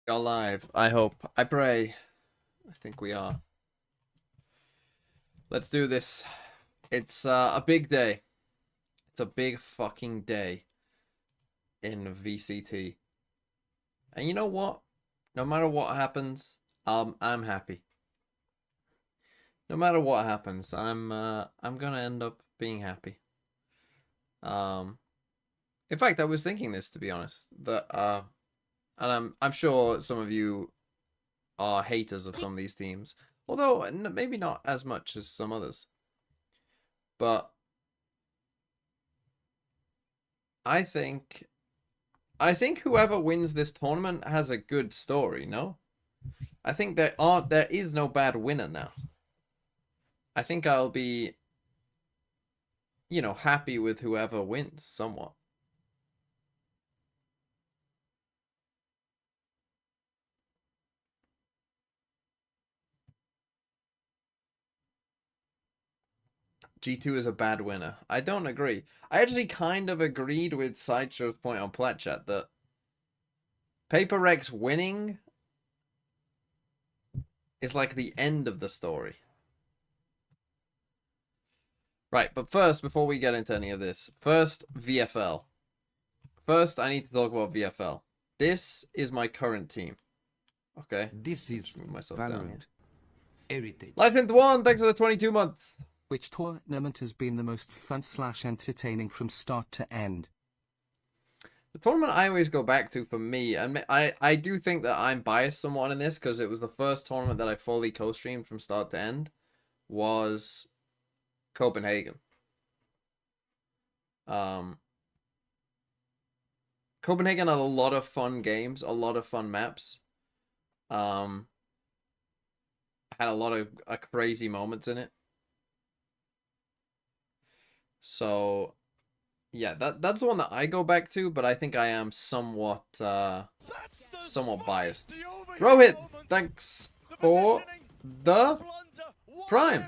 Are live. I hope. I pray. I think we are. Let's do this. It's a big day. It's a big fucking day in VCT. And you know what? No matter what happens, I'm happy. No matter what happens, I'm gonna end up being happy. Um, in fact, I was thinking this, to be honest, that and I'm sure some of you are haters of some of these teams, although maybe not as much as some others. But I think I think whoever wins this tournament has a good story, no? I think there is no bad winner now. I think I'll be, happy with whoever wins somewhat. G2 is a bad winner. I don't agree. I actually kind of agreed with Sideshow's point on Platchat that Paper Rex winning is like the end of the story. Right, but first, before we get into any of this, first, VFL. First, I need to talk about VFL. This is my current team. Okay. This is Move myself down here. Valorant Heritage. Licensed one, thanks for the 22 months. Which tournament has been the most fun/entertaining from start to end? The tournament I always go back to for me, and I do think that I'm biased somewhat in this because it was the first tournament that I fully co-streamed from start to end, was Copenhagen. Copenhagen had a lot of fun games, a lot of fun maps. Had a lot of crazy moments in it. So, yeah, that's the one that I go back to, but I think I am somewhat biased. Rohit, thanks for the Prime.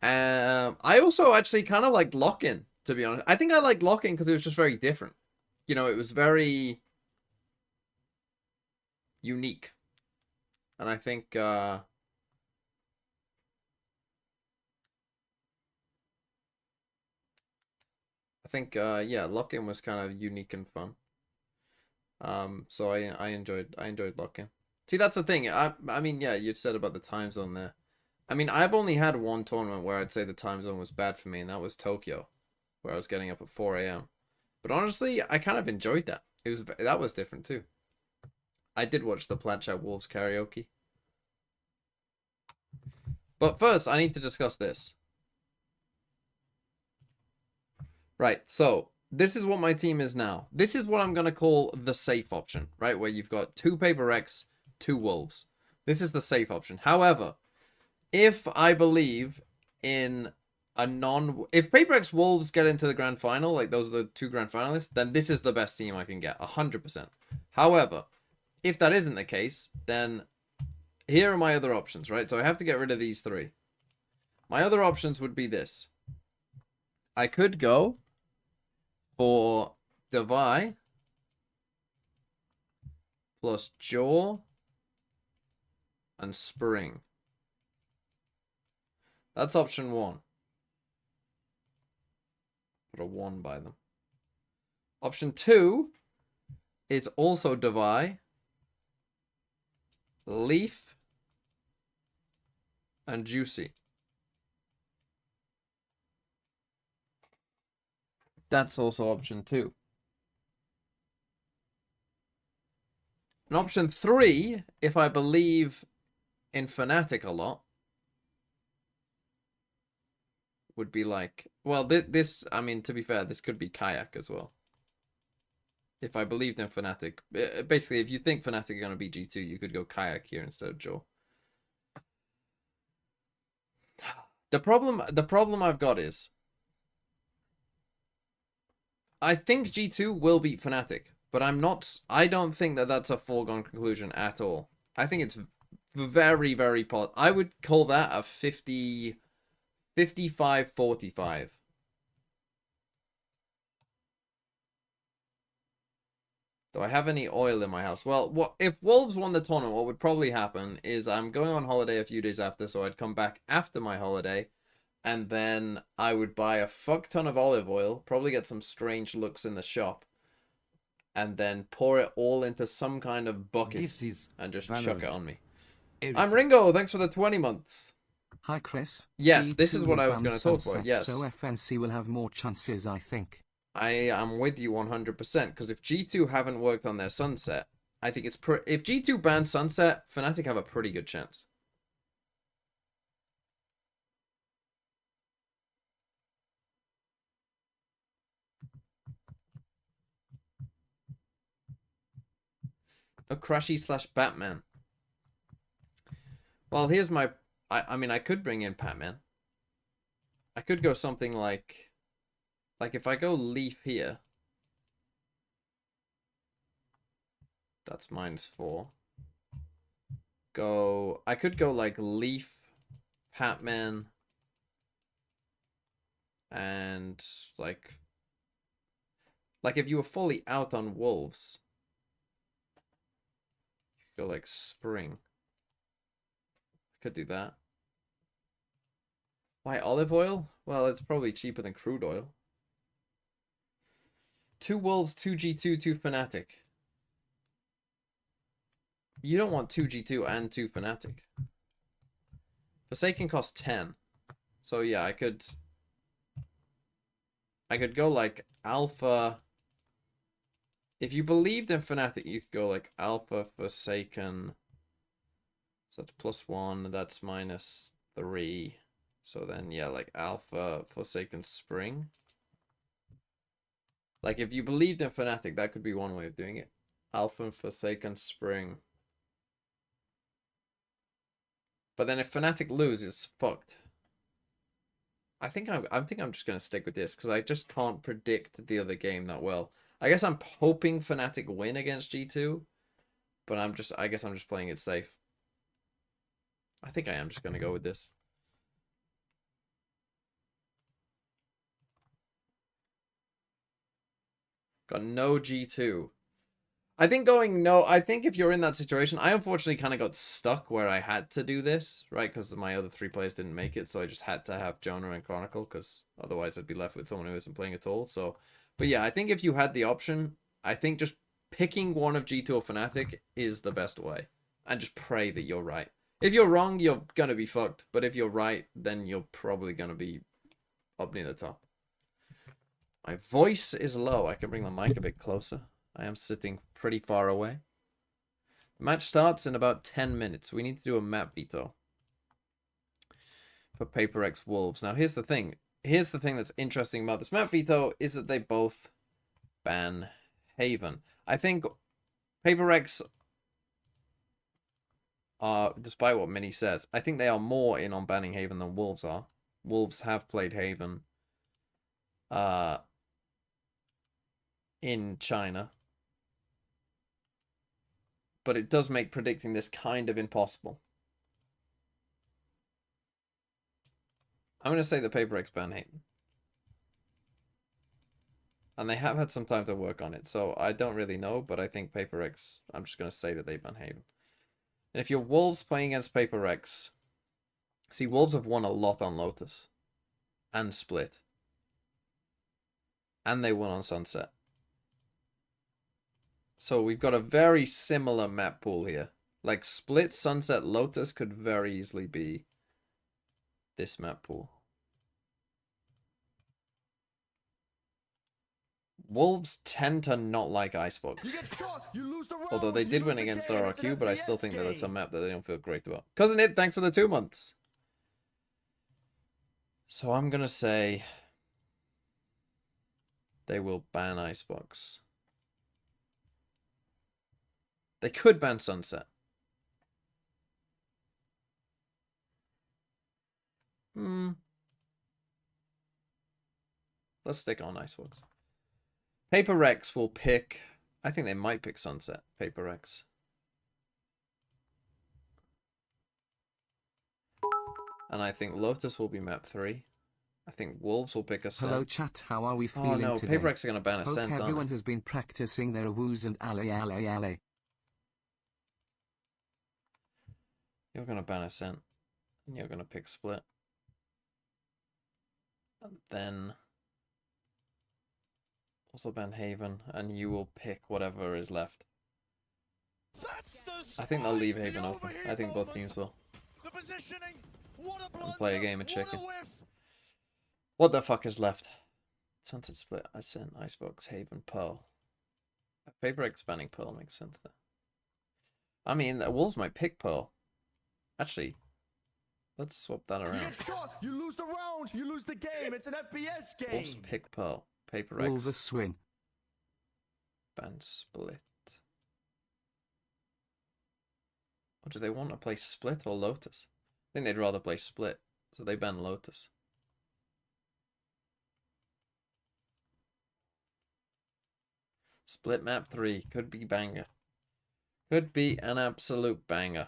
I also actually kind of like Lock-In, to be honest. I think I like Lock-In because it was just very different. It was very unique. And I think yeah, Lock-In was kind of unique and fun. So I enjoyed Lock-In. See, that's the thing. I mean, yeah, you said about the time zone there. I mean, I've only had one tournament where I'd say the time zone was bad for me, and that was Tokyo, where I was getting up at 4 a.m. But honestly, I kind of enjoyed that. That was different too. I did watch the Platchat Wolves karaoke. But first, I need to discuss this. Right, so this is what my team is now. This is what I'm going to call the safe option, right? Where you've got 2 Paper Rex, 2 Wolves. This is the safe option. However, if I believe in if Paper Rex Wolves get into the grand final, like those are the 2 grand finalists, then this is the best team I can get, 100%. However, if that isn't the case, then here are my other options, right? So I have to get rid of these 3. My other options would be this. I could go for Devi plus Jaw and Spring. That's option 1. Put a 1 by them. Option 2 is also Devi, Leaf, and Juicy. That's also option 2. And option 3, if I believe in Fnatic a lot, would be like, well, this, I mean, to be fair, this could be Kayak as well. If I believed in Fnatic, basically, if you think Fnatic are going to be G2, you could go Kayak here instead of Joe. The problem I've got is, I think G2 will beat Fnatic, but I don't think that that's a foregone conclusion at all. I think it's very, very I would call that a 55-45. Do I have any oil in my house? Well, what if Wolves won the tournament, what would probably happen is I'm going on holiday a few days after, so I'd come back after my holiday, and then I would buy a fuck ton of olive oil, probably get some strange looks in the shop, and then pour it all into some kind of bucket This is and just Valorant. chuck it on me. Everything. I'm Ringo, thanks for the 20 months. Hi Chris. Yes, this is G2 what I will was ban going to talk about, Sunset, yes. So FNC will have more chances, I think. I am with you 100%, because if G2 haven't worked on their Sunset, I think it's if G2 bans Sunset, Fnatic have a pretty good chance. A Crashy / Batman. Well, here's my... I mean, I could bring in Batman. I could go something like... Like, if I go Leaf here... That's -4. Go... I could go, like, Leaf, Batman... And, like... Like, if you were fully out on Wolves... You could go, like, Spring. Could do that. Why olive oil? Well, it's probably cheaper than crude oil. 2 Wolves, 2 G2, 2 Fnatic. You don't want 2 G2 and 2 Fnatic. Forsaken costs 10. So yeah, I could go like Alpha. If you believed in Fnatic, you could go like Alpha, Forsaken. So that's +1, that's -3. So then, yeah, like Alpha, Forsaken, Spring. Like, if you believed in Fnatic, that could be one way of doing it. Alpha, Forsaken, Spring. But then if Fnatic lose, it's fucked. I think I'm just going to stick with this, because I just can't predict the other game that well. I guess I'm hoping Fnatic win against G2, but I guess I'm just playing it safe. I think I am just going to go with this. Got no G2. I think if you're in that situation, I unfortunately kind of got stuck where I had to do this, right? Because my other 3 players didn't make it, so I just had to have Jonah and Chronicle, because otherwise I'd be left with someone who isn't playing at all. So, but yeah, I think if you had the option, I think just picking one of G2 or Fnatic is the best way. And just pray that you're right. If you're wrong, you're going to be fucked. But if you're right, then you're probably going to be up near the top. My voice is low. I can bring the mic a bit closer. I am sitting pretty far away. The match starts in about 10 minutes. We need to do a map veto for Paper X Wolves. Now, here's the thing. Here's the thing that's interesting about this map veto is that they both ban Haven. I think Paper X are, despite what Mini says, I think they are more in on banning Haven than Wolves are. Wolves have played Haven in China. But it does make predicting this kind of impossible. I'm going to say the Paper X ban Haven. And they have had some time to work on it, so I don't really know, but I think Paper X, I'm just going to say that they ban Haven. And if you're Wolves playing against Paper X, see, Wolves have won a lot on Lotus and Split. And they won on Sunset. So we've got a very similar map pool here. Like Split, Sunset, Lotus could very easily be this map pool. Wolves tend to not like Icebox. Although they did win against RRQ, but I still think that it's a map that they don't feel great about. Cousin It, thanks for the 2 months. So I'm going to say they will ban Icebox. They could ban Sunset. Let's stick on Icebox. Paper X will pick... I think they might pick Sunset. Paper X. And I think Lotus will be map 3. I think Wolves will pick a Hello Ascent. chat, how are we Oh feeling no, today? Paper X are going to ban Hope Ascent, aren't everyone they? has been practicing their woos and ale. You're going to ban Ascent. And you're going to pick Split. And then also ban Haven, and you will pick whatever is left. I think they'll leave Haven open. I think both teams will. And play a game of chicken. What the fuck is left? Sunset Split, Ascent, Icebox, Haven, Pearl. Paper X banning Pearl makes sense there. I mean, Wolves might pick Pearl. Actually, let's swap that around. You get shot, you lose the round, you lose the game. It's an FPS game. Wolves pick Pearl. Paper X. Wolves win. Ban Split. Or do they want to play Split or Lotus? I think they'd rather play Split, so they ban Lotus. Split map 3 could be banger. Could be an absolute banger.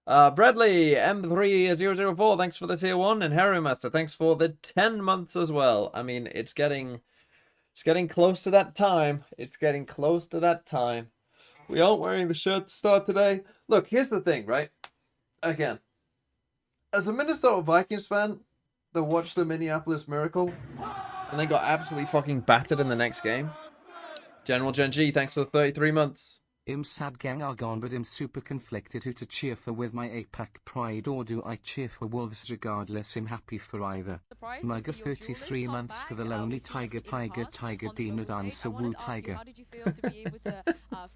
Bradley M3004, thanks for the tier 1, and Harry Master, thanks for the 10 months as well. I mean, it's getting close to that time. It's getting close to that time. We aren't wearing the shirt to start today. Look, here's the thing, right? Again, as a Minnesota Vikings fan that watched the Minneapolis Miracle and then got absolutely fucking battered in the next game. General Gen G, thanks for the 33 months. I'm sad gang are gone, but I'm super conflicted who to cheer for with my APAC pride, or do I cheer for Wolves regardless? I'm happy for either. Mugger 33 months for the lonely tiger Dino dancer woo tiger. How did you feel to be able to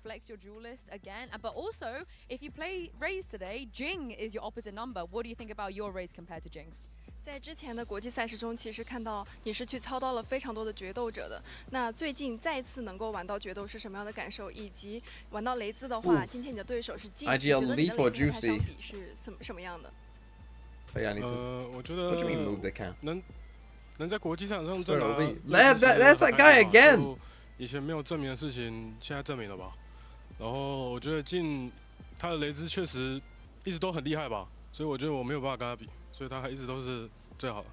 flex your duelist again? But also, if you play Raze today, Jing is your opposite number. What do you think about your Raze compared to Jing's? 在之前的国际赛事中，其实看到你是去操刀了非常多的决斗者的。那最近再次能够玩到决斗是什么样的感受？以及玩到雷兹的话，今天你的对手是金，你觉得你的雷兹和他相比是什么样的？我觉得能在国际赛场上证明 That's that guy again. 以前没有证明的事情，现在证明了吧？然后我觉得进他的雷兹确实一直都很厉害吧，所以我觉得我没有办法跟他比。 所以他一直都是最好的。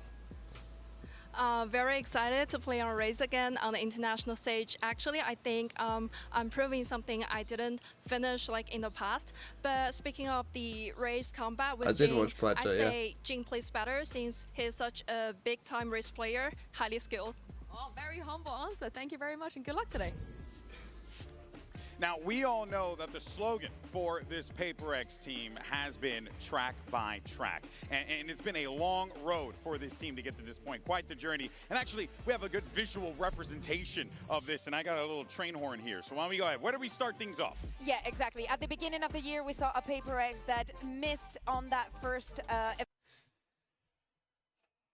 Very excited to play on Raze again on the international stage. Actually, I think I'm proving something I didn't finish like in the past. But speaking of the Raze combat with Jing, I say Jing plays better since he's such a big-time Raze player, highly skilled. Oh, very humble answer. Thank you very much and good luck today. Now, we all know that the slogan for this Paper X team has been track by track. And it's been a long road for this team to get to this point. Quite the journey. And actually, we have a good visual representation of this. And I got a little train horn here. So why don't we go ahead? Where do we start things off? Yeah, exactly. At the beginning of the year, we saw a Paper X that missed on that first...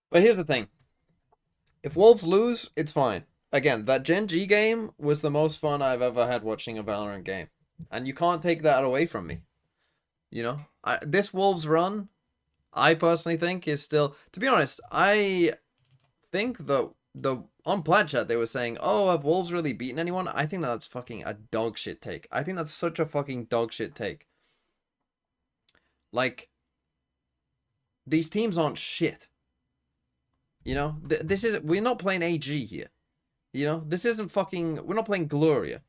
But here's the thing. If Wolves lose, it's fine. Again, that Gen G game was the most fun I've ever had watching a Valorant game. And you can't take that away from me. You know? This Wolves run, I personally think, is still... To be honest, I think on Plaid Chat they were saying, oh, have Wolves really beaten anyone? I think that's fucking a dog shit take. I think that's such a fucking dog shit take. Like, these teams aren't shit. You know? We're not playing AG here. You know, this isn't fucking... We're not playing Gloria.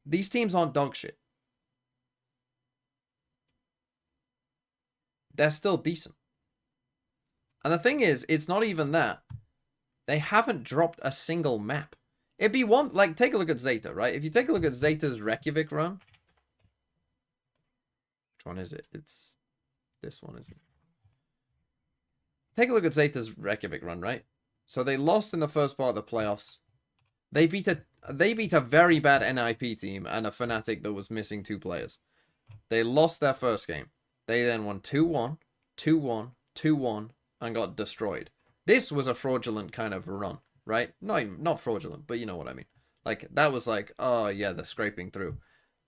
These teams aren't dog shit. They're still decent. And the thing is, it's not even that. They haven't dropped a single map. It'd be one... Like, take a look at Zeta, right? If you take a look at Zeta's Reykjavik run... Which one is it? It's this one, isn't it? Take a look at Zeta's Reykjavik run, right? So they lost in the first part of the playoffs. They beat a very bad NIP team and a Fnatic that was missing 2 players. They lost their first game. They then won 2-1, 2-1, 2-1, and got destroyed. This was a fraudulent kind of run, right? Not fraudulent, but you know what I mean. Like, that was like, oh yeah, they're scraping through.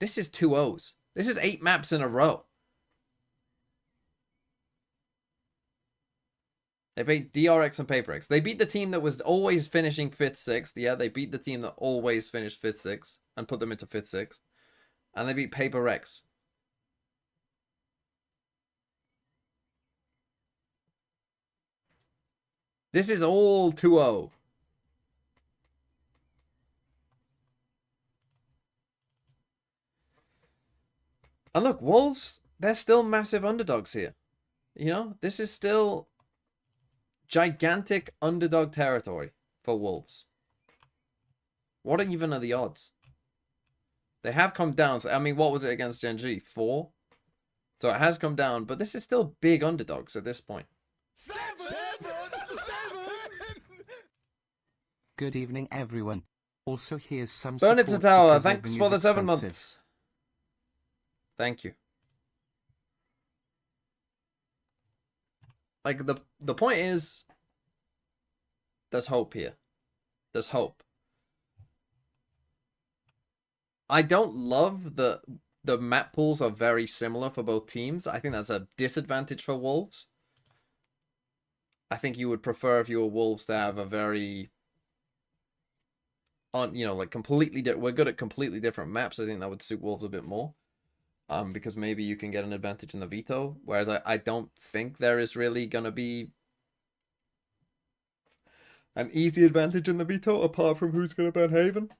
This is 2-0s. This is 8 maps in a row. They beat DRX and Paper X. They beat the team that was always finishing 5th, 6th. Yeah, they beat the team that always finished 5th, 6th and put them into 5th, 6th. And they beat Paper X. This is all 2-0. And look, Wolves, they're still massive underdogs here. You know, this is still gigantic underdog territory for Wolves. What even are the odds? They have come down. So, I mean, what was it against Gen G? 4? So it has come down, but this is still big underdogs at this point. 7! Good evening, everyone. Also, here's some Burn it to support tower. because Thanks living for the is 7 expensive. months. Thank you. Like, the point is, there's hope here. There's hope. I don't love the map pools are very similar for both teams. I think that's a disadvantage for Wolves. I think you would prefer if you were Wolves to have a very like completely we're good at completely different maps. I think that would suit Wolves a bit more. Because maybe you can get an advantage in the veto, whereas I don't think there is really gonna be an easy advantage in the veto apart from who's gonna ban Haven.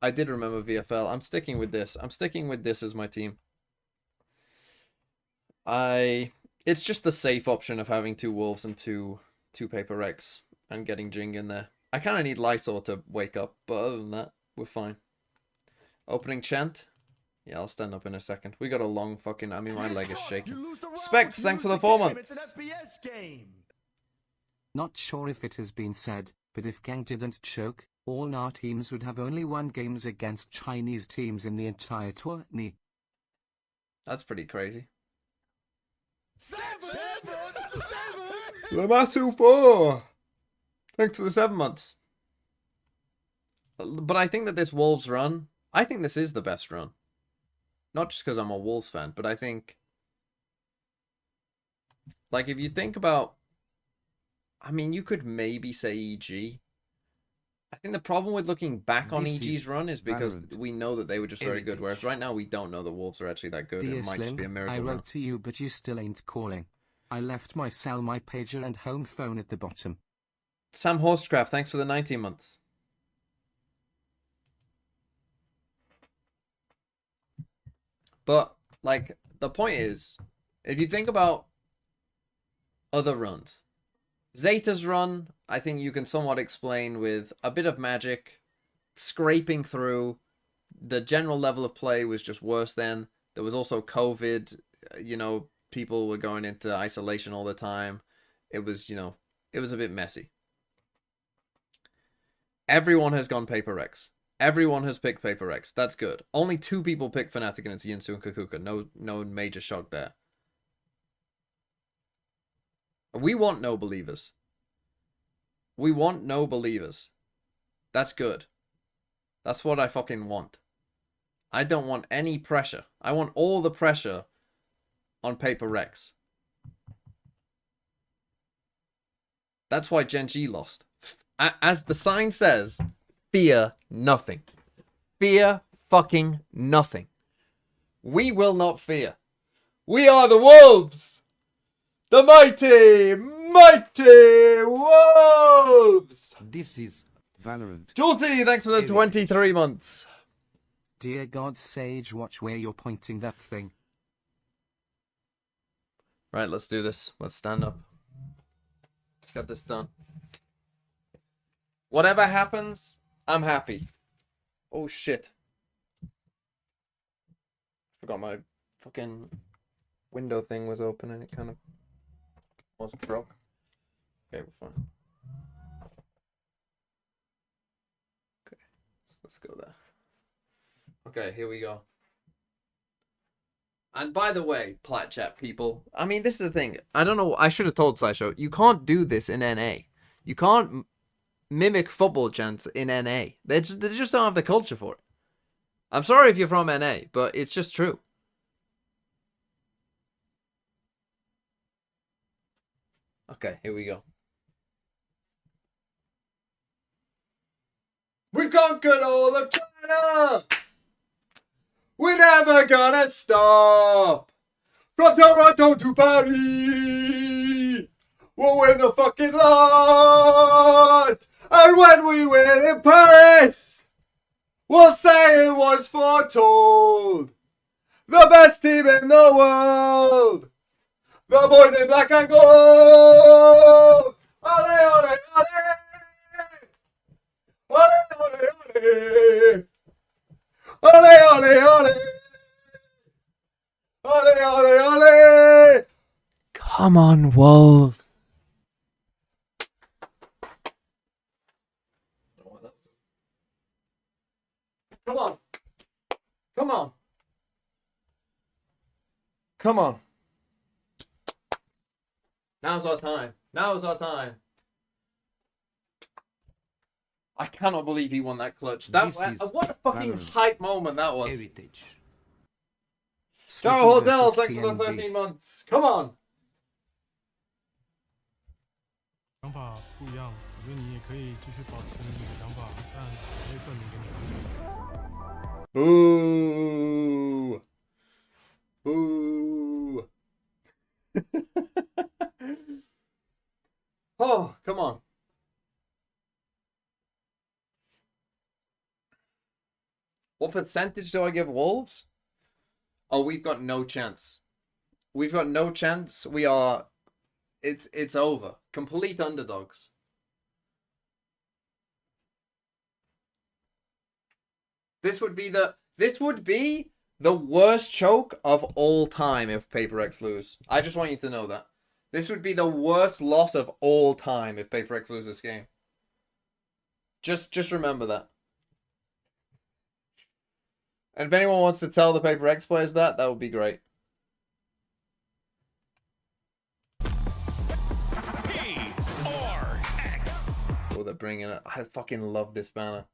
I did remember VFL. I'm sticking with this. I'm sticking with this as my team. It's just the safe option of having 2 Wolves and two Paper Rex and getting Jing in there. I kind of need Lysor to wake up, but other than that, we're fine. Opening chant. Yeah, I'll stand up in a second. We got a long fucking... I mean, my leg is shaking. Specs, thanks for the 4 months. It's an FPS game. Not sure if it has been said, but if Gang didn't choke, all our teams would have only won games against Chinese teams in the entire tourney. That's pretty crazy. 7! Lamasu 4! Thanks for the 7 months. But I think that this Wolves run... I think this is the best run. Not just because I'm a Wolves fan, but I think... Like, if you think about... I mean, you could maybe say EG. I think the problem with looking back on This EG's is run is because Valorant. we know that they were just very good, Heritage. whereas right now we don't know that Wolves are actually that good. Dear It might just be a Slim, miracle I now. wrote to you but you still ain't calling. I left my cell, my pager and home phone at the bottom. Sam Horsecraft, thanks for the 19 months. But, like, the point is, if you think about other runs, Zeta's run, I think you can somewhat explain with a bit of magic, scraping through. The general level of play was just worse then. There was also COVID, you know, people were going into isolation all the time. It was, you know, it was a bit messy. Everyone has gone Paper Rex. Everyone has picked Paper Rex. That's good. Only 2 people picked Fnatic, and it's Yinsu and Kakuka. No major shock there. We want no believers. We want no believers. That's good. That's what I fucking want. I don't want any pressure. I want all the pressure on Paper Rex. That's why Gen G lost. As the sign says, fear nothing. Fear fucking nothing. We will not fear. We are the Wolves! The mighty Wolves! This is Valorant. Julesy, thanks for the 23 months. Dear God, Sage, watch where you're pointing that thing. Right, let's do this. Let's stand up. Let's get this done. Whatever happens, I'm happy. Oh shit. Forgot my fucking window thing was open and it kind of almost broke. Okay, we're fine. Okay, let's go there. Okay, here we go. And by the way, Plat Chat people, I mean, this is the thing. I don't know. I should have told Sideshow. You can't do this in NA. You can't mimic football chants in NA. They just don't have the culture for it. I'm sorry if you're from NA, but it's just true. Okay, here we go. We've conquered all of China! We're never gonna stop! From Toronto to Paris! we'll win the fucking lot. And when we win in Paris, we'll say it was foretold. The best team in the world. The boys in black and gold. Ole, ole, ole. Ole, ole, ole. Ole, ole, ole. Ole, ole, ole. Come on, Wolves. Come on. Come on. Come on. Now's our time. Now's our time. I cannot believe he won that clutch. That This is what a fucking Valorant. hype moment that was. Heritage. Go Hotels, thanks for the 13 months. Come on. 想法不一样，我觉得你也可以继续保持你的想法，但我会证明给你看。 Boo. Boo. Oh, come on. What percentage do I give Wolves? Oh, we've got no chance. We've got no chance. We are... It's over. Complete underdogs. This would be the worst choke of all time if Paper X lose. I just want you to know that. This would be the worst loss of all time if Paper X lose this game. Just remember that. And if anyone wants to tell the Paper X players that would be great. Oh, they're bringing it. I fucking love this banner.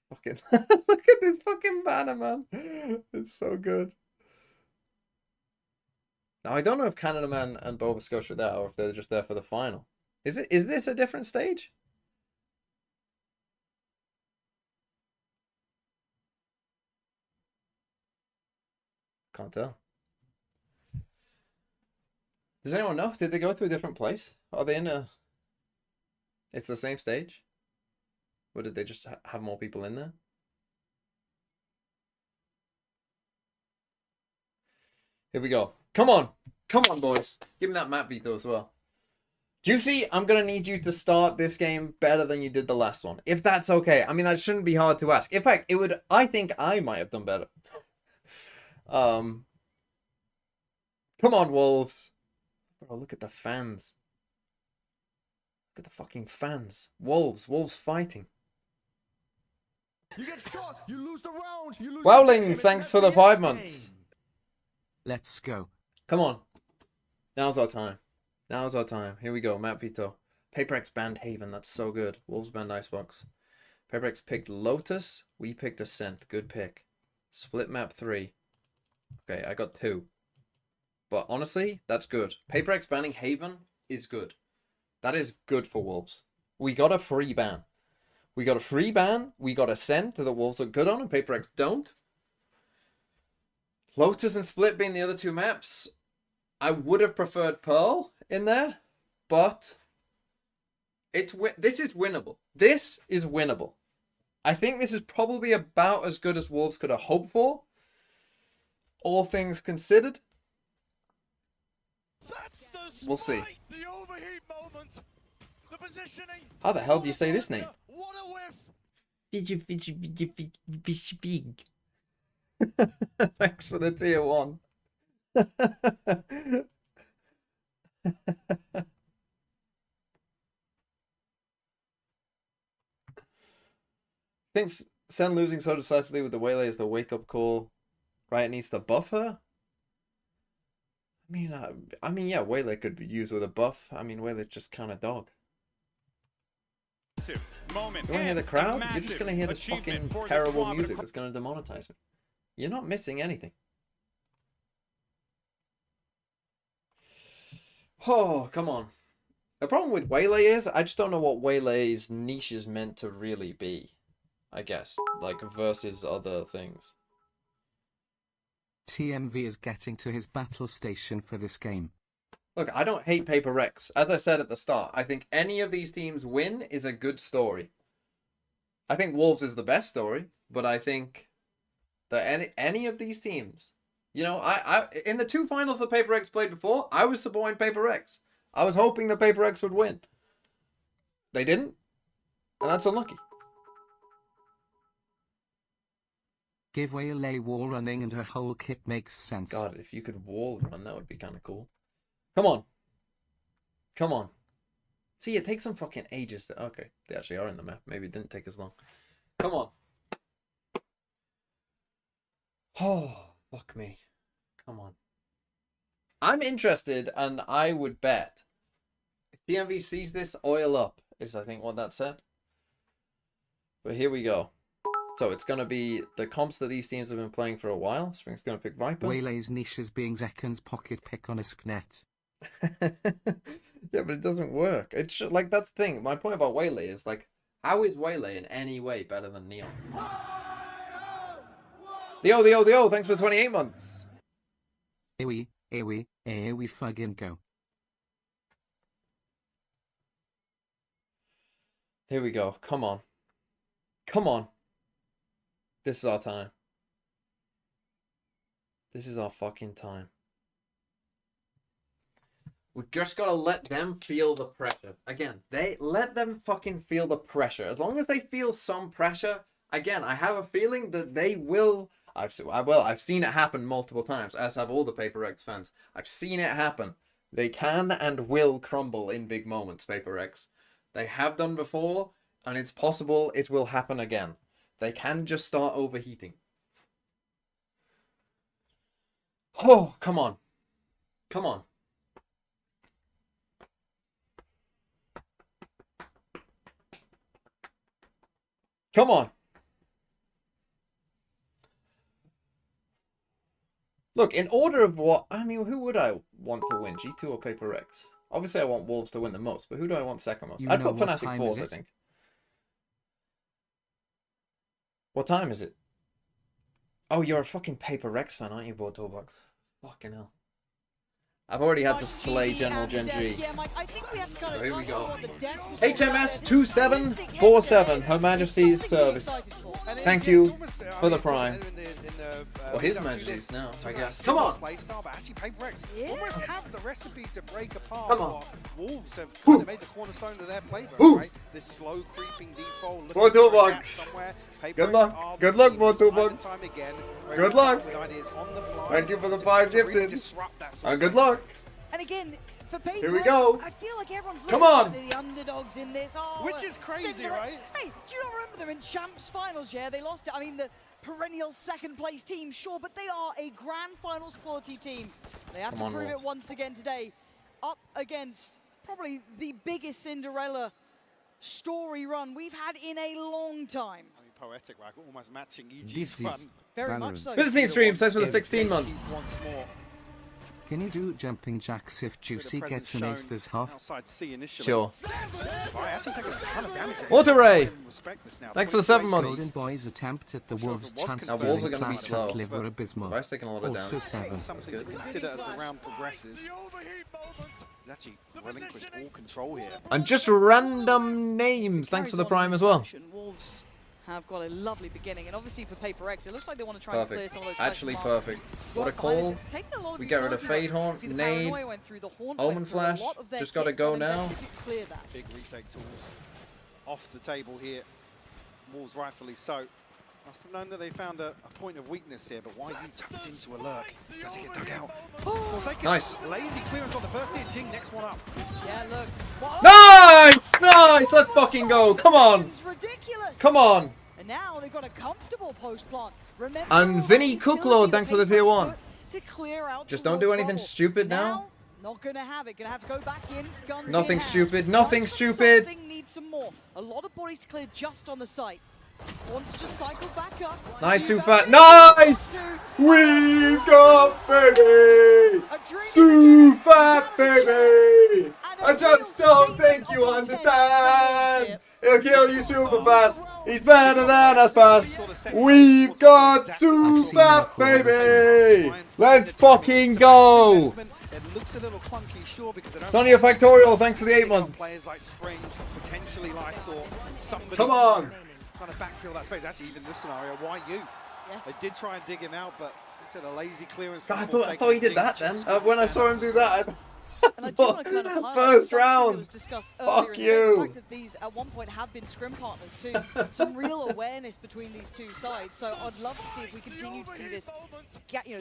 Fucking look at this fucking banner, man. It's so good. Now I don't know if Canada Man and Nova Scotia are there or if they're just there for the final. Is this a different stage? Can't tell. Does anyone know? Did they go to a different place? Are they in a... It's the same stage? Or did they just have more people in there? Here we go. Come on. Come on, boys. Give me that map veto as well. Juicy, I'm going to need you to start this game better than you did the last one. If that's okay. I mean, that shouldn't be hard to ask. In fact, it would... I think I might have done better. Come on, Wolves. Bro, look at the fans. Look at the fucking fans. Wolves fighting. You get shot, you lose the round, you lose Wowling, thanks for the 5 months. Let's go. Come on. Now's our time. Now's our time. Here we go. Map veto. PaperX banned Haven. That's so good. Wolves banned Icebox. PaperX picked Lotus. We picked Ascent. Good pick. Split map 3. Okay, I got 2. But honestly, that's good. PaperX banning Haven is good. That is good for Wolves. We got a free ban. We got a free ban. We got Ascent that the Wolves are good on and PaperX don't. Lotus and Split being the other 2 maps. I would have preferred Pearl in there, but this is winnable. This is winnable. I think this is probably about as good as Wolves could have hoped for, all things considered. We'll see. How the hell do you say this name? Thanks for the tier 1. Thinks Sen losing so decisively with the Waylay is the wake-up call. Riot needs to buff her? I mean, yeah, Waylay could be used with a buff. I mean, Waylay's just kind of dog. You want to hear the crowd? You're just going to hear this fucking terrible music that's going to demonetize me. You're not missing anything. Oh, come on. The problem with Waylay is, I just don't know what Waylay's niche is meant to really be. I guess. Like, versus other things. TMV is getting to his battle station for this game. Look, I don't hate Paper Rex. As I said at the start, I think any of these teams win is a good story. I think Wolves is the best story, but I think that any of these teams, you know, I in the 2 finals the Paper Rex played before, I was supporting Paper Rex. I was hoping the Paper Rex would win. They didn't, and that's unlucky. Give Waylay wall running and her whole kit makes sense. God, if you could wall run, that would be kind of cool. Come on. Come on. See, it takes them fucking ages to... Okay, they actually are in the map. Maybe it didn't take as long. Come on. Oh, fuck me. Come on. I'm interested, and I would bet. If TMV sees this, oil up, is I think what that said. But here we go. So it's going to be the comps that these teams have been playing for a while. Spring's going to pick Viper. Waylay's niche is being Zekken's pocket pick on a sknet. Yeah, but it doesn't work. It's like, that's the thing. My point about Waylay is like, how is Waylay in any way better than Neon? The O, thanks for 28 months. Here we fucking go. Here we go. Come on. Come on. This is our time. This is our fucking time. We just gotta let them feel the pressure. Again, they let them fucking feel the pressure. As long as they feel some pressure, again, I have a feeling that they will. I've seen it happen multiple times, as have all the Paper X fans. I've seen it happen. They can and will crumble in big moments, Paper X. They have done before, and it's possible it will happen again. They can just start overheating. Oh, come on. Come on. Come on. Look, in order of what... I mean, who would I want to win? G2 or Paper X? Obviously, I want Wolves to win the most, but who do I want second most? I'd put Fnatic fourth, I think. What time is it? Oh, you're a fucking Paper X fan, aren't you, Board Toolbox? Fucking hell. I've already had to slay General Gen G. Here we go. HMS 2747, Her Majesty's Service. Thank you for the prime. Well, His Majesty's now, I guess. Come on! Almost have the recipe to break apart. Come on. Wolves have kind of made the cornerstone of their playbook, right? This slow creeping default. Board Toolbox. Good luck. Good luck, Board Toolbox. Good luck. Thank you for the 5 gifted. And good luck. And again, for Paper Here we go. I feel like everyone's Come looking on. at the underdogs in this. Oh, which is crazy, right? Hey, do you not remember them in Champs Finals? Yeah, they lost it. I mean, the perennial second place team, sure, but they are a grand finals quality team. They have to prove it once again today, up against probably the biggest Cinderella story run we've had in a long time. I mean, poetic, right? Almost matching EG's run. Very much so. Visiting stream, thanks for the 16 months. Once more. Can you do jumping jacks if Juicy gets an ace this half? Outside C initially. Sure. Water Ray! Thanks for the 7 months. Golden Boys attempt at the Wolves transfer. Wolves are going to be slow. Liver abysmal. Rice taking a lot of Also damage. 7. Something to consider as the round progresses. He's actually relinquished all control here. And just random names. Thanks for the prime as well. Wolves have got a lovely beginning, and obviously for Paper X, it looks like they want to try and clear some of those Actually question marks. perfect. What a call. We get rid of Fade Horn, Nade, Omen Flash. Just got to go now. Big retake tools off the table here. Wolves rightfully so. Must have known that they found a point of weakness here, but why you tapped into a lurk? Does it get dug out? Nice. Lazy clearance on the first hit. Jing next one up. Yeah, look. Nice! Nice! Let's fucking go. Come on. Ridiculous. Come on. And now they've got a comfortable post plant. Remember, And Vinny Cooklord, thanks for the tier 1. To clear out Just don't do anything stupid now. Not gonna have it. Gonna have to go back in. Guns Nothing in hand. stupid. Nothing stupid. Something needs some more. A lot of bodies to clear just on the site. Wants to cycle back up. Nice, Sufat. Nice! We've got baby! Sufat, baby! I just don't think you understand! He'll kill you super fast. He's better than us fast. We've got Sufat, baby! Let's fucking go! It looks a little clunky, sure, because they don't. Sonya Factorial, thanks for the 8 months. Players like Spring, potentially Lysor, somebody. Come on. Trying to backfill that space. Actually, even this scenario, why you? Yes. They did try and dig him out, but instead a lazy clearance. God, I thought he did that then. When I saw him do that, And I do want to kind of highlight first something that round. was discussed Fuck earlier in you. the fact that these at one point have been scrim partners too. Some real awareness between these two sides. So I'd love to see if we continue to see this,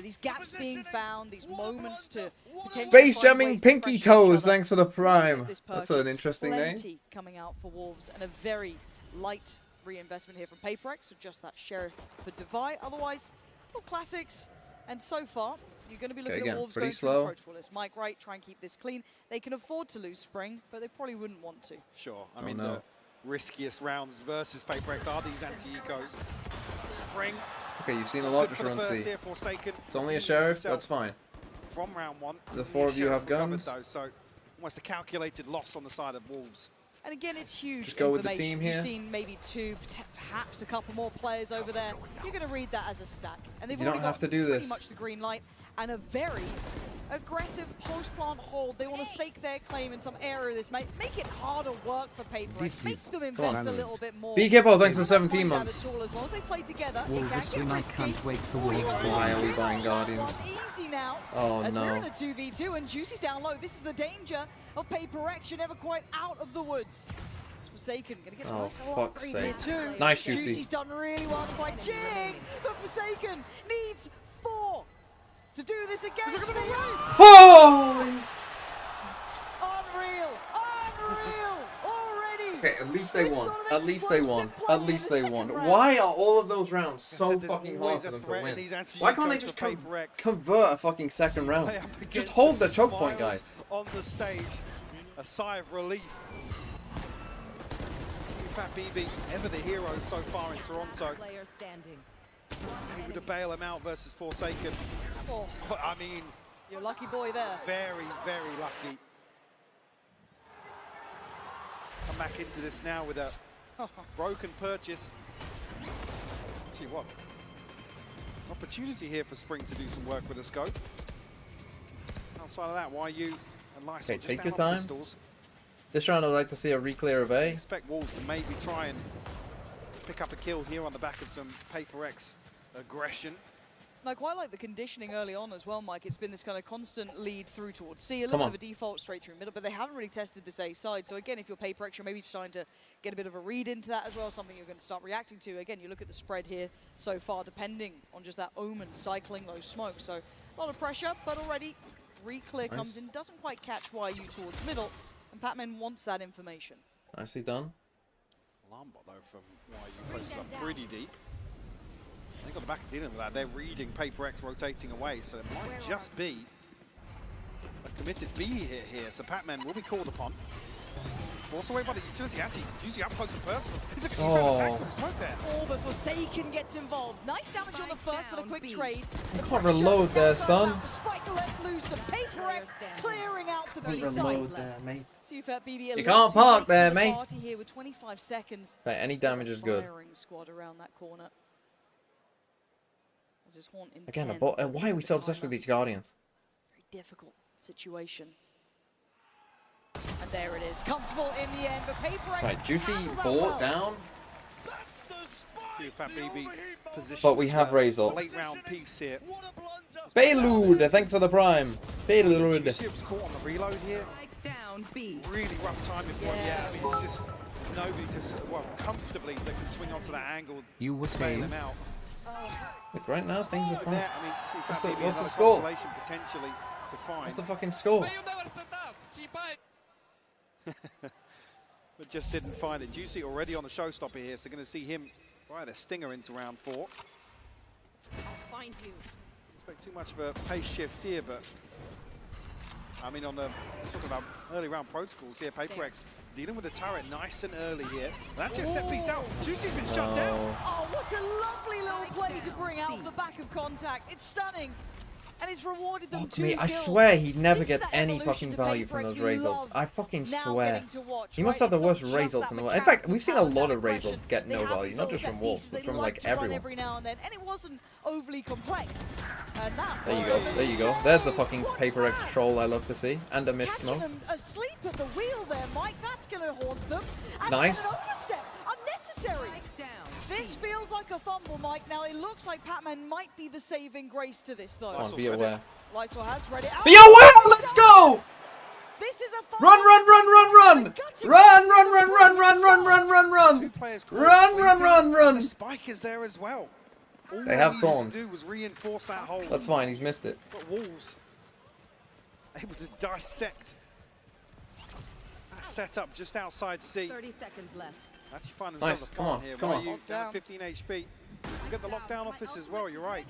these gaps being found, these moments to potentially Space find jamming ways to Pinky pressure each Toes, other. thanks for the prime. This That's purchase, an interesting name. plenty coming out for Wolves and a very light reinvestment here from PaperX. So just that Sheriff for Divide. Otherwise, all classics. And so far, you're going to be looking again, at Wolves pretty going slow. through the protocol list. Mike Wright, try and keep this clean. They can afford to lose Spring, but they probably wouldn't want to. Sure. I mean, the riskiest rounds versus PaperX are these anti-ecos. Spring. Okay, you've seen a lot, just run C. It's only a Sheriff, that's fine. From round one. The 4 of you have guns. Though, so almost a calculated loss on the side of Wolves. And again, it's huge Just go with the information. team here. You've seen maybe 2, perhaps a couple more players over there. You're going to read that as a stack. And they've You already don't have got to do pretty this. much the green light and a very aggressive post-plant hold. They want to stake their claim in some area of this. Make it harder work for PaperX. Make them invest a little bit more. BKPO, thanks for 17 Mind that months. at all. As long as they play together, it Wolves can win, get I risky. can't wait for Or you Wolves can to Why are we win buying that Guardians? one easy now. Oh As we're in no. a 2v2 and Juicy's down low. This is the danger of PaperX. You're never quite out of the woods. Forsaken gonna get a Oh, nice fuck's upgrade here sake. too. Nice, Juicy. Juicy's done really well to fight Jing, but Forsaken needs 4 to do this again. Holy! Unreal, unreal already. Okay, at least they This won. sort of At least they won. explosive play At least in the they won. second round. Why are all of those rounds so said there's fucking hard always for a them to threat in win? these Why can't they anti-ecos just for PaperX. convert a fucking second round? Play up Just against hold the some choke point, smiles guys. On the stage, a sigh of relief. Fat BB, ever the hero so far in Toronto. Player standing. Able to bail him out versus Forsaken. Oh, I mean, you're a lucky boy there. very, very lucky. Come back into this now with a broken purchase. See what? Opportunity here for Spring to do some work with a scope. Outside of that, YU and Lysol Okay, just take down your on time. pistols. This round I'd like to see a re-clear of I A. expect Wolves to maybe try and pick up a kill here on the back of some PaperX aggression. And I quite like the conditioning early on as well, Mike. It's been this kind of constant lead through towards C, a Come little on. bit of a default straight through middle, but they haven't really tested this A side. So again, if you're PaperX, you're maybe starting to get a bit of a read into that as well, something you're going to start reacting to. Again, you look at the spread here so far, depending on just that Omen cycling those smokes. So a lot of pressure, but already re-clear comes in, doesn't quite catch YU towards middle, and Patman wants that information. Nicely done. Alarmbot though from YU posted up pretty deep. I think on the back of dealing with that, they're reading PaperX rotating away, so it might just be a committed B hit here. So Patman will be called upon. Forced away by the utility, actually Juicy up close and personal. He's looking for an attack to the smoke there. Oh, but Forsaken gets involved. Nice damage on the first, but a quick trade. You can't reload there, son. Spike left loose, the PaperX clearing out the B Can't side. reload there, mate. Fat BB You can't park there, mate. Party here with 25 seconds. Right, any damage is good. Firing squad around that corner. As his Haunt in Again, 10, why are we so obsessed with these Guardians? Very difficult situation. And there it is, comfortable in the end, but PaperX. Right, Juicy handled that bought well. down. See if Fat BB positions But we have Razor. late round piece here. Baylood, thanks for the prime. Baylood. Juicy was caught on the reload here. Down B. Really rough timing for him. Yeah, I mean it's just nobody just comfortably that can swing onto that angle. You were bail saying? him out. Look, right now things are fine. There, I mean, see Fat What's the- BB what's the another score? consolation potentially to find. What's the fucking score? But just didn't find it. Juicy already on the showstopper here, so going to see him fire the stinger into round 4. I'll find you. Expect too much of a pace shift here, but I mean, on the talking about early round protocols here, PaperX dealing with the turret nice and early here. That's a set piece out. Juicy's been shut down. Oh, what a lovely little play to bring out the back of contact. It's stunning. and it's rewarded them Fuck 2 me, I kills. swear he never This is gets that any evolution fucking to value from Paper those X we results. love I fucking now swear. getting to watch, He must right? have the It's not worst just results that in the world. In mechanical fact, we've seen a power, lot that of aggression. results get They no have value, these not little just from set Wolves, pieces but they from like like to run everyone. every now and then, and it wasn't overly complex. And that There you was go, the there you go. start. There's the fucking What's Paper X that? troll I love to see. And a miss Catching smoke. them asleep at the wheel there, Mike. That's going to haunt them. And Nice. then an overstep. Unnecessary. This feels like a fumble, Mike. Now, it looks like Pac-Man might be the saving grace to this, though. Come on, be aware. Lysol has read it out. Be aware! Let's go! This is a Run, run, run, run, run! Run, run, run, run, run, run, run, run, run! Two players caught Run, sleeping, run, run, run! and the spike is there as well. All They have needed to thorns. do was reinforce that hole. That's fine, he's missed it. But Wolves able to dissect that setup just outside C. 30 seconds left. Actually find themselves Nice, a come farm on, here. come on. You down at 15 HP. You get the lockdown off this as well, you're right.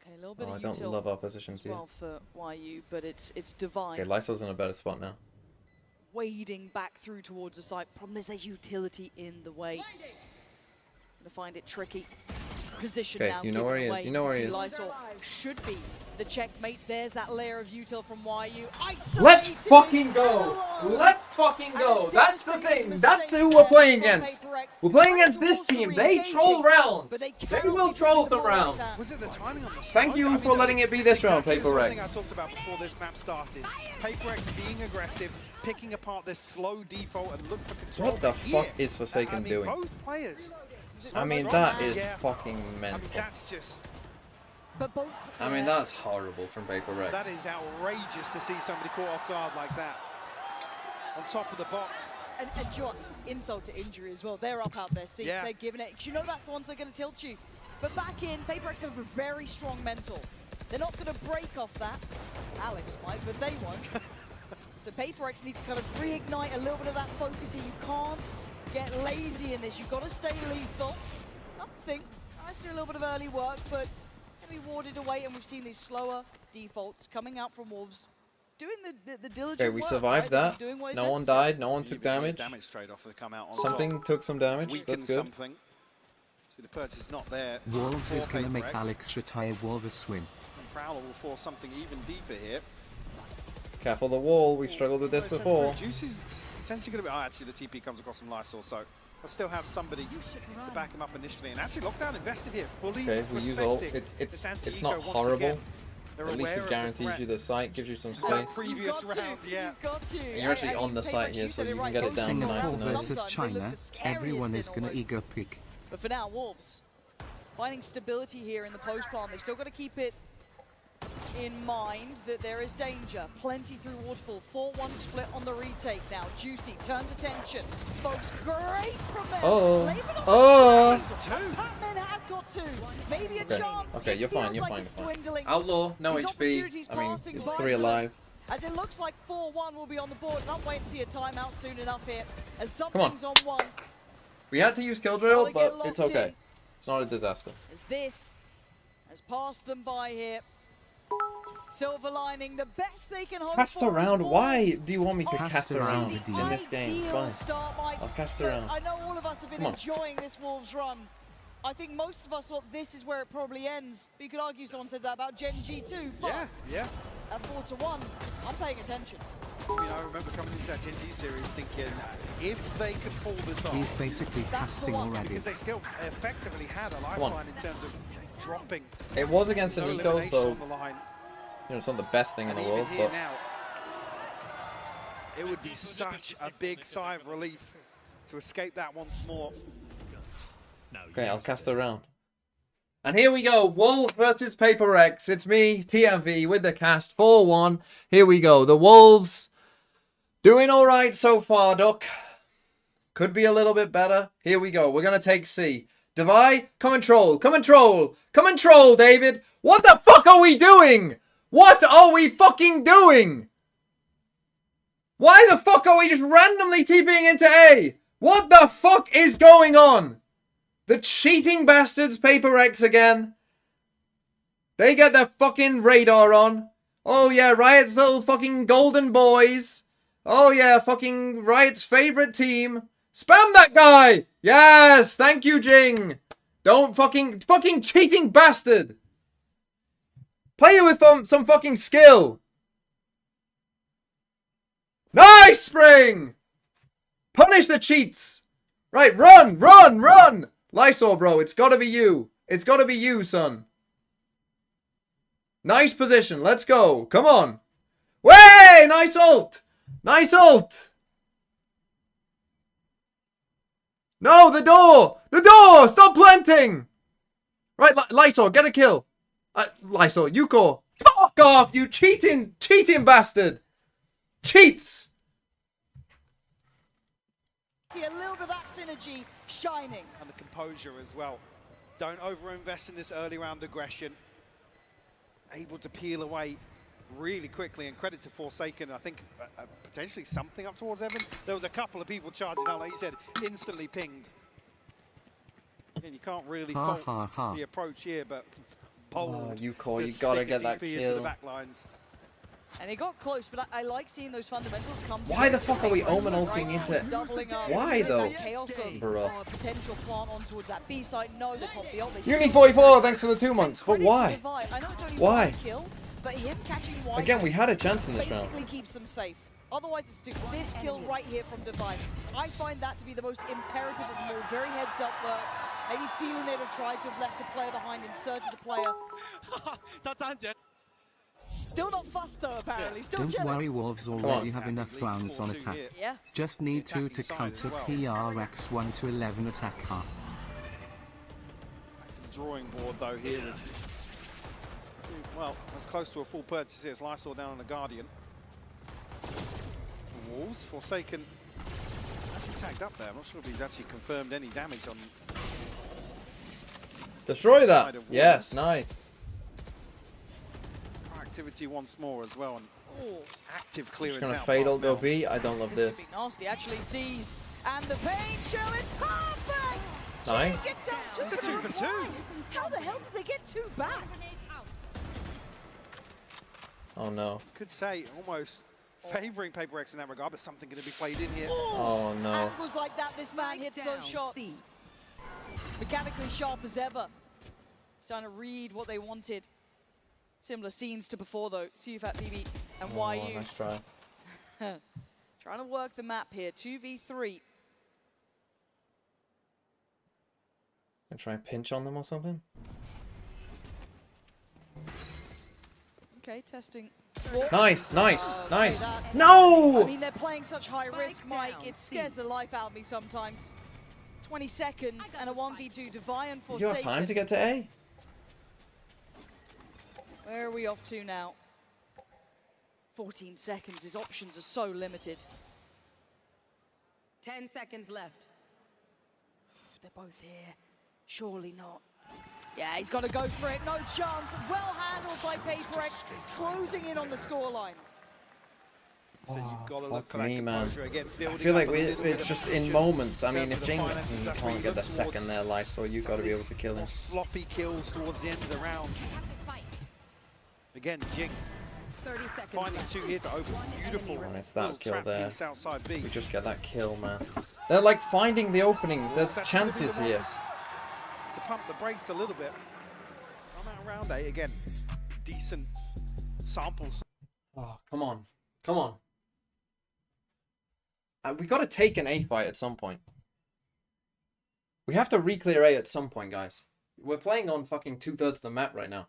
Okay, a little bit Oh, I of don't util love our positions as here. well for YU, but it's Divine Okay, Lysol's in a better spot now. wading back through towards the site. Problem is there's utility in the way. Gonna find it tricky. Position Okay, now. you know given where he is, away. you know where he See is. Lysol should be the checkmate. There's that layer of util from YU. Let's Isolated fucking go! alone. Let's fucking And go! a That's the devastating thing! That's mistake who we're there playing from against! Paper X. We're playing Trying against to this also team! They re-engaging, troll rounds! but they They cannot will be troll beaten some by rounds! that. Was it the timing on the Thank side? you I mean, for letting it be this round, exactly Paper something X. I talked about before this map started. Paper X being aggressive, picking apart this slow default and look for control. What the But fuck here, is Forsaken I mean, doing? Both players. I mean, so that much is yeah. fucking I mean, mental. that's just. But both. I mean, that's horrible from Paper Rex. That is outrageous to see somebody caught off guard like that. On top of the box. And John, insult to injury as well. They're up out their seats. Yeah. They're giving it. 'Cause you know that's the ones that are going to tilt you. But back in, Paper X have a very strong mental. They're not going to break off that. Alex might, but they won't. So Paper X needs to kind of reignite a little bit of that focus here. You can't get lazy in this. You've got to stay lethal. Something. Tries to do a little bit of early work, but can be warded away. And we've seen these slower defaults coming out from Wolves. Doing the diligent Okay, we work, survived right? that. Doing what is No one necessary. died, no one took Even the damage. Damage trade-off have come out on Something top. took some damage, Weakened that's good. something. See, the purchase is not there. Wolves for is gonna Paper make X. Alex retire Wolves swim. And Prowler will force something even deeper here. Careful the wall, we've struggled with this before. Juicy's potentially going to be. Oh, actually, the TP comes across from Lysol, so they'll still have somebody to back him up initially. And actually, Lockdown invested here, fully Okay, we use ult. respecting It's this anti-eco not once horrible. again. They're At least aware it of guarantees threat. you the site, gives you some That space. previous You've got round, to, yeah. you've got to. And you're actually I on the mean, site Paper here, X, so said you it can right, get it both down sides nice Singapore and sometimes nice. versus they look China, the scariest everyone is in gonna almost. ego pick. But for now, Wolves finding stability here in the post plant. They've still got to keep it in mind that there is danger. Plenty through Waterfall. 4-1 split on the retake now. Juicy turns attention. Smokes great from there. Oh. Blame it on Oh. He's got two. Patman has got two. Maybe a Okay. chance. Okay, It you're fine, feels you're like fine, it's you're fine. dwindling. Outlaw, no These HP. opportunities I mean, passing it's by 3 for them. alive. As it looks like 4-1 will be on the board. And I'll wait and see a timeout soon enough here. As on. something's on one. We had to use kill drill, Gotta get but it's locked okay. in. It's not a disaster. As this has passed them by here. Silver lining, the best they can hope Cast for. is around. Wolves. Why do you want me to Off cast to around the in this game? ideal Fine. start, Mike. I'll cast But around. I know all of us have been Come on. enjoying this Wolves run. I think most of us thought this is where it probably ends. But you could argue someone said that about Gen G too. But Yeah. at 4-1, I'm paying attention. I mean, I remember coming into that Gen G series thinking, if they could pull this off, He's basically That's the casting one. already. because they still effectively had a on. lifeline in terms of dropping. It was against an No eco, elimination so on the line. you know it's not the best thing in And the even world, here but now, it would be such a big sigh of relief to escape that once more. okay, I'll cast around. And here we go, Wolves versus Paper X. It's me, TMV, with the cast 4-1. Here we go. The Wolves doing all right so far, Duck. Could be a little bit better. Here we go. We're gonna take C. Devi, come and troll. Come and troll. Come and troll, David. What the fuck are we doing? What are we fucking doing? Why the fuck are we just randomly TPing into A? What the fuck is going on? The cheating bastards, Paper X again. They get their fucking radar on. Oh yeah, Riot's little fucking golden boys. Oh yeah, fucking Riot's favorite team. Spam that guy! Yes! Thank you, Jing! Don't fucking cheating bastard. Play it with some fucking skill. Nice spring. Punish the cheats. Right, run, run, run. Lysol, bro, it's gotta be you. It's gotta be you, son. Nice position. Let's go. Come on. Way! Nice ult. Nice ult. No, the door. The door. Stop planting. Right, Lysol, get a kill. Lysol, Yuko. Fuck off, you cheating bastard. Cheats. See a little bit of that synergy shining. And the composure as well. Don't overinvest in this early round aggression. Able to peel away really quickly, and credit to Forsaken. I think potentially something up towards Evan. There was a couple of people charging out, like you said, instantly pinged. Again, you can't really fault the approach here, but bold. Yuko, you gotta get that into kill. the back lines. And it got close, but I like seeing those fundamentals come. Why the fuck are we omen ulting into? Why though? Bro. Potential plant on towards that B side. No, they pop the ult. Uni44, thanks for the 2 months. But why? I know it's only Why? one kill, but him catching White Again, we had a chance in this round. basically keeps them safe. Otherwise, it's this kill right here from Divine. I find that to be the most imperative of them all. Very heads up work. Maybe feeling they'd have tried to have left a player behind, inserted a player. Still not fussed though, apparently. Still Don't chilling. worry, Wolves already have enough rounds on attack. Yeah. Just need to counter PRX 1 to 11 attack half. Back to the drawing board though here. Well, as close to a full purchase here as Lysol down on the Guardian. The Wolves, Forsaken actually tagged up there. I'm not sure if he's actually confirmed any damage on. Destroy that. Yes, nice. Activity once more as well, and active clearance. Just gonna out fatal past go Mel. B. I don't love this. Could be nasty. Actually sees, and the pain shell is perfect. Nice. Gets out It's a 2 for 2. How the hell did they get 2 back? Oh no. Could say almost favouring Paper X in that regard, but something going to be played in here. Oh no. Angles like that, this man hits those shots. Mechanically sharp as ever. He's trying to read what they wanted. Similar scenes to before though. CFAT BB and Oh, YU. nice try. Trying to work the map here. 2v3. Gonna try and pinch on them or something. Okay, testing. Nice, nice, nice. I No! mean, they're playing such high risk, Mike. It scares the life out of me sometimes. 20 seconds and a 1v2 Divine for You have time to get to A? Where are we off to now? 14 seconds. His options are so limited. 10 seconds left. They're both here. Surely not. Yeah, he's got to go for it. No chance. Well handled by Paper X, closing in on the scoreline. So you've got to Fuck look for that me, man. composure again, I building feel like up a little bit it's of just position in moments. I in mean, terms if of the Jing finances, that's where can't you get the look second towards there, Lysol, you some got to of be able these to kill him. more sloppy kills towards the end of the round. Again, Jing 30 seconds finding left. 2 here to open. Beautiful And it's little that kill trap there. piece outside B. We just get that kill, man. They're like finding the openings. There's That's chances really the here. ones to pump the brakes a little bit. I'm out round 8 again. Decent samples. Oh, come on. Come on. We got to take an A fight at some point. We have to re-clear A at some point, guys. We're playing on fucking 2/3 of the map right now.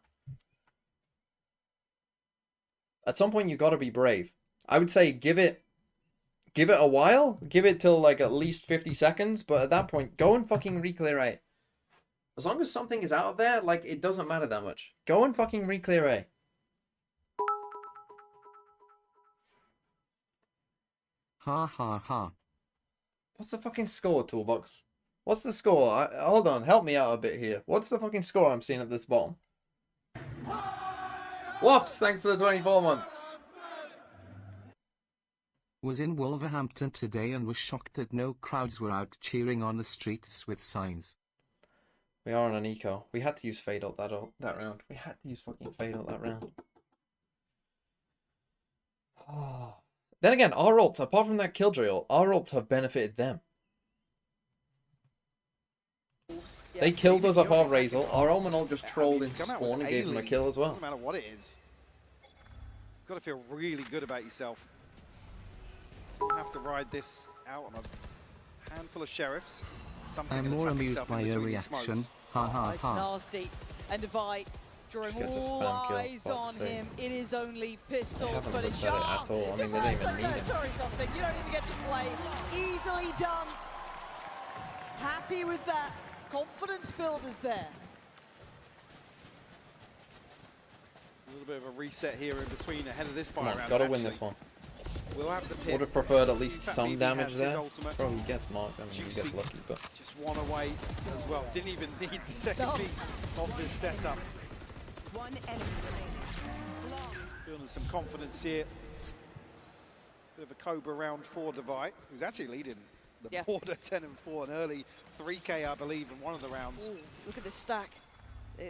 At some point, you got to be brave. I would say give it a while. Give it till like at least 50 seconds. But at that point, go and fucking re-clear A. As long as something is out of there, like, it doesn't matter that much. Go and fucking re-clear A. Ha ha ha. What's the fucking score, Toolbox? What's the score? Hold on, help me out a bit here. What's the fucking score I'm seeing at this bottom? Wops, thanks for the 24 months. Was in Wolverhampton today and was shocked that no crowds were out cheering on the streets with signs. We are on an eco. We had to use Fade Ult that round. We had to use fucking Fade Ult that round. Oh. Then again, our ults, apart from that Killjoy ult, our ults have benefited them. They killed us off our Razor. Our Omen ult just I trolled mean, into come out with spawn and gave him a A-lead. kill as well. Doesn't matter what it is. You've got to feel really good about yourself. So we'll have to ride this out on a handful of sheriffs. Something I'm gonna more tuck amused itself in by your between these reaction. smokes. Ha ha It's ha. nasty. And Divide drawing Just gets a all spam kill, eyes fuck's on sake. him. It is only He pistols, hasn't but it's looked at it at all. I mean, they don't even need him. Sorry, something. You don't even get to play. Easily done. Happy with that. Confidence builders there. A little bit of a reset here in between ahead of this buy Come on, round. gotta and win actually, this one. We'll have the pick. Would have preferred at See least if that some BB damage has his there. ultimate. Bro, he gets marked. I mean, he Juicy. gets lucky, but Just one away as well. Didn't even need the second piece of this setup. One enemy remaining. Building some confidence here. Bit of a Cobra round for Divide, who's actually leading the board at 10 and 4, an early 3K, I believe, in one of the rounds. Ooh, look at this stack.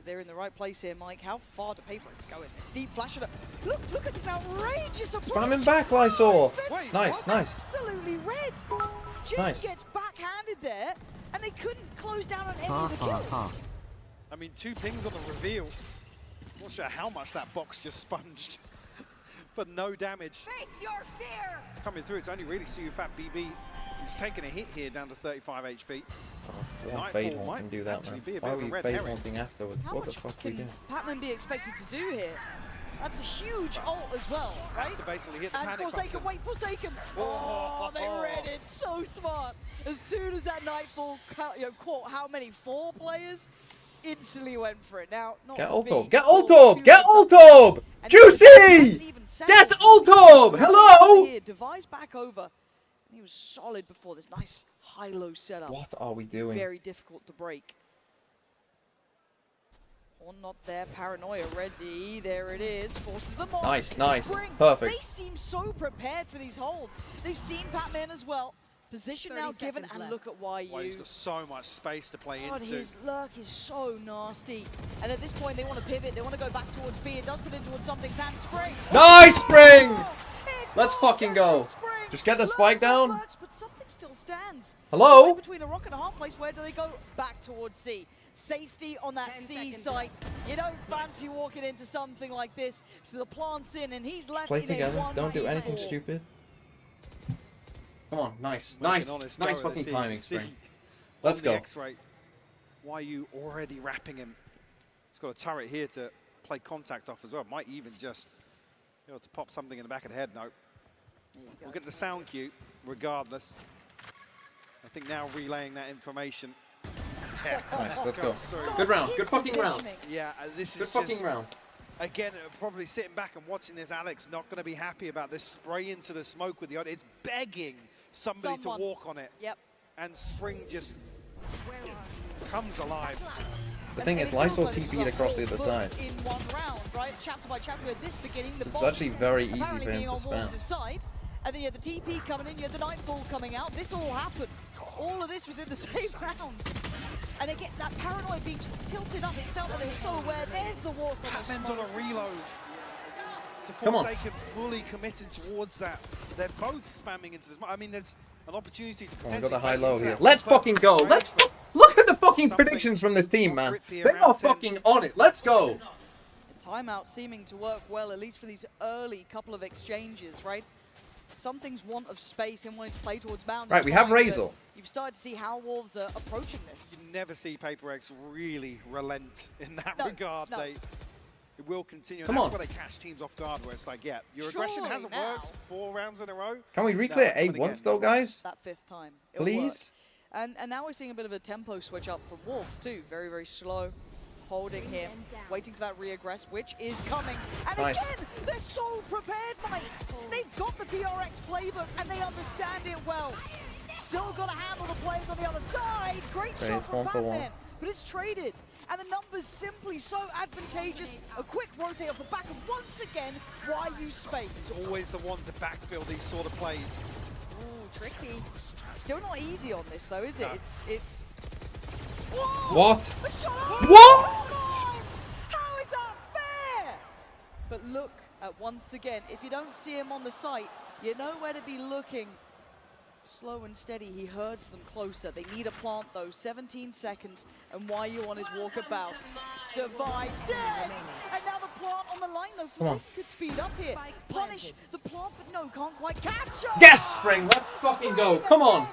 They're in the right place here, Mike. How far do PaperX go in this? Deep flash. Look at this outrageous approach. spam him back, Lysor. Wait, Nice, what? nice. Absolutely red. Jin Nice. gets backhanded there, and they couldn't close down on any Ha of the ha kills. ha. I mean, 2 pings on the reveal. Not sure how much that box just sponged, but no damage. Face your fear. Coming through, it's only really Fat BB who's taking a hit here down to 35 HP. one Nightfall fade haunt might can do that, actually man. be a bit Why are of a we red fade herring. haunting afterwards? How What the much fuck we can do? Patman be expected to do here? That's a huge ult as well, right? Has to basically hit the And panic Forsaken, button. wait, Forsaken! Oh, they read it so smart. As soon as that Nightfall caught how many? 4 players? Instantly went for it. Now, not Get to ult be orb! Get all ult orb! too Get red ult up. orb! And he hasn't Juicy! even Get settled. ult orb! Hello! Here, Device back over. He was solid before this nice high-low setup. What are we doing? Very difficult to break. Horn not there, Paranoia ready, there it is, forces them on. Nice, nice, Spring. perfect. They seem so prepared for these holds. They've seen Patman as well. Position 30 now given, seconds and left. look at Why he's YU. got so much space to play God, into. his lurk is so nasty. And at this point, they want to pivot, they want to go back towards B. It does put in towards something's hand. Spring. Nice, Spring! It's Let's gone fucking down, go. Spring. Just get the Lurks spike and down. lurks, but something still stands. Hello? In between a rock and a hard place, where do they go? Back towards C. Safety on that 10 C seconds site. You don't fancy walking into something like this. So the plant's in, and he's left Play in together. a Don't do 1v4. anything stupid. Come on, nice, Making nice, honest nice go of fucking this. timing, You see Spring. on Let's the go. X-ray, YU already wrapping him. He's got a turret here to play contact off as well. Might even just be able to pop something in the back of the head. No. We'll get the sound cue regardless. I think now relaying that information. Yeah. Nice, let's go. Sorry. Good round, His good fucking round. positioning. Yeah, this Good is fucking just, round. again, probably sitting back and watching this, Alex, not going to be happy about this spray into the smoke with the other. It's begging somebody Someone. to walk on it. Yep. And Spring just comes alive. The thing is, And it feels Lysor like this TP'd was a across the whole other book side. in one round, right? Chapter by chapter, at this beginning, the It's bombs actually very easy apparently for him being to on Wolves' spam. side, and then you had the TP coming in, you had the Nightfall coming out. This all happened. All of this was in the same round. And again, that Paranoia being just tilted up, it felt like they were so aware. There's the walk on the Patman's on smoke. a reload. So Come on. Forsaken fully committed towards that. They're both spamming into this. I mean, there's an opportunity to Oh, I potentially got the high make low into here. that Let's first fucking go. strike, Let's but look at the fucking something predictions from this team, more man. grippy They around are 10. fucking on it. Let's go. Timeout seeming to work well, at least for these early couple of exchanges, right? Something's want of space in wanting to play towards bound. Right, is we have fine, but Razor. You've started to see how Wolves are approaching this. You never see PaperX really relent in that No, regard. no. It will continue. Come and on. that's where they catch teams off guard, where it's like, yeah, your aggression Surely hasn't now. worked 4 rounds in a row. Can we No, reclear it's A coming once again. though, guys? That 5th time. It'll Please? work. And now we're seeing a bit of a tempo switch up from Wolves too. Very, very slow. Holding here, waiting for that re-aggress, which is coming. And Nice. again, they're so prepared, Mike. They've got the PRX playbook and they understand it well. Still got to handle the players on the other side. Great Okay, shot it's from 1 for 1. Batman, but it's traded. And the numbers simply so advantageous. A quick rotate off the back of, once again, YU space. It's always the one to backfill these sort of plays. Ooh, tricky. Still not easy on this though, is it? No. It's Whoa! What? A shot! What? How is that fair? But look at once again, if you don't see him on the site, you know where to be looking. Slow and steady, he herds them closer. They need a plant though, 17 seconds, and YU on his walkabout. Divide dead! And now the plant on the line though, Forsaken could speed up here. Punish the plant, but no, can't quite capture! Yes, Spring, let's fucking go. Come on.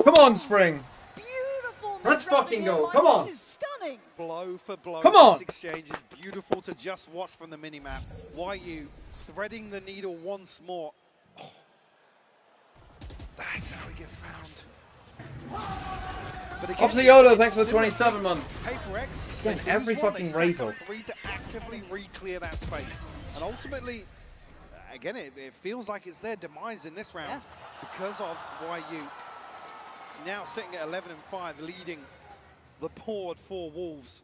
Come on, Spring. Beautiful! Let's fucking go. Come on. This is stunning! Blow for blow. Come on. This exchange is beautiful to just watch from the minimap. YU threading the needle once more. Oh. That's how he gets found. But again, Off the Yoda, thanks for the 27 months. PaperX, Again, every fucking razor. Three to actively re-clear that space. And ultimately, again, it feels like it's their demise in this round because of YU. Now sitting at 11 and 5, leading the board for Wolves.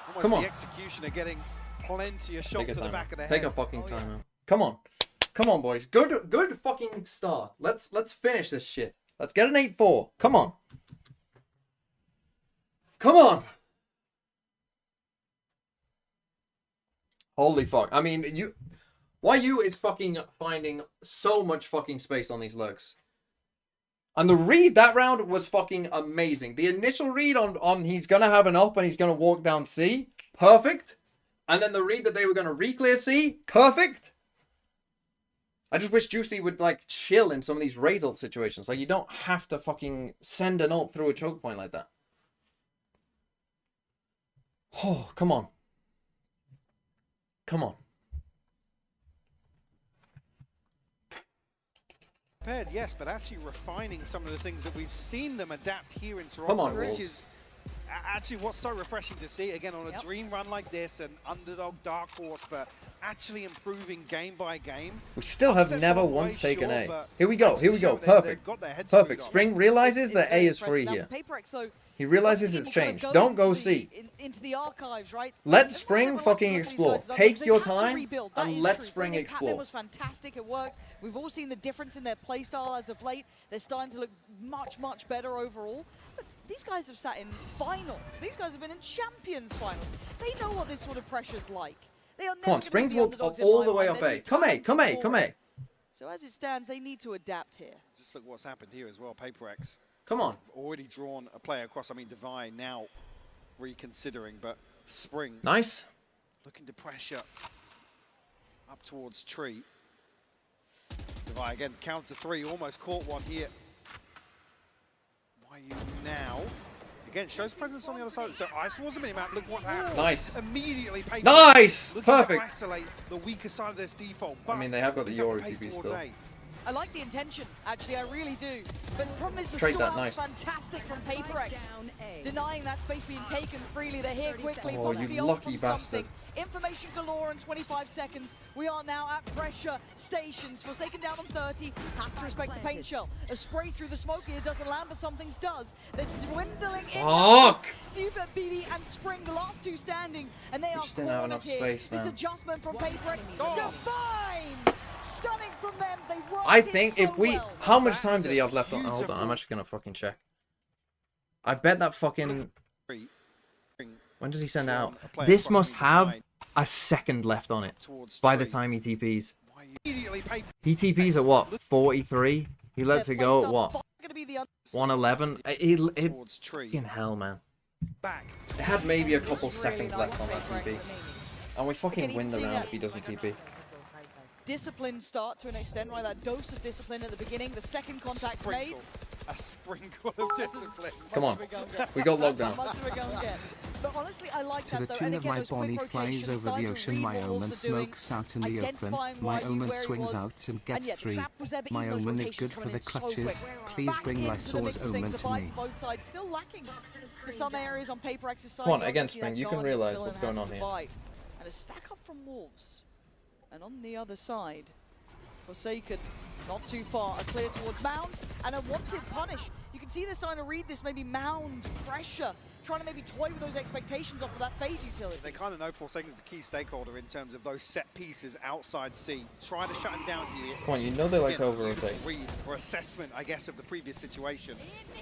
Almost Come on. the executioner getting plenty of shot Take to a the timeout. back of the head. Take a fucking timeout. Come on. Come on, boys. Good fucking start. Let's finish this shit. Let's get an 8-4. Come on. Come on. Holy fuck. I mean, YU is fucking finding so much fucking space on these lurks. And the read that round was fucking amazing. The initial read on he's going to have an up and he's going to walk down C. Perfect. And then the read that they were going to re-clear C. Perfect. I just wish Juicy would, like, chill in some of these raid ult situations. Like, you don't have to fucking send an ult through a choke point like that. Oh, come on. Come on. Prepared, yes, but actually refining some of the things that we've seen them adapt here in Toronto, Come on, which Wolves. is actually what's so refreshing to see. Again, on a dream run like this, an underdog dark horse, but actually improving game by game. We still have Upsets never all the way, once taken sure, A. but Here we go. actually Here we go. showing they've Perfect. got their heads screwed Perfect. on. Spring realizes that A very is free impressive. here. Now, PaperX, so He realizes once it's again, changed. we'll Don't go into C. into the archives, right? Let And Spring everyone's fucking like, explore. "Look, these guys, Take they your have to time rebuild." That and is let true. Spring Bringing explore. Catlin was fantastic. It worked. We've all seen the difference in their playstyle as of late. They're starting to look much, much better overall. But these guys have sat in finals. These guys have been in Champions finals. They know what this sort of pressure's like. They are never Come on, gonna be Spring's the walked underdogs up in all my the way mind. up They're A. too Come A, talented come A, for come it. A. So as it stands, they need to adapt here. Just look what's happened here as well. PaperX Come on. already drawn a player across. I mean, Divine now reconsidering, but Spring Nice. looking to pressure up towards Tree. Divine again, counter three, almost caught one here. YU now again shows presence on the other side. So ice towards the minimap. Look what happens. Nice. Immediately, PaperX Nice. looking to Perfect. isolate the weaker side of this default. I mean, they have got the Yori pace TP towards still. A. I like the intention, actually, I really do. But the problem is the Trade stall that, out was nice. fantastic from PaperX. Denying that space being taken freely. They're here quickly. Oh, pop you the ult lucky from bastard. something. Information galore in 25 seconds. We are now at pressure stations. Forsaken down on 30. Has to respect the paint shell. A spray through the smoke here doesn't land, but something does. They're dwindling in. Fuck! Sufet, BD, and Spring, the last two standing. And they are just didn't have cornered enough here. space, This man. adjustment from PaperX. Divine! Stunning from them. They worked I it think so if we... well. How much time did he have left on... Hold on, I'm beautiful- actually going to fucking check. I bet that fucking... Spring When does he send out? drawn a player This across must the have line a second left on it towards by the Tree. time he TPs. YU immediately He TPs at what? 43? He lets Their it go at playstyle what? gonna be the 111? It towards Tree. fucking hell, man. Back. It had maybe a couple Really seconds nice left on that PaperX. TP. And we fucking Again, win the even round seeing if he doesn't TP. Disciplined start to an extent, right? That dose of discipline at the beginning. The second contact's made. A sprinkle of discipline. Come on. Much of a gun get. We got locked That's down. how much of a gun get. But honestly, I like To the that though. tune And of again, my those quick bonnie rotations, flies over starting the to ocean, read my what omen Wolves are doing, smokes out in the open, identifying my YU omen where he swings was, out and and gets yet the 3. trap was there, but My even those omen is rotations good for coming the in so clutches. quick. Please Back bring into my the sword mix of omen things, to divide me. both sides, still lacking for some areas on PaperX's side. Come on, You again, obviously see Spring, that you can Guardian realise still in what's the hands going of on here. Divide. And a stack up from Wolves. And on the other side, Forsaken, not too far, a clear towards Mound, and a wanted punish. You can see they're starting to read this, maybe Mound pressure, trying to maybe toy with those expectations off of that Fade utility. They kind of know Forsaken's the key stakeholder in terms of those set pieces outside C. Try to shut him down here. Come on, you know they like to Again, beautiful over-rotate. read or assessment, I guess, of the previous situation.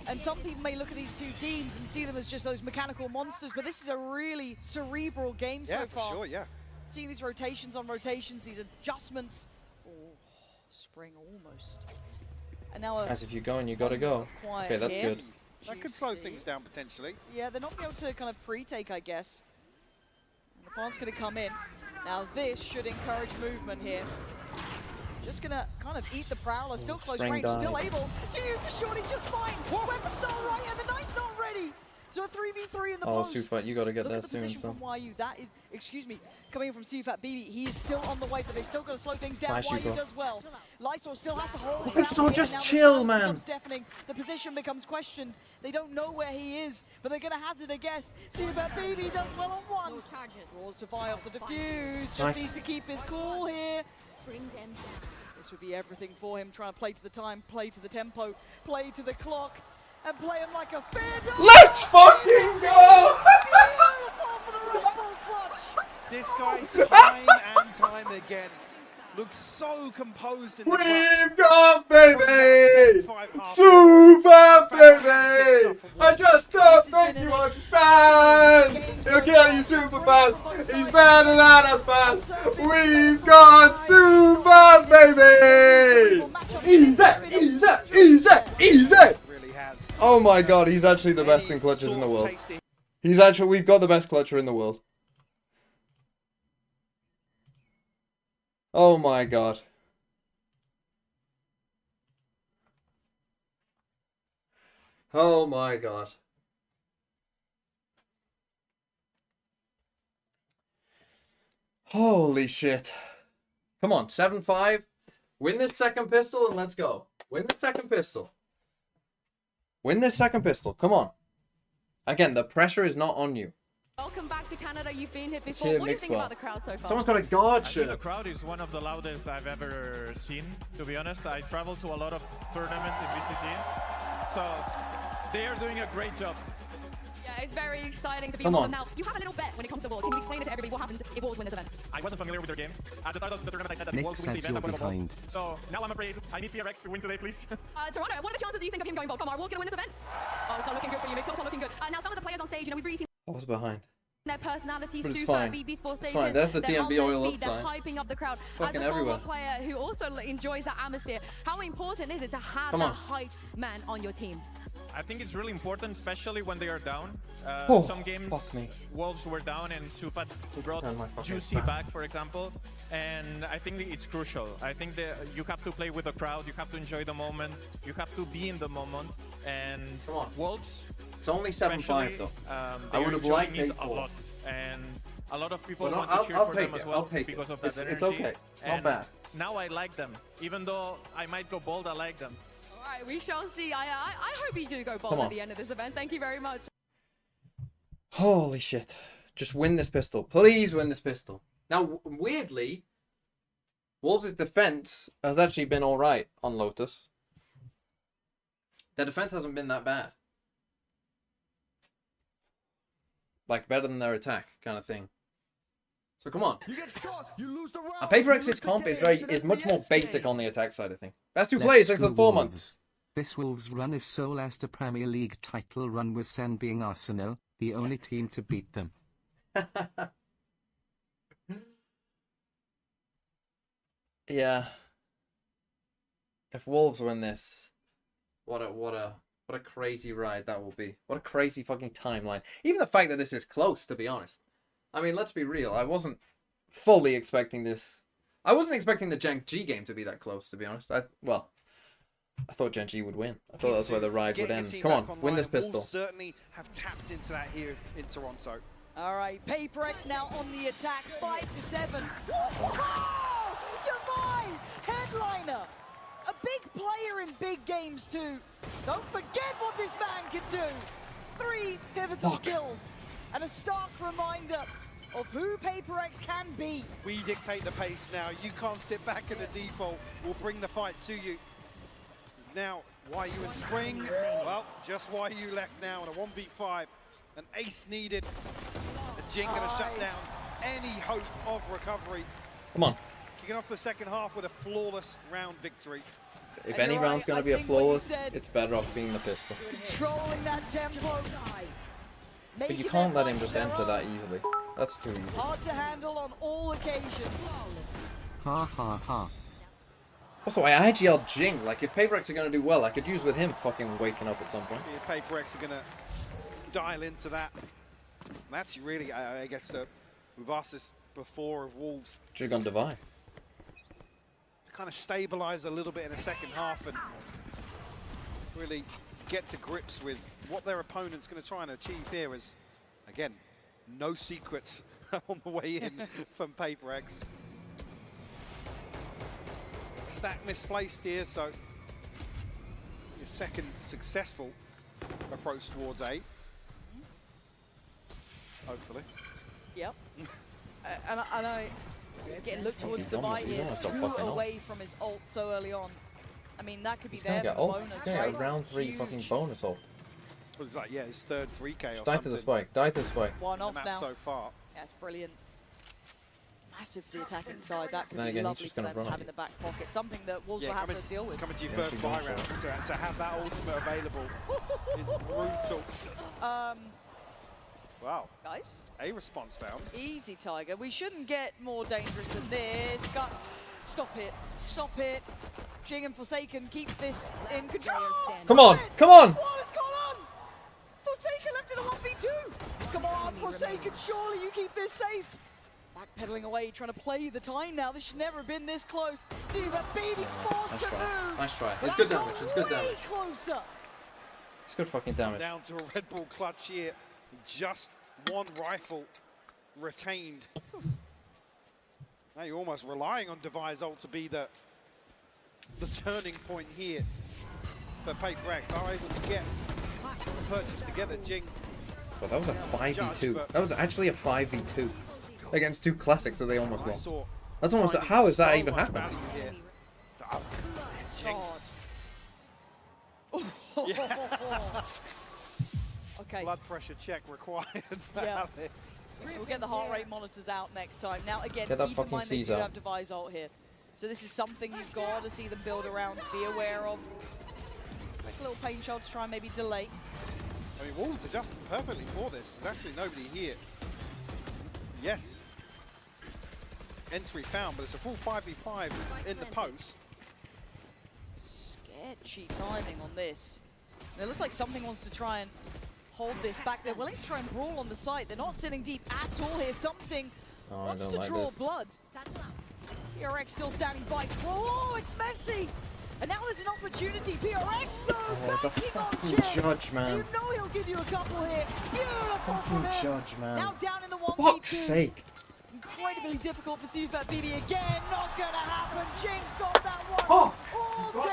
And some people may look at these two teams and see them as just those mechanical monsters, but this is a really cerebral game so Yeah, far. for sure, yeah. Seeing these rotations on rotations, these adjustments. Oh, Spring almost. And now As if you're going, you gotta go. Okay, that's good. That could slow things down potentially. Yeah, they're not going to be able to kind of pre-take, I guess. And the plant's going to come in. Now this should encourage movement here. Just going to kind of eat the Prowler. Still close Spring range, died. still able to use the shorty just fine. Weapon's not right, and the Knight's not ready. So a 3v3 in the Oh, post. Sufat, you gotta get Look there at the soon, position son. from YU. That is, excuse me, coming in from Sufat BB. He is still on the way, but they still got to slow things down. Nice, YU Sufat. does well. Lysor still has to hold. Lysor, ground here. just Now the chill, sound man. becomes deafening. The position becomes questioned. They don't know where he is, but they're going to hazard a guess. Sufat BB does well on one. Draws to fire off the defuse. Just Nice. needs to keep his cool here. Bring them down. This would be everything for him, trying to play to the time, play to the tempo, play to the clock, and play him like a fair dog. Let's fucking go! Beautiful for the Red Bull clutch. This guy, time and time again, looks so composed in the clutch. We've got baby! 7-5 Super Fantastic baby! stuff. I just don't think you are fan! He'll kill you super fast! He's better than us fast! We've got super baby! Easy! Easy! Easy! Easy! Really has. Oh my god, he's actually the best in clutches in the world. He's actually, we've got the best clutcher in the world. Oh my god. Oh my god. Holy shit. Come on, 7-5. Win this second pistol and let's go. Win the second pistol. Win this second pistol. Come on. Again, the pressure is not on you. Welcome back to Canada. You've been here before. here, What do you think Mixwell. about the crowd so far? Someone's got a guard I think shirt. the crowd is one of the loudest I've ever seen, to be honest. I traveled to a lot of tournaments in VCT, so they are doing a great job. Yeah, it's very exciting to be Come with on. them now. You have a little bet when it comes to Wolves. Can you explain it to everybody what happens if Wolves win this event? I wasn't familiar with their game. At the start of the tournament, I said that Nick Wolves wins the says event, I'm you're going to behind. So now I'm afraid I need PRX to win today, please. Toronto, what are the chances do you think of him going bold? Come on, are Wolves going to win this event? Oh, it's not looking good for you, Mix. It's not looking good. Now, some of the players on stage, we've really seen I was behind. their personalities, But it's Super, fine. BB, It's Forsaken. fine. There's the they're on TMB their oil feet, up they're sign. hyping up the crowd. Fucking As a everywhere. former player who also enjoys that atmosphere, how important is it to have Come that on. hype man on your team? I think it's really important, especially when they are down. Oh, some games, fuck me. Wolves were down and Sufat brought Down my fucking Juicy back. back, for example. And I think it's crucial. I think that you have to play with the crowd, you have to enjoy the moment, you have to be in the moment. And Come on. Wolves, It's only 7-5 though. they I are would have enjoying liked it 8-4. a lot. And a lot of people But want I'll to cheer for take them as it. well I'll take because it. of that It's energy. okay. It's not And bad. now I like them. Even though I might go bold, I like them. All right, we shall see. I hope you do go bold Come on. at the end of this event. Thank you very much. Holy shit. Just win this pistol. Please win this pistol. Now, weirdly, Wolves' defense has actually been alright on Lotus. Their defense hasn't been that bad. Like, better than their attack, kind of thing. So come on. You get shot, you lose the round. A Paper you X's lose the comp is game. It's an much more FPS basic game. on the attack side of things. Best two Let's players for screw 4 Wolves. months. This Wolves run is so last a Premier League title run with Sen being Arsenal, the only team to beat them. Yeah. If Wolves win this, what a crazy ride that will be. What a crazy fucking timeline. Even the fact that this is close, to be honest. I mean, let's be real. I wasn't fully expecting this. I wasn't expecting the Gen G game to be that close, to be honest. I thought Gen G would win. I thought that's where the ride would Getting a end. team Come back on, win this online. pistol. Wolves certainly have tapped into that here in Toronto. All right, Paper X now on the attack, 5-7. Oh, Divine headliner, a big player in big games too. Don't forget what this man can do. 3 pivotal kills and a stark reminder of who Paper X can be. We dictate the pace now. You can't sit back in the default. We'll bring the fight to you. Now, YU in Spring. Well, just YU left now in a 1v5. An ace needed. The Jing gonna shut down any hope of recovery. Come on. Kicking off the second half with a flawless round victory. If And any you're round's right, going I to be a think what you flawless, said- it's better off being the pistol. Controlling that tempo. But you Making can't their let him fights just their enter own. that easily. That's too easy. Hard to handle on all occasions. Ha ha ha. Also, I IGL'd Jing. Like, if PaperX are going to do well, I could use with him fucking waking up at some point. Yeah, PaperX are going to dial into that. And that's really, I guess, we've asked this before of Wolves. Jig on Divine. To kind of stabilize a little bit in the second half and really get to grips with what their opponent's going to try and achieve here is, again, no secrets on the way in from PaperX. Stack misplaced here, so your second successful approach towards A. Hopefully. Yep. and I getting looked towards Divine here, too away from his ult so early on. I mean, that could be there for the bonus, He's gonna right? get a round 3 fucking bonus ult. What is that? Yeah, his third 3K or Die something. to the spike. Die to the spike. One off the map now. so far. That's brilliant. Massive the attack inside. That could Then be again, he's lovely just for gonna them to run have at in the back pocket. Something that Wolves will have to deal with. Coming to your Yeah, first she's buy going round, for to have that ultimate available is brutal. Wow. Guys. A response found. Easy, Tiger. We shouldn't get more dangerous than this. Stop it. Stop it. Jing and Forsaken keep this in control. Come on. Come on. What has gone on? Forsaken left in a 1v2. Come on, Forsaken. Surely you keep this safe. Backpedaling away, trying to play the time now. This should never have been this close. So you've got Baby forced to move. Nice try. But It's good that's damage. It's good way damage. closer. It's good fucking damage. Down to a Red Bull clutch here. Just one rifle retained. Now you're almost relying on Devi's ult to be the turning point here. But PaperX are able to get the purchase together. Jing. But that was a 5v2. That was actually a 5v2 against 2 classics that they almost lost. That's almost. How is that even happening? Okay. Blood pressure check required for Alex. We'll get the heart rate monitors out next time. Now, again, Get that keep in fucking mind they do Caesar. have Devi's ult here. So this is something you've got to see them build around, be aware of. Quick little pain shot to try and maybe delay. I mean, Wolves are just perfectly for this. There's actually nobody here. Yes. Entry found, but it's a full 5v5 in the post. Sketchy timing on this. And it looks like something wants to try and hold this back. They're willing to try and brawl on the site. They're not sitting deep at all here. Something wants to draw blood. PRX still standing by. Oh, it's messy. And now there's an opportunity. PRX though, backing on Jing. Judge, man. You know he'll give you a couple here. Beautiful from him. Judge, man. Now down in the 1v2. For fuck's sake. Incredibly difficult for CFAT BB again. Not gonna happen. Jing's got that one all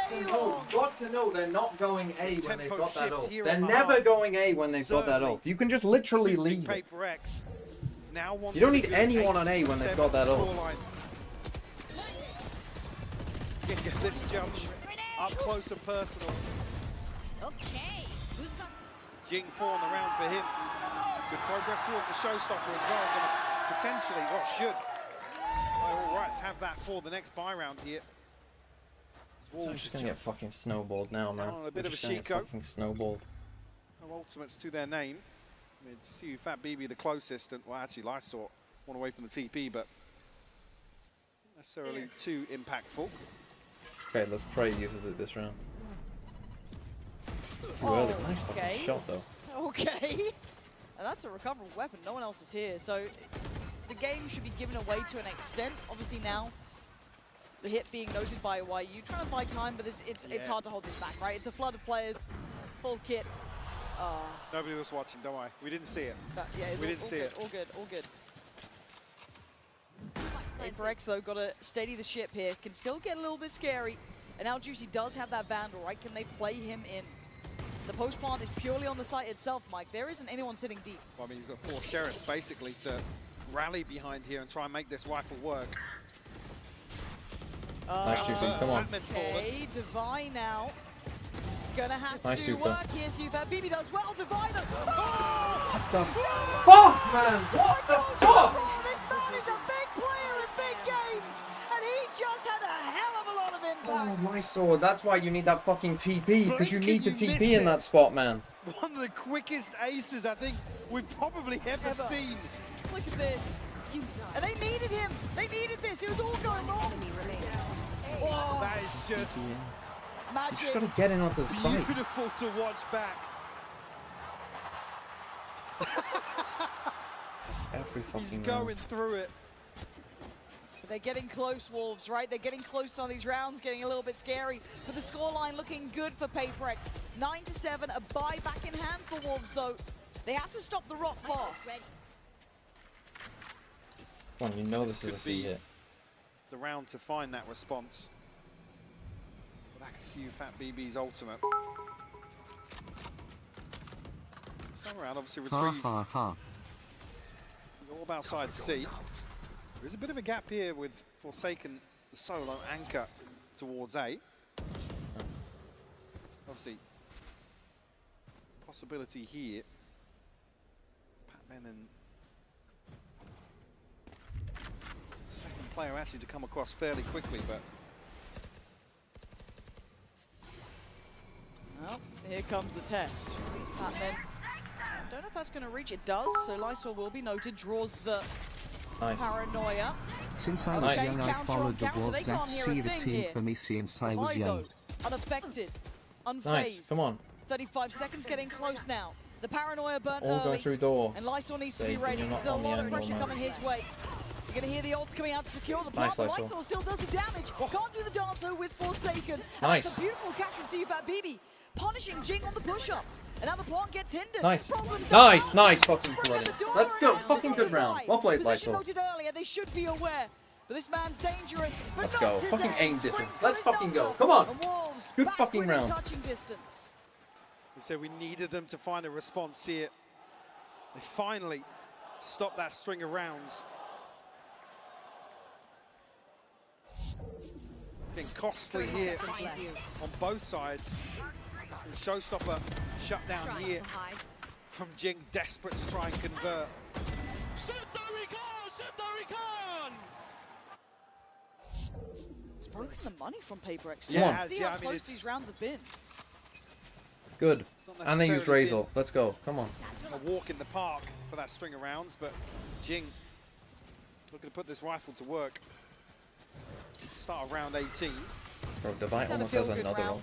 day long. Got to know they're not going A when they've got that ult. here They're on the never half. going A when they've got that Certainly ult. You can just literally suiting leave it. PaperX. Now You don't need a good anyone on A when they've got that 8-7 ult. scoreline. Get this judge up close and personal. Okay. Who's got Jing 4 on the round for him. Good progress towards the showstopper as well. Gonna potentially, well, should. All rights have that for the next buy round here. I'm just gonna get fucking snowballed now, man. Down on a bit We're of a just gonna get Chico. fucking snowballed. No ultimates to their name. I mean, see Fat BB the closest, and well, actually, Lysort one away from the TP, but not necessarily too impactful. Okay, let's pray he uses it this round. Too early. Nice fucking Okay. shot, though. Okay. And that's a recoverable weapon. No one else is here. So the game should be given away to an extent. Obviously now, the hit being noted by YU. Trying to buy time, but it's hard to hold this back, right? It's a flood of players, full kit. Nobody was watching, don't worry. We didn't see it. Yeah, it's We all, didn't all see good, it. all good, all good. PaperX though, got to steady the ship here. Can still get a little bit scary. And now Juicy does have that Vandal, right? Can they play him in? The post plant is purely on the site itself, Mike. There isn't anyone sitting deep. Well, I mean, he's got 4 sheriffs basically to rally behind here and try and make this rifle work. Nice, Juicy. Come on. Okay, Divine now. Gonna have Nice to do super. work here. Super. BB does well. Divine. What the fuck, man? What the fuck? This man is a big player in big games, and he just had a hell of a lot of impact. Oh, my sword. That's why you need that fucking TP, because you need to Blink and you TP miss in it. that spot, man. One of the quickest aces I think we've probably ever seen. Look at this. And they needed him. They needed this. It was all going wrong. That is It's just You Magic. just gotta get in onto the site. beautiful to watch back. Every fucking He's round. going through it. They're getting close, Wolves, right? They're getting close on these rounds, getting a little bit scary. But the scoreline looking good for PaperX. 9-7, a bye back in hand for Wolves, though. They have to stop the rock fast. Come on, you know this is could a C be hit. the round to find that response. But I can see you, Fat BB's ultimate. This time around, obviously, Ha retrieve. ha ha. All about side C. There's a bit of a gap here with Forsaken, the solo anchor towards A. Obviously, possibility here. Patman and second player actually to come across fairly quickly, but Well, here comes the test. Patman. I don't know if that's going to reach. It does, so Lysol will be noted. Draws the paranoia. Since I was Nice. young, I Counter on followed the counter. Wolves They can't hear a FC, the thing team here. for me since I was Fido, young. unaffected, unfazed. Nice, come on. 35 seconds getting close now. The paranoia burnt All early. going through door. And Lysol needs to Safe, be and ready. you're not Still a on the lot of angle pressure now. coming his way. You're going to hear the ults coming out to secure the Nice, block. Lysol. Lysol still does the damage. Can't do the dance though with Forsaken. And Nice. That's a beautiful catch from CFAT BB. Punishing Jing on the push-up. And now the plant gets hindered. Nice. Problems Nice, down. nice fucking running. The door Let's go. around. Fucking good round. Well played, Position Lysol. noted earlier, they should be aware. But this man's dangerous. But Let's not go. today. Fucking aim Springs difference. got Let's his fucking go. number. Come on. And Wolves Good back fucking within round. touching distance. we said we needed them to find a response here. They finally stopped that string of rounds. Getting costly here on both sides. And showstopper shut down here from Jing, desperate to try and convert. It's broken the money from PaperX. Yeah, See yeah, how I mean, close it's these rounds have been. Good. not And they used necessarily Razor. Let's go. Come on. a walk in the park for that string of rounds, but Jing looking to put this rifle to work. Start of round 18. Bro, He's Divine had a almost has feel-good another round one.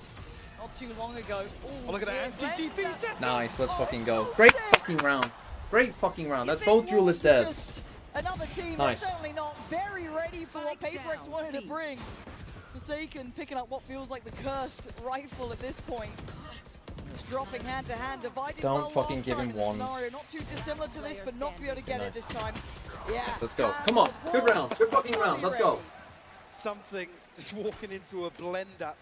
not too long ago. Ooh, Oh, look at that dear, anti-TP Glenn, set. Nice, let's Oh, fucking it's go. so Great sick. fucking round. Great fucking round. You That's think both duelists Wolves are dead. just another team Nice. that's certainly not very ready for what Spike PaperX down, wanted to C. bring. Forsaken picking up what feels like the cursed rifle at this point. It's dropping hand to hand, divided Don't well fucking last give time him in the ones. Scenario. Not too dissimilar to this, but not be able to get it this time. Yeah. Let's go. and Come on. the Good Wolves round. Good fucking round. Let's go. ready. Something just walking into a blender.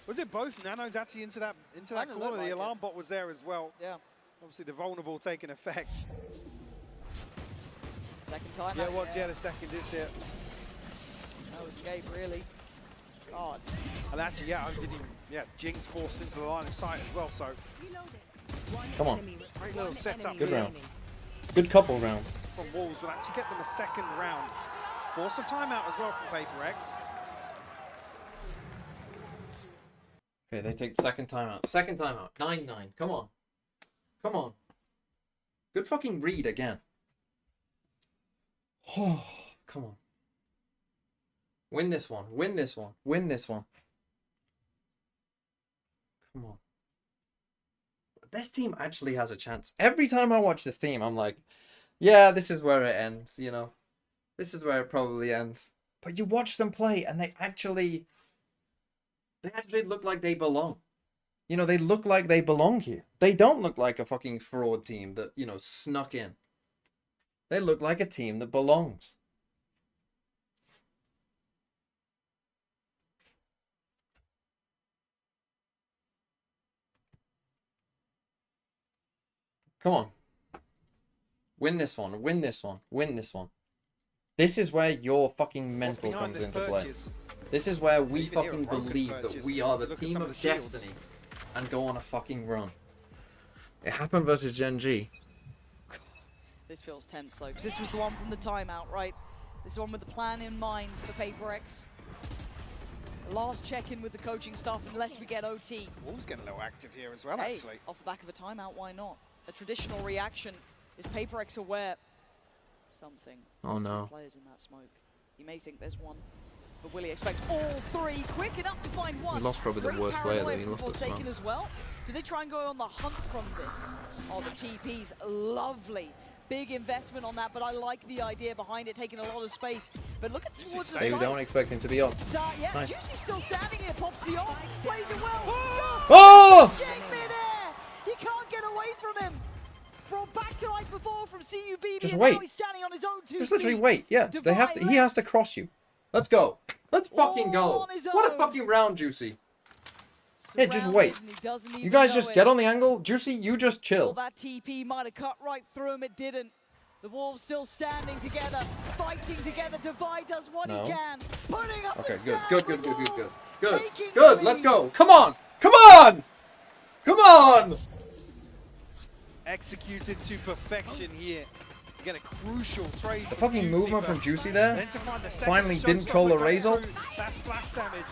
Was it both Nanos actually into that Kinda corner? looked like The it. alarm bot was there as well. Yeah. Obviously the vulnerable taking effect. Second time. Yeah, out it was. there. Yeah, the second is here. No escape, really. God. And actually, yeah, I didn't even, yeah, Jing's forced into the line of sight as well. So Come on. great little setup Good here round. Good couple rounds. from Wolves. Will actually get them a second round. Force a timeout as well from PaperX. Okay, they take second timeout. Second timeout. 9-9. Come on. Come on. Good fucking read again. Oh, come on. Win this one. Win this one. Win this one. Come on. This team actually has a chance. Every time I watch this team, I'm like, yeah, this is where it ends, you know. This is where it probably ends. But you watch them play and they actually look like they belong. You know, they look like they belong here. They don't look like a fucking fraud team that, you know, snuck in. They look like a team that belongs. Come on. Win this one. Win this one. Win this one. This is where your fucking What's mental behind comes this into play. purchase? This is where we Even here, a fucking broken believe that purchase. we are the Look at team some of of the shields. destiny and go on a fucking run. It happened versus Gen G. This feels tense though, because this was the one from the timeout, right? This one with the plan in mind for PaperX. The last check-in with the coaching staff unless we get OT. Wolves getting a little active here as well, Hey, actually. off the back of a timeout, why not? A traditional reaction. Is PaperX aware? Something. Oh, There's three no. players in that smoke. You may think there's one. But will he expect all three? Quick enough to find one. He lost probably the Great worst player paranoia that he from lost this Forsaken round. as well. Do they try and go on the hunt from this? Oh, the TP's lovely. Big investment on that, but I like the idea behind it, taking a lot of space. But look at towards the Maybe side. don't expect him to be on. Yeah, Nice. Juicy still standing here, pops the off, plays it well. Oh! Jing mid-air! He can't get away from him. Brought back to life before from CUBB, Just and wait. now he's standing on his own 2 Just literally feet. wait. Yeah, they have to. He has to cross you. Let's go. Let's fucking go. All on his What a own. fucking round, Juicy. Yeah, just Surrounded, wait. and he doesn't You even guys know just it. get on the angle. Juicy, you just Well, chill. that TP might have cut right through him. It didn't. The Wolves still standing together, fighting together. Divide does what No. he can, putting up Okay, the good, stand. good, The good, good, good, Wolves good. Good, taking good. the Let's lead. go. Come on. Come on. Come on. Executed to perfection here. Again, a crucial trade. The from fucking Juicy, movement but from Juicy there then to find the second finally showstopper didn't troll a going Razor. through that splash damage.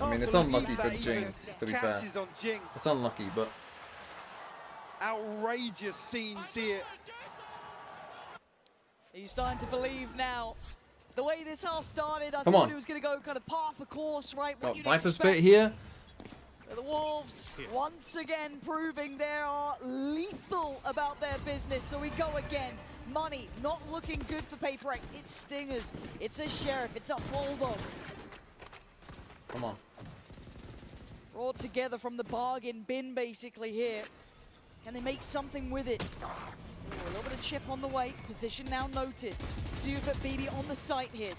I mean, it's can't unlucky believe for that Jing, even to be fair. catches on Jing. It's unlucky, but Outrageous scenes here. Are you starting to believe now? The way this half started, I Come thought on. it was going to go kind of par for course, right? What got you'd Viper expect. Spit here. The Wolves once again proving they are lethal about their business. So we go again. Money not looking good for Paper X. It's Stingers. It's a Sheriff. It's a Bulldog. Come on. Brought together from the bargain bin basically here. Can they make something with it? Ooh, a little bit of chip on the way. Position now noted. Super BD on the site here.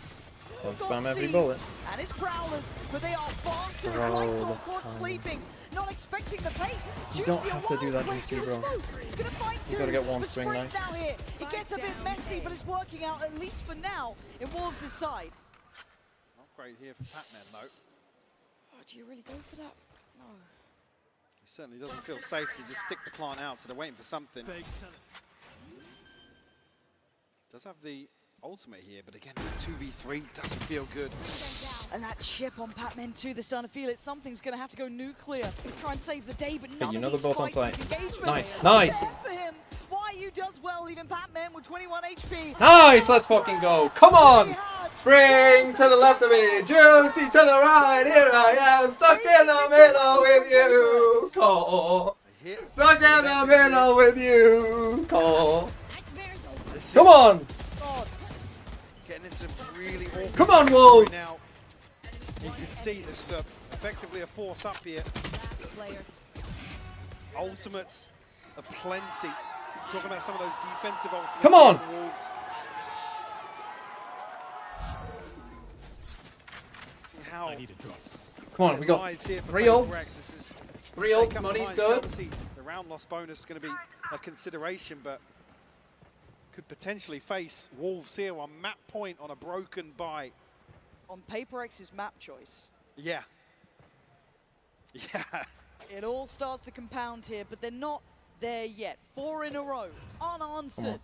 Don't Got spam every C's bullet. And it's Prowlers, but they are fast to his Bro, lights on the court timing. sleeping. Not expecting the pace. You Juicy don't a have to do that, wild Juicy, break bro. to the smoke. He's gonna find You two, gotta get one but swing Sprint's knife. now here. It gets a bit messy, but it's working out, at least for now, in Wolves' side. Not great here for Pac-Man though. Oh, do you really go for that? No. He certainly doesn't feel safe to just stick the plant out, so they're waiting for something. Does have the ultimate here, but again, with 2v3 doesn't feel good. And that chip on Pac-Man 2, they're starting to feel it. Something's going to have to go nuclear. Try and save the day, but none you of know these they're both on fights, site. these engagements Nice, are nice. there for him. YU does well, leaving Pac-Man with 21 HP. Nice, let's fucking go. Come on. Spring to the left of me, Juicy to the right. Here I am, stuck in the middle with you. Cole. Stuck in the middle with you. Cole. Come on. God. Getting into really awkward Come on, territory Wolves. now. You can see there's effectively a force up here. Ultimates of plenty. Talking about some of those defensive ultimates. Come on. for Wolves. See how Come on, we got lies here for 3 Paper ults. X. This is 3 take ults, up money's behind, so good. Obviously, the round loss bonus is going to be a consideration, but could potentially face Wolves here on map point on a broken buy. On Paper X's map choice. Yeah. Yeah. It all starts to compound here, but they're not there yet. 4 in a row, unanswered.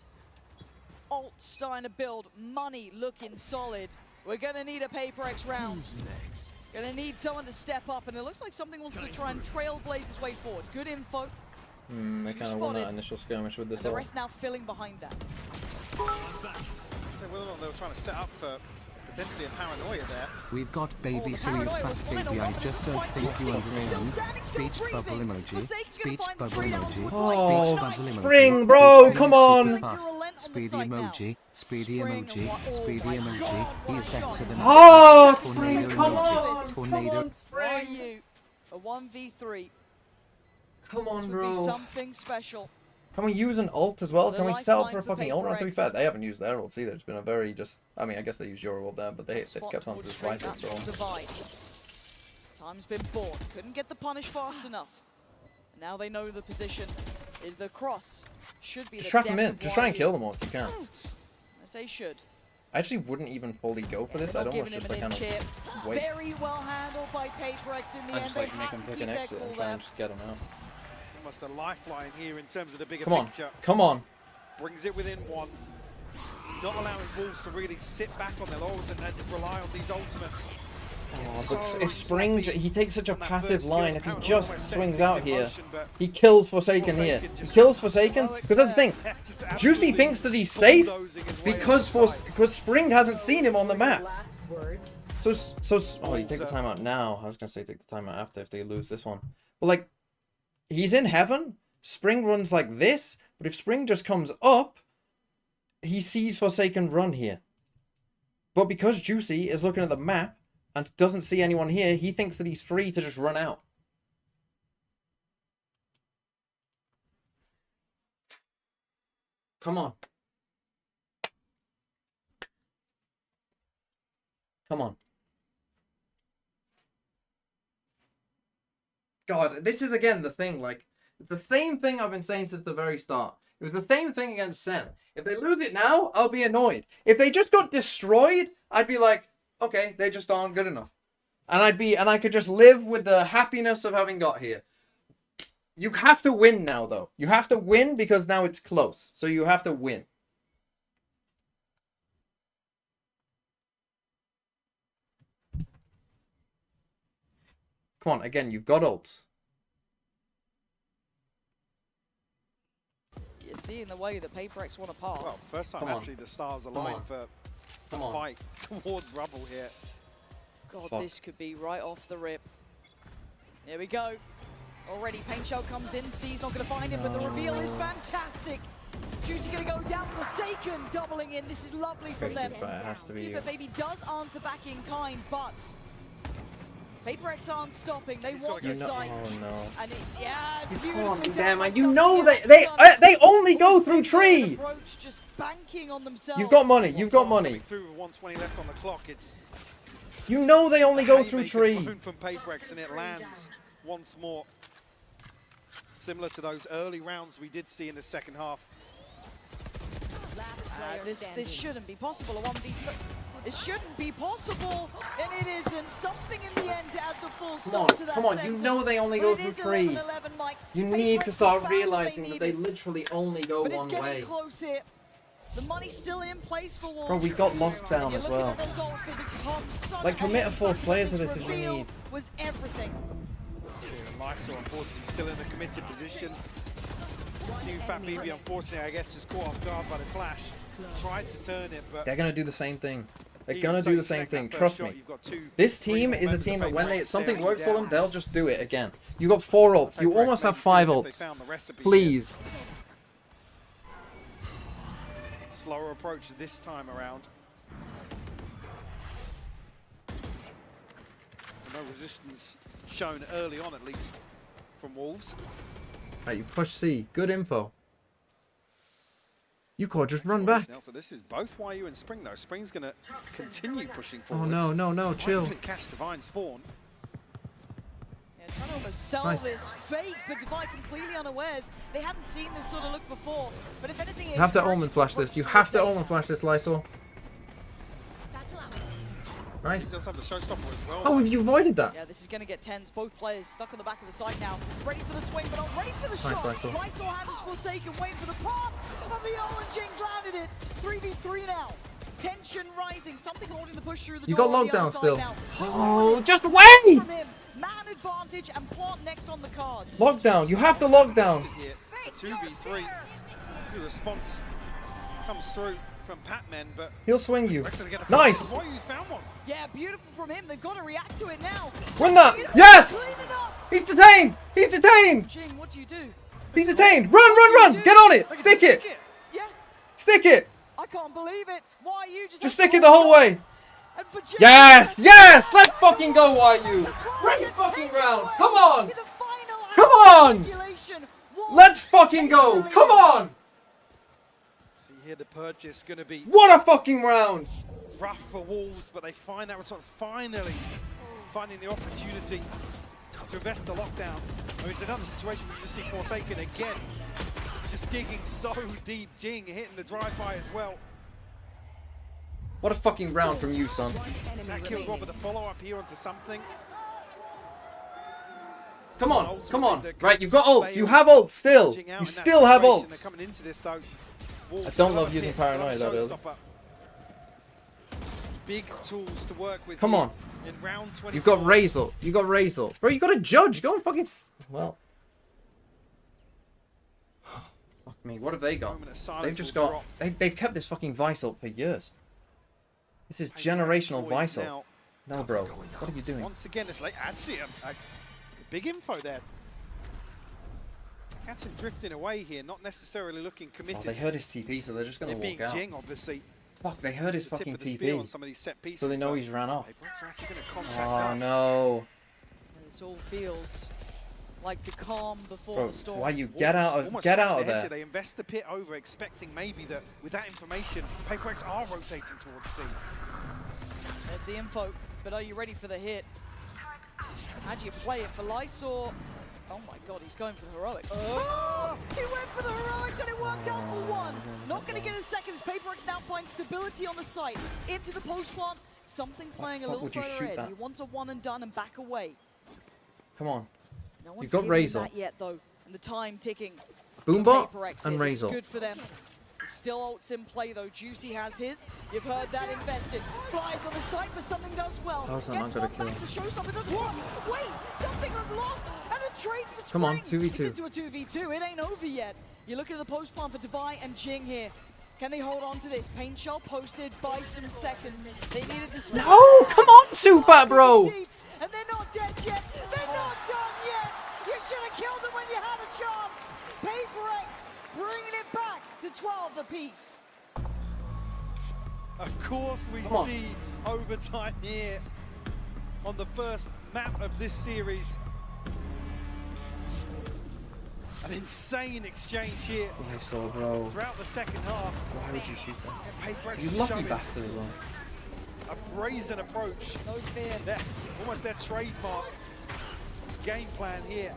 Alt starting to build, money looking solid. We're gonna need a Paper X round. Gonna need someone to step up, and it looks like something wants to try and trailblaze his way forward. Good info. They kind of won spotted. that initial skirmish with And this the ult. rest now filling behind that. So whether or not they were trying to set up for potentially a paranoia there. We've got Oh, baby the so you paranoia fat was fine, baby, I Robin just was don't quite think you juicy. understand. Still standing, still Speech bubble breathing. emoji, Forsaken's gonna speech find the bubble tree down emoji, towards Oh, speech Light. bubble emoji. Spring, bro, come on. Trying to relent on the Speedy site now. emoji, speedy Spring, emoji, oh speedy my emoji. God, what He's a shot. better than Oh, Tornado Spring, come emoji, on. Come Tornado. on, Spring. YU, a 1v3. Come This on, would be bro. something special. Can we use an ult as well? The Can we sell lifeline for a for fucking ult? Paper Now, to be X. fair, they haven't used their ult either. It's been a very I mean, I guess they used your ult there, but they've Spot kept on to towards just straight, right it, that's so. on divide. Time's been bought. Couldn't get the punish fast enough. Now they know the position. The cross should be Just the trap them death in. of Just try and YU. kill them all if you can. I say should. I actually wouldn't even fully go for this. They're I'd not almost giving just him like an kind chip. of wait. Very well handled by Paper X in the I end. just They like make had them to pick keep an their exit cool and try there. and just get them out. Almost a lifeline here in terms of the bigger Come on, picture. come on. Brings it within 1. Not allowing Wolves to really sit back on their laurels and rely on these ultimates. Oh, So but if Spring, sloppy he takes such a on that passive first line. kill. If he Apparently just almost swings setting out things in here, motion, but he kills Forsaken here. Forsaken He just- kills Forsaken Oh, because that's the thing. Yeah, just Juicy absolutely thinks that he's safe bulldozing his way because alongside. Spring hasn't seen him on the map. Oh, you take the timeout now. I was gonna say take the timeout after if they lose this one. But like, he's in heaven. Spring runs like this, but if Spring just comes up, he sees Forsaken run here. But because Juicy is looking at the map and doesn't see anyone here, he thinks that he's free to just run out. Come on. Come on. God, this is again the thing, like, it's the same thing I've been saying since the very start. It was the same thing against Sen. If they lose it now, I'll be annoyed. If they just got destroyed, I'd be like, okay, they just aren't good enough. And I could just live with the happiness of having got here. You have to win now, though. You have to win because now it's close. So you have to win. Come on, again, you've got ults. You're seeing the way that PaperX want to pass. Well, first time actually the stars aligned for the fight towards Rubble here. God, this could be right off the rip. Here we go. Already, Paint Shell comes in. C's not going to find him, but the reveal is fantastic. Juicy going to go down. Forsaken doubling in. This is lovely from them. It has to be. See if Baby does answer back in kind, but PaperX aren't stopping. They want the site. Oh no! And yeah, beautifully damn, you know they only go through tree. Just banking on themselves. You've got money. You've got money. Through with 120 left on the clock. It's you know they only go through tree. From PaperX, and it lands once more. Similar to those early rounds we did see in the second half. This shouldn't be possible. A 1v3. It shouldn't be possible, and it isn't. Something in the end to add the full stop to that Come on, sentence. you know they only go through tree. 11-11, Mike. You need to start realizing that they literally only go but one it's way. getting close here. The money's still in place for Wolves. Bro, we got locked down as well. Like, commit a fourth player to this if we need. Was everything. Lysol, unfortunately, still in the committed position. See Fat BB, unfortunately, I guess, just caught off guard by the flash. Tried to turn it, but they're gonna do the same thing. They're gonna do the same thing. Trust me. This team is a team that when something works for them, they'll just do it again. You got 4 ults. You almost have 5 ults. Please. Slower approach this time around. No resistance shown early on, at least, from Wolves. Right, you push C. Good info. You could just run back. So this is both YU and Spring, though. Spring's going to continue pushing forward. Oh, no, chill. Catch Divine spawn. Yeah, trying to almost sell this fake, but Divine completely unawares. They hadn't seen this sort of look before. But if anything, you have to Omen flash this. You have to Omen flash this, Lysol. Nice. He does have the showstopper as well. Oh, you avoided that. Yeah, this is going to get tense. Both players stuck on the back of the site now. Ready for the swing, but not ready for the shot. Lysol. Lysol handles Forsaken, waiting for the pop. But the Owen Jinx landed it. 3v3 now. Tension rising. Something holding the push through the door. You got lockdown still. Now. Oh, just wait! Man advantage and plot next on the cards. Lockdown. You have to lockdown. A 2v3. The response comes through from Patmen, but he'll swing you. Nice. Yeah, beautiful from him. They've got to react to it now. Win that. Yes. He's detained. He's detained. Jing, what do you do? He's detained. Run. Get on it. Stick it. Yeah. Stick it. I can't believe it. Why you just stick it the whole way. Yes. Let's fucking go, YU. Great fucking round. Come on. Let's fucking go. Come on. See here, the purchase going to be what a fucking round. Rough for Wolves, but they find that response. Finally finding the opportunity to invest the lockdown. I mean, it's another situation where you just see Forsaken again, just digging so deep. Jing hitting the drive-by as well. What a fucking round from you, son. Zach kills one with a follow-up here onto something. Come on. Right, you've got ults. You have ults still. You still have ults. Coming into this, though. I don't love using paranoia that early. Big tools to work with. Come on. In round 24. You've got Razel. Bro, you got a judge. Go and fucking... Well. Fuck me. What have they got? They've just got... They've kept this fucking Vice ult for years. This is generational Vice ult. No, bro. What are you doing? Once again, it's like actually a big info there. Catch him drifting away here, not necessarily looking committed. Oh, they heard his TP, so they're just going to walk out. Jing, obviously. Fuck, they heard his fucking TP. On some of these set pieces, so they know he's ran off. Oh, no. It all feels like the calm before Bro, the storm. why you get out of there? They invest the pit over, expecting maybe that with that information, PaperX are rotating towards C. There's the info, but are you ready for the hit? How do you play it for Lysor? Oh my god, he's going for the heroics. Oh! He went for the heroics and it worked out for one. Not going to get a second as PaperX now finds stability on the site. Into the post plant, something playing a little further in. He wants a one and done and back away. Come on. No one's You've got given Razor. that yet though, and the time ticking. Boombot and Razor. Good for them. Still ults in play though. Juicy has his. You've heard that invested. Flies on the site, but something does well. How's that Gets not one gonna back. The showstopper doesn't work. Wait, something got lost, and a trade for Spring. Come on, 2v2. It's into a 2v2. It ain't over yet. You're looking at the post plant for Devi and Jing here. Can they hold on to this? Pain Shell posted by some seconds. They needed to. No, come on, Super Bro. Deep, and they're not dead yet. They're not done yet. You should have killed them when you had a chance. PaperX bringing it back to 12 apiece. Of course we see overtime here on the first map of this series. An insane exchange here bro. throughout the second half. Why would you shoot that? PaperX You lucky bastard as well. A brazen approach. No fear. Almost their trademark game plan here.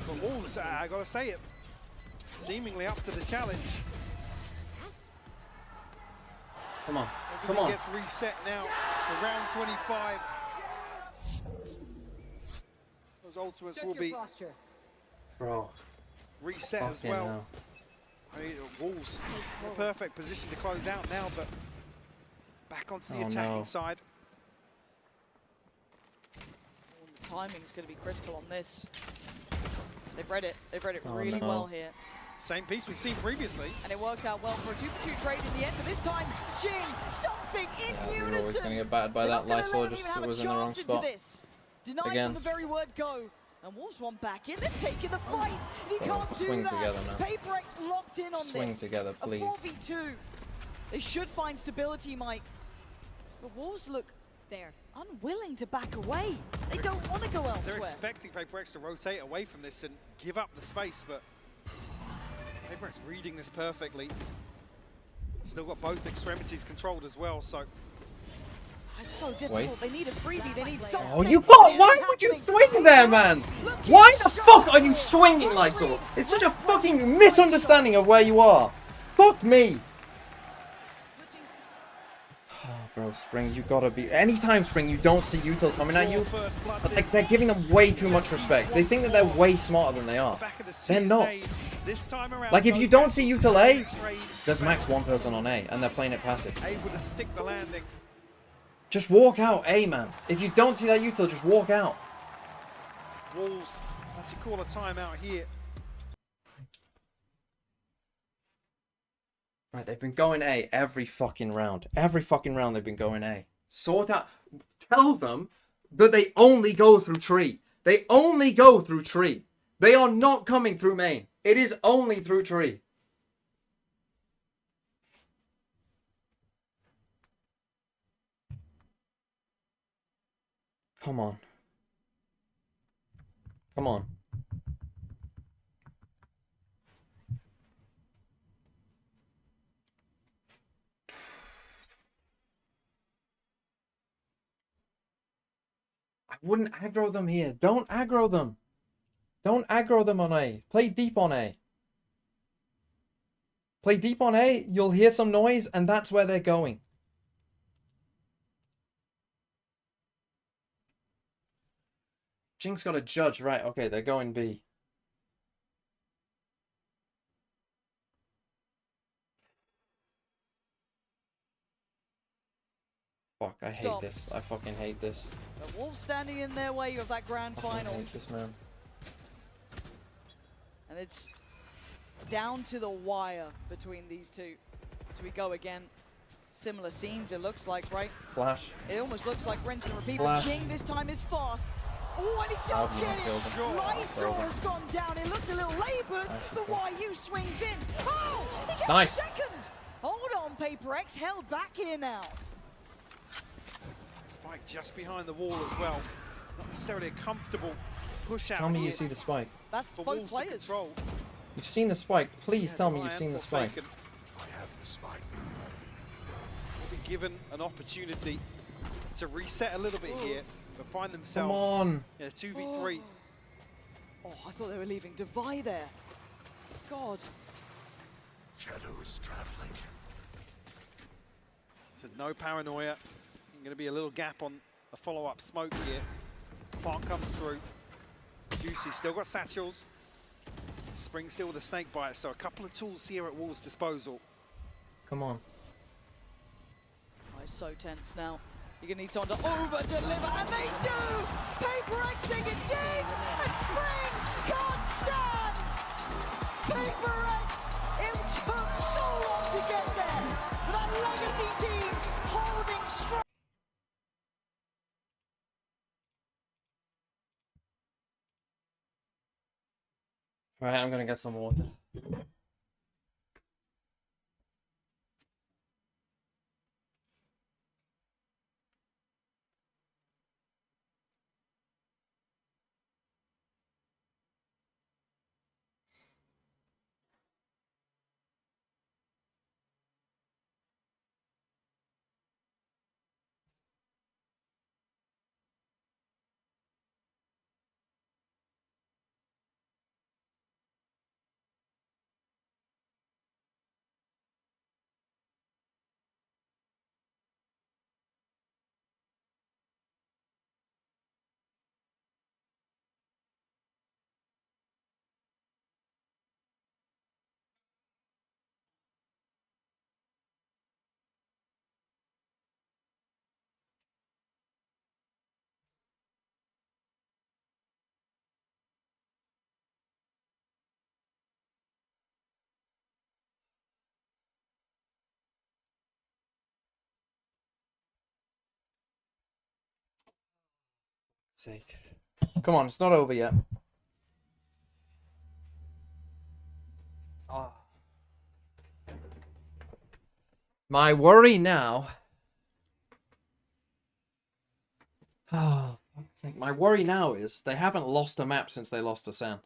For Wolves, I gotta say it, seemingly up to the challenge. Come on, come on. Gets reset now for round 25. Those ultimates will be reset as well. Hell. I mean, Wolves in a perfect position to close out now, but back onto the attacking side. The timing's going to be critical on this. They've read it. They've read it really well here. Same piece we've seen previously. And it worked out well for a 2-for-2 trade in the end, but this time, Jing, something in unison. We were always going to get battered by that Lysor, just it was in the wrong spot. Denied Again. from the very word go. And Wolves one back in, they're taking the fight. He can't do swing that. together now. PaperX locked in on Swing this. together, please. A 4v2. They should find stability, Mike. But Wolves look unwilling to back away. They don't want to go elsewhere. They're expecting PaperX to rotate away from this and give up the space, but PaperX reading this perfectly. Still got both extremities controlled as well, so. It's so difficult. They need a freebie. They need something. Oh, you got. Why would you swing there, man? Why the fuck are you swinging, Lysor? It's such a fucking misunderstanding of where you are. Fuck me. Oh, bro, Spring, you gotta be. Anytime, Spring, you don't see util coming at you, like they're giving them way too much respect. They think that they're way smarter than they are. They're not. Like, if you don't see util A, there's max one person on A, and they're playing it passive. Able to stick the landing. Just walk out, A, man. If you don't see that util, just walk out. Wolves, let's call a timeout here. Right, they've been going A every fucking round. Every fucking round they've been going A. Sort out. Tell them that they only go through tree. They only go through tree. They are not coming through main. It is only through tree. Come on. Come on. I wouldn't aggro them here. Don't aggro them. Don't aggro them on A. Play deep on A. Play deep on A. You'll hear some noise, and that's where they're going. Jing's got a judge. Right, okay, they're going B. Fuck, I hate this. I fucking hate this. The Wolves standing in their way of that grand final. I hate this, man. And it's down to the wire between these two. So we go again. Similar scenes, it looks like, right? Flash. It almost looks like rinse and repeat, Flash. but Jing this time is fast. Oh, and he does get it! Lysor's gone down. It looked a little laboured, but YU swings in. Oh, he gets Nice. a second! Hold on, Paper X, held back here now. Spike just behind the wall as well. Not necessarily a comfortable push out. Tell me here you see the spike. That's for both Wolves to players. control. You've seen the spike. Please Yeah, tell me I you've am seen the spike. forsaken. I have the spike. Will be given an opportunity to reset a little bit here, but find themselves Come on. in a 2v3. Oh, I thought they were leaving Devi there. God. Shadows traveling. So no paranoia. Going to be a little gap on a follow-up smoke here. Plant comes through. Juicy still got satchels. Spring still with a snake bite, so a couple of tools here at Wolves' disposal. Come on. Oh, it's so tense now. You're going to need someone to over-deliver, and they do! Paper X take it deep, and Spring can't stand! Paper X, it took so long to get there. That legacy team holding strong. Right, I'm gonna get some water. Sake. Come on, it's not over yet. Oh. My worry now. Oh, fuck's sake. My worry now is they haven't lost a map since they lost to Sen.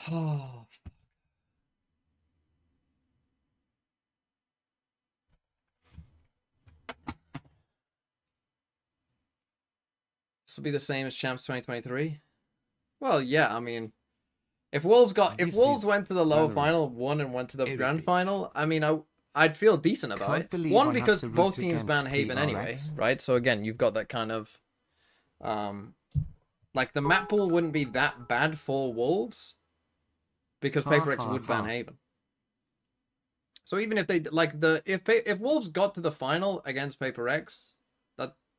Oh, fuck. This will be the same as Champs 2023. Well, yeah, I mean, if Wolves went to the lower final, won and went to the grand final, I mean, I'd feel decent about it. One, because both teams ban Haven anyway, right? So again, you've got that kind of, like the map pool wouldn't be that bad for Wolves because Paper X would ban Haven. So even if they like if Wolves got to the final against Paper X,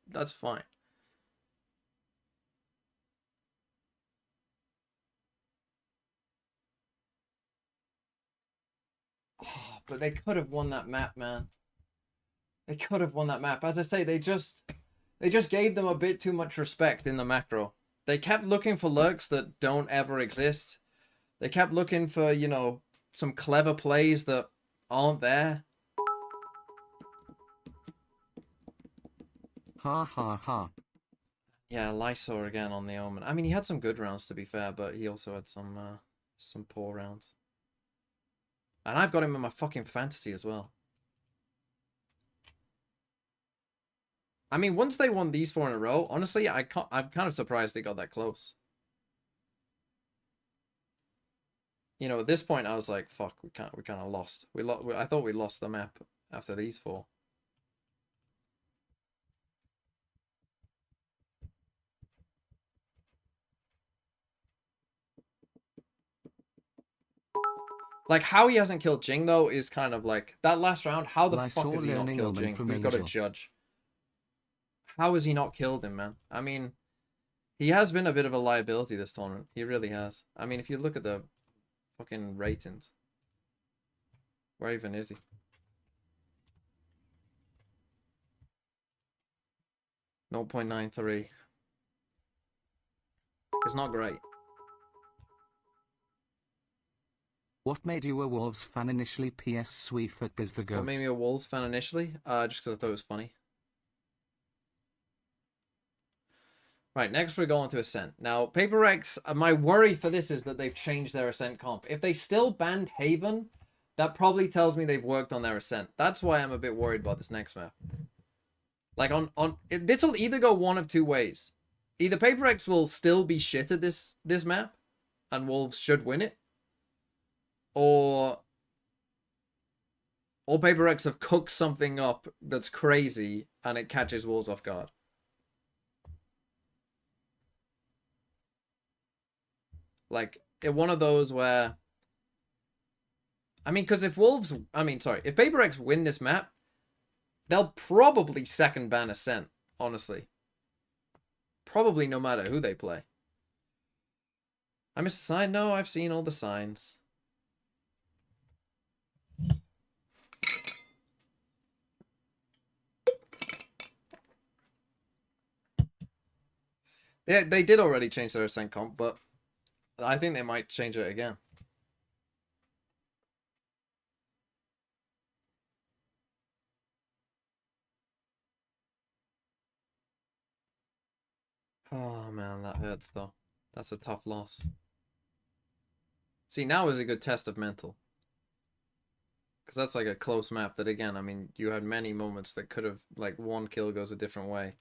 that's fine. Oh, but they could have won that map, man. They could have won that map. As I say, they just gave them a bit too much respect in the macro. They kept looking for lurks that don't ever exist. They kept looking for, you know, some clever plays that aren't there. Ha ha ha. Yeah, Lysor again on the Omen. I mean, he had some good rounds to be fair, but he also had some poor rounds. And I've got him in my fucking fantasy as well. I mean, once they won these 4 in a row, honestly, I'm kind of surprised they got that close. You know, at this point, I was like, "Fuck, we kind of lost. I thought we lost the map after these 4." Like, how he hasn't killed Jing, though, is kind of like... That last round, how the fuck has he not killed Jing? We've got to judge. How has he not killed him, man? I mean, he has been a bit of a liability this tournament. He really has. I mean, if you look at the fucking ratings... Where even is he? 0.93. It's not great. What made you a Wolves fan initially? PS Sweefert is the goat. What made me a Wolves fan initially? Just because I thought it was funny. Right, next we're going to Ascent. Now, Paper Rex, my worry for this is that they've changed their Ascent comp. If they still banned Haven, that probably tells me they've worked on their Ascent. That's why I'm a bit worried about this next map. Like, this will either go one of two ways. Either Paper Rex will still be shit at this map, and Wolves should win it. Or Paper Rex have cooked something up that's crazy, and it catches Wolves off guard. Like, one of those where... I mean, because if Paper Rex win this map, they'll probably second ban Ascent, honestly. Probably no matter who they play. I missed a sign? No, I've seen all the signs. Yeah, they did already change their Ascent comp, but I think they might change it again. Oh man, that hurts though. That's a tough loss. See, now is a good test of mental. Because that's like a close map that, again, I mean, you had many moments that could have, like, one kill goes a different way.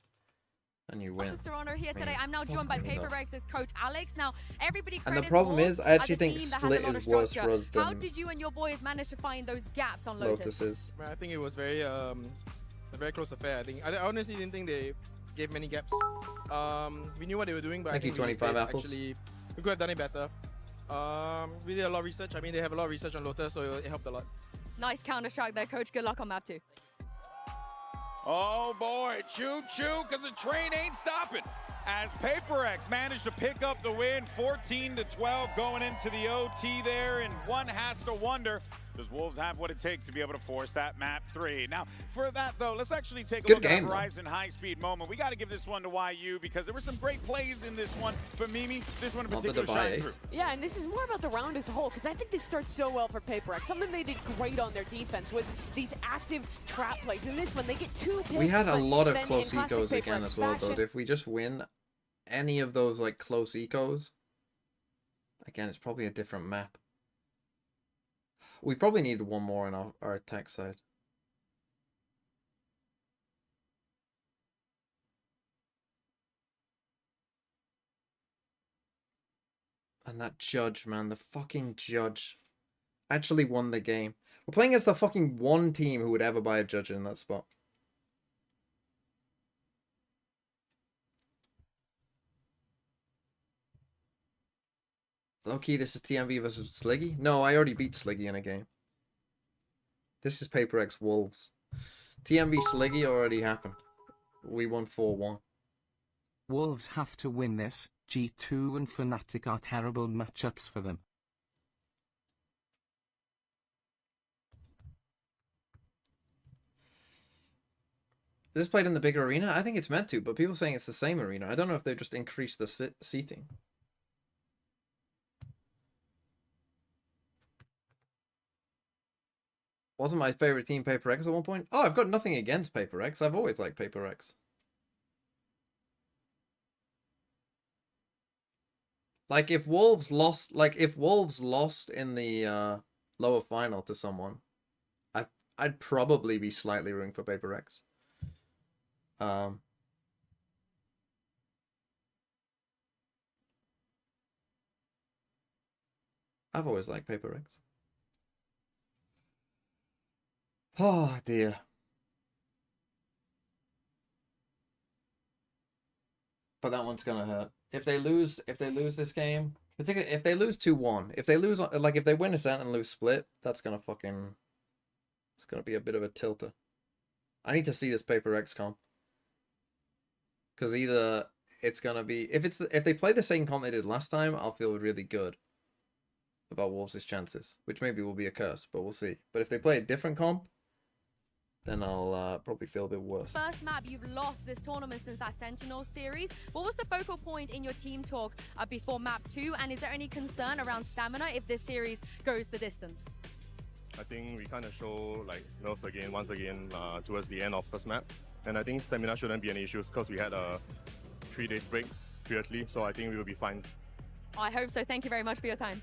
And you win. Toronto here today. I'm now joined by Paper Rex's coach Alex. Now, everybody and the credits problem Wolves is, I actually as a think team that Split has a lot is of worse structure. for us than How did you and your boys manage to find those gaps on Lotus? Lotuses. I think it was a very close affair. I honestly didn't think they gave many gaps. We knew what they were doing, but Thank I think you, 25 apples. actually we could have done it better. We did a lot of research. I mean, they have a lot of research on Lotus, so it helped a lot. Nice counter-strike there, coach. Good luck on map 2. Oh boy, choo-choo, because the train ain't stopping. As Paper X managed to pick up the win, 14-12 going into the OT there, and one has to wonder, does Wolves have what it takes to be able to force that map 3? Now, for that though, let's actually take a look at Horizon high-speed moment. We got to give this one to YU because there were some great plays in this one, but Mimi, this one in particular shined through. Yeah, and this is more about the round as a whole because I think this starts so well for Paper X. Something they did great on their defense was these active trap plays. In this one, they get 2 picks. We had a lot of close ecos again as well, though. If we just win any of those like close ecos, again, it's probably a different map. We probably need one more on our attack side. And that judge, man, the fucking judge actually won the game. We're playing as the fucking one team who would ever buy a judge in that spot. Low-key, this is TMV versus Sliggy? No, I already beat Sliggy in a game. This is Paper X Wolves. TMV Sliggy already happened. We won 4-1. Wolves have to win this. G2 and Fnatic are terrible matchups for them. Is this played in the bigger arena? I think it's meant to, but people are saying it's the same arena. I don't know if they've just increased the seating. Wasn't my favorite team Paper X at one point? Oh, I've got nothing against Paper X. I've always liked Paper X. Like if Wolves lost in the lower final to someone, I'd probably be slightly rooting for Paper X. I've always liked Paper X. Oh dear. But that one's gonna hurt. If they lose this game, particularly if they lose 2-1, if they lose, like if they win Ascent and lose Split, that's gonna fucking, it's gonna be a bit of a tilter. I need to see this Paper X comp. Because either it's gonna be, if they play the same comp they did last time, I'll feel really good. about Wolves' chances, which maybe will be a curse, but we'll see. But if they play a different comp, then I'll probably feel a bit worse. First map you've lost this tournament since that Sentinel series. What was the focal point in your team talk before map 2? And is there any concern around stamina if this series goes the distance? I think we kind of show like nerfs again, once again, towards the end of first map. And I think stamina shouldn't be an issue because we had a 3 days break previously, so I think we will be fine. I hope so. Thank you very much for your time.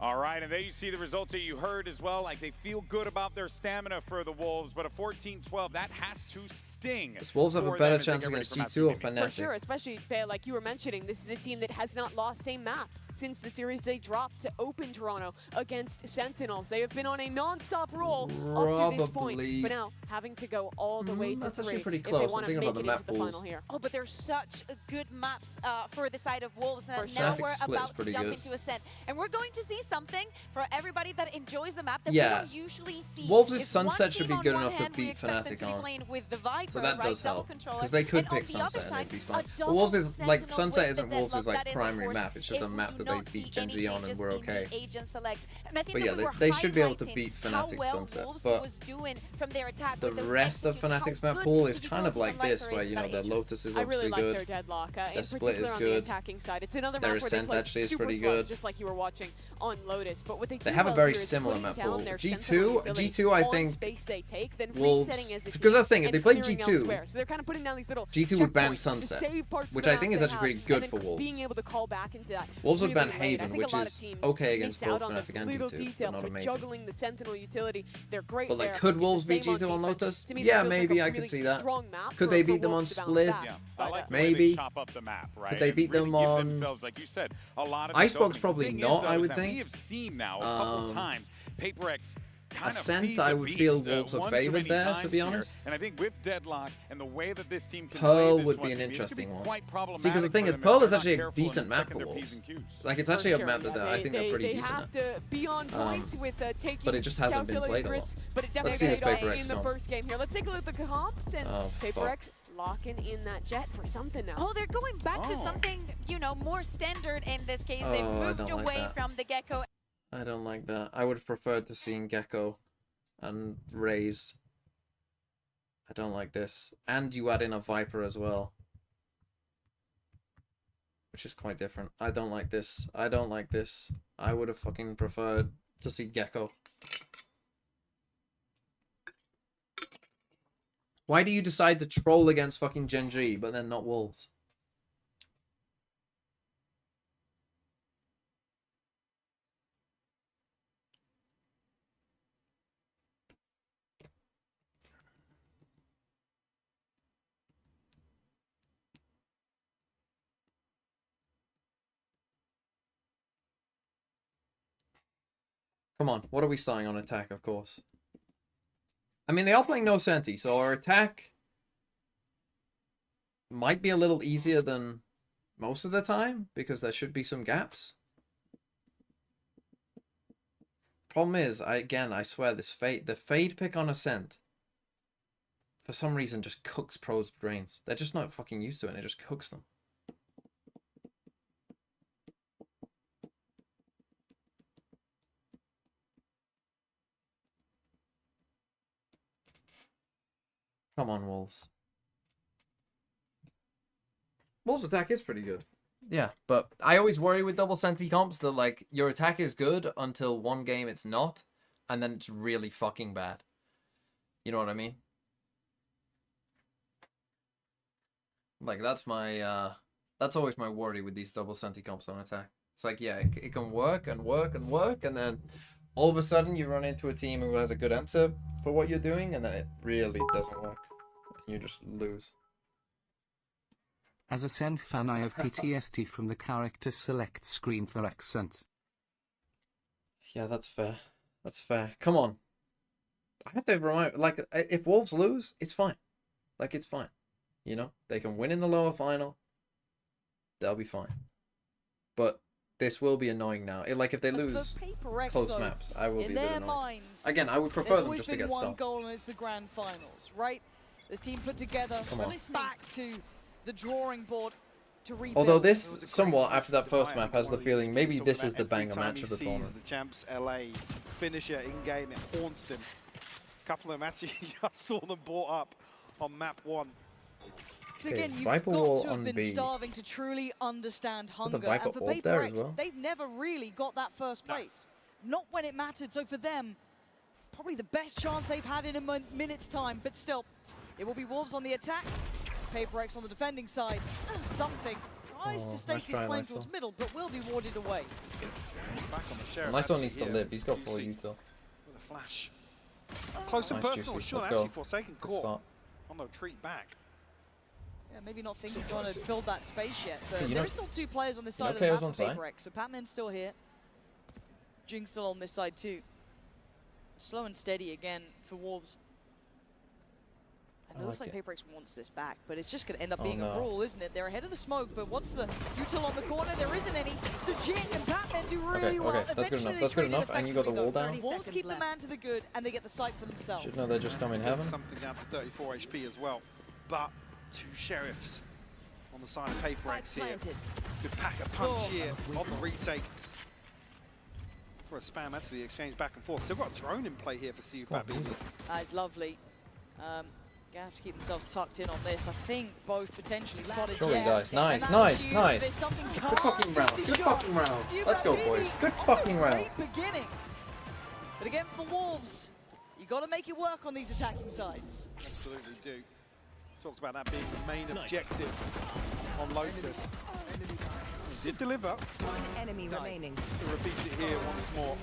All right, and there you see the results that you heard as well. Like, they feel good about their stamina for the Wolves, but a 14-12, that has to sting. Does Wolves have a better chance against G2 or Fnatic? For sure, especially, like you were mentioning, this is a team that has not lost a map since the series they dropped to open Toronto against Sentinels. They have been on a non-stop roll up to this point, but now having to go all the way to that's 3 actually pretty if close. they I'm want to thinking make about it the map into the pools. final here. Oh, but there's such good maps for the side of Wolves, and For now sure. we're Fnatic split's about to pretty jump good. into Ascent. And we're going to see something for everybody that enjoys the map that Yeah. we don't usually see. Wolves' It's Sunset one should team be good on enough one to hand, we beat expect them Fnatic to be on. playing with the Viper, So that right? does Double help, controller. because they could And on pick the other Sunset and side, they'd be fine. a But double Wolves is like Sentinel Sunset with isn't the Wolves' deadlock. like That is, of primary course, map. It's just if a we map do that they not beat see Gen any G on and changes we're in the okay. agent select. And I think But yeah, that we were they should be able to highlighting beat how Fnatic well Sunset. Wolves But was doing from their attack the with those rest of executions, Fnatic's how map good pool the is kind of utility like and this, Lysa where, is you for know, that their agent. Lotus is I really obviously like good. their deadlock, Their in split particular is on the good. attacking side. It's another Their map where they Ascent play actually is super pretty slow, good. just like you were watching on Lotus. But what they do They have a well very here is similar putting map down pool. their G2, sentinel utility G2 I on think space they take, then Wolves, resetting as a because that's the thing, if and they play clearing G2, elsewhere. So they're kind of putting down these little G2 would ban checkpoints to Sunset, save parts of which the I map think is they actually have, pretty and good then for Wolves. being able to call back into that. Wolves would really ban late. I Haven, think which a lot is of teams okay against miss both out on Fnatic those and little G2, details, but not but amazing. juggling the sentinel utility, they're great But like, there. could It's Wolves the beat same G2 on defense. Lotus? To me, this Yeah, feels like maybe a I could really see that. strong map Could for- they for beat them on Wolves to bounce Split? back. Yeah, I But, like the way they maybe. chop up the map, right? Could they and beat really them give on themselves, like you said, a lot of Icebox? these openings. The Probably thing is, not, though, I is would that think. We have seen now a couple times PaperX kind Ascent, of I feed the would beast, feel Wolves are one too favored many there, to times be here. honest. And I think with Deadlock and the way that this team can Pearl play this would one, be an this could be interesting one. quite problematic See, because the thing for is, them if Pearl they're is not actually a careful and decent map checking for their Wolves. P's and Q's. Like, it's For actually a sure, map yeah. that I think they're pretty they decent have at. to be on point with taking but it just hasn't been calculated played a lot. risks, but it Let's definitely see this paid off PaperX in the comp. first game here. Let's take a look at the comps, and Oh, PaperX locking in that jet for something now. Oh, they're going back to something, you know, more standard in this case. They Oh, I moved don't like away that. from the Gecko. I don't like that. I would have preferred to see Gecko and Raze. I don't like this. And you add in a Viper as well, which is quite different. I don't like this. I don't like this. I would have fucking preferred to see Gecko. Why do you decide to troll against fucking Gen G, but then not Wolves? Come on, what are we starting on attack, of course? I mean, they are playing no Senti, so our attack might be a little easier than most of the time, because there should be some gaps. Problem is, I swear, the Fade pick on Ascent, for some reason, just cooks pros' brains. They're just not fucking used to it, and it just cooks them. Come on, Wolves. Wolves' attack is pretty good. Yeah, but I always worry with double Senti comps that, like, your attack is good until one game it's not, and then it's really fucking bad. You know what I mean? Like, that's my, that's always my worry with these double Senti comps on attack. It's like, yeah, it can work and work and work, and then all of a sudden you run into a team who has a good answer for what you're doing, and then it really doesn't work. You just lose. As a Sen fan, I have PTSD from the character select screen for accent. Yeah, that's fair. That's fair. Come on. I have to remind, like, if Wolves lose, it's fine. Like, it's fine. You know? They can win in the lower final. They'll be fine. But this will be annoying now. Like, if they lose close maps, I will be a bit annoyed. Minds, again, I would prefer them just to get There's always been one stuck. goal and it's the grand finals, right? This team put together, Come on. back to the drawing board. to rebuild. Although this, somewhat, after that first map, has the feeling maybe this is the banger match of the tournament. The champs LA finisher in game, it haunts him. A couple of them actually just saw them brought up on map 1. Because again, you've Viper got wall to have on been B. starving to truly understand hunger. Viper And for ult there as PaperX, well. they've never really got that first place. Not when it mattered. So for them, probably the best chance they've had in a minute's time. But still, it will be Wolves on the attack. PaperX on the defending side. Something tries to stake his claim towards middle, but will be warded away. Back on the Sheriff. Nice one needs to live. He's got 4 util. With a flash. Close and Nice, personal, Juicy. sure. Let's Actually, go. Forsaken Good caught start. on the retreat back. Yeah, maybe not thinking to fill that space yet, but Hey, there are still 2 players on this side of the KO's map on for side. PaperX. So Patman's still here. Jing's still on this side too. Slow and steady again for Wolves. And it looks like PaperX wants this back, but it's just going to end up being a brawl, isn't it? They're ahead of the smoke, but what's the util on the corner? There isn't any. So Jing and Patman do really well. Okay, that's good enough. That's good enough. And you got the wall down. Wolves keep the man to the good, and they get the site for themselves. Should know they're just coming heaven. Something down to 34 HP as well. But 2 Sheriffs on the side of PaperX here. Good pack a punch here on the retake. For a spam, actually, the exchange back and forth. Still got a drone in play here for CUFAT. That is lovely. Gonna have to keep themselves tucked in on this. I think both potentially spotted Surely, Jet. guys. Nice, And nice, that's nice. There's something Good fucking round. Good fucking round. Let's go, boys. Good fucking round. Great beginning. But again, for Wolves, you got to make it work on these attacking sides. Absolutely do. Talked about that being the main objective on Lotus. He did deliver. One enemy remaining. To repeat it here once more.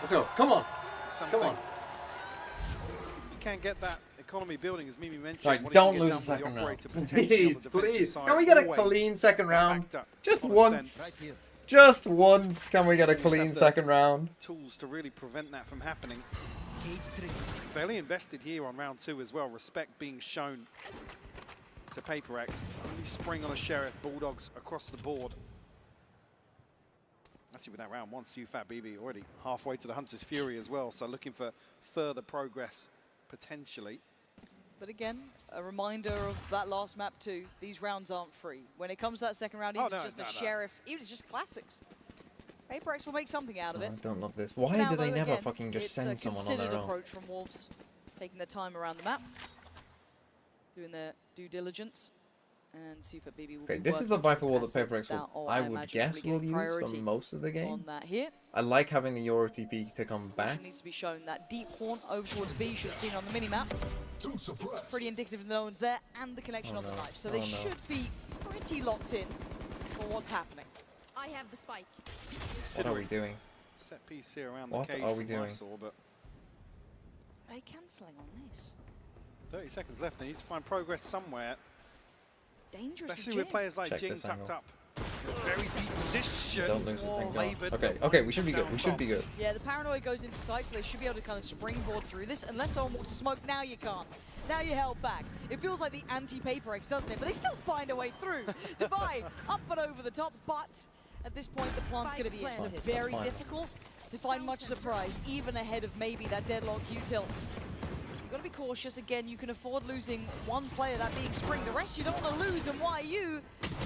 Let's go. Come on. Something. Come on. You can't get that economy building, as Mimi mentioned. Right, what don't he can lose get the done second with round. the operator potentially on the Please, defensive please. side. Can we get a Always clean second round? factor Just on a once. sense. Just once. Can we get a Wolves have clean the second round? Tools to really prevent that from happening. Fairly invested here on round 2 as well. Respect being shown to PaperX. It's only Spring on a Sheriff. Bulldogs across the board. Actually, with that round 1, CUFAT BB already halfway to the Hunter's Fury as well. So looking for further progress potentially. But again, a reminder of that last map too. These rounds aren't free. When it comes to that second round, even if it's just a Sheriff, even if it's just classics, PaperX will make something out of it. I don't love this. Why Now, do they though, never again, fucking just it's send someone on a their considered own? approach from Wolves, taking their time around the map, doing their due diligence, and CUFAT BB will Okay, be this is the working Viper towards wall that asset PaperX down, will, or I would imagine guess, probably will getting use for priority most of the game. on that here. I like having the Euro TP to come back. Caution needs to be shown. That deep haunt over towards B, you should have seen on the mini-map. Pretty indicative that no one's there, and the connection on the knife. So they should be pretty locked in for what's happening. I have the spike. What are we doing? Set piece here around What the cage are we from doing? Mysore, but Are they cancelling on this? 30 seconds left. They need to find progress somewhere. Dangerous Especially for with Jing. players like Check Jing this tucked angle. up. In a very deep position. Don't lose it, thank God. Laboured, Okay, but okay, we should be good. We should down be good. Yeah, the paranoia goes into sight, so they should be able to kind of springboard through this. Unless someone walks to smoke, now you can't. Now you're held back. It feels like the anti-PaperX, doesn't it? But they still find a way through. Divide, up and over the top, but at this point, the plant's going to be in. So very difficult to find much surprise, even ahead of maybe that deadlock util. You've got to be cautious. Again, you can afford losing one player, that being Spring. The rest you don't want to lose, and YU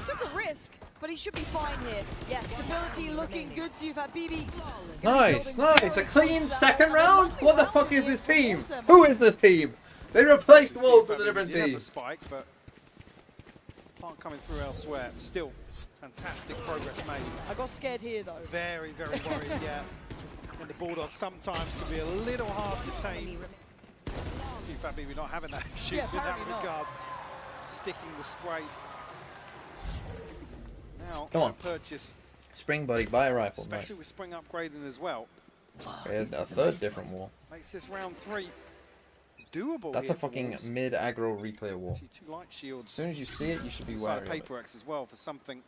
took a risk, but he should be fine here. Yes, stability looking good. CUFAT BB. Nice, nice. A clean second round? What the fuck is this team? Who is this team? They replaced Wolves with a different Did have team. the spike, but plant coming through elsewhere. Still, fantastic progress made. I got scared here, though. Very, very worried, yeah. And the Bulldogs sometimes can be a little hard to tame. CUFAT BB not having that issue in that apparently not. regard. Sticking the spray. Now, Come on. purchase, Spring, buddy, buy a rifle. Nice. especially with Spring upgrading as well. There's a third different wall. Makes this round 3 doable. That's here a for fucking Wolves. mid-aggro replay wall. See 2 light shields. As soon as you see it, you should be Side wary of it. PaperX as well for something.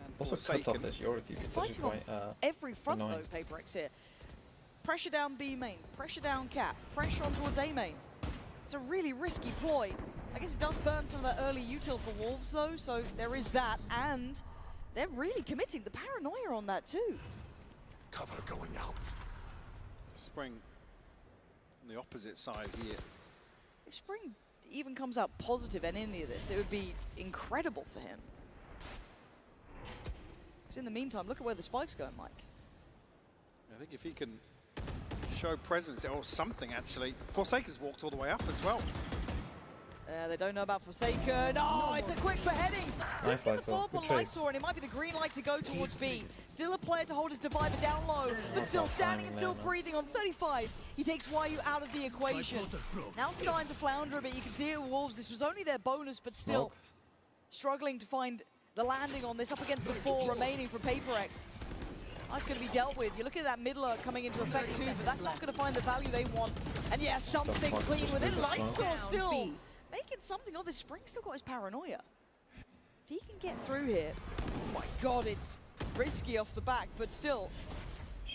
And Also cuts Forsaken. off this Euro TV. It's actually Fighting on quite, every front, annoying. though, PaperX here. Pressure down B main, pressure down cap, pressure on towards A main. It's a really risky ploy. I guess it does burn some of that early util for Wolves, though, so there is that, and they're really committing. The paranoia on that, too. Cover going out. Spring on the opposite side here. If Spring even comes out positive in any of this, it would be incredible for him. Because in the meantime, look at where the spike's going, Mike. I think if he can show presence or something, actually. Forsaken's walked all the way up as well. They don't know about Forsaken. Oh, it's a quick beheading. Nice Get the follow-up Good on trade. Lysor, and it might be the green light to go towards B. Still a player to hold his Divider down low, but still standing and still breathing on 35. He takes YU out of the equation. Now starting to flounder a bit. You can see it with Wolves. This was only their bonus, but still struggling to find the landing on this up against the 4 remaining for PaperX. That's going to be dealt with. You look at that middler coming into effect too, but that's not going to find the value they want. And yeah, something clean within. Lysor still making something of this. Spring still got his paranoia. If he can get through here, oh my god, it's risky off the back, but still.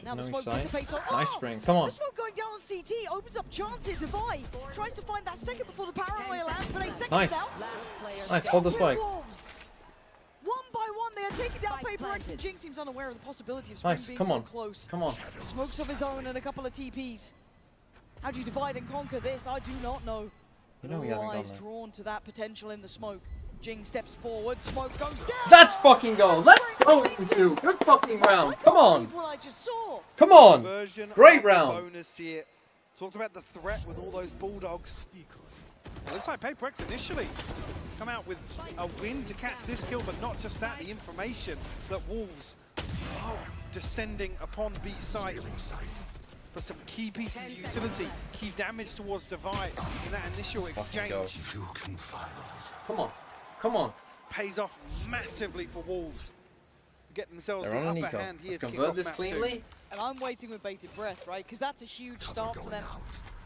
Now the smoke dissipates on. Nice Spring, come on. The smoke going down on CT opens up chance here. Divide tries to find that second before the paranoia lands, but 8 seconds Nice. now. Nice, hold the spike. Wolves. One by one, they are taking down PaperX, and Jinx seems unaware of the possibility of Spring Nice, being come so on. close. Come on. Smokes of his own and a couple of TPs. How do you divide and conquer this? I do not know. You know he hasn't All gone eyes there. drawn to that potential in the smoke. Jing steps forward, smoke goes down. That's fucking goal. Let's go, you. Good fucking round. Come on. What I just saw. Come on. Version Great of the round. Bonus here. Talked about the threat with all those Bulldogs. It looks like PaperX initially come out with a win to catch this kill, but not just that, the information that Wolves are descending upon B site. But some key pieces of utility, key damage towards Divide in that initial exchange. Come on. Come on. Pays off massively for Wolves. Get themselves They're the on an upper eco. hand here Let's to kick convert off this map cleanly. 2. And I'm waiting with bated breath, right? Because that's a huge start for them.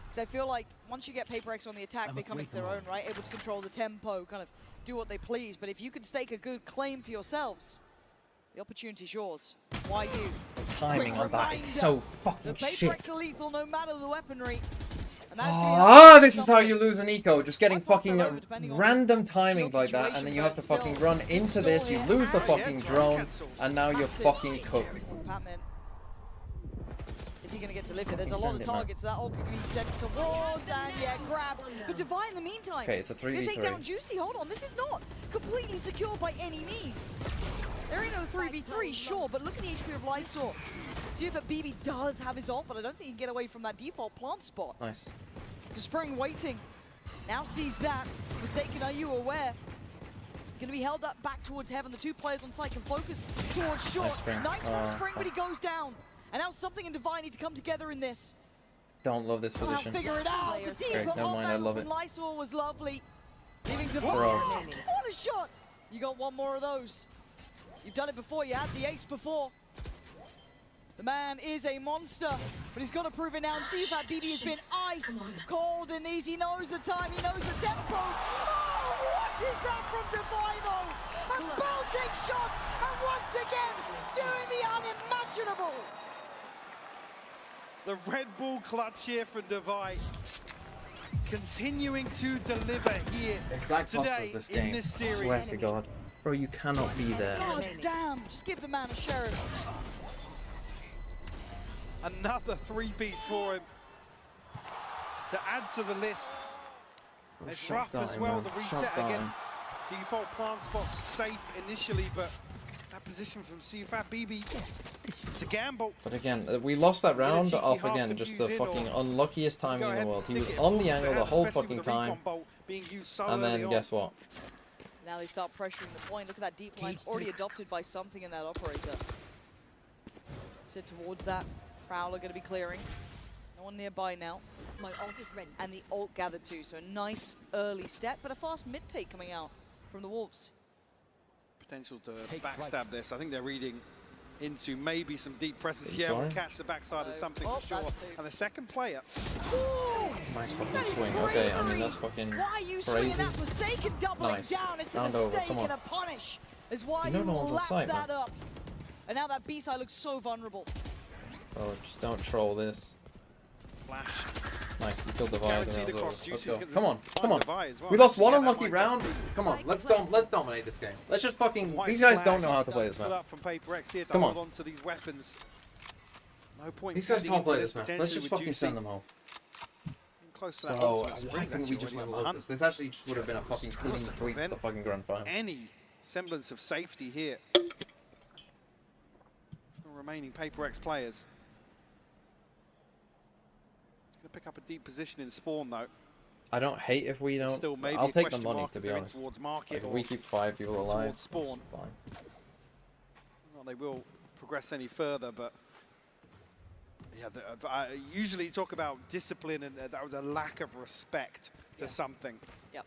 Because I feel like once you get PaperX on the attack, they come into their own, right? Able to control the tempo, kind of do what they please. But if you can stake a good claim for yourselves, the opportunity's yours. Why you? The timing on that is so fucking The PaperX shit. are lethal no matter the weaponry. And that's Ah, this is how you lose an eco. Just getting fucking random timings like that, and then you have to fucking run into this. You lose the fucking drone, and now you're fucking cooked. Patman. Is he going to get to live here? There's a Fucking lot of send it, man. targets that all could be sent towards, and yeah, grabbed. But Divine in the meantime. Okay, it's a Gonna take 3v3. down Juicy. Hold on, this is not completely secure by any means. There ain't no 3v3, sure, but look at the HP of Lysor. See if that BB does have his ult, but I don't think he can get away from that default plant spot. Nice. So Spring waiting. Now sees that. Forsaken, are you aware? Going to be held up back towards heaven. The 2 players on site can focus towards short. Nice Spring. Nice from Spring, but he goes down. And now something and Divine need to come together in this. Don't love this Somehow position. figure it out. The deep Great, never mind, I love it. from Lysor was lovely. Leaving Divine. Bro. What a shot. You got one more of those. You've done it before. You had the ace before. The man is a monster, but he's got to prove it now. And see if that BB has been ice cold in these. He knows the time, he knows the tempo. Oh, what is that from Divine though? A bolting shot, and once again, doing the unimaginable. The Red Bull clutch here from Divide. Continuing to deliver here Exact today this in game. this series. Swear to God. Bro, you cannot be there. God damn, just give the man a sheriff. Another 3-piece for him to add to the list. Bro, It's shut rough down, as well, man. the Shut reset down. again. Default plant spot safe initially, but that position from CFAT BB, it's a gamble. But again, we lost that round cheeky off half again, just the confused in, fucking or unluckiest go timing in ahead the and world. He stick was it on the force angle ahead, the whole especially fucking with the time. recon bolt being used so And then early guess on. what? Now they start pressuring the point. Look at that deep line already adopted by something in that operator. Sit towards that. Prowler going to be clearing. No one nearby now. My ult is ready. And the ult gathered too. So a nice early step, but a fast mid take coming out from the Wolves. Potential to backstab this. I think they're reading into maybe some deep presence. Yeah, we'll catch the backside of something for sure. And the second player. Nice fucking swing. Okay, I mean, that's fucking Why are you swinging crazy. that Forsaken doubling Nice. down? It's a Round over, mistake come on. and a punish. Is why You know you no one's on lap site, that man. up. And now that B-side looks so vulnerable. Bro, just don't troll this. Flash. Nice, you killed the Divide. Guaranteed across. Let's Juicy's go. gonna Come on, come on. Divide as well. We lost Actually, one yeah, that unlucky might just round. be Come on, let's dominate this game. Let's just fucking. White These guys flag don't know how to play this, put man. up from PaperX here to Come hold on. on to these weapons. No point. These guys heading can't into play this, man. Let's potentially just with fucking Juicy. send them home. In close to that Oh, ultimate why sprint. couldn't we just win Lotus? This actually just would have been a fucking clean sweep to the fucking grand final. Any semblance of safety here. The remaining Paper X players. Going to pick up a deep position in spawn though. I don't hate if we don't. Still maybe I'll a take the question money, mark to if be they're in honest. towards market Like, if or we keep 5 people alive, towards spawn. that's fine. Well, they will progress any further, but yeah, usually you talk about discipline, and that was a lack of respect to something. Yep.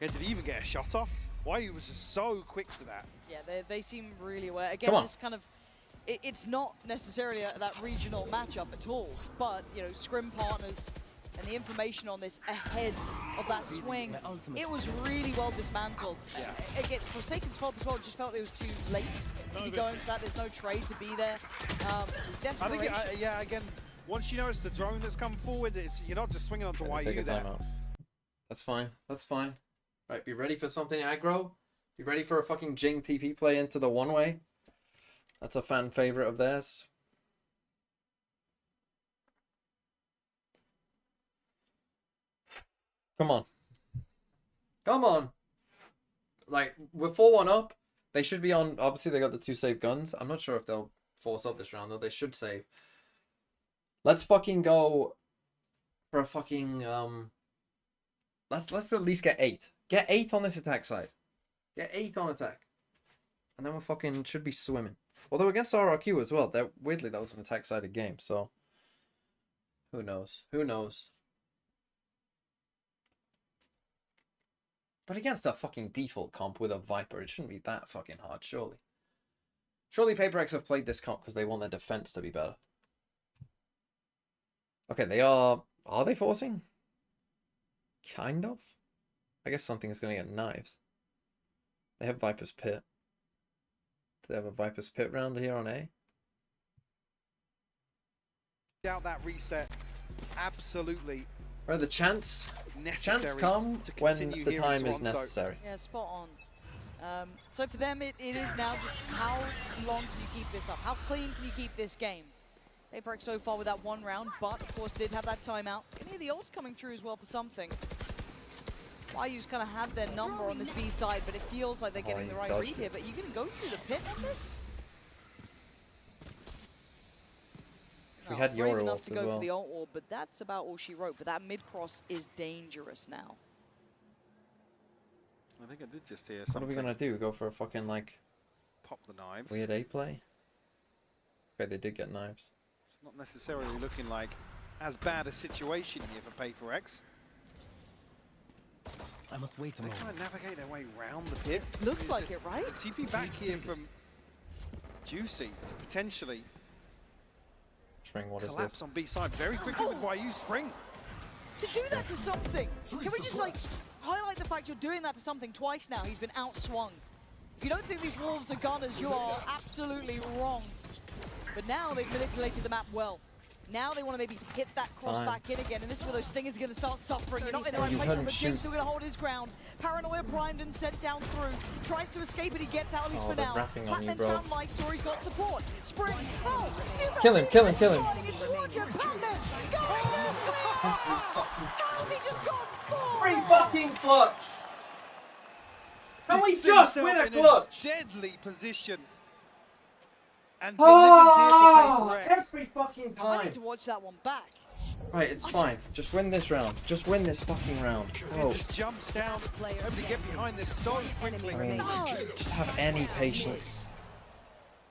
Yeah, did he even get a shot off? Why he was just so quick to that? Yeah, they seem really aware. Again, this kind of, it's not necessarily that regional matchup at all, but, you know, scrim partners and the information on this ahead of that swing, it was really well dismantled. Yeah. Again, Forsaken's fault as well, just felt it was too late to be going for that. There's no trade to be there. I Desperation. think, yeah, again, once you notice the drone that's come forward, you're not just swinging onto YU there. That's fine. That's fine. Right, be ready for something aggro. Be ready for a fucking Jing TP play into the one-way. That's a fan favorite of theirs. Come on. Come on. Like, we're 4-1 up. They should be on... Obviously, they got the 2 save guns. I'm not sure if they'll force up this round, though. They should save. Let's fucking go for a fucking... Let's at least get 8. Get 8 on this attack side. Get 8 on attack. And then we fucking should be swimming. Although against RRQ as well. Weirdly, that was an attack-sided game, so... Who knows? Who knows? But against a fucking default comp with a Viper, it shouldn't be that fucking hard, surely. Surely Paper X have played this comp because they want their defense to be better. Okay, they are... Are they forcing? Kind of? I guess something's going to get knives. They have Viper's Pit. Do they have a Viper's Pit round here on A? Out that reset, absolutely. Right, the chance come when the time is necessary. Yeah, spot on. So for them, it is now just how long can you keep this up? How clean can you keep this game? Paper X so far with that 1 round, but of course did have that timeout. You can hear the ults coming through as well for something. YU's kind of had their number on this B side, but it feels like they're getting the right read here. But are you going to go through the pit on this? We had brave your enough ult to as go well. for the ult wall, but that's about all she wrote. But that mid cross is dangerous now. I think I did just hear What something. are we gonna do? Go for a fucking like pop the knives? Weird A play? Okay, they did get knives. It's not necessarily looking like as bad a situation here for Paper X. I must wait a They moment. try and navigate their way round the pit. Looks like it, right? The TP back here from Juicy to potentially Spring, what is collapse this? on B side very quickly with YU Spring. To do that to something! Can we just like highlight the fact you're doing that to something twice now? He's been outswung. If you don't think these Wolves are gunners, you are absolutely wrong. But now they've manipulated the map well. Now they want to maybe hit that cross back in again, and this is where those Stingers are going to start suffering. You're not in the right place, but Jim's still going to hold his ground. Paranoia primed and sent down through. Tries to escape, and he gets out at least for now. Patman's found Mike, Story's got support. Spring, oh, Kill him, kill him, kill him. How's he just gone for? Free fucking clutch! Can we Puts just himself win a in clutch? Deadly position. And delivers here for Paper X. Every fucking I time. need to watch that one back. Right, it's fine. Just win this round. Just win this fucking round. It just jumps down, able to get behind this so quickly. I mean, just have any patience.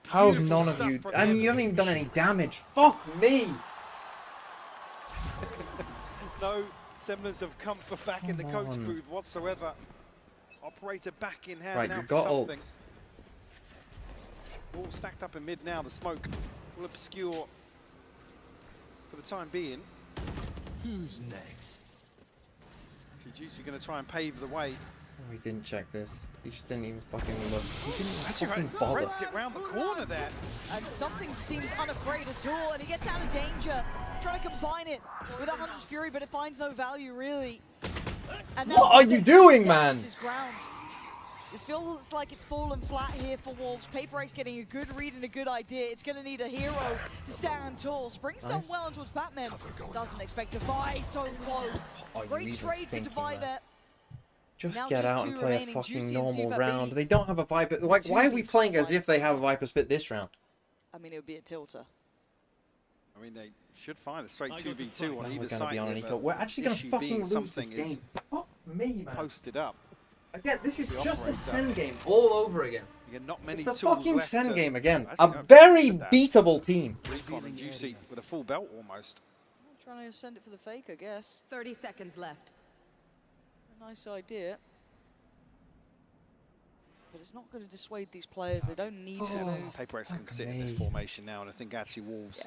How have none of you... I mean, you haven't even done any damage. Fuck me! No semblance of comfort back in the coach booth whatsoever. Operator back in hand Right, now you've for got something. ult. All stacked up in mid now. The smoke will obscure for the time being. Who's next? So Juicy going to try and pave the way. We didn't check this. He just didn't even fucking look. He didn't Actually, fucking bother. Reds it round the corner there. And something seems unafraid at all, and he gets out of danger. Trying to combine it with that Hunter's Fury, but it finds no value, really. And now What are you doing, man? his ground. It feels like it's fallen flat here for Wolves. Paper X getting a good read and a good idea. It's going to need a hero to stand tall. Spring's done well towards Batman. Doesn't expect Devi, so close. Great trade for Devi there. Just Now get just out two and play a remaining, fucking Juicy and normal Sufa round. B. They don't have a Viper. Like, why are we playing as if they have a Viper Spit this round? I mean, it would be a tilter. I mean, they should find a straight 2v2 on Now either we're gonna side be on here, an eco. but We're actually going to issue fucking being lose something this game. is Fuck me, man. posted up. Again, this is The just the operator. Sen game all over again. Again, not many It's the tools fucking left Sen to- game again. Actually, A no, very look at that. beatable team. Recon and Juicy with a full belt almost. Trying to send it for the fake, I guess. 30 seconds left. A nice idea. But it's not going to dissuade these players. They don't need to move. Paper X can sit in this formation now, and I think actually Wolves.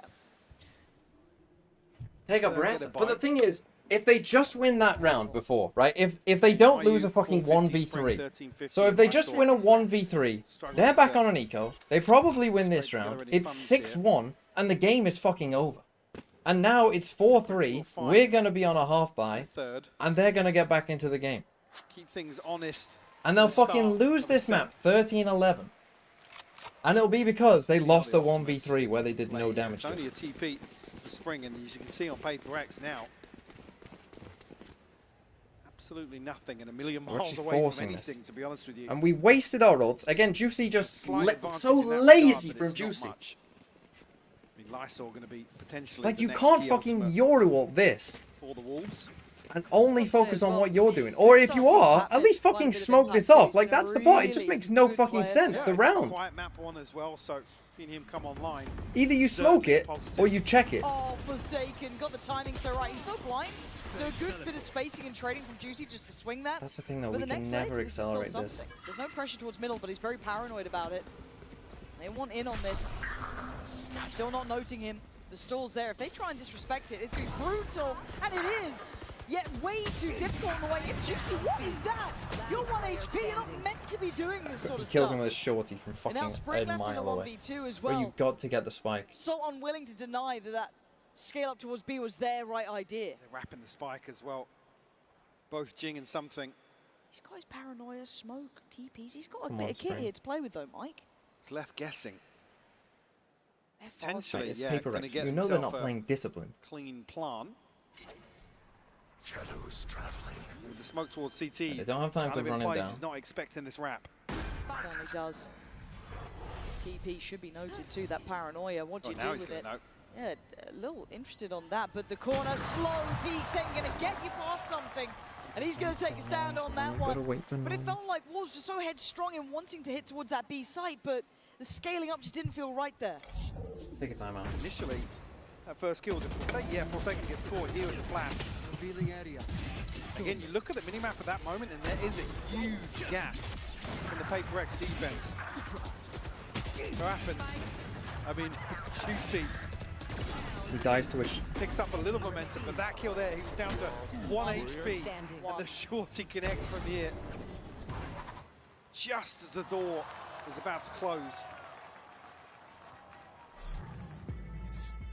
Take a Get breath. a But the bite. thing is, if they just win that round before, right? If they don't lose a fucking 1v3, so if they just win a 1v3, they're back on an eco. They probably win this round. It's 6-1, and the game is fucking over. And now it's 4-3. We're gonna be on a half bye, Third. and they're gonna get back into the game. Keep things honest. And they'll from the fucking start lose of the this set. map 13-11. And it'll be because they lost a 1v3 where they did no damage It's to it. only a TP for Spring, and as you can see on Paper X now, absolutely nothing and a million We're miles actually away from forcing this. anything, to be honest with you. And we wasted our ults. Again, Juicy just Slight advantage so in that lazy regard, but from it's not Juicy. much. I mean, Lysol going to be potentially Like, the you next can't key fucking ultimate Yoru ult this for the Wolves. and only focus on what you're doing. Or if you are, at least fucking smoke this off. Like, that's the point. It just makes no fucking sense. The round. Quiet map one as well, so seeing him come online. Either you smoke it or you check it. Oh, Forsaken got the timing so right. He's so blind. So a good bit of spacing and trading from Juicy just to swing that. That's the thing, though. But We the can next never legs, accelerate this. Is still this. something. There's no pressure towards middle, but he's very paranoid about it. They want in on this. Still not noting him. The stall's there. If they try and disrespect it, it's going to be brutal. And it is. Yet way too difficult on the way in. Juicy, what is that? You're 1 HP. You're not meant to be doing this sort He of kills stuff. him with a shorty from And now fucking Spring a left in a mile away. 1v2 as Where well. you got to get the spike. So unwilling to deny that that scale up towards B was their right idea. They're wrapping the spike as well. Both Jing and something. This guy's paranoia, smoke, TPs. He's got a Come bit on, of kit Spring. here to play with though, Mike. It's left guessing. They're fast. Potentially, It's yeah, Paper going to Rex. get You know they're not himself a playing discipline. clean plan. Shadows traveling. With the smoke towards CT. They don't have time kind to of run him implies down. He's not expecting this wrap. Certainly does. TP should be noted too, that paranoia. What do you now do he's with it? gonna know. Yeah, a little interested on that, but the corner, slow peeks ain't going to get you past something. And he's going to take a stand on that Gotta one. wait for But it nine. felt like Wolves were so headstrong in wanting to hit towards that B site, but the scaling up just didn't feel right there. Take a timeout. Initially, that first kill was Forsaken. Yeah, Forsaken gets caught here with the flash. Revealing area. Again, you look at the minimap at that moment, and there is a huge gap in the Paper X defense. So happens. I mean, Juicy He dies to a picks up a little momentum, but that kill there, he was down to 1 HP, and the shorty connects from here. Just as the door is about to close.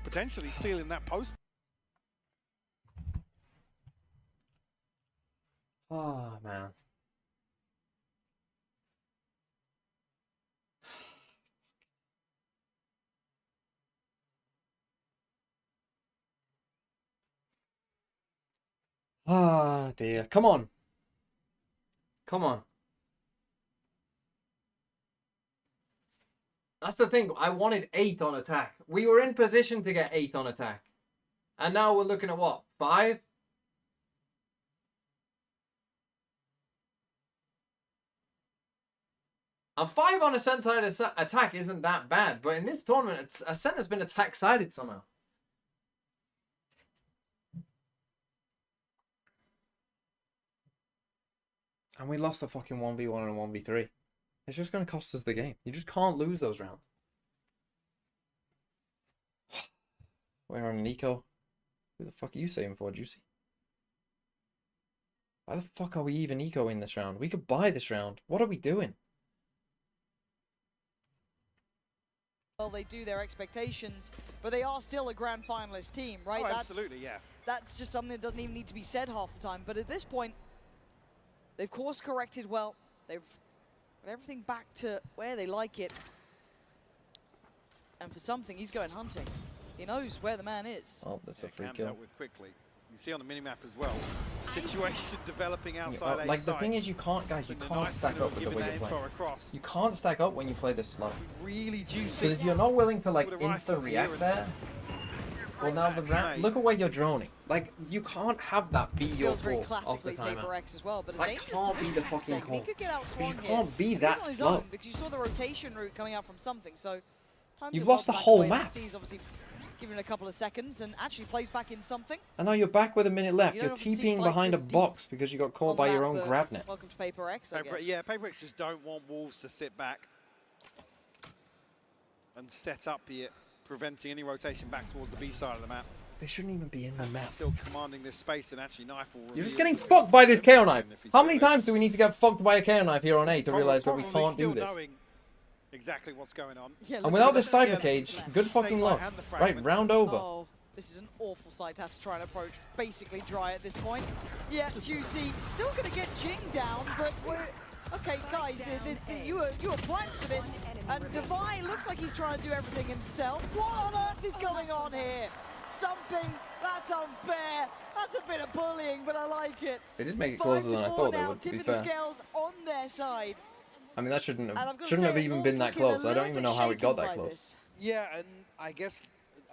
Potentially sealing that post. Oh, man. Ah, dear. Come on. Come on. That's the thing. I wanted 8 on attack. We were in position to get 8 on attack. And now we're looking at what? 5? A 5 on a center-sided attack isn't that bad, but in this tournament, a center's been attack-sided somehow. And we lost a fucking 1v1 and a 1v3. It's just going to cost us the game. You just can't lose those rounds. We're on an eco. Who the fuck are you saving for, Juicy? Why the fuck are we even ecoing this round? We could buy this round. What are we doing? Well, they do their expectations, but they are still a grand finalist team, right? Oh, absolutely, yeah. That's just something that doesn't even need to be said half the time. But at this point, they've course corrected well. They've Got everything back to where they like it. And for something, he's going hunting. He knows where the man is. Oh, that's a free Cam kill. dealt with quickly. You see on the minimap as well, situation developing outside A Like the side. thing is, you can't, guys, you can't stack up with the way you're playing. You can't stack up when you play this slow. Really juicy. Because if you're not willing to like insta react there, well now the round. Look at where you're droning. Like you can't have that be your Feels very call off the classically timeout. Paper X as well, but a That dangerous can't be position the for fucking Second. He call. could get outswung You here. can't be And he's that on his slow. own because you saw the rotation route coming out from something. So time You've to lost the evolve back whole away. map. FNC obviously giving it a couple of seconds and actually plays back in something. And now you're back with a minute left. You You're don't often see TPing fights behind a this deep box because you got caught by your own Gravnet. Welcome to Paper X, I guess. Yeah, Paper X just don't want Wolves to sit back and set up here, preventing any rotation back towards the B side of the map. They shouldn't even be in the map. Still commanding this space, and actually Knife will You're just reveal getting fucked by this KO knife. if he How many took times do we need to get fucked by a KO knife here on A to realize that we Probably can't do still this? knowing exactly what's going on. Yeah, And without this Cypher Cage, good fucking luck. Right, round over. Oh, this is an awful site to have to try and approach. Basically dry at this point. Yeah, Juicy still going to get Jing down, but we're... Okay, guys, you were planned for this. And Divine looks like he's trying to do everything himself. What on earth is going on here? Something that's unfair. That's a bit of bullying, but I like it. They did make it closer than I thought they would, to be tipping the fair. scales on their side. I mean, that shouldn't And I've got to have say, even been that close. I don't even know how it got that by close. this. Yeah, and I guess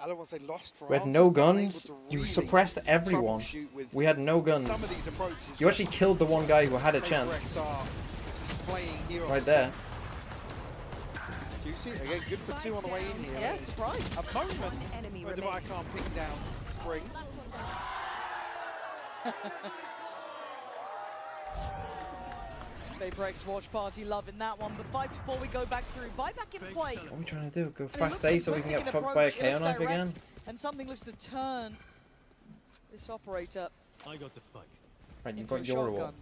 I don't want to say lost for We had answers, no but unable guns. to You really suppressed everyone. troubleshoot with We had no guns. some of these approaches You actually killed the one guy who had a Paper chance. X are displaying here on Right the there. Juicy, again, good for two on the way in here. Yeah, surprise. A moment where Divine can't ping down Spring. Paper X watch party loving that one, but 5 to 4 we go back through. Buy back in play. What are we trying to do? Go And it fast looks A so we can simplistic get in fucked by a approach. It KO looks knife direct, again? And something looks to turn this operator I got the spike. Right, you've into got a your shotgun. reward.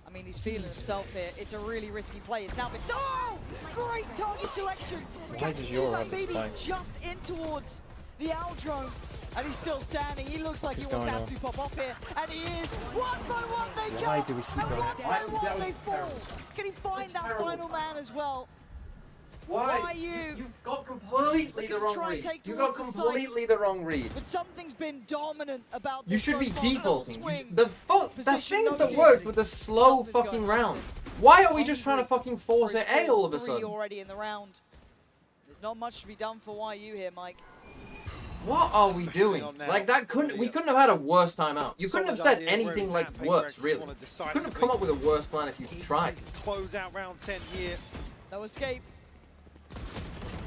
I mean, he's feeling himself here. It's a really risky play. It's now been... Oh! Great target selection. Why does your have the baby spike? just in towards the Aldrone. And he's still standing. He looks like What's he wants going to pop off here. And he is. One by one they go. Why do we keep and going? one by one they fall. Can he find that final man as well? Why you? You got completely the wrong read. You got completely the wrong read. But something's been dominant about You this should so be far. Double defaulting. swing. The Position thing that noted. worked with the slow Something's fucking going round. haunted. Why are we just trying to fucking force For it his A all of a three sudden? already in the round. There's not much to be done for YU here, Mike. What are we doing? Like that we couldn't have had a worse timeout. You couldn't have said anything like worse, really. You couldn't have come up with a worse plan if you tried. Close out round 10 here. No escape.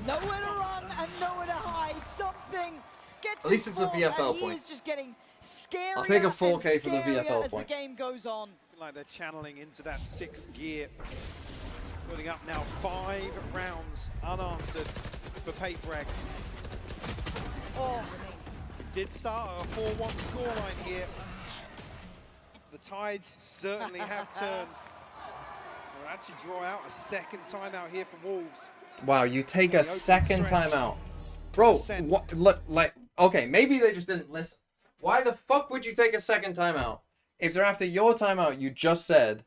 Nowhere to run and nowhere to hide. Something gets At least it's a his VFL fault, and point. he is just getting scarier. I'll take a 4K and for the scarier VFL as point. the game goes on. Like they're channeling into that 6th gear. Building up now 5 rounds unanswered for Paper X. Oh. We did start at a 4-1 scoreline here. The tides certainly have turned. We'll actually draw out a second timeout here for Wolves. Wow, you take a second timeout. Bro, what, look, like, okay, maybe they just didn't listen. Why the fuck would you take a second timeout if they're after your timeout you just said?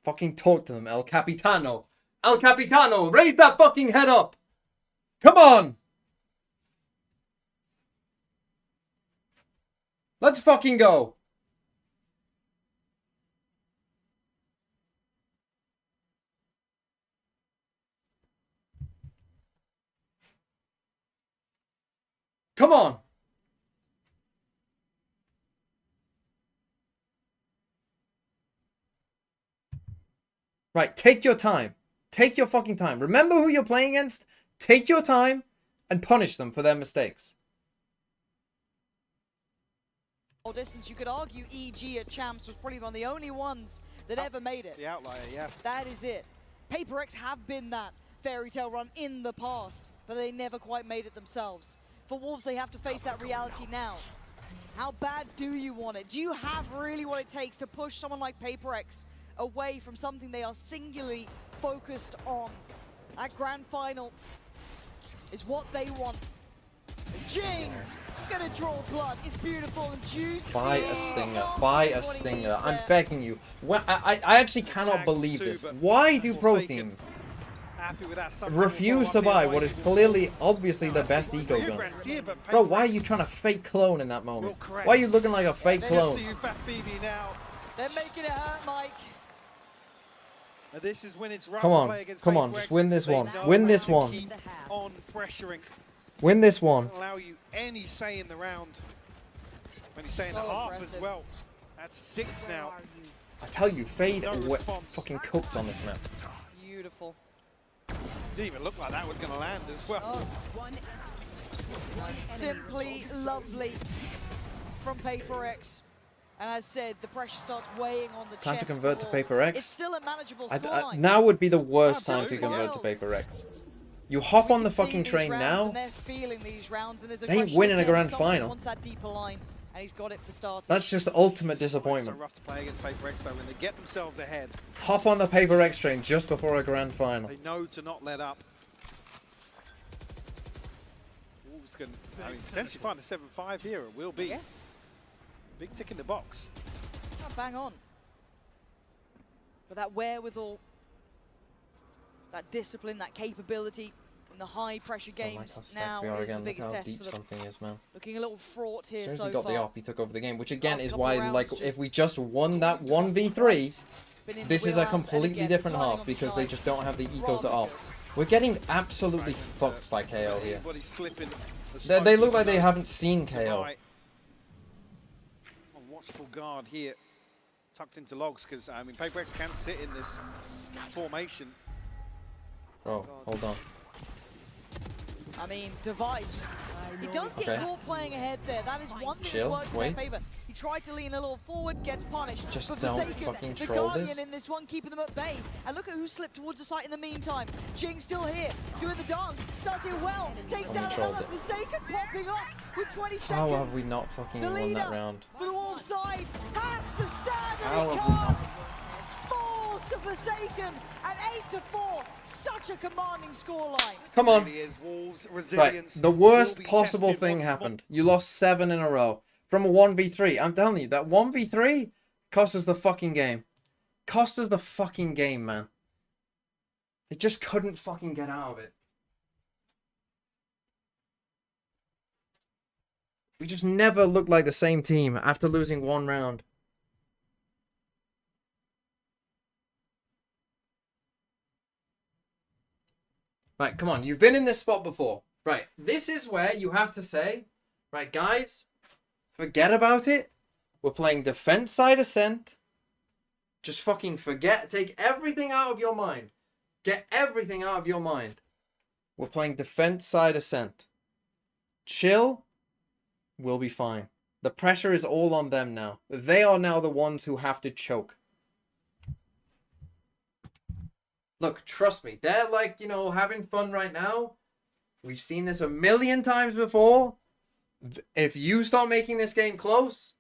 Fucking talk to them, El Capitano. El Capitano, raise that fucking head up. Come on. Let's fucking go. Come on. Right, take your time. Take your fucking time. Remember who you're playing against. Take your time and punish them for their mistakes. Distance, you could argue EG at Champs was probably one of the only ones that ever made it. The outlier, yeah. That is it. Paper X have been that fairy tale run in the past, but they never quite made it themselves. For Wolves, they have to face that reality now. How bad do you want it? Do you have really what it takes to push someone like Paper X away from something they are singularly focused on? That grand final is what they want. Jing gonna draw blood. It's beautiful and juicy. Buy a stinger. Buy a stinger. I'm begging you. I actually cannot believe this. Why do pro teams refuse to buy what is clearly, obviously the best eco gun? Bro, why are you trying to fake clone in that moment? Why are you looking like a fake clone? They're making it hurt, Mike. This is when it's rough Come on, play against come on, Paper just X. win this They one. know Win how this to one. keep on pressuring. Win this one. Doesn't allow you any say in the round. When he's saying half as well. That's 6 now. I tell you, Fade No response. fucking cooked on this map. Beautiful. Didn't even look like that was going to land as well. Simply lovely from Paper X. And as said, the pressure starts weighing on the Time to chest convert to walls. Paper X. It's still a manageable scoreline. Now would be the worst time to Absolutely. convert to Paper X. You hop on the fucking train now. And they're feeling these rounds, and there's a They ain't question winning a again, grand someone final. wants that deeper line, and he's got it for starters. That's just ultimate It's so disappointment. rough to play against Paper X though. When they get themselves ahead, Hop on the Paper X train just before a grand final. they know to not let up. Wolves can potentially find a 7-5 here. It will be. Big tick in the box. Oh, bang on. But that wherewithal, that discipline, that capability in the high pressure games now is the biggest test for them. Something is, man. Looking a little fraught here As soon as so he got far. the op, he took over the game, which again Last is couple why, rounds like, just if we just won that 1v3, been in this the is a wheelhouse, and completely again, different timing half on the because they drives. just don't have the eco to Rather off. We're getting absolutely fucked by KO here. Everybody's slipping. They look like they haven't seen KO. A watchful guard here, tucked into logs, because I mean Paper X can sit in this formation. Oh, hold on. I mean, Device just, he does get Okay. caught playing ahead there. That is one thing Chill, that's worked wait. in their favor. He tried to lean a little forward, gets punished. Just but don't Forsaken, fucking the troll Guardian this. in this one, keeping them at bay. And look at who slipped towards the site in the meantime. Jing still here, doing the dunk, does it well, takes And we down trolled another. it. Forsaken popping off with 20 seconds. How have we not fucking The won that leader round? for the Wolves side has to stand, How and he have we not? can't. Falls to Forsaken, and 8-4. Such a commanding scoreline. Come on. Really is. Wolves' Right, resilience the worst will be possible tested thing once happened. You lost 7 in a row from a 1v3. I'm telling you, that 1v3 cost us the fucking game. Cost us the fucking game, man. They just couldn't fucking get out of it. We just never looked like the same team after losing one round. Right, come on. You've been in this spot before. Right, this is where you have to say, right, guys, forget about it. We're playing defense side ascent. Just fucking forget. Take everything out of your mind. Get everything out of your mind. We're playing defense side ascent. Chill. We'll be fine. The pressure is all on them now. They are now the ones who have to choke. Look, trust me. They're like, you know, having fun right now. We've seen this a million times before. If you start making this game close,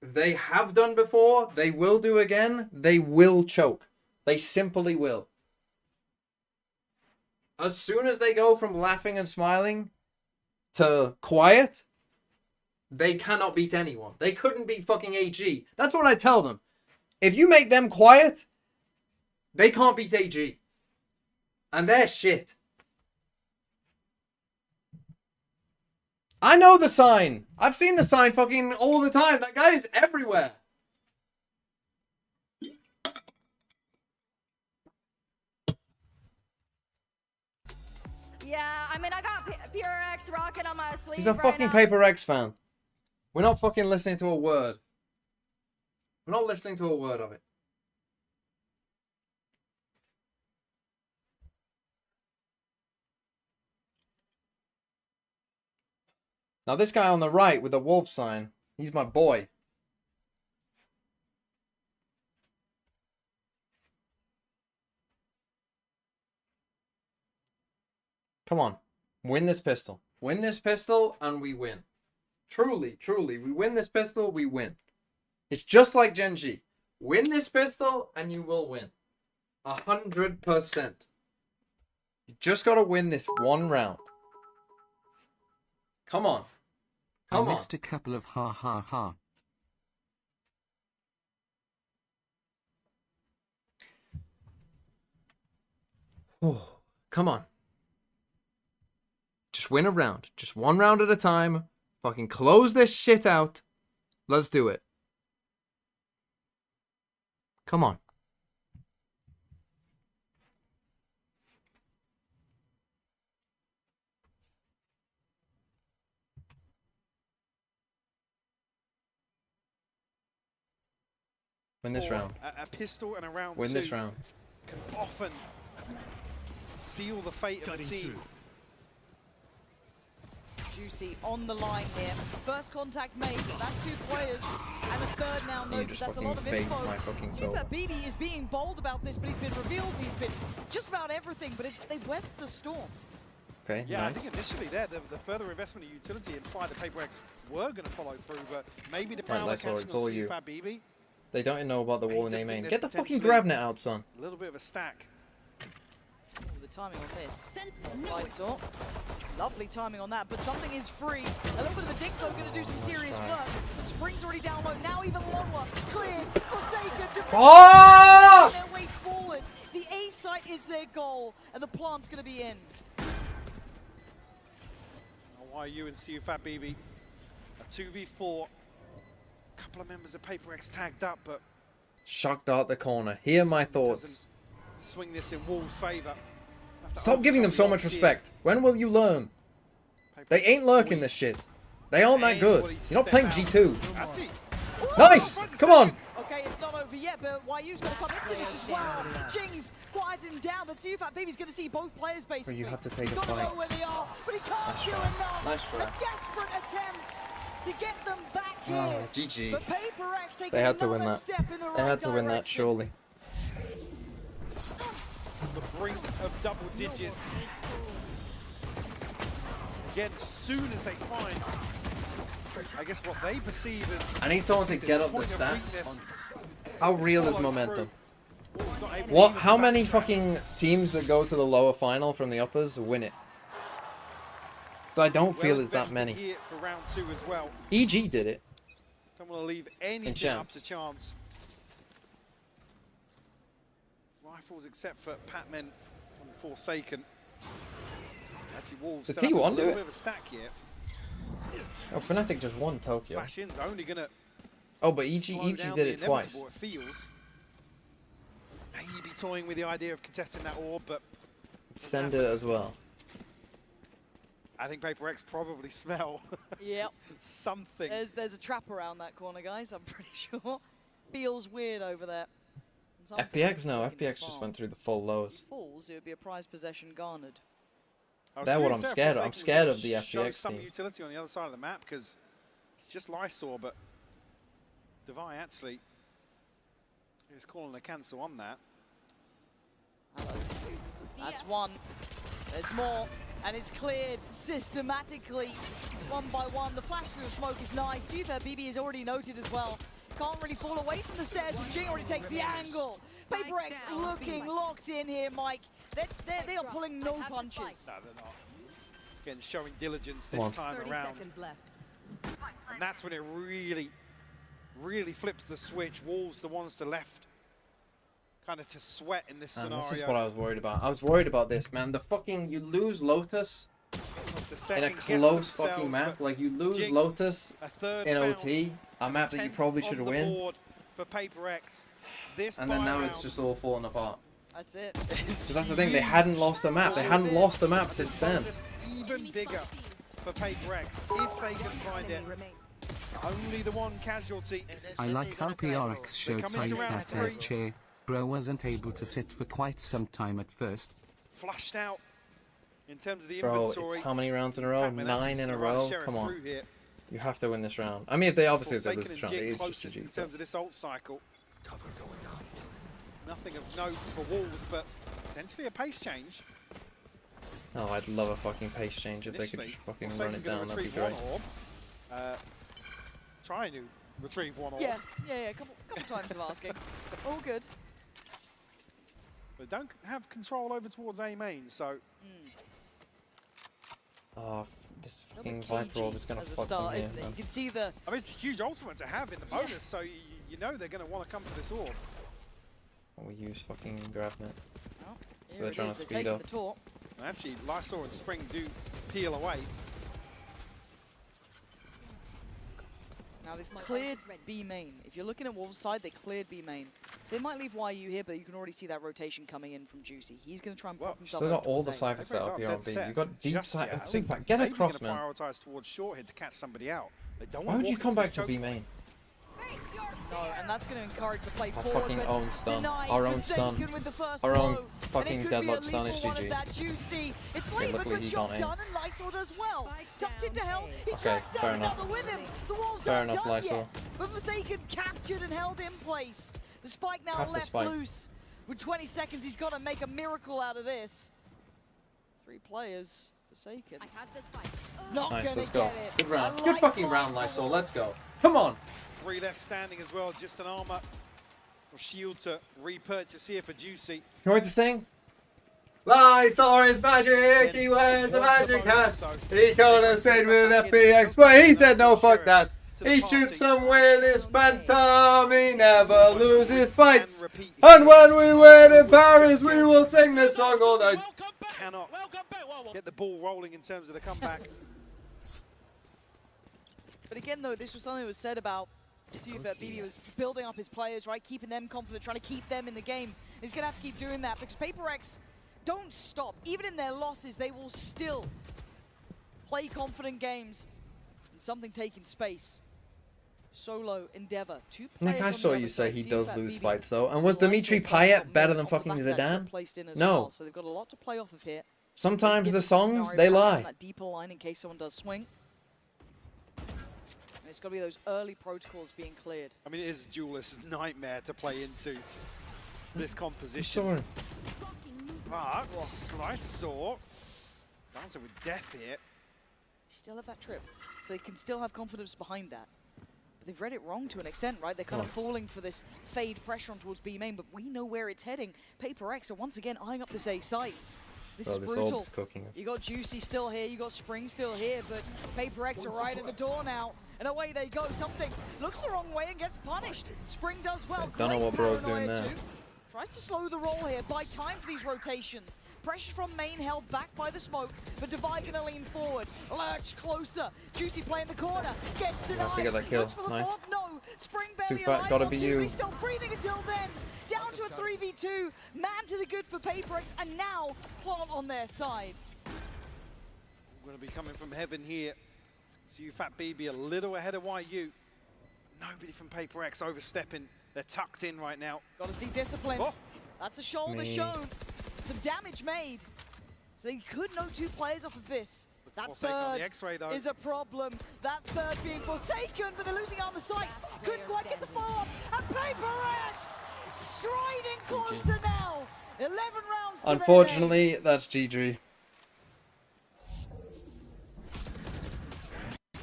they have done before, they will do again, they will choke. They simply will. As soon as they go from laughing and smiling to quiet, they cannot beat anyone. They couldn't beat fucking AG. That's what I tell them. If you make them quiet, they can't beat AG. And they're shit. I know the sign. I've seen the sign fucking all the time. That guy is everywhere. Yeah, I mean, I got PRX Rocket on my sleeve. He's a fucking Paper X fan. We're not fucking listening to a word. We're not listening to a word of it. Now this guy on the right with the wolf sign, he's my boy. Come on. Win this pistol. Win this pistol and we win. Truly, truly. We win this pistol, we win. It's just like Gen G. Win this pistol and you will win. 100%. You just got to win this one round. Come on. I Come on. missed a couple of ha ha ha. Come on. Just win a round. Just one round at a time. Fucking close this shit out. Let's do it. Come on. Win this round. A pistol and a round Win two this round. can often seal the fate of a team. Juicy on the line here. First contact made, that's 2 players. And a third now You noted. just That's a fucking lot of baked info. my fucking soul. BB is being bold about this, but he's been revealed. He's been just about everything, but they've weathered the storm. Okay, Yeah, nice. I think initially there, the further investment of utility implied that PaperX were going to follow through, but maybe the Prowler Let's catching it's all on you. CFAB BB. They don't know about the wall in A main. there's Get the fucking potentially Gravnet out, son. A little bit of a stack. Ooh, the timing on this. I saw. Lovely timing on that, but something is free. A little bit of a dink though, going to do some serious work. But Spring's already down low, now even lower. Cleared, Forsaken. Oh! Their way forward. The A site is their goal, and the plant's going to be in. YU and CFAB BB, a 2v4. Couple of members of PaperX tagged up, but Shock dart the corner. Hear my thoughts. swing this in Wolves' favour. Stop giving them so much respect. When will you learn? They ain't lurking this shit. They aren't that good. You're not playing G2. Nice! Come on! Okay, it's not over yet, but YU's going to come into this as well. Jing's quieted him down, but CFAB BB's going to see both players basically. You have to take a Gotta fight. know where they are, but he can't do enough. Nice try. A desperate attempt to get them back here. Oh, GG. But PaperX taking They had to win another that. step in the right They had to win that, direction. surely. The brink of double digits. Again, as soon as they find, I guess, what they perceive as... I need someone to get up the point of stats. weakness. How real is momentum? Wolves not able to What? even How back many track. fucking teams that go to the lower final from the uppers win it? So I don't feel it's that invested many. Here for round 2 as well. EG did it. Don't want to leave anything up chance. to chance. Rifles except for Patman and Forsaken. Actually, Wolves Did set up a T1 do little it? bit of a stack here. Oh, Fnatic just won Tokyo. Flash in's only going to Oh, but EG slow down did the it twice. inevitable, it feels. Maybe toying with the idea of contesting that orb, but Send it as well. I think PaperX probably smell Yep. something. There's a trap around that corner, guys, I'm pretty sure. Feels weird over there. And something FPX, no. taking the FPX just farm. went through the full lows. Falls, it would be a prize possession garnered. I was They're what curious I'm there if scared of. I'm Forsaken scared was of the gonna show FPX some team. utility on the other side of the map because it's just Lysor, but Devi actually is calling a cancel on that. That's one. There's more, and it's cleared systematically, one by one. The flash through of smoke is nice. CFAB BB is already noted as well. Can't really fall away from the stairs. Jing already takes the angle. PaperX looking locked in here, Mike. They are pulling no punches. No, they're not. Again, showing diligence Come this on. time 30 around. seconds left. And that's when it really flips the switch. Wolves the ones to left. Kind of to sweat in this And scenario. this is what I was worried about. I was worried about this, man. The fucking, you lose Lotus Almost a in a second guess close fucking themselves, map. but Like, you lose Jing, Lotus a third in foul, OT, a map that you 10th probably on should the win. board for PaperX. This And then buy now round it's just all falling apart. That's it. Because that's the thing, they hadn't lost a map. They hadn't lost a map since then. bonus even bigger for PaperX if they can find it. Only the one casualty. I like how PRX showed coming into signs round that as three. chair, bro wasn't able to sit for quite some time at first. Flushed out in terms of the Bro, inventory. it's how many rounds in a row? Pac-Man actually 9 in a just run row? Sheriff Come on. through here. You have to win this round. I mean, if they obviously if they lose Forsaken this round, and it Jing is just closest in GG. terms of this ult cycle. Cover going on. Nothing of note for Wolves, but potentially a pace change. Oh, I'd love a fucking pace change if they could Initially, just fucking Forsaken run it gonna down. That'd be retrieve great. one orb. Trying to retrieve one orb. Yeah, a couple times of asking. All good. But don't have control over towards A main, so Oh, This fucking Viper Orb is gonna as a fuck start, me isn't it? You can see the... I mean, it's a huge ultimate to have in the bonus, so you know they're going to want to come for this orb. We use fucking Grabnet. Oh, So they're trying to they're speed taking up. the talk. Actually, Lysor and Spring do peel away. Now they've cleared B main. If you're looking at Wolves' side, they cleared B main. So they might leave YU here, but you can already see that rotation coming in from Juicy. He's going to try and pop himself Still got over all towards the A. ciphers set up here on B. You got deep Just side. yet. In fact, get Maybe across, gonna man. prioritise towards short here to catch somebody out. They don't Why want would you walk come into back this to choke B main? No, and that's going to encourage the play Our forward. fucking but own stun. denied Our own Forsaken stun. with the first Our own blow. fucking And it could deadlock be a stun is lethal one GG. of that Juicy. It's Okay, late, but luckily good he job can't aim. done, and Lysor does well. Tucked into hell. He Okay, tracks fair down enough. another with him. The Wolves Fair aren't enough, done Lysor. yet. But Forsaken captured and held in place. The spike now Cap the left spike. loose. With 20 seconds, he's got to make a miracle out of this. 3 players. Forsaken. I have the spike. Not Nice, gonna let's go. get it. Good round. A Good light fucking fight round, for Lysol. Wolves. Let's go. Come on. 3 left standing as well, just an armor or shield to repurchase here for Juicy. You want to sing? Lysol is magic. He wears a magic hat. He could have stayed with FBX, but he said no, fuck that. He shoots them with his phantom. He never loses fights. And when we win in Paris, we will sing this song all night. Cannot get the ball rolling in terms of the comeback. But again, though, this was something that was said about that BD was building up his players, right? Keeping them confident, trying to keep them in the game. He's going to have to keep doing that because PaperX don't stop. Even in their losses, they will still play confident games. And something taking space. Solo Endeavor. 2 players Nick, I on saw the you other say side. he See does if lose BD fights though. And was Lysol Dimitri got Payet better minutes than off the fucking back of that Zidane? trip placed in as No. well, so they've got a lot to play off of here. Sometimes the Difficult songs, scenario they for lie. that deeper line in case someone does swing. And it's got to be those early protocols being cleared. I mean, it is Julius' nightmare to play into this composition. Sorry. But Lysor dancing with death here. Still have that trip, so they can still have confidence behind that. But they've read it wrong to an extent, right? They're kind of falling for this fade pressure on towards B main, but we know where it's heading. PaperX are once again eyeing up this A site. This is This brutal. orb's cooking us. You got Juicy still here, you got Spring still here, but PaperX are right at the door now. And away they go. Something looks the wrong way and gets punished. Spring does well. Don't know Great what bro's paranoia doing there. too. Tries to slow the roll here, buy time for these rotations. Pressure from main held back by the smoke, but Divide gonna lean forward. Lurch closer. Juicy play in the corner. Gets denied. have to get that kill. Looks for the Nice. fourth. No. Spring barely Sufat, alive. gotta on be two. you. He's still breathing until then. Down to a 3v2. Man to the good for PaperX, and now Plant on their side. We're going to be coming from heaven here. So you Fat BB a little ahead of YU. Nobody from PaperX overstepping. They're tucked in right now. Got to see discipline. Oh. That's a shoulder Me. shown. Some damage made. So they could know 2 players off of this. That Forsaken on third the X-ray though. is a problem. That third being Forsaken, but they're losing out on the site. Couldn't quite get the follow-up. And PaperX striding closer now. 11 rounds to their name. Unfortunately, that's GG.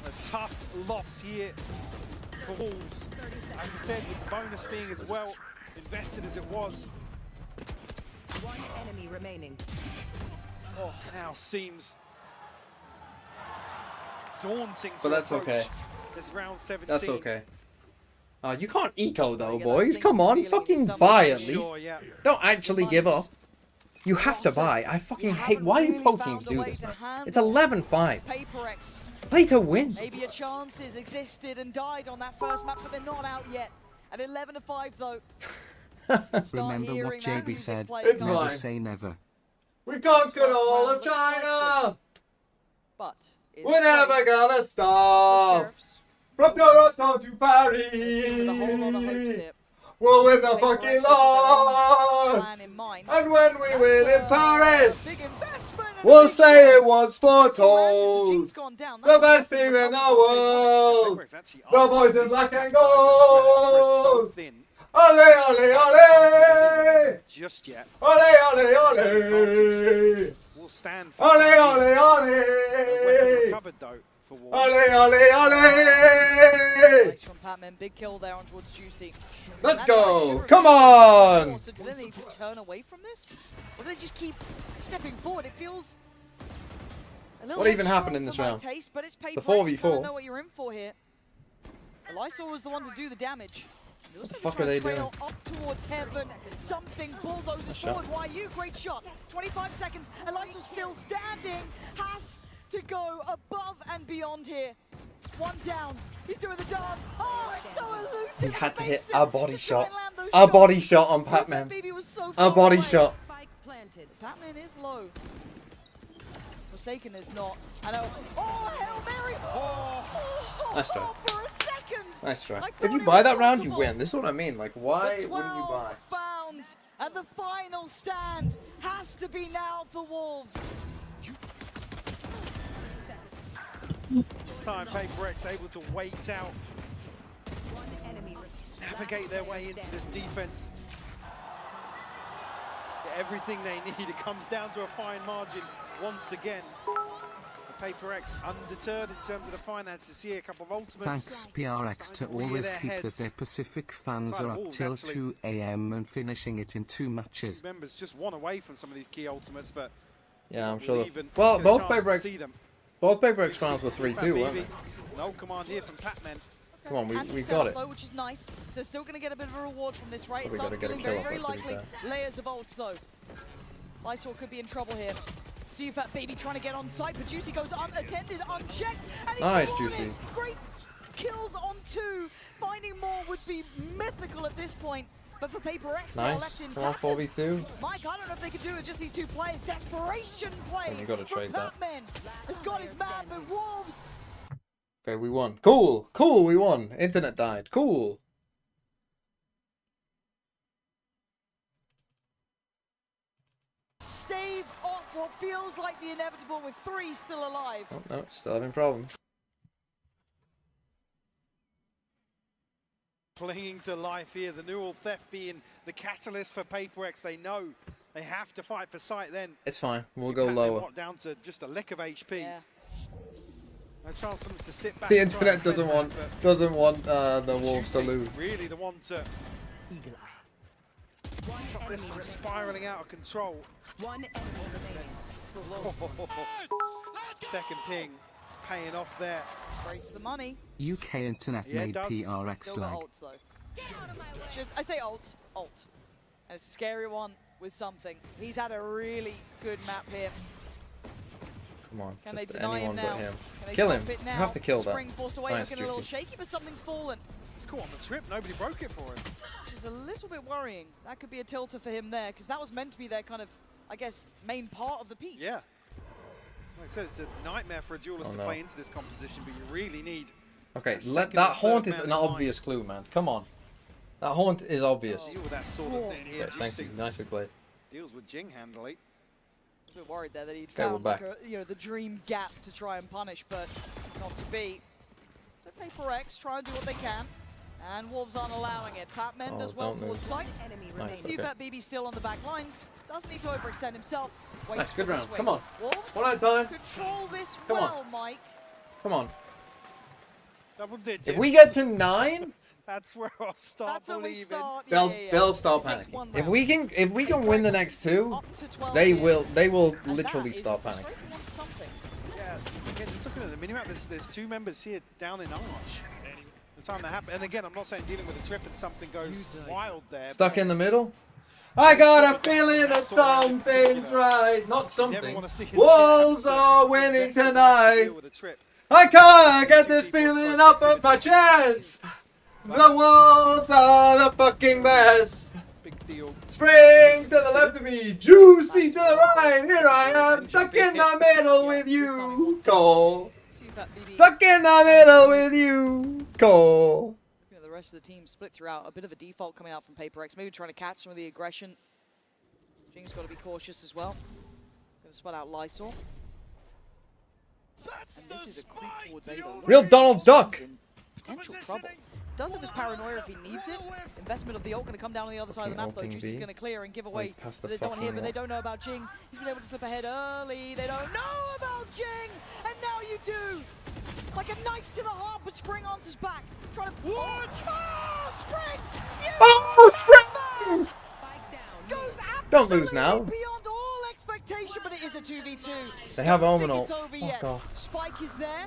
A tough loss here for Wolves. Like I said, with the bonus being as well invested as it was. One enemy remaining. Oh, now seems daunting to But that's approach okay. this round 17. That's okay. You can't eco though, You get that boys. sinking Come on, feeling in your fucking stomach. buy at Sure, least. yeah. Don't actually give up. You have to buy. I fucking hate. Why do pro teams do this? It's 11-5. PaperX. Play to win. Maybe a chances existed and died on that first map, but they're not out yet. At 11-5 though. Remember what JB music said, playing. It's never fine. say never. We've conquered all of China. But We're never gonna stop. From Toronto to Paris. with a whole lot of hopes here. We'll win the PaperX fucking with their own Lord. plan in mind. And when we win in Big Paris, investment and a we'll big say shot. it was So Rams, as the foretold. Jinx gone down, The that's best a team in the recovery. world. PaperX actually The are boys in decent black and back side, but they're spread so gold. thin. Ole, ole, ole. Just yet. Ole, ole, ole. Will stand for Ole, time ole, being. ole. Weapon recovered though for Wolves. Ole, ole, ole. Nice from Patman, big kill there on towards Juicy. Let's That go. pressure Come remains on. So do they need to turn away from this? Or do they just keep stepping forward? It feels What even happened in this round? Taste, but it's The paper 4v4. know what you're in for here. Lysol was the one to do the damage. What the fuck are they doing? Up towards heaven. Something bulldozes forward. YU, great shot. 25 seconds, and Lysol still standing. Has to go above and beyond here. One down. He's doing the dance. Oh, it's so elusive. He had to hit a body shot. A body shot on Pac-Man. A body shot. Pac-Man is low. Forsaken is not. I know. Oh, Hail Mary! Oh, Nice try. for a second! Nice try. If you buy that round, you win. This is what I mean. Like, why The wouldn't you 12 buy? found, and the final stand has to be now for Wolves. This time Paper X able to wait out, navigate their way into this defense. Get everything they need. It comes down to a fine margin once again. The Paper X undeterred in terms of the finances here. A couple of ultimates. Thanks PRX to always keep that their Pacific fans are up till 2 AM and finishing it in 2 matches. Members just one away from some of these key ultimates, but Yeah, I'm sure. even Well, get a both chance Paper to X, see them. both Paper X finals were 3-2, weren't they? No command here from Pac-Man. Come on, we got it. Though, which is nice. So they're still going to get a bit of a reward from this, right? We It gotta starts get a feeling kill very, off very it, to be likely. Layers of ults, though. Lysol could be in trouble here. See if that baby trying to get on site, but Juicy goes unattended, unchecked, and he's Nice, won Juicy. it. Great kills on 2. Finding more would be mythical at this point. But for Paper X, they're Nice. left in Come on, tatters. 4v2. Mike, I don't know if they could do it with just these 2 players. Desperation play. You gotta from trade that. Pac-Man. Has got his man, but Wolves. Okay, we won. Cool. Cool, we won. Internet died. Cool. Stave off what feels like the inevitable with 3 still alive. Oh, no, still having problems. Clinging to life here, the Neural Theft being the catalyst for Paper X. They know they have to fight for sight then. It's fine. We'll go Pac-Man lower. got down to just a lick of HP. Yeah. No chance for them to sit back. The and try internet and doesn't defend want that, doesn't want the but Wolves to Juicy lose. really the one to stop this from spiraling out of control. One enemy remaining. Second ping paying off there. Breaks the money. UK internet Yeah, it made does. PRX Still got lag. ults, though. I say ult. And it's a scary one with something. He's had a really good map here. Come on. Can they just deny him anyone now? but him. Can they Kill stop him. it You now? have to kill that. Spring forced away, Nice, looking a little Juicy. shaky, but something's fallen. He's caught on the trip. Nobody broke it for him. Which is a little bit worrying. That could be a tilter for him there, because that was meant to be their kind of, I guess, main part of the piece. Yeah. Like I said, it's a nightmare for a duelist to no. play into this composition, but you really need. Okay, that let second that or haunt third is man an in line. obvious clue, man. Come on. That haunt is obvious. Deal with that sort of thing here. Okay, thank you. Juicy Nicely played. deals with Jing handily. A bit worried there that he'd Okay, we're found like back. the dream gap to try and punish, but not to be. So Paper X try and do what they can, and Wolves aren't allowing it. Pac-Man does well don't towards move. sight. Enemy Nice, remaining. okay. Fat BB still on the back lines. Doesn't need to overextend himself. Waits Nice, good for the round. swing. Come on. Wolves One at a time. control this Come on. well, Mike. Come on. Double digits. If we get to 9, that's where I'll start That's when we believing. start. they'll start It takes panicking. one If round. we can win the next 2, Up to 12 they here. will And literally that is stop panicking. frustrating on something. Yeah, again, just looking at the minimap, there's 2 members here down in Arch. The time that happened, and again, I'm not saying dealing with a trip and something goes wild there. Stuck in the middle. I got a feeling that something's right. Not something. Wolves are winning tonight. I can't get this feeling up of my chest. The Wolves are the fucking best. Big deal. Springs to the left of me, Juicy to the right. Here I am, stuck in the middle with you, Cole. Stuck in the middle with you, Cole. Looking at the rest of the team split throughout, a bit of a default coming out from Paper X, maybe trying to catch some of the aggression. Jing's got to be cautious as well. Going to spot out Lysol. And this is a creep towards A though. Real Donald Duck. In potential trouble. Does have his paranoia if he needs it. Investment of the ult going to come down on the other side of the map though. Ulting Juicy's B. going to clear and give away past the that they don't fucking hear, but they wall. don't know about Jing. He's been able to slip ahead early. They don't know about Jing, and now you do. Like a knife to the heart, but Spring answers back. Trying to what? Oh, Spring! Oh, Spring! Goes Don't lose now. beyond all expectations. expectation, but it is a 2v2. They have Don't think Omen it's ult. over Fuck yet. off. Spike is there.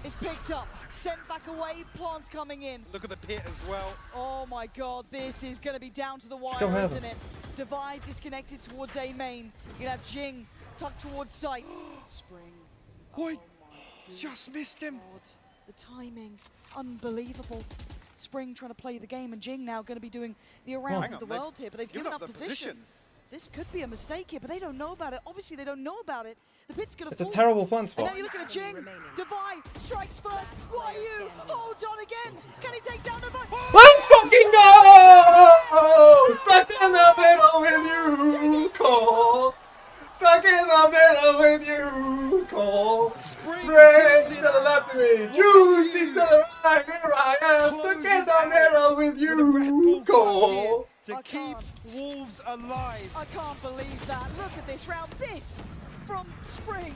It's picked up. Sent back away. Plants coming in. Look at the pit as well. Oh my god, this is going to be down to the wire, go isn't heaven. it? Divide disconnected towards A main. You have Jing tucked towards site. Spring. Oi, just missed him. God, the timing, unbelievable. Spring trying to play the game, and Jing now going to be doing the around Hang of on, the world here, but they've given up the position. This could be a mistake here, but they don't know about it. Obviously, they don't know about it. The pit's going to It's a fall. terrible plant And spot. now you're looking at Jing. Divide strikes first. YU holds on again. Can he take down Divide? Let's fucking go! Stuck in the middle with you, Cole. Stuck in the middle with you, Cole. Spring to the left of me, Juicy to the right. Here I am, stuck in the middle with you, Cole. To keep Wolves alive. I can't believe that. Look at this round. This from Spring.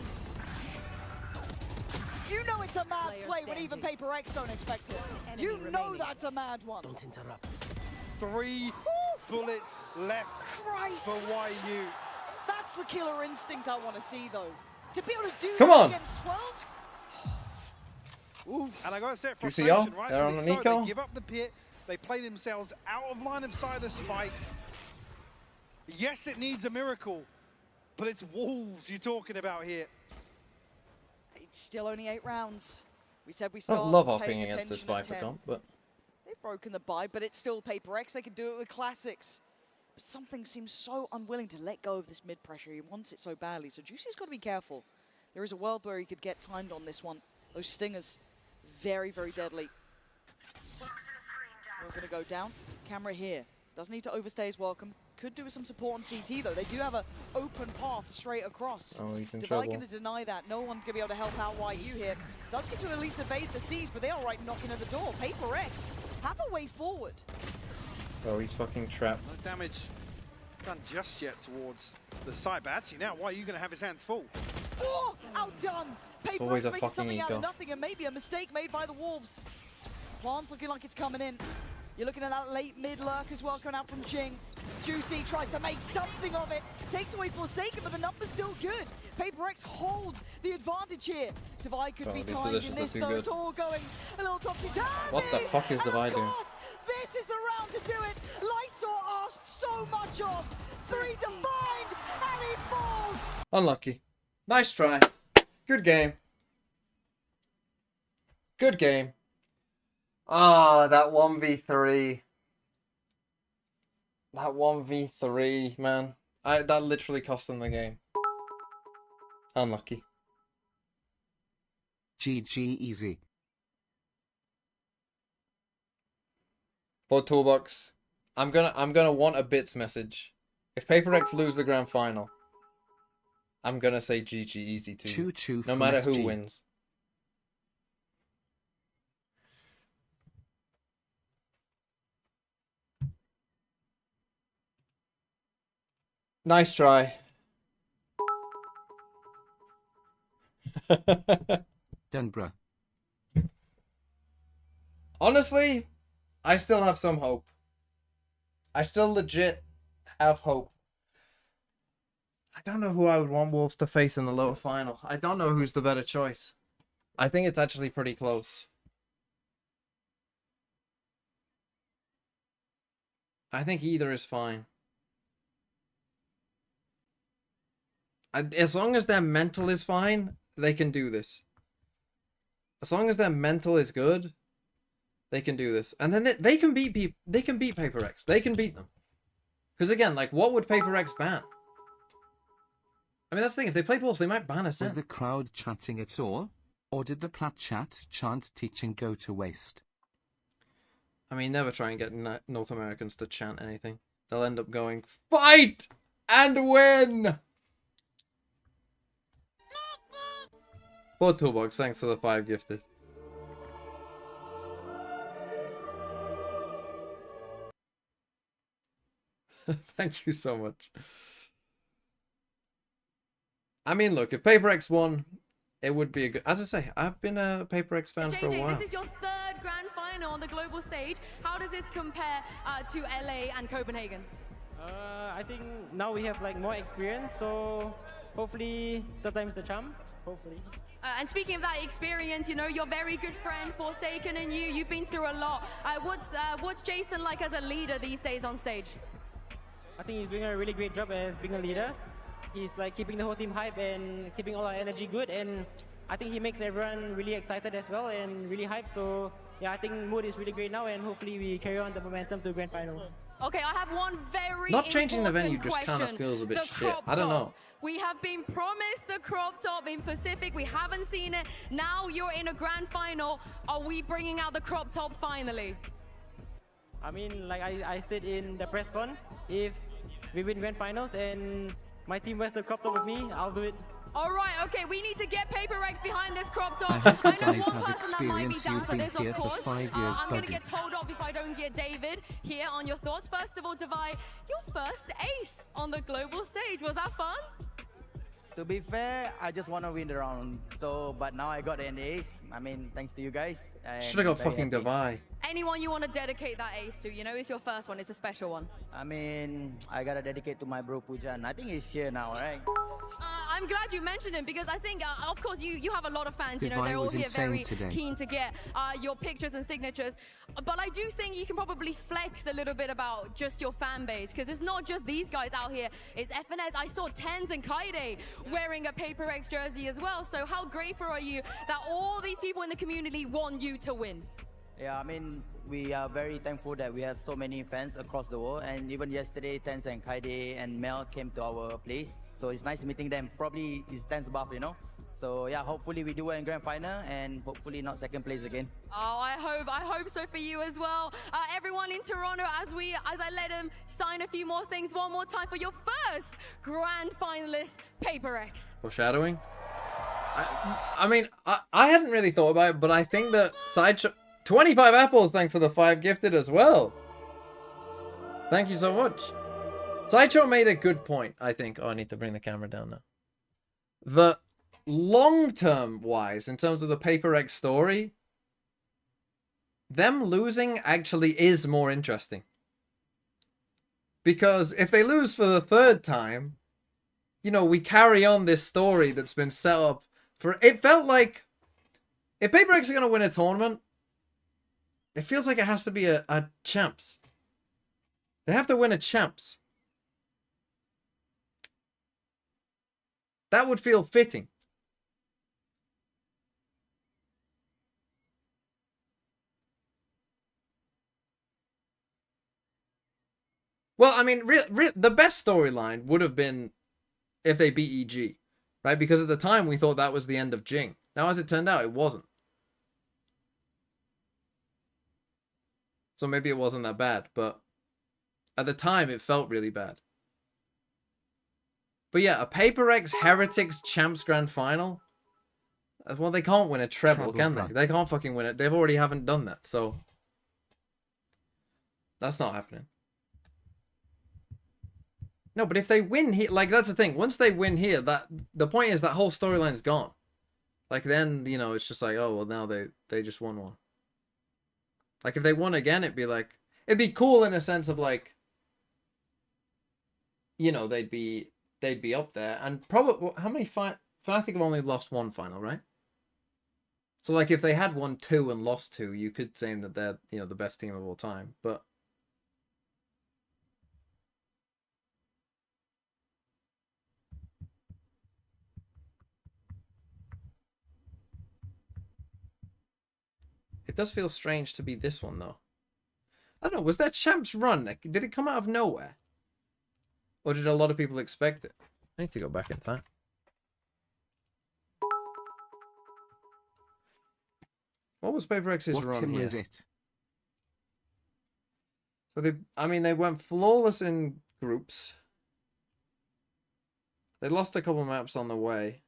You know it's a mad play when even Paper X don't expect it. You know that's a mad one. Don't interrupt. 3 bullets left Christ. for YU. That's the killer instinct I want to see, though. To be able to do Come that on. against 12? Oof. And I gotta say, Do you see frustration, y'all? right? They're on Because the it's so Nico. they give up the pit, they play themselves out of line of sight of the spike. Yes, it needs a miracle, but it's Wolves you're talking about here. It's still only 8 rounds. We said we I start don't love hopping paying against this attention at Viper 10. comp, but They've broken the bye, but it's still Paper X. They can do it with classics. But something seems so unwilling to let go of this mid pressure. He wants it so badly. So Juicy's got to be careful. There is a world where he could get timed on this one. Those stingers, very, very deadly. We're going to go down. Camera here. Doesn't need to overstay his welcome. Could do with some support on CT, though. They do have an open path straight across. oh, he's in Divide trouble. going to deny that. No one's going to be able to help out YU here. Does get to at least evade the siege, but they are right knocking at the door. Paper X have a way forward. Oh, he's fucking trapped. No damage done just yet towards the side, but actually now YU going to have his hands full. Oh, outdone. Paper always X a making fucking something out of eco. nothing, and maybe a mistake made by the Wolves. Plan's looking like it's coming in. You're looking at that late mid lurk as well coming out from Jing. Juicy tries to make something of it. Takes away Forsaken, but the number's still good. Paper X hold the advantage here. Divide could Oh, be these timed in positions are this too though. good. It's all going a little topsy-turvy. What the fuck is And Divide of doing? course, this is the round to do it. Lysor asked so much of. 3 defined, and he falls. Unlucky. Nice try. Good game. Good game. Ah, that 1v3. That 1v3, man. That literally cost them the game. Unlucky. GG easy. For Toolbox, I'm gonna want a bits message. If Paper X lose the grand final, I'm gonna say GG easy to you. Choo choo No from matter who SG. wins. Nice try. Done, bruh. Honestly, I still have some hope. I still legit have hope. I don't know who I would want Wolves to face in the lower final. I don't know who's the better choice. I think it's actually pretty close. I think either is fine. As long as their mental is fine, they can do this. As long as their mental is good, they can do this. And then they can beat people. They can beat Paper X. They can beat them. Because again, like, what would Paper X ban? I mean, that's the thing. If they played Wolves, they might ban us Was in. the crowd chanting it all? Or did the plat chat chant teaching go to waste? I mean, never try and get North Americans to chant anything. They'll end up going, fight and win! Poor Toolbox, thanks for the 5 gifted. Thank you so much. I mean, look, if Paper X won, it would be a good... As I say, I've been a Paper X fan for a while. JJ, this is your 3rd grand final on the global stage. How does this compare to LA and Copenhagen? I think now we have like more experience, so hopefully third time is the charm. Hopefully. And speaking of that experience, you know, your very good friend Forsaken and you've been through a lot. What's Jason like as a leader these days on stage? I think he's doing a really great job as being a leader. He's like keeping the whole team hype and keeping all our energy good, and I think he makes everyone really excited as well and really hyped. So yeah, I think mood is really great now, and hopefully we carry on the momentum to grand finals. Okay, I have one very Not changing the venue important just kind of question. feels a bit The shit. crop I don't top. know. We have been promised the crop top in Pacific. We haven't seen it. Now you're in a grand final. Are we bringing out the crop top finally? I mean, like I said in the press con, if we win grand finals and my team wears the crop top with me, I'll do it. All right, okay, we need to get Paper Rex behind this crop top. I hope you know guys one have person that might be experience. down You've for been this, here of for course. 5 years, I'm going to buddy. get told off if I don't get David here on your thoughts. First of all, Divide, your first ace on the global stage. Was that fun? To be fair, I just want to win the round. So, but now I got an ace. I mean, thanks to you guys. Should have got fucking Divide. Anyone you want to dedicate that ace to? You know, it's your first one. It's a special one. I mean, I gotta dedicate to my bro Pujan. I think he's here now, right? I'm glad you mentioned him because I think, of course, you have a lot of fans. You know, Divine they're all was here insane very today. keen to get your pictures and signatures. But I do think you can probably flex a little bit about just your fan base because it's not just these guys out here. It's FNS. I saw Tens and Kaide wearing a Paper X jersey as well. So how grateful are you that all these people in the community want you to win? Yeah, I mean, we are very thankful that we have so many fans across the world. And even yesterday, Tens and Kaide and Mel came to our place. So it's nice meeting them. Probably it's Tens buff, you know? So yeah, hopefully we do well in grand final and hopefully not second place again. Oh, I hope so for you as well. Everyone in Toronto, as I let him sign a few more things one more time for your first grand finalist, Paper X. Foreshadowing? I mean, I hadn't really thought about it, but I think that Sideshow... 25 apples, thanks for the 5 gifted as well. Thank you so much. Sideshow made a good point, I think. Oh, I need to bring the camera down now. The long-term wise, in terms of the Paper X story, them losing actually is more interesting. Because if they lose for the 3rd time, you know, we carry on this story that's been set up for... It felt like if Paper X are going to win a tournament, it feels like it has to be a champs. They have to win a champs. That would feel fitting. Well, I mean, the best storyline would have been if they beat EG, right? Because at the time we thought that was the end of Jing. Now, as it turned out, it wasn't. So maybe it wasn't that bad, but at the time it felt really bad. But yeah, a Paper X Heretics Champs Grand Final. Well, they can't win a treble, can they? They can't fucking win it. They've already haven't done that, so that's not happening. No, but if they win here, like that's the thing. Once they win here, that the point is that whole storyline's gone. Like then, you know, it's just like, oh well, now they just won one. Like, if they won again, it'd be cool in a sense of, like, you know, they'd be up there. And probably, how many Fnatic have only lost 1 final, right? So, like, if they had won 2 and lost 2, you could say that they're, you know, the best team of all time. But it does feel strange to be this one, though. I don't know, was that Champs run? Did it come out of nowhere? Or did a lot of people expect it? I need to go back in time. What was Paper X's run here? Is it? So they went flawless in groups. They lost a couple maps on the way.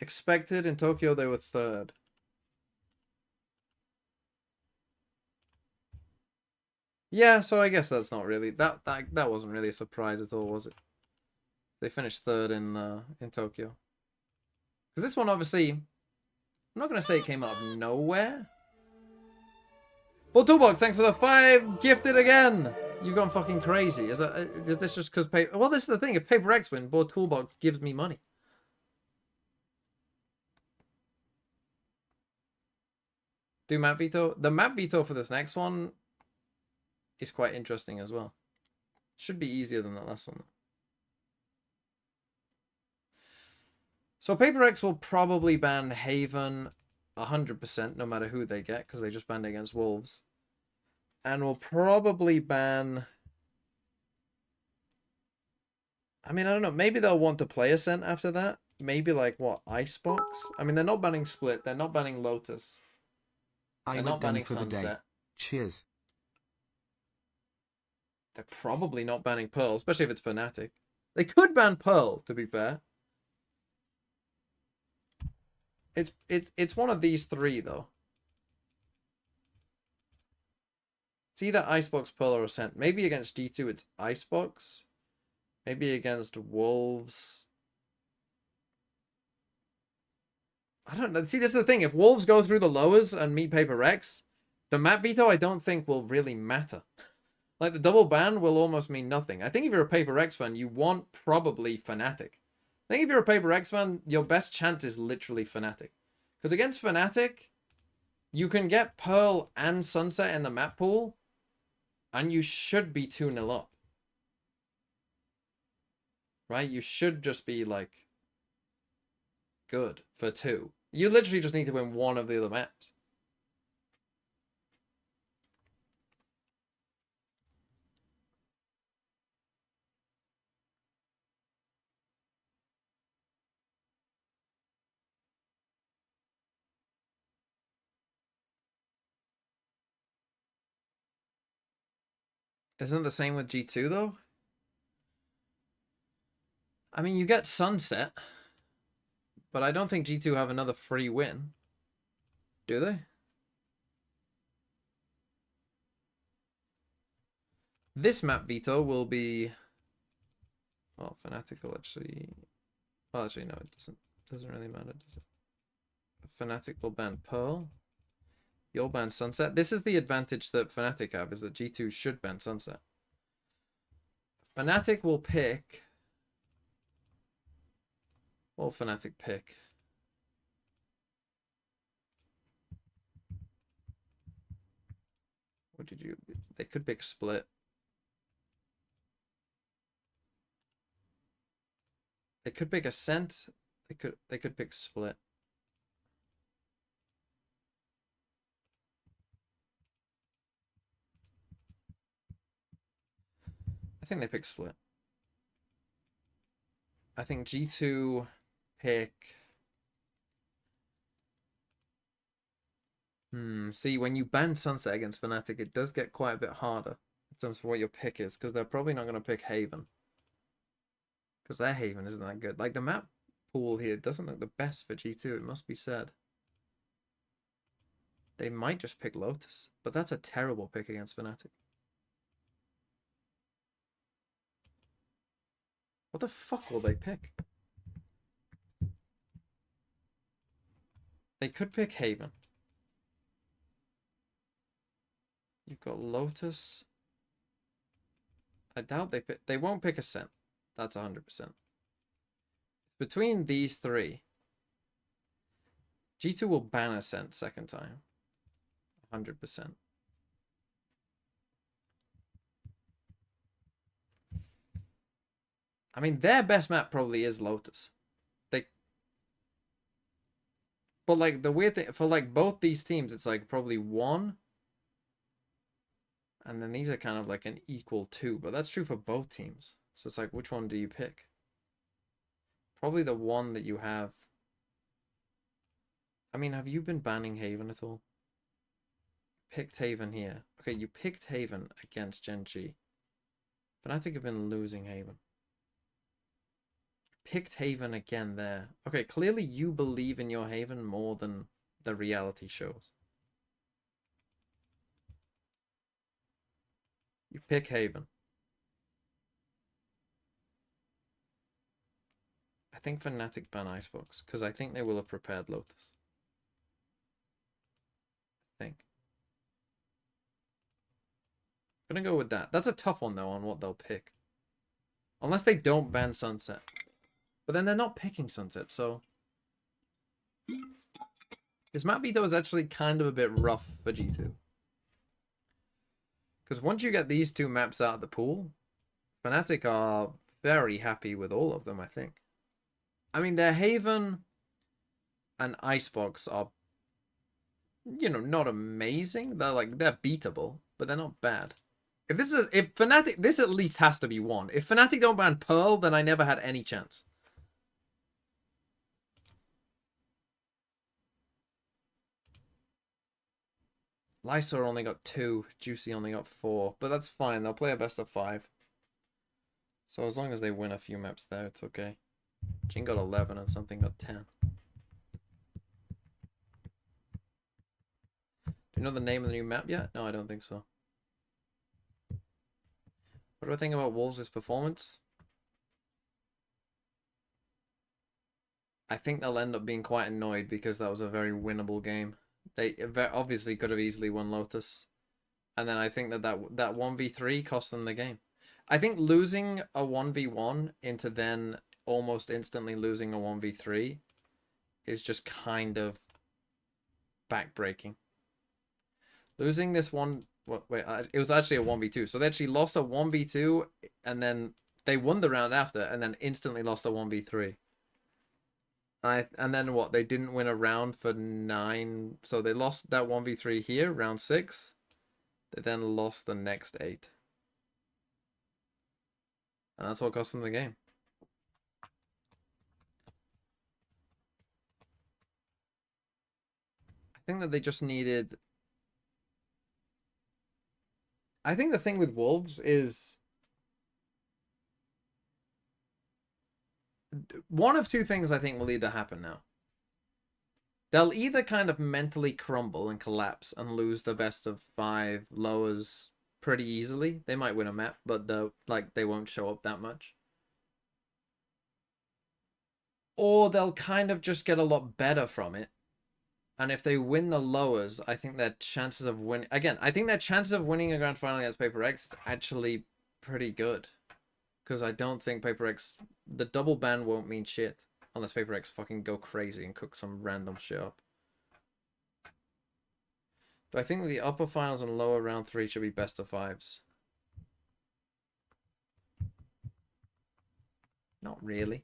Expected in Tokyo they were 3rd. Yeah, so I guess that's not really that wasn't really a surprise at all, was it? They finished 3rd in Tokyo. Because this one obviously, I'm not gonna say it came out of nowhere, Well, Toolbox, thanks for the 5 gifted again. You've gone fucking crazy. Is this just because paper? Well, this is the thing. If Paper X win, Board Toolbox gives me money. Do map veto. The map veto for this next one is quite interesting as well. Should be easier than that last one. So Paper X will probably ban Haven 100%, no matter who they get, because they just banned against Wolves. And will probably ban... I mean, I don't know. Maybe they'll want to play Ascent after that. Maybe like, what, Icebox? I mean, they're not banning Split. They're not banning Lotus. They're not banning Sunset. Cheers. They're probably not banning Pearl, especially if it's Fnatic. They could ban Pearl, to be fair. It's one of these three, though. It's either Icebox, Pearl, or Ascent. Maybe against G2 it's Icebox. Maybe against Wolves. I don't know. See, this is the thing. If Wolves go through the lowers and meet Paper X, the map veto I don't think will really matter. Like, the double ban will almost mean nothing. I think if you're a Paper X fan, you want probably Fnatic. I think if you're a Paper X fan, your best chance is literally Fnatic. Because against Fnatic, you can get Pearl and Sunset in the map pool, and you should be 2-0 up. Right? You should just be, like, good for 2. You literally just need to win one of the other maps. Isn't it the same with G2, though? I mean, you get Sunset, but I don't think G2 have another free win. Do they? This map veto will be... Well, Fnatic will actually... Well, actually, no, it doesn't really matter, does it? Fnatic will ban Pearl. You'll ban Sunset. This is the advantage that Fnatic have, is that G2 should ban Sunset. Fnatic will pick... What will Fnatic pick? What did you... They could pick Split. They could pick Ascent. They could pick Split. I think they pick Split. I think G2 pick... See, when you ban Sunset against Fnatic, it does get quite a bit harder in terms of what your pick is, because they're probably not going to pick Haven. Because their Haven isn't that good. Like, the map pool here doesn't look the best for G2, it must be said. They might just pick Lotus, but that's a terrible pick against Fnatic. What the fuck will they pick? They could pick Haven. You've got Lotus. I doubt they won't pick Ascent. That's 100%. Between these three, G2 will ban Ascent second time. 100%. I mean, their best map probably is Lotus. But like, the weird thing, for like both these teams, it's like probably 1. And then these are kind of like an equal 2. But that's true for both teams. So it's like, which one do you pick? Probably the one that you have. I mean, have you been banning Haven at all? Picked Haven here. Okay, you picked Haven against Gen G. Fnatic have been losing Haven. Picked Haven again there. Okay, clearly you believe in your Haven more than the reality shows. You pick Haven. I think Fnatic ban Icebox, because I think they will have prepared Lotus. I think. Gonna go with that. That's a tough one, though, on what they'll pick. Unless they don't ban Sunset. But then they're not picking Sunset, so... This map veto is actually kind of a bit rough for G2. Because once you get these two maps out of the pool, Fnatic are very happy with all of them, I think. I mean, their Haven and Icebox are, you know, not amazing. They're beatable, but they're not bad. If Fnatic, this at least has to be one. If Fnatic don't ban Pearl, then I never had any chance. Lysor only got 2. Juicy only got 4. But that's fine. They'll play a best of 5. So as long as they win a few maps there, it's okay. Jin got 11 and something got 10. Do you know the name of the new map yet? No, I don't think so. What do I think about Wolves' performance? I think they'll end up being quite annoyed because that was a very winnable game. They obviously could have easily won Lotus. And then I think that 1v3 cost them the game. I think losing a 1v1 into then almost instantly losing a 1v3 is just kind of backbreaking. Losing this one... Wait, it was actually a 1v2. So they actually lost a 1v2 and then they won the round after and then instantly lost a 1v3. And then what? They didn't win a round for 9. So they lost that 1v3 here, round 6. They then lost the next 8. And that's what cost them the game. I think that they just needed... I think the thing with Wolves is... one of two things I think will either happen now. They'll either kind of mentally crumble and collapse and lose the best of 5 lowers pretty easily. They might win a map, but they won't show up that much. Or they'll kind of just get a lot better from it. And if they win the lowers, I think their chances of winning... Again, I think their chances of winning a grand final against Paper X is actually pretty good. Because I don't think Paper X... The double ban won't mean shit. Unless Paper X fucking go crazy and cook some random shit up. Do I think the upper finals and lower round 3 should be best of 5s? Not really.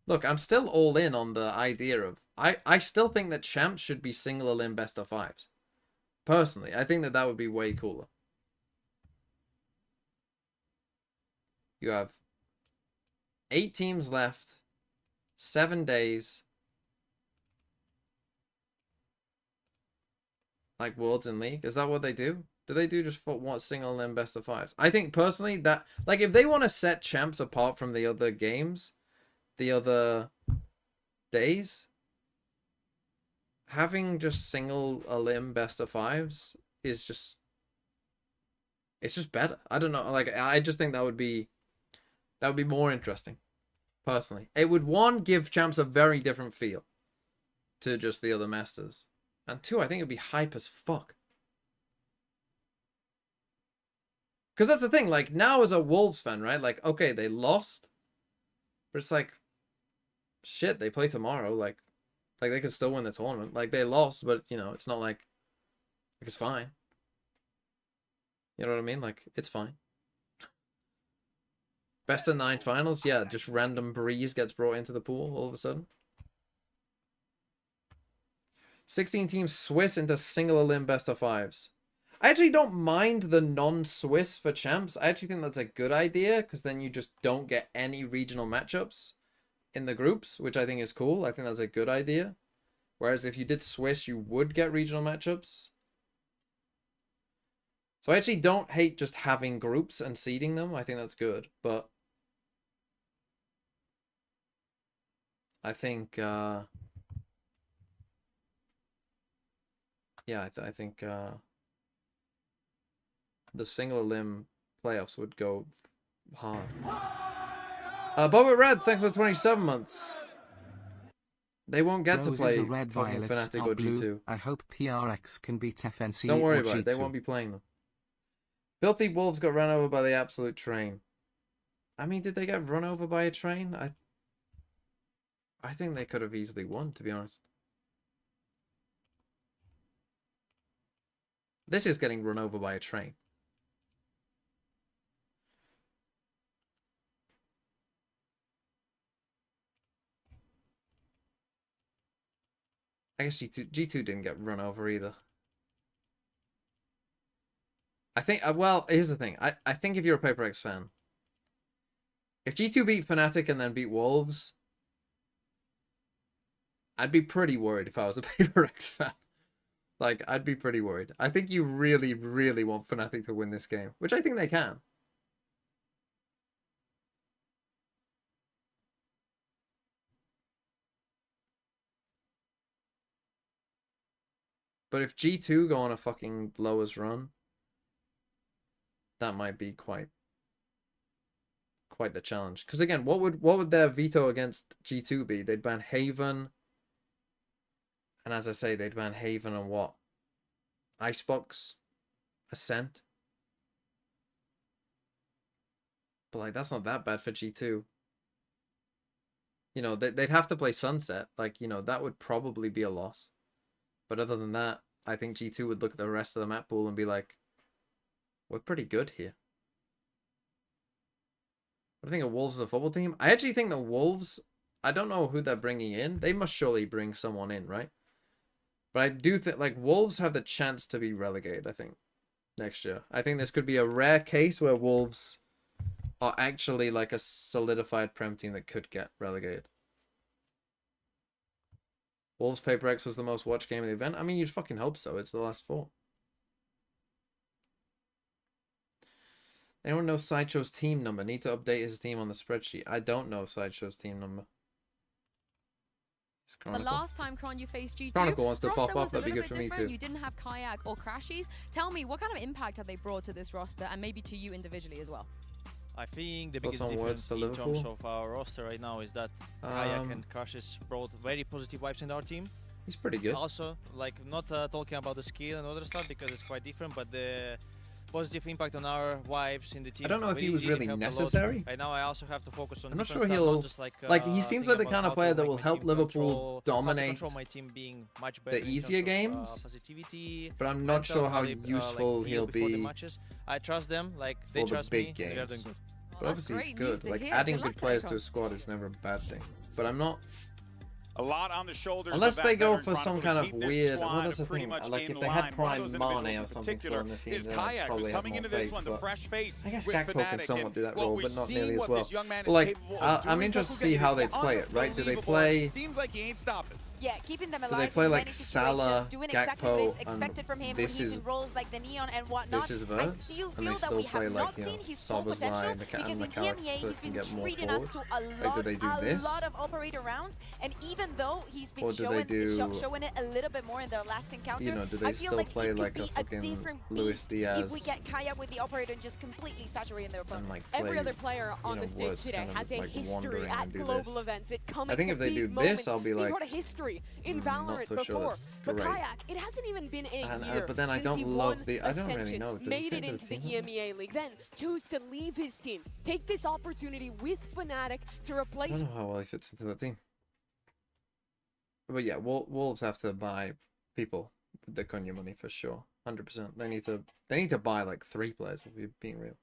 Look, I'm still all in on the idea of... I still think that champs should be single elim best of 5s. Personally, I think that would be way cooler. You have 8 teams left, 7 days. Like Worlds and League. Is that what they do? Do they do just for one single elim best of 5s? I think personally that, like, if they want to set champs apart from the other games, the other days, having just single elim best of 5s is just... It's just better. I don't know. Like, I just think that would be more interesting. Personally. It would, 1, give champs a very different feel to just the other masters. And 2, I think it'd be hype as fuck. Because that's the thing. Like, now as a Wolves fan, right? Like, okay, they lost. But it's like... Shit, they play tomorrow. Like they could still win the tournament. Like, they lost, but, you know, it's not like it's fine. You know what I mean? Like, it's fine. Best of 9 finals? Yeah, just random breeze gets brought into the pool all of a sudden. 16 teams Swiss into single elim best of 5s. I actually don't mind the non-Swiss for champs. I actually think that's a good idea, because then you just don't get any regional matchups in the groups, which I think is cool. I think that's a good idea. Whereas if you did Swiss, you would get regional matchups. So I actually don't hate just having groups and seeding them. I think that's good. But I think, yeah, I think the single elim playoffs would go hard. Boba Red, thanks for 27 months. They won't get to play fucking Fnatic or G2. I hope PRX can beat FNC. Don't worry about it. They won't be playing them. Filthy Wolves got run over by the absolute train. I mean, did they get run over by a train? I think they could have easily won, to be honest. This is getting run over by a train. I guess G2 didn't get run over either. I think, well, here's the thing. I think if you're a Paper X fan, if G2 beat Fnatic and then beat Wolves, I'd be pretty worried if I was a Paper X fan. Like, I'd be pretty worried. I think you really, really want Fnatic to win this game, which I think they can. But if G2 go on a fucking lowest run, that might be quite the challenge. Because again, what would their veto against G2 be? They'd ban Haven. And as I say, they'd ban Haven on what? Icebox? Ascent? But like, that's not that bad for G2. You know, they'd have to play Sunset. Like, you know, that would probably be a loss. But other than that, I think G2 would look at the rest of the map pool and be like, we're pretty good here. What do you think of Wolves as a football team? I actually think the Wolves, I don't know who they're bringing in. They must surely bring someone in, right? But I do think, like, Wolves have the chance to be relegated, I think, next year. I think this could be a rare case where Wolves are actually like a solidified Prem team that could get relegated. Wolves Paper X was the most watched game of the event. I mean, you'd fucking hope so. It's the last 4. Anyone know Sideshow's team number? Need to update his team on the spreadsheet. I don't know Sideshow's team number. The last time, Kron, you faced G2, Chronicle wants to roster pop off. was a That'd be little good bit for me different. too. You didn't have Kayak or Crashies. Tell me, what kind of impact have they brought to this roster, and maybe to you individually as well? I think the Got biggest some words difference for in Liverpool? terms of our roster right now is that Kayak and Crashes brought very positive vibes in our team. He's pretty good. Also, like, not talking about the skill and other stuff because it's quite different, but the positive impact on our vibes in the team. I don't know if he was really necessary. Right now, I also have to focus on. I'm not sure different stuff, he'll not just like he seems like the kind of player that will help Liverpool dominate my team being much better the easier games. Positivity, but I'm not sure how useful like he'll be matches. I trust them, like they for the trust big me. games. They are doing good. But obviously he's good. Like, adding good players to a squad is never a bad thing. But I'm not. A lot on the shoulders. Unless of they that go veteran for some Chronicle kind to of keep weird. this Well, squad that's the pretty thing. much Like, in if they had line. One Prime of those Mane individuals or in something still particular on the team, is then I'd Kayak, who's probably have coming more into this faith. one, the But fresh face I guess with Gakpo can Fnatic, somewhat and do that what role, we're but not seeing nearly as what well. this young man But is like, capable of I'm doing. interested to Don't see forget, how they he's play it. Right? Do they unbelievable. play? Seems like he ain't stopping. Yeah, keeping them Do alive they play in like many Salah, situations, doing exactly what is Gakpo, expected from him and when this he's is in roles like the Neon and whatnot. this is I Verts, still and feel they that still we play have like, not you know, seen his full Sober's potential line, because and in Mechanics PMEA so he's it can been get more treating us forward. to Like, do they do this? lot of operator rounds, and even though he's been Or do they showing it a little bit more in their last encounter, You know, do they I feel still like play it could like be a fucking different Luis beast if we Diaz? get Kayak with the operator and just completely saturating their opponent. And like Every play, other player on the stage Woods today kind of has a like history wandering at and do global this. events. It coming I think to if they big do moments. this, I'll be He like, brought a history in not Valorant so sure before. that's But great. Kayak, it hasn't even been a And, year but then I since don't he love won the. I don't really Ascension, know. Does he made fit it into the team? EMEA League, then chose to leave his team, take this opportunity with Fnatic to I replace. don't know how well he fits into that team. But yeah, Wolves have to buy people with the Cunha money for sure, 100%. They need to buy like 3 players if you're being real.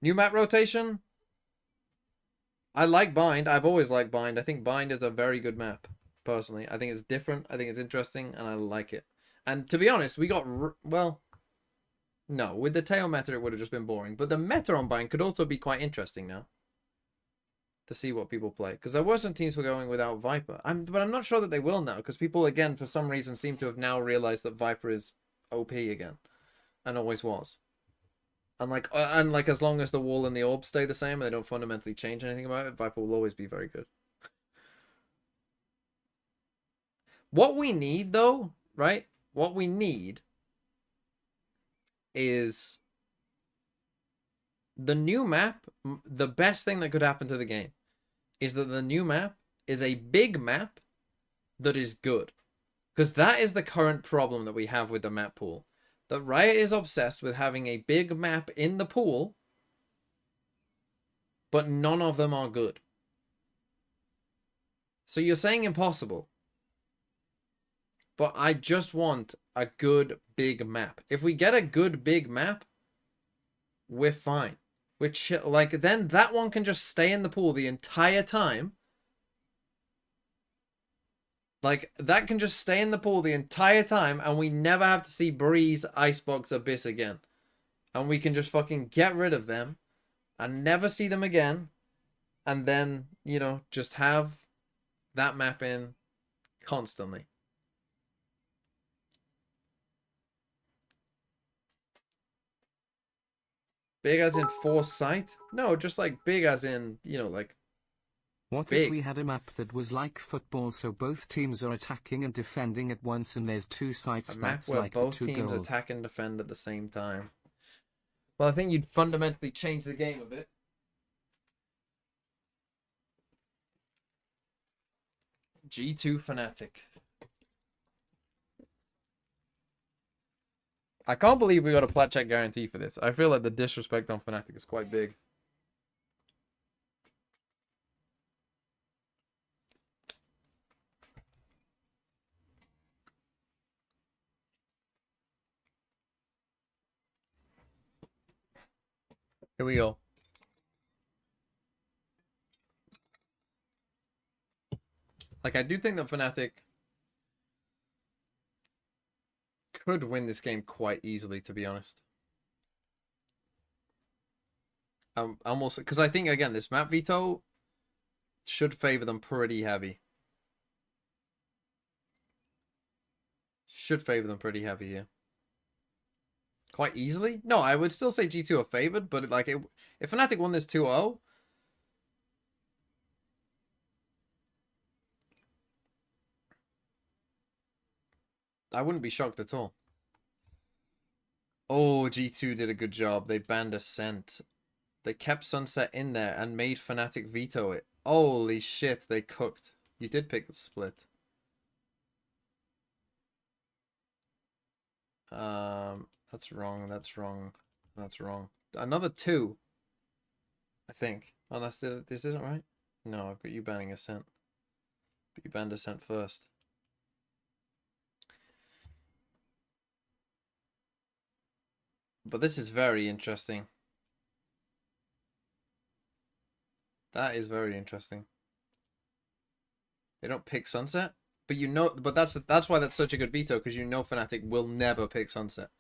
New map rotation. I like Bind. I've always liked Bind. I think Bind is a very good map. Personally, I think it's different. I think it's interesting, and I like it. And to be honest, we got well. No, with the tail meta, it would have just been boring. But the meta on Bind could also be quite interesting now. To see what people play, because there were some teams who were going without Viper. But I'm not sure that they will now, because people again for some reason seem to have now realized that Viper is OP again, and always was. And like as long as the wall and the orb stay the same and they don't fundamentally change anything about it, Viper will always be very good. What we need though, right? What we need is the new map. The best thing that could happen to the game is that the new map is a big map that is good. Because that is the current problem that we have with the map pool. that Riot is obsessed with having a big map in the pool, but none of them are good. So you're saying impossible. But I just want a good big map. If we get a good big map, we're fine. Which, like, then that one can just stay in the pool the entire time. Like, that can just stay in the pool the entire time, and we never have to see Breeze, Icebox, Abyss again. And we can just fucking get rid of them, and never see them again, and then, you know, just have that map in constantly. Big as in foresight? No, just like big as in, you know, like what big. If we had a map that was like football, so both teams are attacking and defending at once, and there's two sides a map that's where like both the two teams goals. attack and defend at the same time. Well, I think you'd fundamentally change the game a bit. G2 Fnatic. I can't believe we got a plat check guarantee for this. I feel like the disrespect on Fnatic is quite big. Here we go. Like, I do think that Fnatic could win this game quite easily, to be honest. Almost, because I think, again, this map veto should favor them pretty heavy. Should favor them pretty heavy here. Quite easily? No, I would still say G2 are favored, but like, if Fnatic won this 2-0, I wouldn't be shocked at all. Oh, G2 did a good job. They banned Ascent. They kept Sunset in there and made Fnatic veto it. Holy shit, they cooked. You did pick the split. That's wrong, that's wrong, that's wrong. Another 2, I think. Unless this isn't right? No, I've got you banning Ascent. But you banned Ascent first. But this is very interesting. That is very interesting. They don't pick Sunset, but you know, but that's why that's such a good veto, because you know Fnatic will never pick Sunset.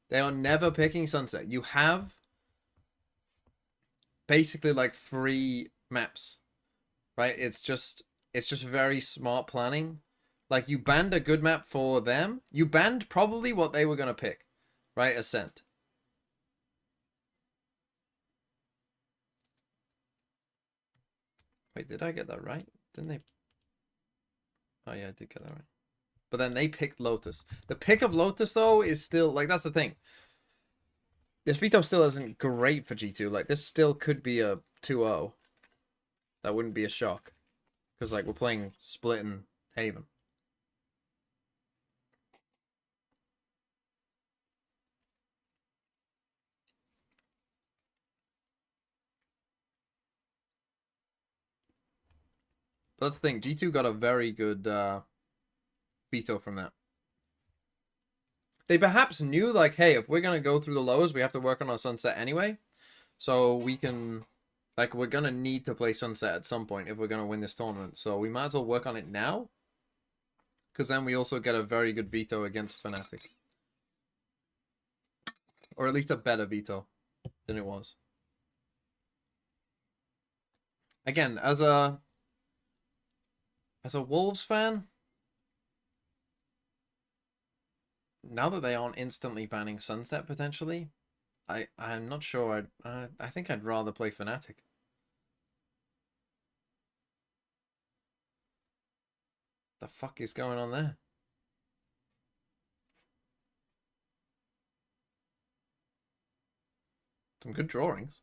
They are never picking Sunset. You have basically like 3 maps, right? It's just very smart planning. Like, you banned a good map for them. You banned probably what they were gonna pick, right? Ascent. Wait, did I get that right? Didn't they? Oh yeah, I did get that right. But then they picked Lotus. The pick of Lotus, though, is still, like, that's the thing. This veto still isn't great for G2. Like, this still could be a 2-0. That wouldn't be a shock. Because, like, we're playing Split and Haven. But that's the thing. G2 got a very good veto from that. They perhaps knew, like, hey, if we're going to go through the lowers, we have to work on our Sunset anyway. So we can, like, we're going to need to play Sunset at some point if we're going to win this tournament. So we might as well work on it now. Because then we also get a very good veto against Fnatic. Or at least a better veto than it was. Again, as a Wolves fan, now that they aren't instantly banning Sunset potentially, I'm not sure. I think I'd rather play Fnatic. The fuck is going on there? Some good drawings.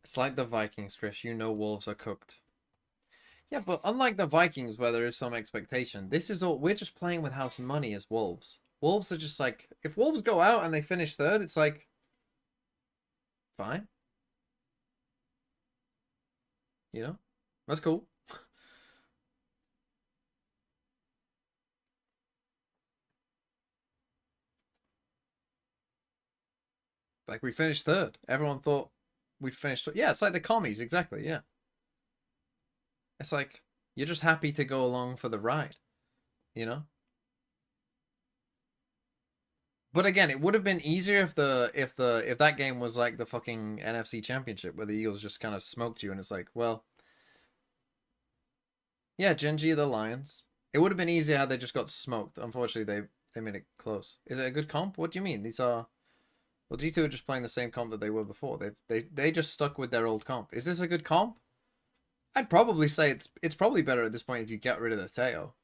It's like the Vikings, Chris. You know Wolves are cooked. Yeah, but unlike the Vikings, where there is some expectation, this is all, we're just playing with house money as Wolves. Wolves are just like, if Wolves go out and they finish third, it's like, fine. You know? That's cool. Like, we finished third. Everyone thought we'd finished. Yeah, it's like the commies, exactly, yeah. It's like, you're just happy to go along for the ride, you know? But again, it would have been easier if that game was like the fucking NFC Championship where the Eagles just kind of smoked you and it's like, well, yeah, Gen G are the Lions. It would have been easier had they just got smoked. Unfortunately, they made it close. Is it a good comp? What do you mean? These are, well, G2 are just playing the same comp that they were before. They just stuck with their old comp. Is this a good comp? I'd probably say it's probably better at this point if you get rid of the Teo.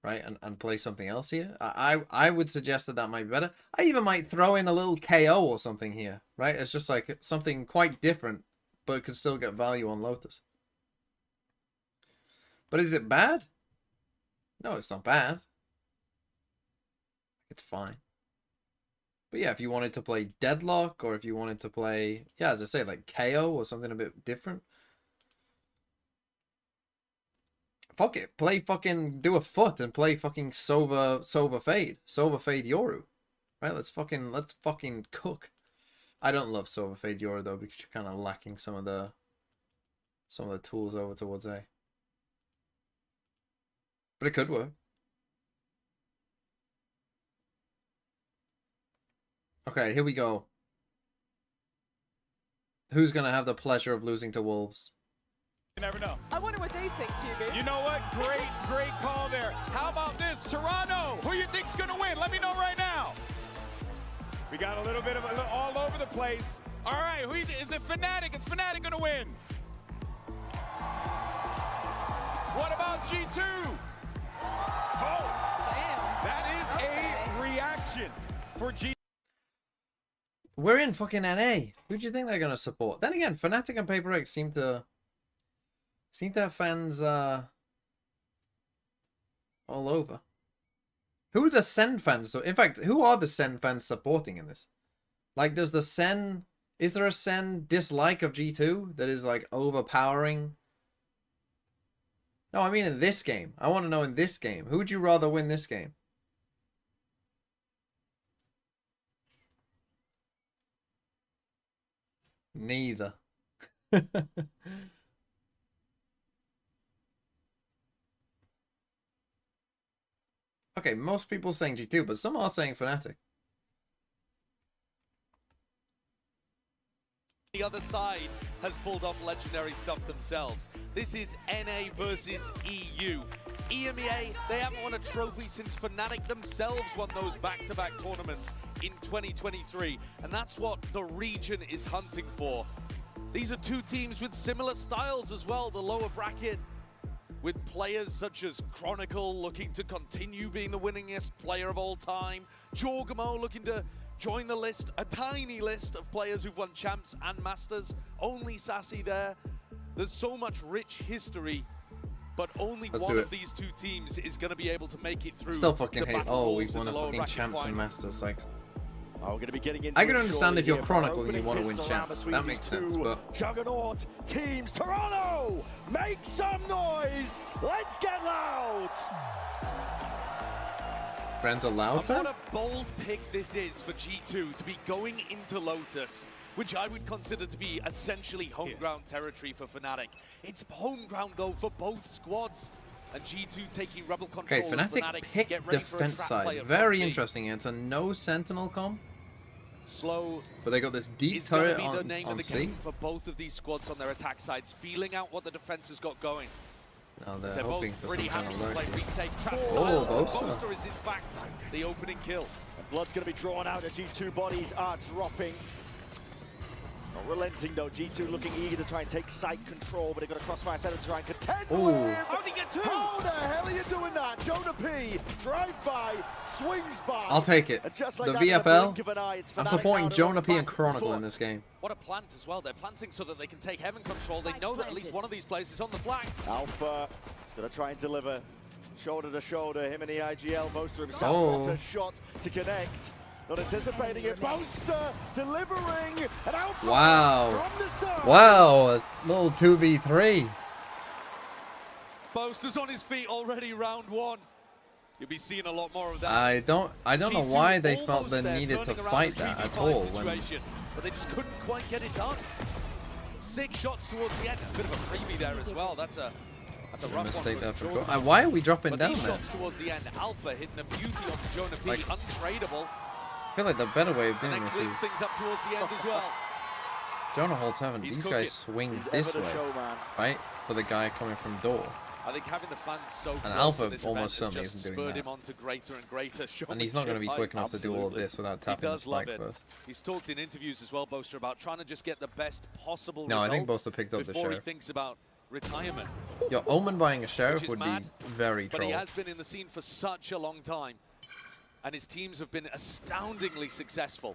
Right, and play something else here. I would suggest that might be better. I even might throw in a little KO or something here, right? It's just like something quite different, but could still get value on Lotus. But is it bad? No, it's not bad. It's fine. But yeah, if you wanted to play Deadlock, or if you wanted to play, yeah, as I say, like KO or something a bit different. Fuck it. Play fucking, do a foot and play fucking Sova Fade. Sova Fade Yoru. Right, let's fucking cook. I don't love Sova Fade Yoru though, because you're kind of lacking some of the tools over towards A. But it could work. Okay, here we go. Who's gonna have the pleasure of losing to Wolves? You never know. I wonder what they think, GB. You know what? Great call there. How about this? Toronto, who you think's going to win? Let me know right now. We got a little bit of all over the place. All right, is it Fnatic? Is Fnatic going to win? What about G2? Oh, damn. That is a reaction for G2. We're in fucking NA. Who do you think they're going to support? Then again, Fnatic and PaperX seem to have fans all over. Who are the Sen fans? So, in fact, who are the Sen fans supporting in this? Like, is there a Sen dislike of G2 that is like overpowering? No, I mean in this game. I want to know in this game. Who would you rather win this game? Neither. Okay, most people saying G2, but some are saying Fnatic. The other side has pulled off legendary stuff themselves. This is NA versus EU. EMEA, they haven't won a trophy since Fnatic themselves won those back-to-back tournaments in 2023. And that's what the region is hunting for. These are two teams with similar styles as well, the lower bracket, with players such as Chronicle looking to continue being the winningest player of all time, Jorgamo looking to join the list, a tiny list of players who've won champs and masters, only Sassy there. There's so much rich history, but only one of these two teams is going to be able to make it through. Still fucking hate, oh, we've won a fucking champs and masters, like... Oh, we're going to be getting into I can understand if you're Chronicle and you want to win champs. That makes sense, but... Juggernaut teams Toronto! Make some noise! Let's get loud! Friends are loud, and what a bold pick this is for G2 to be going into Lotus, which I would consider to be essentially home ground territory for Fnatic. It's home ground though for both squads. And G2 taking rebel control. Okay, Fnatic picked defense side. Very interesting. It's a no sentinel comp. Slow. But they got this deep turret on C. For both of these squads on their attack sides, feeling out what the defense has got going. Now they're hoping for some kind of lurk. Boaster is in fact the opening kill. And blood's going to be drawn out as G2 bodies are dropping. Not relenting though, G2 looking eager to try and take site control, but they've got a crossfire center to try and contend with him. How did he get two? How the hell are you doing that? Jonah P, drive by, swings by. I'll take it. Like the VFL, I'm supporting Jonah P and Chronicle in this game. What a plant as well. They're planting so that they can take heaven control. They know that at least one of these players is on the flank. Alpha is going to try and deliver. Shoulder to shoulder, him and the IGL, Boaster himself. What a shot to connect. Not anticipating it. Boaster delivering an output from the side. Wow, a little 2v3. Boaster's on his feet already, round one. You'll be seeing a lot more of that. I don't know why they felt the needed to fight that at all. But they just couldn't quite get it done. 6 shots towards the end. A bit of a freebie there as well. That's a rough mistake one. there for why are we dropping but down these there? shots towards the end, Alpha hitting a beauty onto Jonah P, untradeable. I feel like the better way of doing this is things up towards the end as well. Jonah holds heaven. These guys swing this way, right? For the guy coming from door. I think having the fans so and close Alpha this almost certainly just isn't doing spurred that. him on to greater and greater And he's not going to be quick enough to do all of this without tapping the spike first. He's talked in interviews as well, Boaster, about trying to just get the best possible No, I think results Boaster picked up the before he sheriff. thinks about retirement. Yo, Omen buying a sheriff would mad, be very But troll. he has been in the scene for such a long time, and his teams have been astoundingly successful.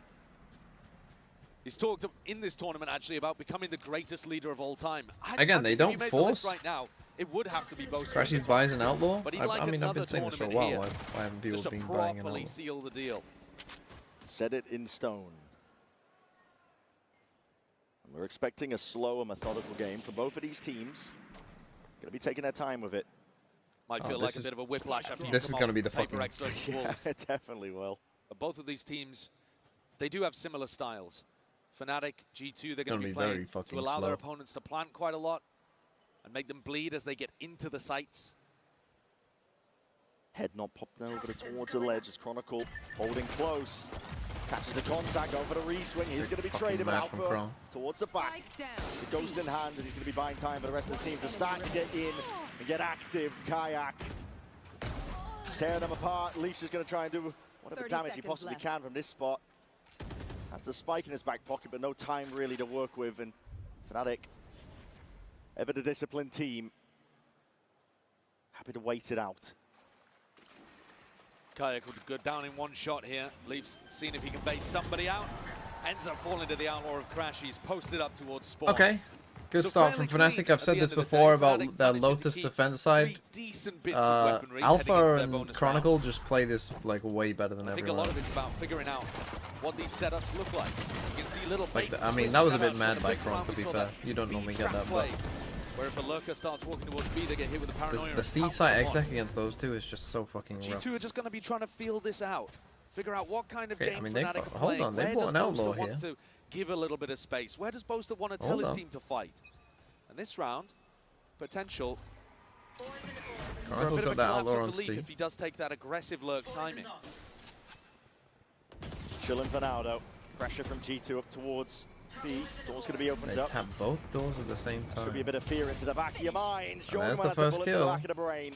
He's talked in this tournament actually about becoming the greatest leader of all time. Again, they don't force. Right now, it would have to be Boaster. Crashies buys an outlaw. But I mean, I've been saying this for a while. Why haven't people been buying an outlaw? Seal the deal. Set it in stone. And we're expecting a slow and methodical game for both of these teams. Going to be taking their time with it. Might feel like a bit of a whiplash after this is going to be the fucking. X versus Wolves. It definitely will. But both of these teams, they do have similar styles. Fnatic, G2, they're going to be playing to allow their opponents to plant quite a lot and make them bleed as they get into the sites. Head not popped over towards the ledge as Chronicle holding close. Catches the contact, going for the re-swing. He's going to be traded, but Alpha towards the back. The ghost in hand, and he's going to be buying time for the rest of the team to start to get in and get active. Kayak tearing them apart. Leafs is going to try and do whatever damage he possibly can from this spot. Has the spike in his back pocket, but no time really to work with. And Fnatic, ever the disciplined team, happy to wait it out. Kayak would go down in one shot here. Leafs seeing if he can bait somebody out. Ends up falling to the outlaw of Crash. He's posted up towards Spawn. Okay. Good start from Fnatic. I've said this before about their Lotus defense side. Alpha and Chronicle just play this like way better than everyone. I think a lot of it's about figuring out what these setups look like. You can see little I mean, that was a bit mad by Chron, to be fair. You don't normally get that, but where if a lurker starts walking towards B, they get hit with the paranoia. The C-side exec against those two is just so fucking rough. G2 are just going to be trying to feel this out. Figure out what kind of game Fnatic are hold playing. on, they Where bought does an outlaw Boaster here. want to give a little bit of space? Where does Boaster want to tell his team to fight? And this round, potential for a bit of a collapse onto Leaf if he does take that aggressive lurk timing. Chilling for now, though. Pressure from G2 up towards B. Door's going to be opened up. They tap both doors at the same time. Should be a bit of fear into the back of your minds. There's the Jordan first bullet to kill. the back of the brain.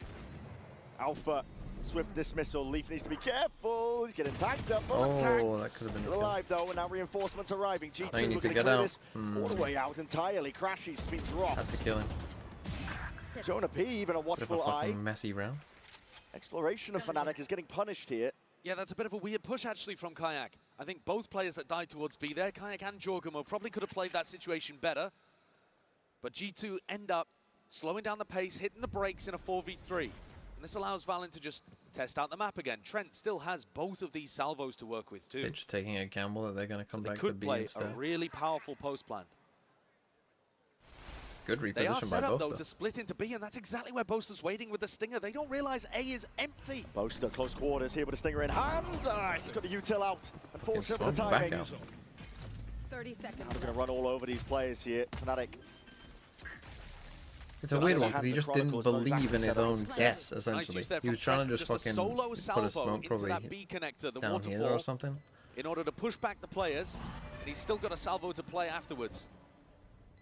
Alpha, swift dismissal. Leaf needs to be careful. He's getting tagged up. That could have been still alive though, and now reinforcements arriving. G2 They need to looking get clear out. this all the way out entirely. Crashy's been dropped. Had to kill him. Jonah P, even a watchful Bit of a eye. fucking messy round. Exploration of Fnatic is getting punished here. Yeah, that's a bit of a weird push actually from Kayak. I think both players that died towards B there, Kayak and Jorgamo, probably could have played that situation better. But G2 end up slowing down the pace, hitting the brakes in a 4v3. And this allows Valen to just test out the map again. Trent still has both of these salvos to work with too. They're just taking a gamble that they're going to come back to could B play instead. a really powerful post plan. Good They are reposition set by up though Boaster. to split into B, and that's exactly where Boaster's waiting with the Stinger. They don't realize A is empty. Boaster close quarters here with a Stinger in hand. He's got the util out. Unfortunate for the swung back timing. out. 30 seconds. Now they're going to run all over these players here. Fnatic. It's a weird one because he just didn't believe in his own guess, Nice essentially. use there He was from trying to Trent, just a fucking solo put a salvo smoke into probably that B connector, the down here waterfall, or something. in order to push back the players, and he's still got a salvo to play afterwards.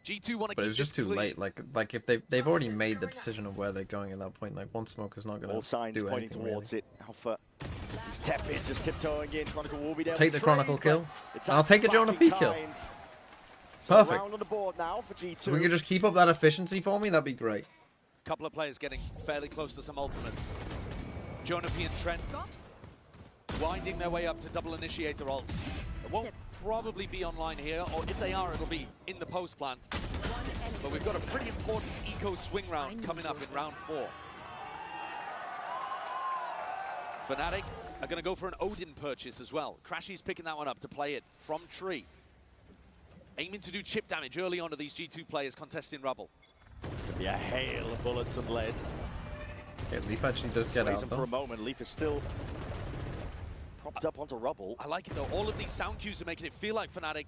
G2 want to keep But it was just this too clean. late. Like if they've already made the decision of where they're going at that point. Like one smoke is not going All to signs do pointing anything towards really. it. Alpha. He's tepid, just tiptoeing in. Chronicle will be there. Take the with Chronicle trade, kill. but it's I'll take a Jonah P kill. kind. So Perfect. round on the board now for G2. If we could just keep up that efficiency for me, that'd be great. Couple of players getting fairly close to some ultimates. Jonah P and Trent winding their way up to double initiator ults. It won't probably be online here, or if they are, it'll be in the post plant. But we've got a pretty important eco swing round coming up in round 4. Fnatic are going to go for an Odin purchase as well. Crashy's picking that one up to play it from tree. Aiming to do chip damage early on to these G2 players contesting Rubble. It's going to be a hail of bullets and lead. Okay, Leaf actually does get out, for a moment. Leaf is still propped up onto Rubble. I like it though. All of these sound cues are making it feel like Fnatic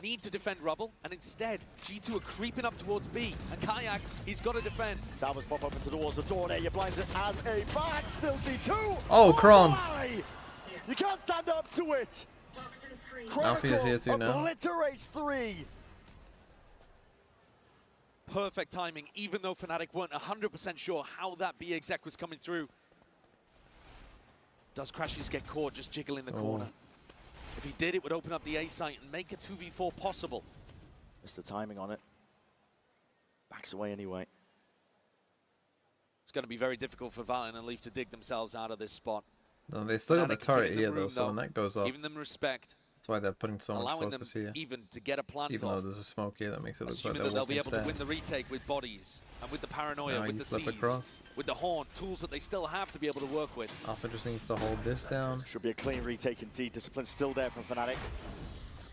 need to defend Rubble, and instead G2 are creeping up towards B, and Kayak, he's got to defend. Salvas pop open towards the door there. You blinds it as a back. Still G2. Oh, Kron. My! You can't stand up to it. Alfie is here too now. Obliterates 3. Perfect timing, even though Fnatic weren't 100% sure how that B exec was coming through. Does Crashies get caught just jiggling the corner? If he did, it would open up the A site and make a 2v4 possible. Missed the timing on it. Backs away anyway. It's going to be very difficult for Valiant and Leaf to dig themselves out of this spot. No, they still got the Fnatic turret giving here them though, room, so when that goes off, giving them respect, that's why they're putting so much allowing focus them here. even to get a plant Even off. though there's a smoke here that makes it look like Assuming they're that they'll be walking able to win stairs. the retake with bodies and with the paranoia, Now with you the flip C's, across. with the horn, tools that they still have to be able to work with. Alpha just needs to hold this down. Should be a clean retake indeed. Discipline still there from Fnatic.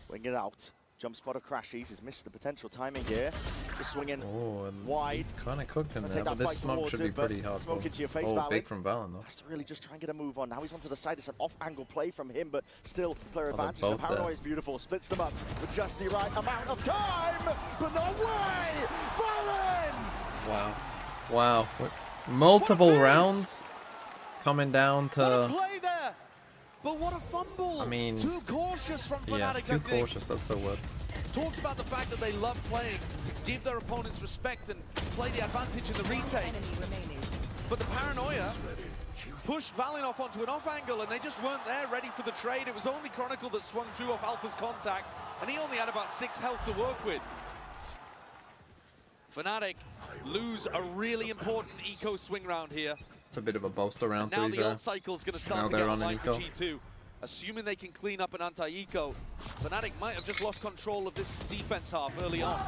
Wing it out. Jump spot of Crashies. He's missed the potential timing here. Just swinging wide. Kind of cooked him I'll there, take but that this fight smoke towards should it, be but pretty hard. smoke into your face, Oh, Valen. big from Valen though. Has to really just try and get a move on. Now he's onto the side. It's an off-angle play from him, but still player they're advantage. The both paranoia there. is beautiful. Splits them up with just the right amount of time, but no way! Valen! Wow. Wow. Multiple rounds coming down What a to... play there! But what a fumble! I mean, too cautious from Fnatic, yeah, I too think. cautious, that's the word. Talked about the fact that they love playing to give their opponents respect and play the advantage in the retake. But the paranoia pushed Valen off onto an off angle and they just weren't there ready for the trade. It was only Chronicle that swung through off Alpha's contact and he only had about 6 health to work with. Fnatic lose a really important eco swing round here. It's a bit of a bolster round, Now to be the fair. ult cycle is going to Now start to they're get on an online for eco. G2. Assuming they can clean up an anti-eco, Fnatic might have just lost control of this defense half early on.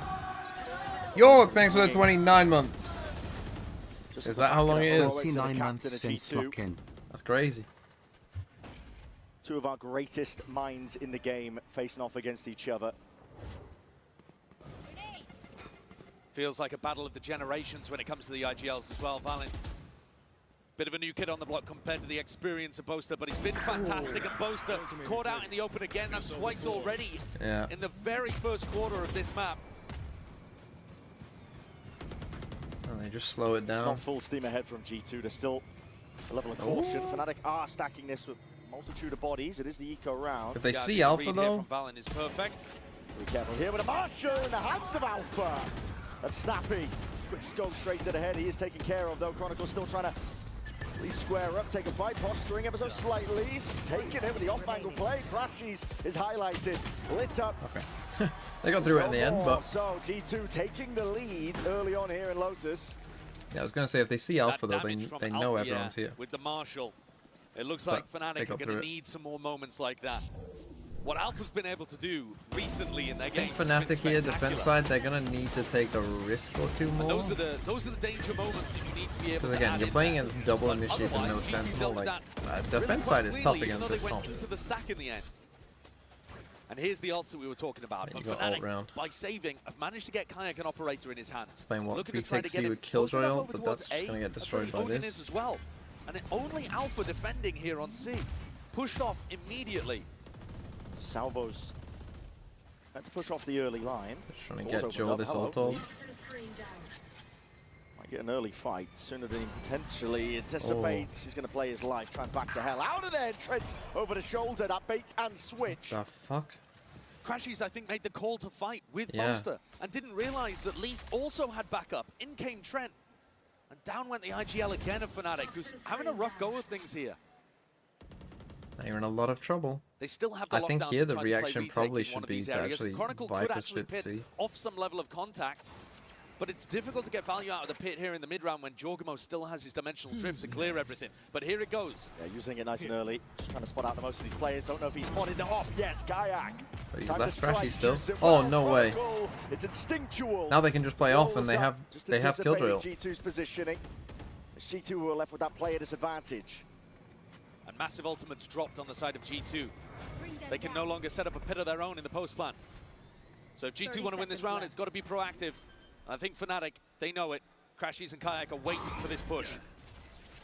York, thanks for the 29 months. Is that how long it is? 29 months since lock-in. That's crazy. Two of our greatest minds in the game facing off against each other. Feels like a battle of the generations when it comes to the IGLs as well. Valen, bit of a new kid on the block compared to the experience of Boaster, but he's been fantastic, and Boaster caught out in the open again. That's twice already in the very first quarter of this map. And they just slow it It's down. not full steam ahead from G2. There's still a level of caution. Fnatic are stacking this with multitude of bodies. It is the eco round. If they see Alpha though, from Valen is perfect. Be careful here with a Marshall in the hands of Alpha. That's snappy. Quick scope straight to the head. He is taken care of though. Chronicle's still trying to at least square up, take a fight, posturing ever so slightly. Taking it with the off-angle play. Crashies is highlighted, lit up. Okay. They got through it in the end, but So G2 taking the lead early on here in Lotus. yeah, I was going to say if they see Alpha though, Damage from they know Alpha, everyone's yeah, here. with the Marshall. It looks But like they Fnatic are got through going it. to need some more moments like that. What Alpha's been able to do recently in their I game think Fnatic here, defense side, they're going to need to take a risk or two more. Those are the danger moments that you need to be able Because to again, add you're in playing there. against double But initiative and no otherwise, G2 sentinel. dealt with Like, that defense really side quite is tough cleanly, even against though this they comp. went into the stack in the end. And here's the ults that we were talking about. Yeah, But you got ult Fnatic, round. by saving, have managed to get Kayak an operator in his hands. Playing what Looking to try to B takes get C him with posted up Killjoy, over but towards that's just A. going to get That's where destroyed by Odin this. is as well. And only Alpha defending here on C. Pushed off immediately. Salvos had to push off the early line. Just trying to Doors get opened Joel up. this Hello. ult off. Might get an early fight sooner than he potentially anticipates. He's going to play his life, try and back the hell out of there. Trent over the shoulder, that bait and switch. The fuck? Crashies, I think, made the call to fight with Yeah. Boaster and didn't realize that Leaf also had backup. In came Trent. And down went the IGL again of Fnatic, who's having a rough go of things here. Now you're in a lot of trouble. They still have the I think lockdown here to the try to play reaction retake probably in one should of be these to areas. actually Chronicle could Viper actually split pit C. off some level of contact, but it's difficult to get value out of the pit here in the mid-round when Jorgamo still has his dimensional drift to clear everything. But here it goes. Yeah, using it nice and early. Just trying to spot out the most of these players. Don't know if he spotted them off. Yes, Kayak. But he's Time left to strike, Trashy still. juice it Oh, well. no way. Chronicle, it's instinctual. Now they can just play off and they Rolls have up, just Killjoy ult. anticipating G2's positioning. It's G2 who are left with that player disadvantage. And massive ultimates dropped on the side of G2. They can no longer set up a pit of their own in the post plan. So if G2 want to win this round, it's got to be proactive. I think Fnatic, they know it. Crashies and Kayak are waiting for this push.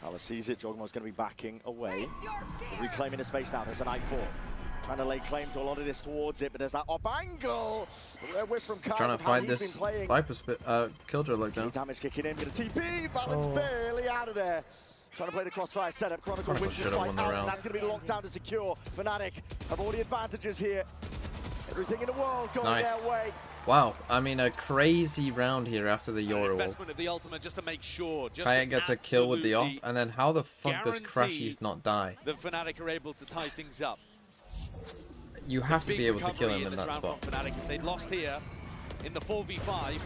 Alice sees it. Jogmo's going to be backing away. Reclaiming the space now. There's an I4. Trying to lay claim to a lot of this towards it, but there's that up angle. Whip from Kai. Trying to find this Viper's Killjoy like that. Damage kicking in. Gonna TP. Valent's barely out of there. Trying to play the crossfire setup. Chronicle wins this fight out, and that's going to be locked down to secure. Fnatic have all the advantages here. Everything in the world going their way. Wow, I mean a crazy round here after the Yoru. Investment of the ultimate just to make sure. Kayak gets a kill with the op, and then how the fuck does Crashies not die? The Fnatic are able to tie things up. You have to be able to kill him in that spot. Fnatic, if they'd lost here in the 4v5,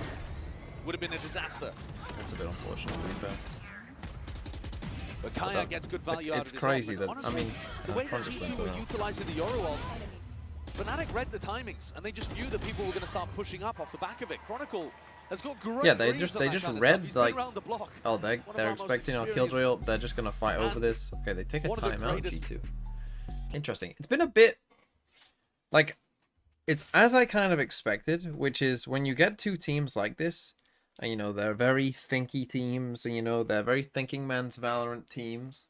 would have been a disaster. That's a bit unfortunate, to be fair. But Kayak gets good value out of this. It's crazy that, honestly, I mean, the way that G2 were utilizing the Yoru ult, Fnatic read the timings, and they just knew that people were going to start pushing up off the back of it. Chronicle has got great they just read like, oh, they're expecting our Killjoy ult, they're just gonna fight over this. Okay, they take a timeout. G2. Interesting. It's been a bit like, it's as I kind of expected, which is when you get two teams like this, and you know they're very thinky teams, and you know they're very thinking man's Valorant teams.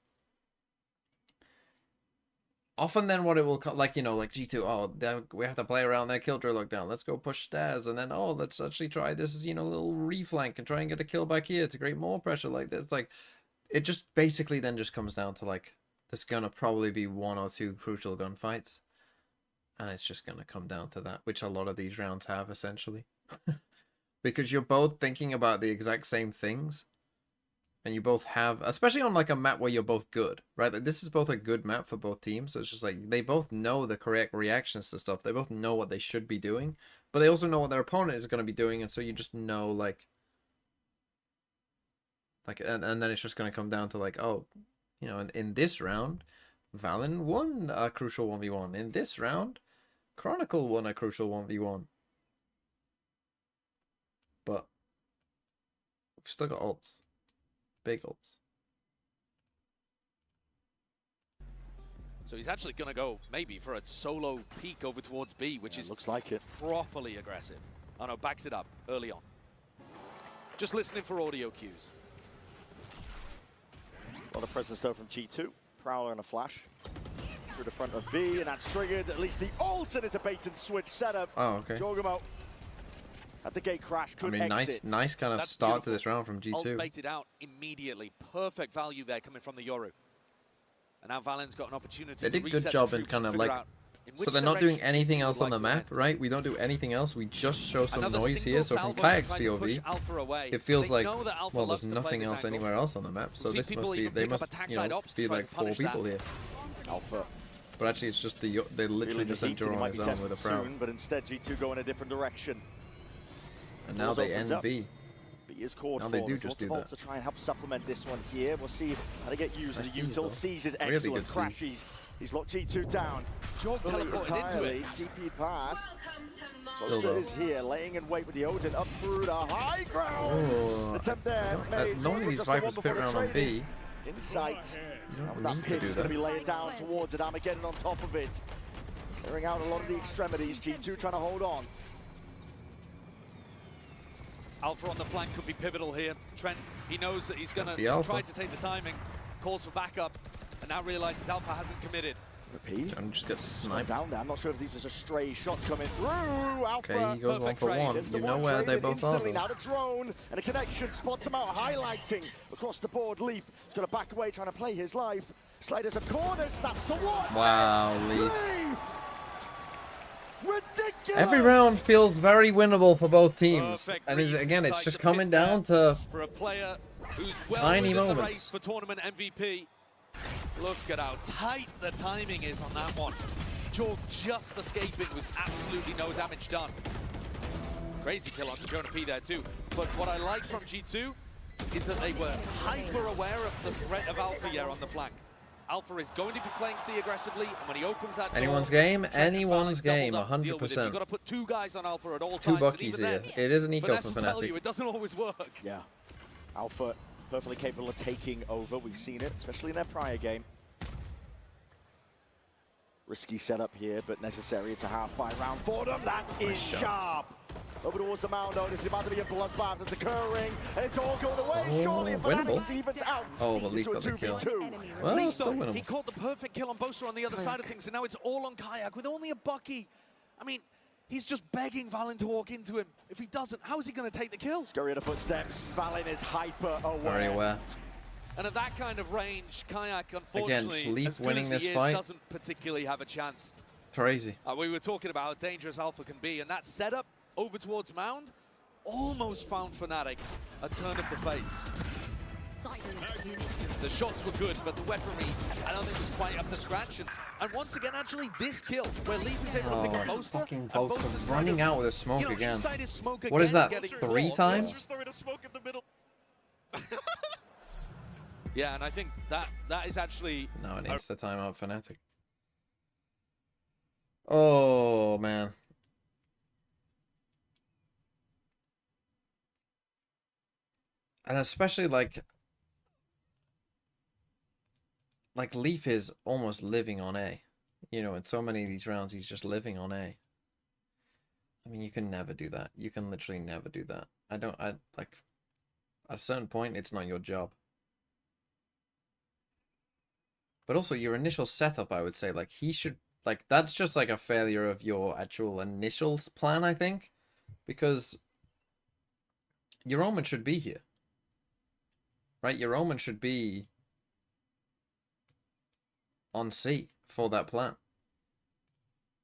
Often then what it will like, you know, like G2, oh, we have to play around their Killjoy lockdown. Let's go push stairs, and then let's actually try this, you know, little reflank and try and get a kill back here to create more pressure like this. Like, it just basically then just comes down to like, there's gonna probably be 1 or 2 crucial gunfights, and it's just gonna come down to that, which a lot of these rounds have essentially, because you're both thinking about the exact same things. And you both have, especially on like a map where you're both good, right? Like this is both a good map for both teams. So it's just like they both know the correct reactions to stuff. They both know what they should be doing, but they also know what their opponent is going to be doing. And so you just know like, and then it's just going to come down to like, oh, you know, in this round, Valen won a crucial 1v1. In this round, Chronicle won a crucial 1v1. But we've still got ults. Big ults. So he's actually going to go maybe for a solo peek over towards B, which is looks like it. Properly aggressive. Oh no, backs it up early on. Just listening for audio cues. A lot of presence though from G2. Prowler and a flash through the front of B, and that's triggered at least the ult, and it's a bait and switch setup. Oh, okay. Jogamo at the gate crash could exit. nice kind of start to this round from G2. Ult baited out immediately. Perfect value there coming from the Yoru. And now Valen's got an opportunity they to did reset good job the in troops kind and of like, so they're not doing anything else on the map, right? We don't do anything else. We just show some noise here. So from Kayak's POV, it feels like, well, there's nothing else anywhere else on the map. So this must be, they must, you know, be like 4 people here. Alpha. But actually, it's just they literally just enter on his own with a Prowl. But instead, G2 go in a different direction. And now they end B. B is caught. Now they do just do that. To try and help supplement this one here. We'll see how they get used. The util sees is excellent. Crashies. He's locked G2 down. Jog teleported into it. TP past. Ghoster is here, laying in wait with the Odin up through the high ground. Oh, Attempt there. normally these Vipers pit around on B. Insight. You don't that need to pit do is that. going to be laying down towards it. Armageddon on top of it. Clearing out a lot of the extremities. G2 trying to hold on. Alpha on the flank could be pivotal here. Trent, he knows that he's going to try to take the timing, calls for backup, and now realizes Alpha hasn't committed. Repeat. I'm just get sniped down there. I'm not sure if these are just stray shots coming through. Alpha. Okay, he goes 1 for 1. You know where they both are. Now the drone and a connection spots him out, highlighting across the board. Leaf is going to back away, trying to play his life. Sliders of corner, snaps to one. Wow, Leaf. Ridiculous. Every round feels very winnable for both teams, and again, it's just coming down to for a player who's well tiny within the moments. race for tournament MVP. Look at how tight the timing is on that one. Jorg just escaping with absolutely no damage done. Crazy kill onto Jonah P there too. But what I like from G2 is that they were hyper aware of the threat of Alpha here on the flank. Alpha is going to be playing C aggressively, and when he opens that anyone's door, game, 100%. You've got to put 2 guys on Alpha at all 2 times. buckies here. It is an eco for Tell you, Fnatic. it doesn't always work. Yeah. Alpha perfectly capable of taking over. We've seen it, especially in their prior game. Risky setup here, but necessary. It's a half-buy round for them. That is sharp. Over towards the mound, though. This is about to be a bloodbath that's occurring, and it's all going away. Surely, if Fnatic evened out. Oh, but Leaf got the kill. Well, Leaf, still though, winnable. he caught the perfect kill on Boaster on the other side of things, and now it's all on Kayak with only a Bucky. I mean, he's just begging Valen to walk into him. If he doesn't, how is he going to take the kill? Scurry of the footsteps. Valen is hyper aware. Very aware. And at that kind of range, Kayak, unfortunately, Again, Leaf as good winning as this he is, fight. doesn't particularly have a chance. Crazy. We were talking about how dangerous Alpha can be, and that setup over towards Mound almost found Fnatic a turn of the fates. The shots were good, but the weaponry, I don't think was quite up to scratch. And once again, actually, this kill, where Leaf is able to pick up Boaster, fucking and Boaster Boaster's running kind of, out with a smoke you know, again. inside his smoke What is again, that, getting 3 caught. times? Yeah, and I think that is actually... No, it needs to time out Fnatic. Oh, man. And especially, like Leaf is almost living on A. You know, in so many of these rounds, he's just living on A. I mean, you can never do that. You can literally never do that. At a certain point, it's not your job. But also, your initial setup, I would say, like, he should, like, that's just, like, a failure of your actual initial plan, I think. Because your Omen should be here. Right? Your Omen should be on C for that plan.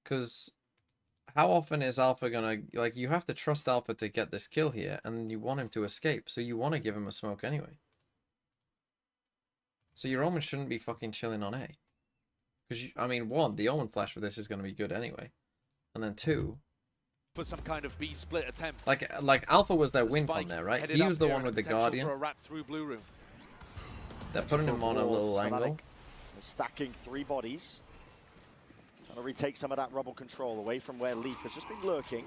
Because how often is Alpha gonna, like, you have to trust Alpha to get this kill here, and you want him to escape, so you want to give him a smoke anyway. So your Omen shouldn't be fucking chilling on A. Because, I mean, 1, the Omen flash for this is going to be good anyway. And then 2... for some kind of B split attempt. Like Alpha was their win con there, right? He was the one with the Guardian. For a wrap through blue room. They're putting him on a little angle. They're stacking 3 bodies. Trying to retake some of that rubble control away from where Leaf has just been lurking.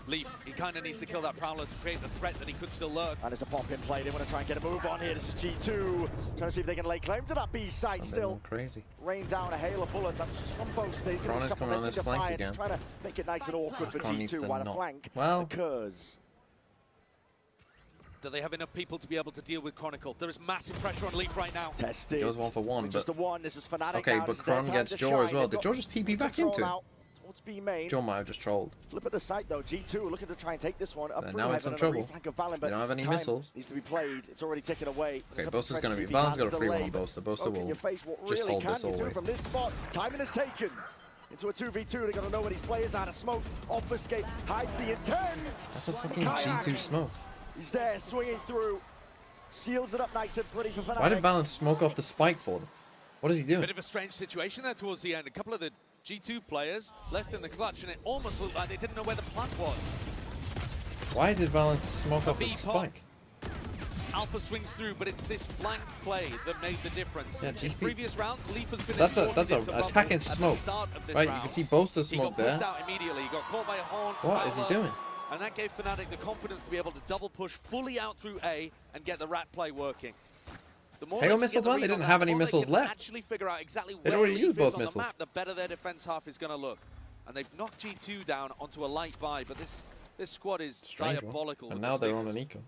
Leaf, he kind of needs to kill that Prowler to create the threat that he could still lurk. And there's a pop in play. They want to try and get a move on here. This is G2. Trying to see if they can lay claim to that B site still. Crazy. Rain down a hail of bullets. That's just from Boaster. He's going to be Ron is coming on this supplementing the flank fire. again. Just trying to make it nice and awkward for Ron needs G2 to while the not. flank Well, occurs. Do they have enough people to be able to deal with Chronicle? There is massive pressure on Leaf right now. Tested. Goes 1 for 1, Just but... the one. This is Fnatic. Okay, now. but This is their Kron time gets to Jaw shine. as well. They've Did got Jaw just TP back control into him? out towards B main. Jaw might have just trolled. Flip at the site though. G2 looking to try and take this one up through now it's heaven in and a trouble. reflank of Valen, They don't have any time missiles. needs to be played. It's already ticking away. Okay, There's Boaster's a going to be... French Valen's CP got a free delay, one on but Boaster. Boaster smoke in will your face. What just really hold can this you do always. from this spot? Timing is taken. Into a 2v2, they got to know where these players are to smoke. Obfuscate, hides the intent. That's a fucking Kayak. G2 smoke. He's there, swinging through. Seals it up nice and pretty for Fnatic. Why did Valen smoke off the spike for them? What is he doing? Bit of a strange situation there towards the end. A couple of the G2 players left in the clutch, and it almost looked like they didn't know where the plant was. Why did Valen smoke off the B pop. spike? Alpha swings through, but it's this flank play that made the difference. Yeah, In GP. previous rounds, Leaf has been That's a escorted into attacking Rumble at smoke. the start of this Right, round. you can see Boaster's He smoke got pushed there. out immediately. He got caught by a horn. What is he Prowler, doing? And that gave Fnatic the confidence to be able to double push fully out through A and get the rat play working. The more Hail they can missile get the plan? They read on didn't that, have the any more they missiles can left. actually figure out exactly They'd where already Leaf used is both on missiles. the map, the better their defense half is going to look. And they've knocked G2 down onto a light buy, but this squad is Strange one. diabolical. And with now the they're on stickers. an eco.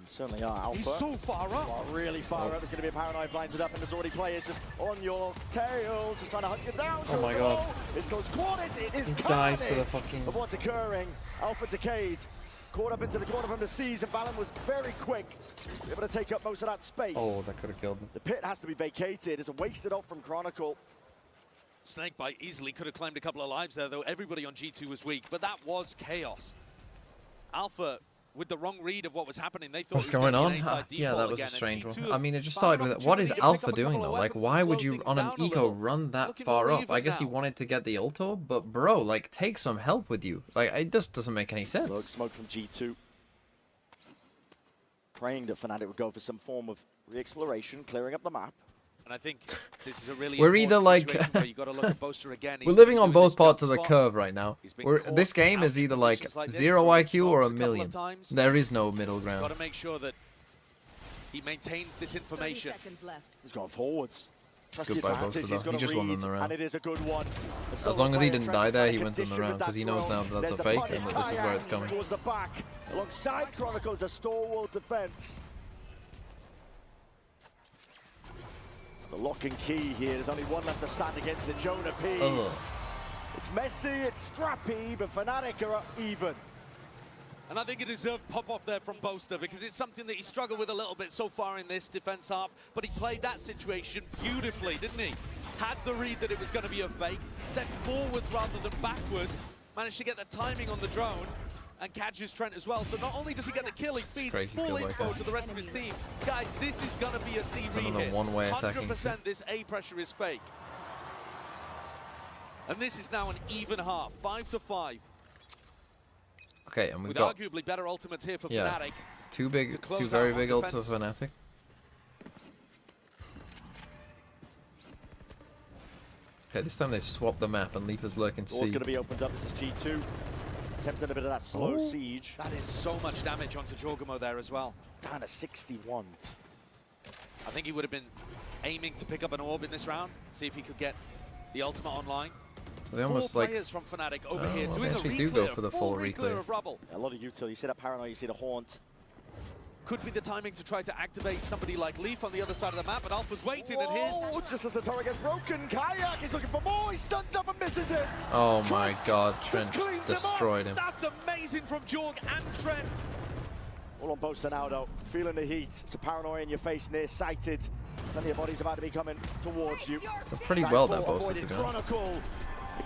Certainly are. Alpha. He's so far up. Well, really far up. There's going to be a paranoid blinded up, and there's already players just on your tail, just trying to hunt you down. Oh my god. This goes Quadit. It is He dies to the carnage fucking... of what's occurring. Alpha decayed. Caught up into the corner from the seas, and Valen was very quick. Able to take up most of that space. Oh, that could have killed him. The pit has to be vacated. It's a wasted off from Chronicle. Snakebite easily could have claimed a couple of lives there, though everybody on G2 was weak, but that was chaos. Alpha, with the wrong read of what was happening, they thought What's it was going on? be an A-side Yeah, default that was again, a strange and G2 one. I mean, it just found started an with... What is opportunity to pick up Alpha a couple doing, of though? Like, weapons why and would slow you, things on an down a eco, little. run that Looking far more up? even I guess he now. wanted to get the ulti, but bro, like, take some help with you. Like, it just doesn't make any sense. Look, smoke from G2. Praying that Fnatic would go for some form of re-exploration, clearing up the map. And I think this is a really We're either like... situation where you got to look at Boaster again. We're He's living been on doing both this parts jump of the spot. curve right now. He's been caught This game out is in either like positions like this, 0 throwing IQ or smokes a a couple of million. times. There is no middle Got ground. to make sure that he maintains this information. He's going forwards. Goodbye, Boaster, though. He just won them the round. And it is a good one. As long as he didn't die there, he wins them the round, because he knows now that that's a fake and that this is where it's coming. Towards the back, alongside Chronicle's a stalwart defense. The lock and key here. There's only one left to stand against the Jonah P. It's messy, it's scrappy, but Fnatic are even. And I think it deserved pop-off there from Boaster, because it's something that he struggled with a little bit so far in this defense half, but he played that situation beautifully, didn't he? Had the read that it was going to be a fake, stepped forwards rather than backwards, managed to get the timing on the drone, and catches Trent as well. So not only does he get the kill, he feeds full info to the rest of his team. Guys, this is going to be a C re-hit. 100% this A pressure is fake. And this is now an even half, 5-5. Okay, and we've with got arguably better ultimates here for Fnatic. Two very big ults for Fnatic. Okay, this time they swap the map and leave us lurking C. Door's going to be opened up. This is G2. Attempting a bit of that slow siege. That is so much damage onto Jorgamo there as well. Down to 61. I think he would have been aiming to pick up an orb in this round, see if he could get the ultimate online. So they almost like players from Fnatic over here doing they a actually reclear, do go for the full reclear of rubble. A lot of util. You see that paranoia, you see the haunt. Could be the timing to try to activate somebody like Leaf on the other side of the map, but Alpha's waiting, and Oh, just as the turret gets broken, Kayak is looking for more. He's stunned up and misses it. Oh my God, Trent destroyed him. That's amazing from Jorg and Trent. All on Boaster now, though. Feeling the heat. It's a paranoia in your face, near-sighted. Plenty of bodies about to be coming towards you. They're pretty well there, Boaster, to be honest. Chronicle.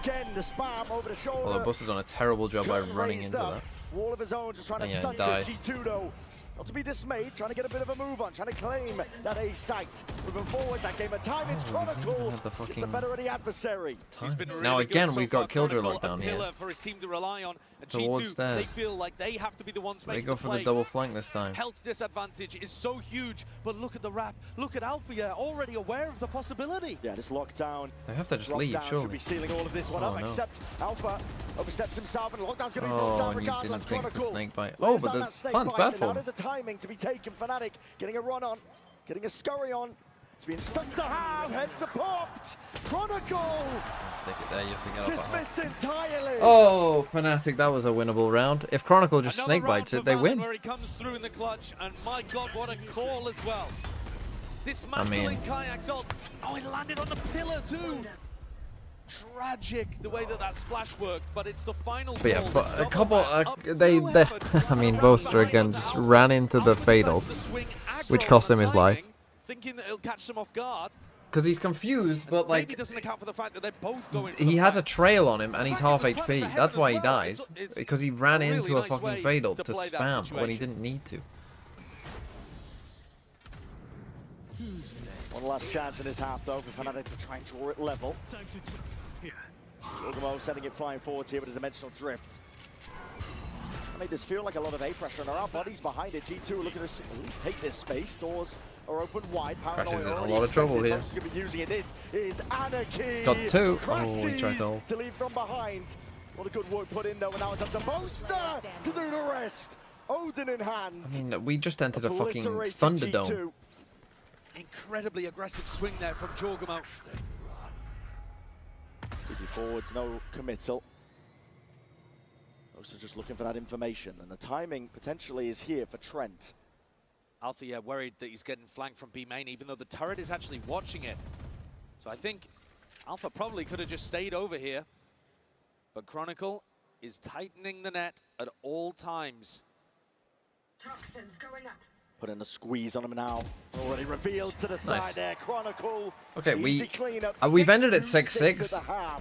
Again, the spam over the shoulder. Although Boaster's done a terrible job by running into that. Wall of his own, just trying to stunt it. G2, though. Not to be dismayed, trying to get a bit of a move on, trying to claim that A site. Moving forwards, that game of time, it's Chronicle. Just the better of the adversary. Really now again, we've got Killjoy locked down here. For his team to rely on. And Towards G2, there. they feel like they have to be the ones making They go for the double flank this time. Health disadvantage is so huge, but look at the wrap. Look at Alpha, already aware of the possibility. Yeah, this lockdown. They have to just leave, surely. Should be sealing all of this one up, except Alpha oversteps himself, and lockdown's going to be brought down regardless. You didn't think the snake bite. Oh, but the plant's bad for him. There's a timing to be taken. Fnatic getting a run on, getting a scurry on. It's been stuck to half, heads are popped. Chronicle! Stick it there, you have to get dismissed entirely. Oh, Fnatic, that was a winnable round. If Chronicle just snake bites it, they win. Where he comes through in the clutch, and my God, what a call as well. Dismantling Kayak's ult. Oh, it landed on the pillar too. Tragic the way that splash worked, but it's the final. But yeah, but a couple, they I mean, Boaster again just ran into the fatal, which cost him his life. Thinking that it'll catch them off guard. Because he's confused, but like, maybe doesn't account for the fact that they're both going for he has a trail on him and he's half HP. That's why he dies. Because he ran into a fucking fatal to spam when he didn't need to. One last chance in this half, though, for Fnatic to try and draw it level. Jorgamo sending it flying forwards here with a dimensional drift. I made this feel like a lot of A pressure, and there are bodies behind it. G2 are looking to at least take this space. Doors are open wide. Crashes in a lot of trouble here. Going to be using it. This is Anarchy. Got two. Oh, he tried to leave from behind. What a good work put in, though, and now it's up to Boaster to do the rest. Odin in hand. I mean, we just entered a fucking Thunderdome. G2. Incredibly aggressive swing there from Jorgamo. Forwards, no committal. Also just looking for that information, and the timing potentially is here for Trent. Alpha, worried that he's getting flanked from B main, even though the turret is actually watching it. So I think Alpha probably could have just stayed over here. But Chronicle is tightening the net at all times. Toxins going up. Putting a squeeze on him now. Already revealed to the side there. Chronicle. Okay, we've ended at 6-6.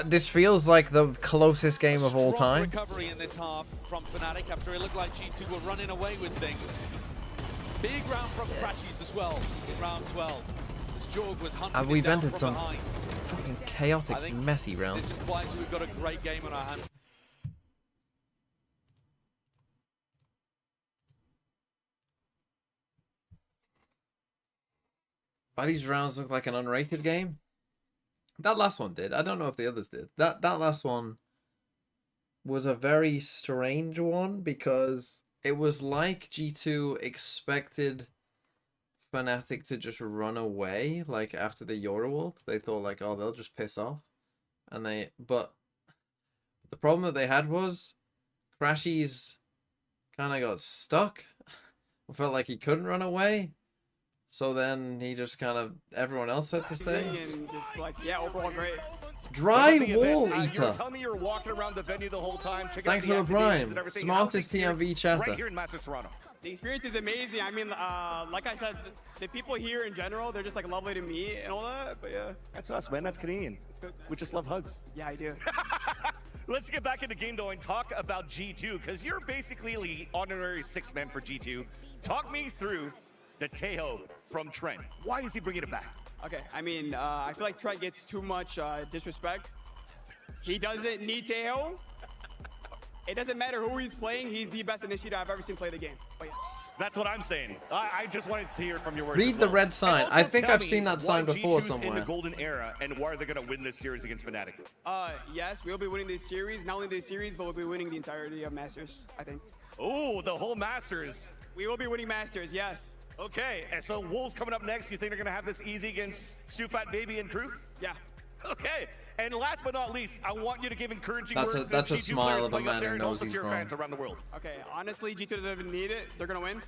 This feels like the closest game of all time. Recovery in this half from Fnatic after it looked like G2 were running away with things. Big round from Crashies as well in round 12. As Jorg was hunting And we've down entered some behind. fucking chaotic, messy rounds. This implies we've got a great game on our hands. These rounds look like an unrated game. That last one did. I don't know if the others did. That last one was a very strange one because it was like G2 expected Fnatic to just run away, like, after the Euroworld. They thought, like, oh, they'll just piss off. But the problem that they had was Crashies kind of got stuck. I felt like he couldn't run away. So then he just kind of, everyone else had to stay. And just like, yeah, overall great. Dry wall You eater. were telling me you were walking around the venue the whole time. Thanks for the prime. Smartest TMV chatter. Right here in Masters Toronto. The experience is amazing. I mean, like I said, the people here in general, they're just like lovely to meet and all that. But yeah, That's us, man. That's Canadian. We just love hugs. yeah, I do. Let's get back in the game, though, and talk about G2, because you're basically the honorary sixth man for G2. Talk me through the Tejo from Trent. Why is he bringing it back? Okay, I mean, I feel like Trent gets too much disrespect. He doesn't need Tejo. It doesn't matter who he's playing. He's the best initiator I've ever seen play the game. But yeah. That's what I'm saying. I just wanted to hear from your words. Read as the well. red sign. And I also think tell I've me seen that sign why before G2's in somewhere. the golden era, and why they're going to win this series against Fnatic. Yes, we'll be winning this series. Not only this series, but we'll be winning the entirety of Masters, I think. Oh, the whole Masters. We will be winning Masters, yes. Okay, and so Wolves coming up next. You think they're going to have this easy against Sufat Baby and crew? Yeah. Okay, and last but not least, I want you to give encouraging That's words a- to that's a G2 smile players of a playing up man there who and knows also to he's your wrong. fans around the world. Okay, honestly, G2 doesn't even need it. They're going to win.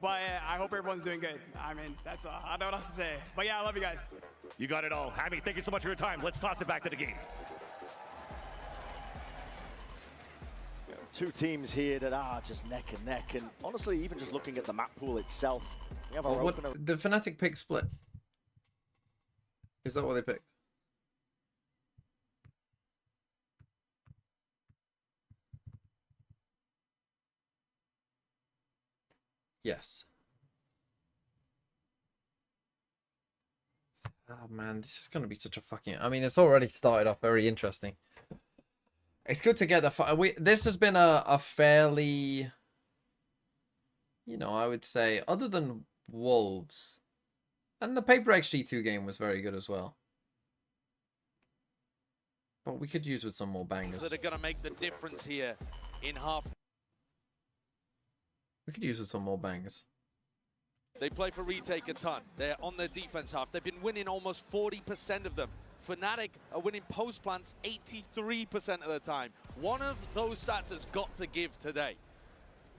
But I hope everyone's doing good. I mean, that's all. I don't know what else to say. But yeah, I love you guys. You got it all. Hammy, thank you so much for your time. Let's toss it back to the game. Two teams here that are just neck and neck, and honestly, even just looking at the map pool itself, we have our What opener. the Fnatic pick split? Is that what they picked? Yes. Oh man, this is gonna be such a fucking. I mean, it's already started off very interesting. It's good to get the. This has been a fairly. You know, I would say, other than Wolves, and the Paper XG2 game was very good as well. But we could use with some more bangers. That are going to make the difference here in half. We could use with some more bangers. They play for retake a ton. They're on their defense half. They've been winning almost 40% of them. Fnatic are winning post plants 83% of the time. One of those stats has got to give today.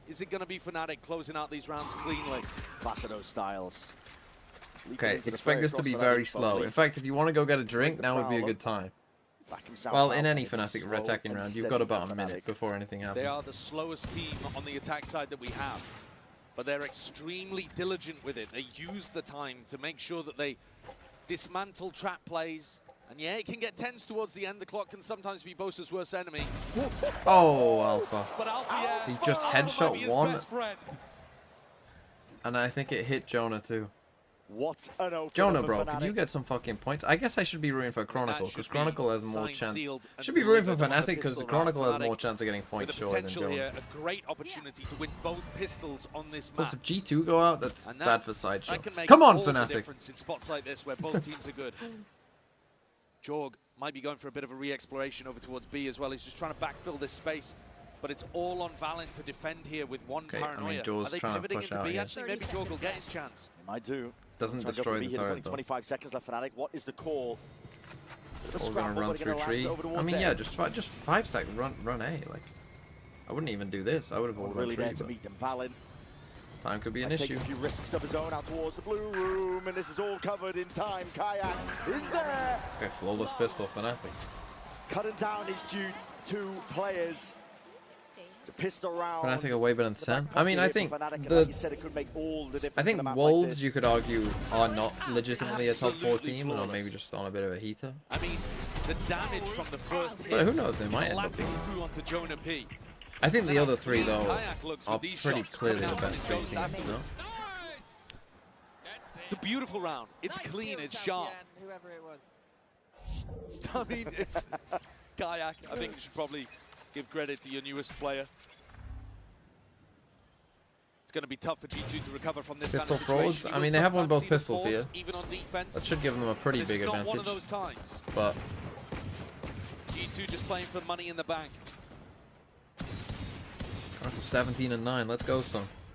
Is it going to be Fnatic closing out these rounds cleanly? Placido styles. Okay, expect this to be very slow. In fact, if you want to go get a drink, now would be a good time. Well, in any Fnatic attacking round, you've got about a minute before anything happens. They are the slowest team on the attack side that we have. But they're extremely diligent with it. They use the time to make sure that they dismantle trap plays. And yeah, it can get tense towards the end. The clock can sometimes be Bosa's worst enemy. Oh, Alpha. But Alpha, yeah, He just headshot might be his one. best friend. And I think it hit Jonah too. What an opener Jonah, for bro, Fnatic. can you get some fucking points? I guess I should be rooting for Chronicle, because should be Chronicle has more signed, chance. sealed, Should and be rooting for delivered on the Fnatic, because pistol Chronicle round. has Fnatic more chance of getting with points the short than potential Jonah. here, a great opportunity to win both pistols on this But map. if G2 go out, that's And bad for Sideshow. that can make Come on, all the Fnatic! difference in spots like this where both teams are good. Jorg might be going for a bit of a re-exploration over towards B as well. He's just trying to backfill this space. But it's all on Valen to defend here with one Okay, I mean, paranoia. Jorg's Are they trying to pivoting push into out B? here. Actually, maybe Jorg will get his chance. He might do. Doesn't Trying to go destroy for B the here. There's turret, only though. 25 seconds left. Fnatic, what is the call? Bit of a We're gonna scramble, run but they're through gonna land tree. over I towards mean, A. yeah, just 5-stack, run A. Like, I wouldn't even do this. I would have ordered Really tree, there to but meet them. Valen time could be an taking issue. a few risks of his own out towards the blue room, and this is all covered in time. Kayak is there, Okay, flawless pistol, Fnatic. cutting down his two players. It's a pistol round. Fnatic are way better than Sam. I mean, I think Fnatic, and the like you said, it could make all the difference I in think a map Wolves, like this. you could argue, are not legitimately a top 4 Absolutely team, or flawless. maybe just on a bit of a heater. I mean, the damage from the first hit. But who knows, they might end up collapsing being. through onto Jonah P. I think the other three, though, Kayak looks are with these pretty shots clearly coming the out best from 3 his teams, ghost you know? It's a beautiful round. It's clean, it's sharp. Whoever it was. I mean, Kayak, I think you should probably give credit to your newest player. It's going to be tough for G2 to recover from this Pistol kind of situation. frauds? You I will mean, they have won sometimes both see the pistols force, here. even on defense. That should give them a pretty This big is not advantage. one of those times. But G2 just playing for money in the bank. Chronicle 17 and 9, let's go, son.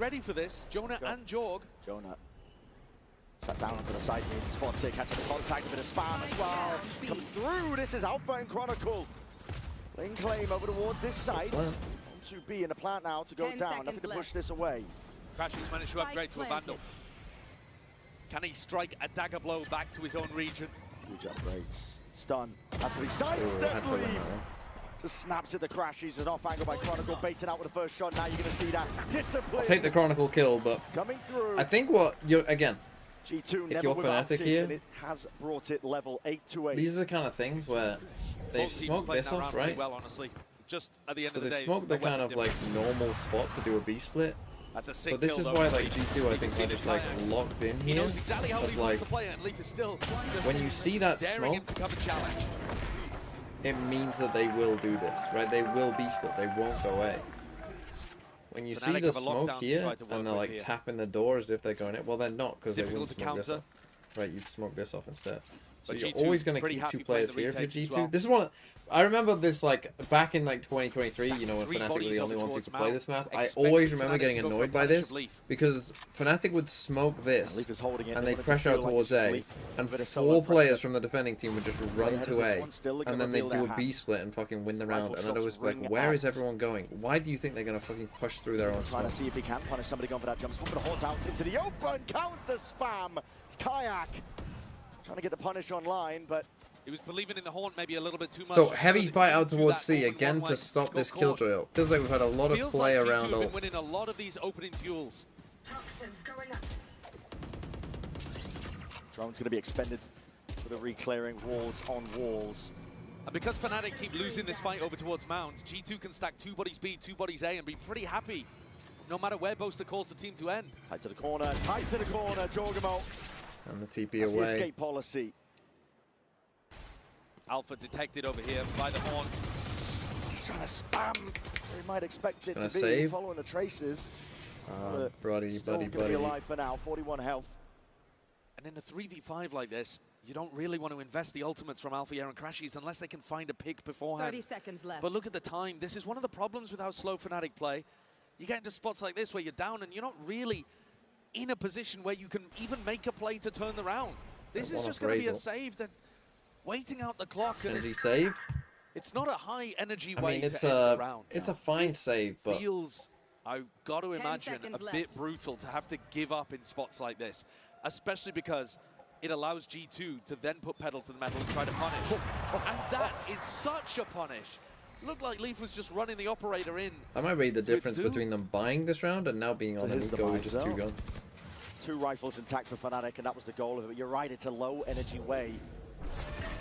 ready for this. Jonah and Jorg. Jonah Sat down onto the side here, spots it, catches the contact, a bit of spam as well. Comes through, this is Alpha and Chronicle. Laying claim over towards this side. On to B in the plant now to go down, nothing to push this away. Crashing's managed to upgrade to a Vandal. Can he strike a dagger blow back to his own region? Huge upgrades. Stun. Has to be sidestep leave. Just snaps at the Crash. He's an off angle by Chronicle, baiting out with the first shot. Now you're going to see that discipline. I'll take the Chronicle kill, but coming through. I think what you're again. G2 if you're Fnatic here, and it has brought it level 8-8. These are the kind of things where they've smoked this off, right? Well, honestly, just at the end so of the day, they smoked the kind of like normal spot to do a B split. That's a sick so this kill, is though, why like G2 I think are just like locked in here. He knows exactly how Leaf like, wants to play it, and Leaf is still when you see that smoke, it means that they will do this, right? They will B split. They won't go away. When you see the smoke here and they're like tapping the door as if they're going it, well they're not because they wouldn't smoke this off. Right, you'd smoke this off instead. So you're always going to keep two players here for G2. Well. This is one. I remember this like back in like 2023. You know when Fnatic were the only ones who could play this map. I always remember getting annoyed by this because Fnatic would smoke this and they'd pressure out towards A, and 4 players from the defending team would just run to A, and then they'd do a B split and fucking win the round. And I'd always be like, where is everyone going? Why do you think they're going to fucking push through their own smoke? Trying to see if he can punish somebody going for that jump. But the Haunt out into the open counter spam. It's Kayak. Trying to get the punish online, but he was believing in the Haunt maybe a little bit too much. So heavy fight out towards C again to stop this killjoy. Feels like we've had a lot of play around ult. Been winning a lot of these opening duels. Toxins going up. Drone's going to be expended for the re-clearing walls on walls. And because Fnatic keep losing this fight over towards Mount, G2 can stack 2 bodies B, 2 bodies A, and be pretty happy, no matter where Boaster calls the team to end. Tight to the corner, Jorgamo. And the TP That's away. The escape policy. Alpha detected over here by the Haunt. Just trying to spam. We might expect it to be save? following the traces. Buddy. Gonna be alive for now. 41 health. And in a 3v5 like this, you don't really want to invest the ultimates from Alpha and Crashies unless they can find a pick beforehand. 30 seconds left. But look at the time. This is one of the problems with how slow Fnatic play. You get into spots like this where you're down and you're not really in a position where you can even make a play to turn the round. This is just going to be a save that waiting out the clock. Energy save? It's not a high energy I way mean, it's to end the round. It's a fine save, but Feels, I've got to imagine, a bit brutal to have to give up in spots like this, especially because it allows G2 to then put pedal to the metal and try to punish. And that is such a punish. Looked like Leaf was just running the operator in. That might be the difference between them buying this round and now being on a go with just 2 guns. 2 rifles intact for Fnatic, and that was the goal of it. But you're right, it's a low energy way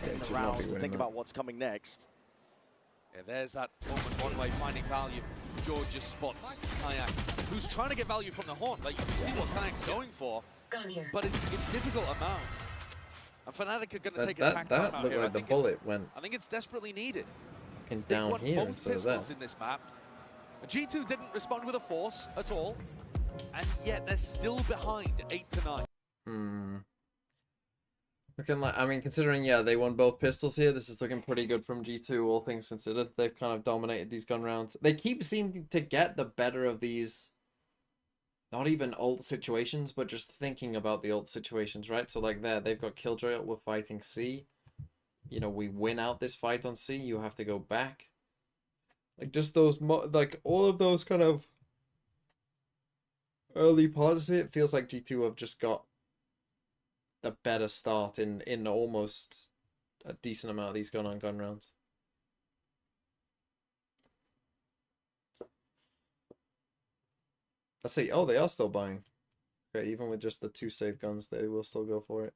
in the round to think about what's coming next. Yeah, there's that moment one-way finding value. George just spots Kayak, who's trying to get value from the Haunt. Like, you can see what Kayak's going for, but it's difficult amount. And Fnatic are going to take a tack time out here. Like the bullet went. I think it's desperately needed. Down They've here won both pistols in this map. G2 didn't respond with a force at all, and yet they're still behind 8-9. Looking like, I mean, considering, yeah, they won both pistols here, this is looking pretty good from G2, all things considered. They've kind of dominated these gun rounds. They keep seeming to get the better of these, not even ult situations, but just thinking about the ult situations, right? So, like, they've got Killjoy ult, we're fighting C. You know, we win out this fight on C, you have to go back. Like, just those, like, all of those kind of early parts of it, feels like G2 have just got the better start in almost a decent amount of these gun-on-gun rounds. Let's see. Oh, they are still buying. Okay, even with just the 2 save guns, they will still go for it.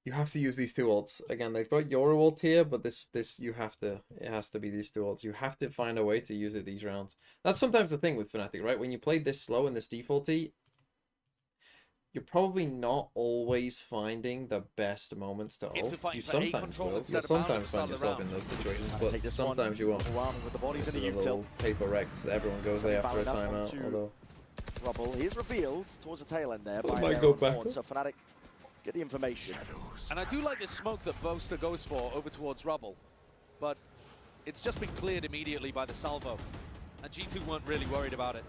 You have to use these 2 ults. Again, they've got your ult here, but this you have to, it has to be these 2 ults. You have to find a way to use it these rounds. That's sometimes the thing with Fnatic, right? When you play this slow in this defaulty, you're probably not always finding the best moments to ult. You sometimes will. You'll sometimes find yourself in those situations, but sometimes you won't. This is a little paper Rex that everyone goes there after a timeout, although... Rubble, he is revealed towards the tail end there by might go back. So Fnatic get the information. And I do like the smoke that Boaster goes for over towards Rubble, but it's just been cleared immediately by the salvo, and G2 weren't really worried about it.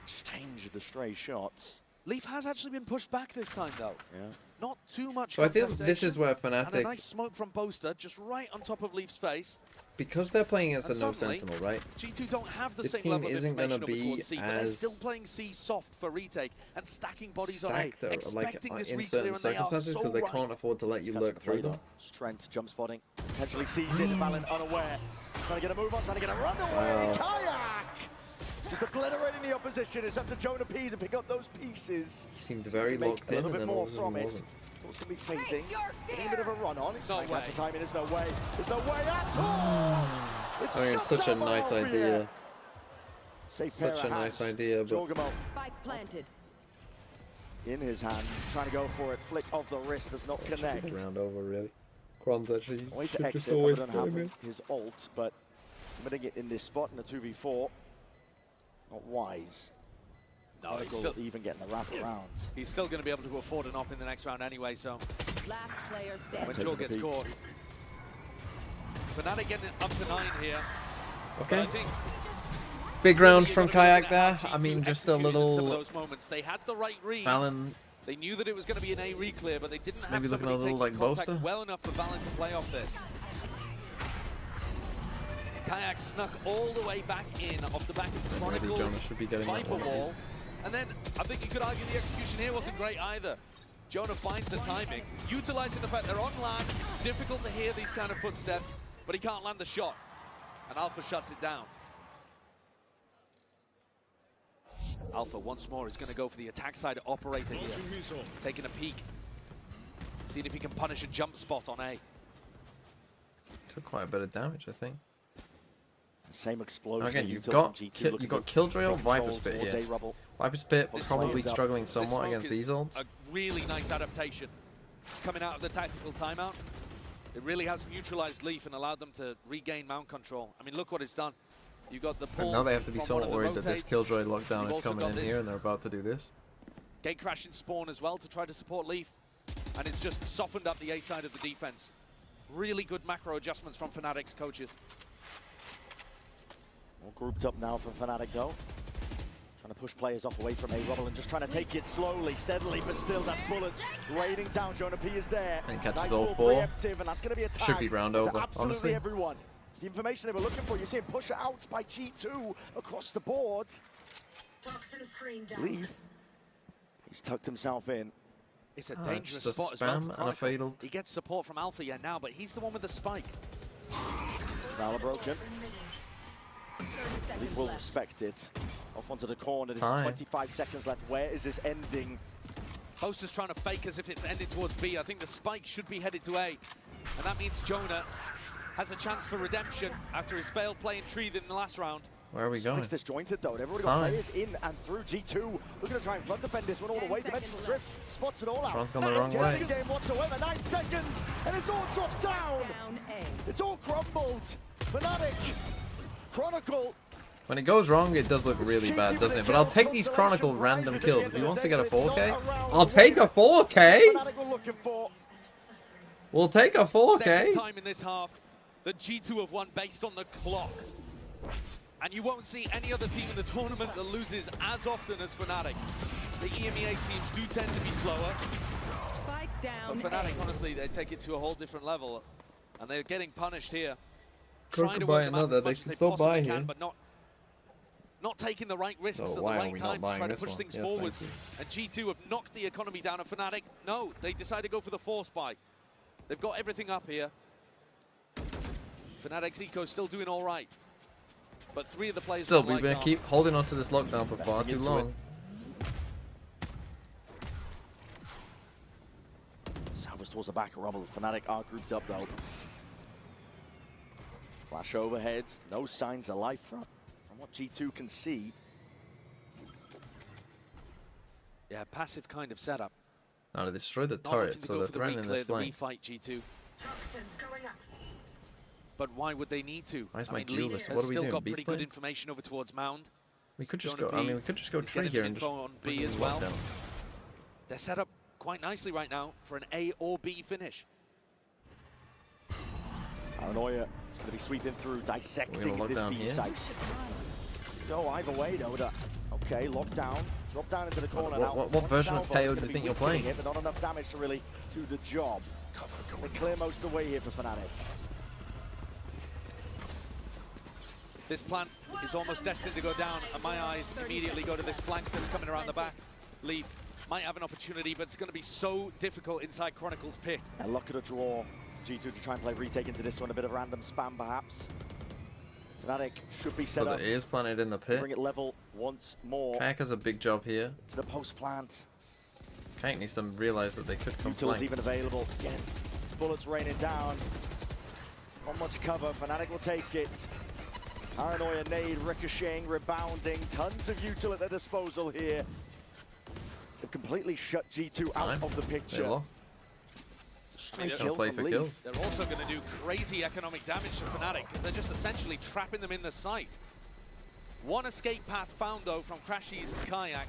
Exchange of the stray shots. Leaf has actually been pushed back this time, though. Yeah. Not too much. So I think this is where And a Fnatic, nice smoke from Boaster, just right on top of Leaf's face. because they're playing as And a no suddenly, sentinel, right? G2 don't have the This same team level of isn't gonna information over be towards C, but they're as still playing C soft for retake and stacking bodies on A, stacked, like expecting this in reclear, certain and they are circumstances, because so they right. can't afford to let you lurk through them. Strength jump spotting. Potentially sees it. Valen unaware. Trying to get a move on, trying to get a run away. Wow. Kayak! Just obliterating the opposition. It's up to Jonah P to pick up those pieces. He seemed very Make locked a in, little and bit then all more of a sudden from he it. wasn't. It's going to be fading. Getting a bit of a run on. It's No trying to catch way. the timing. There's no way. There's no way at all. I mean, it's such a nice idea. Safe pair Such of a nice hands. idea, but Jorgamo Spike planted. in his hands, trying to go for it. Flick of the wrist does not connect. good round over, really. Quan's actually Way to should just exit always other than play having his ult, but putting it in this spot in a 2v4, not wise. No, he's still, even getting the wrap around. he's still going to be able to afford an op in the next round anyway, so Last player when standing. Joel gets caught. Fnatic getting up to 9 here. But Okay. I think Big round you've from got to be looking Kayak at there. how I mean, G2 just a executed in some of little those moments. They had the right read. Valen. They knew that it was going to be an A reclear, but they didn't have Maybe looking somebody a little taking like contact Boaster. well enough for Valen to play off this. Kayak snuck all the way back in off the back of Maybe Chronicles Jonah should be getting that Viper one. wall. And then I think you could argue the execution here wasn't great either. Jonah finds the timing, utilizing the fact they're on land. It's difficult to hear these kind of footsteps, but he can't land the shot. And Alpha shuts it down. Alpha once more is going to go for the attack side operator here. Taking a peek. Seeing if he can punish a jump spot on A. Took quite a bit of damage, I think. Same explosion. Again, you you've took got from G2 you got Killjoy or take Viper's control Pit towards here. A-Rubble. Viper's Pit This probably smoke is up. struggling This somewhat smoke against is these ults. a really nice adaptation coming out of the tactical timeout. It really has neutralized Leaf and allowed them to regain mount control. I mean, look what it's done. You got the pull. And now they have to be from somewhat one of the worried that this rotates. Killjoy lockdown You've is also coming got in this here, and they're about to do this. Gate crash in spawn as well to try to support Leaf. And it's just softened up the A side of the defense. Really good macro adjustments from Fnatic's coaches. All grouped up now from Fnatic though. Trying to push players off away from A-Rubble and just trying to take it slowly, steadily, but still that's bullets raining down. Jonah P is there. And catches Nice all full four. preemptive, and that's going to be a tag Should be round to over, absolutely honestly. everyone. It's the information they were looking for. You see him push it out by G2 across the board. Toxin screen down. Leaf. He's tucked himself in. It's a Ah, dangerous just a spot as well. spam for and a Chronicle. fatal. He gets support from Alpha yeah now, but he's the one with the spike. Valor broken. Leaf will respect it. Off onto the corner. There's Time. 25 seconds left. Where is this ending? Boaster's trying to fake as if it's ended towards B. I think the spike should be headed to A. And that means Jonah has a chance for redemption after his failed play in Tree in the last round. Where are we going? Spike's disjointed though. They've already got Time. players in and through. G2 we're going to try and flood defend this one all the way. Dimensional drift spots it all out. Ron's gone the Not wrong getting way. game whatsoever. 9 seconds and it's all dropped down. It's all crumbled. Fnatic, Chronicle. When it goes wrong, it does look really bad, doesn't it? But I'll take these Chronicle random kills. If he wants to get a 4K, I'll take a 4K. Fnatic were looking for. We'll take a Second 4K. time in this half that G2 have won based on the clock. And you won't see any other team in the tournament that loses as often as Fnatic. The EMEA teams do tend to be slower. Spike down. But Fnatic, honestly, they take it to a whole different level. And they're getting punished here. Croak Trying could to buy work them out another. as They much as can they still buy possibly here. can, but not taking the right risks So at why the are right we not time to buying try to this push one? things Yes, forwards. thank you. And G2 have knocked the economy down on Fnatic. No, they decide to go for the force buy. They've got everything up here. Fnatic's eco is still doing all right. But 3 of the players Still, on we've lights been aren't. keep holding on to this lockdown for far Investing too into long. Salvage towards the back. Rubble. Fnatic are grouped up though. Flash overhead. No signs of life from what G2 can see. Yeah, passive kind of setup. No, they destroyed the Not turret, looking to so go they're for the threatening reclear, this the flank. refight G2. Toxins going up. But why would they need to? Where's I my mean, Leaf duelist? has What are we still doing, got beast pretty good lane? information over towards Mound. We could just Jonah go. I P mean, we could just go is tree getting here the and just info on bring B this as well. lockdown. They're set up quite nicely right now for an A or B finish. Paranoia is going to be sweeping through, dissecting lock this down B here? site. Go either way though. No Okay, lockdown. Drop down into the corner now. What version of KO do you think you're playing? But not enough damage to really do the job. They clear most of the way here for Fnatic. This plant is almost destined to go down, and my eyes immediately go to this flank that's coming around the back. Leaf might have an opportunity, but it's going to be so difficult inside Chronicle's pit. And look at a draw. G2 to try and play retake into this one, a bit of random spam perhaps. Fnatic should be set So up. it is planted in the pit. Bring it level once more. Kayak has a big job here. To the post plant. Kayak needs to realize that they could come Util's flank. even available. Again, bullets raining down. Not much cover. Fnatic will take it. Paranoia nade, ricocheting, rebounding. Tons of util at their disposal here. They've completely shut G2 out of the picture. They lost. Straight They're kill from Leaf. They're also going to do crazy economic damage to Fnatic because they're just essentially trapping them in the site. One escape path found though from Crashies and Kayak,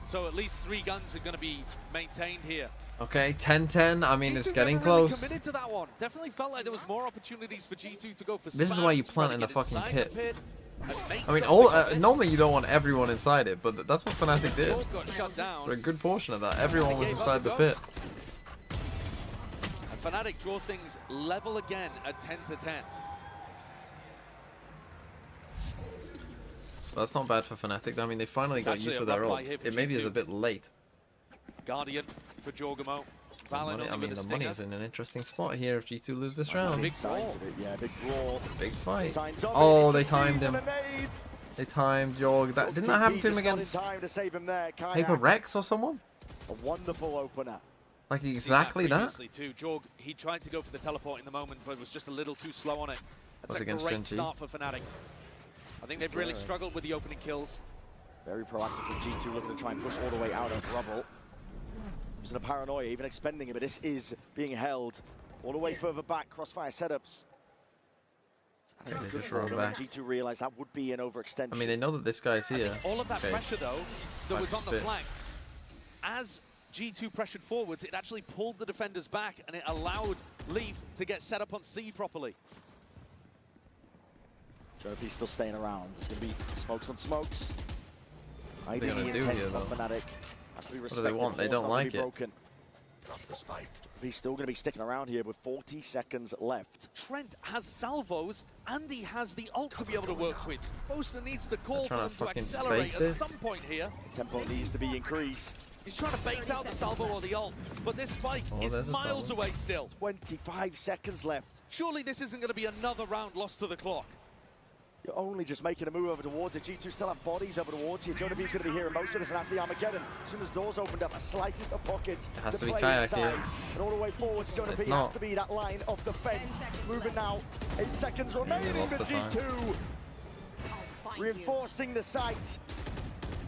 so at least 3 guns are going to be maintained here. Okay, 10-10. I mean, it's getting never really close. committed to that one. Definitely felt like there was more opportunities for G2 to go for. This is why you plant in the fucking pit. I mean, all normally you don't want everyone inside it, but that's what Fnatic did. got shut down. For a good portion of that, everyone was inside the pit. And Fnatic draw things level again at 10-10. That's not bad for Fnatic. I mean, they finally got used to their ults. It maybe is a bit late. Guardian for Jorgamo. I mean, the money is in an interesting spot here if G2 lose this round. Big brawl. Yeah, big brawl. Big fight. Oh, they timed him. They timed Jorg. Didn't that happen to him against Paper Rex or someone? A wonderful opener. Like exactly that? Too. Jorg, he tried to go for the teleport in the moment, but was just a little too slow on it. That's a great Fnatic. start for Fnatic. I think they've really struggled with the opening kills. Very proactive from G2, looking to try and push all the way out of rubble. Using a paranoia, even expending it, but this is being held all the way further back. Crossfire setups. Okay, they just roll back. G2 realized that would be an overextension. I mean, they know that this guy's here. All of that Okay. pressure, though, that was on the Bit. flank, as G2 pressured forwards, it actually pulled the defenders back, and it allowed Leaf to get set up on C properly. Joe still staying around. There's going to be smokes on smokes. What are they going to do here, though? Fnatic. Has to be What do they want? They don't like it. He's still going to be sticking around here with 40 seconds left. Trent has salvos, and he has the ult to be able to work with. Boaster needs to call for They're him trying to to accelerate fucking at fake some point here. Tempo needs to be increased. He's trying to bait out the salvo or the ult, but this spike is there's a miles salvo. away still. 25 seconds left. Surely this isn't going to be another round lost to the clock. You're only just making a move over towards it. G2 still have bodies over towards you. Jonah B's going to be here in most of this, and that's the Armageddon. As soon as doors opened up, the slightest of pockets Has to be play Kayak inside. here. And all the way forwards, Jonah It's B not. has to be that line of defense. Moving now. 8 seconds remaining lost for the time. G2. Reinforcing the site.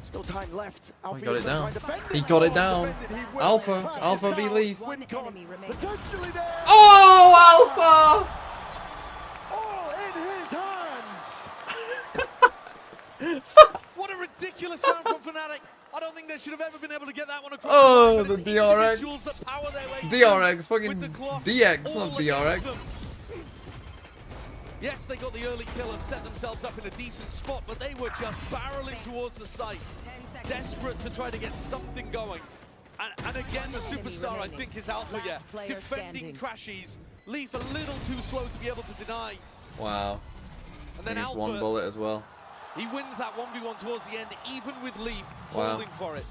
Still time left. He got it down. He got it down. Alpha v Leaf. Potentially there. Oh, Alpha! All in his hands. What a ridiculous round from Fnatic. I don't think they should have ever been able to get that one across. Oh, the the line, but DRX. it's individuals that power their way DRX, through fucking with the clock DX, all not against DRX. them. Yes, they got the early kill and set themselves up in a decent spot, but they were just barreling towards the site, desperate to try to get something going. And again, the superstar, I think, is Alpha here. Defending Crashies. Leaf a little too slow to be able to deny. Wow. And then He's Alpha, one bullet as well. he wins that 1v1 towards the end, even with Leaf Wow. holding for it.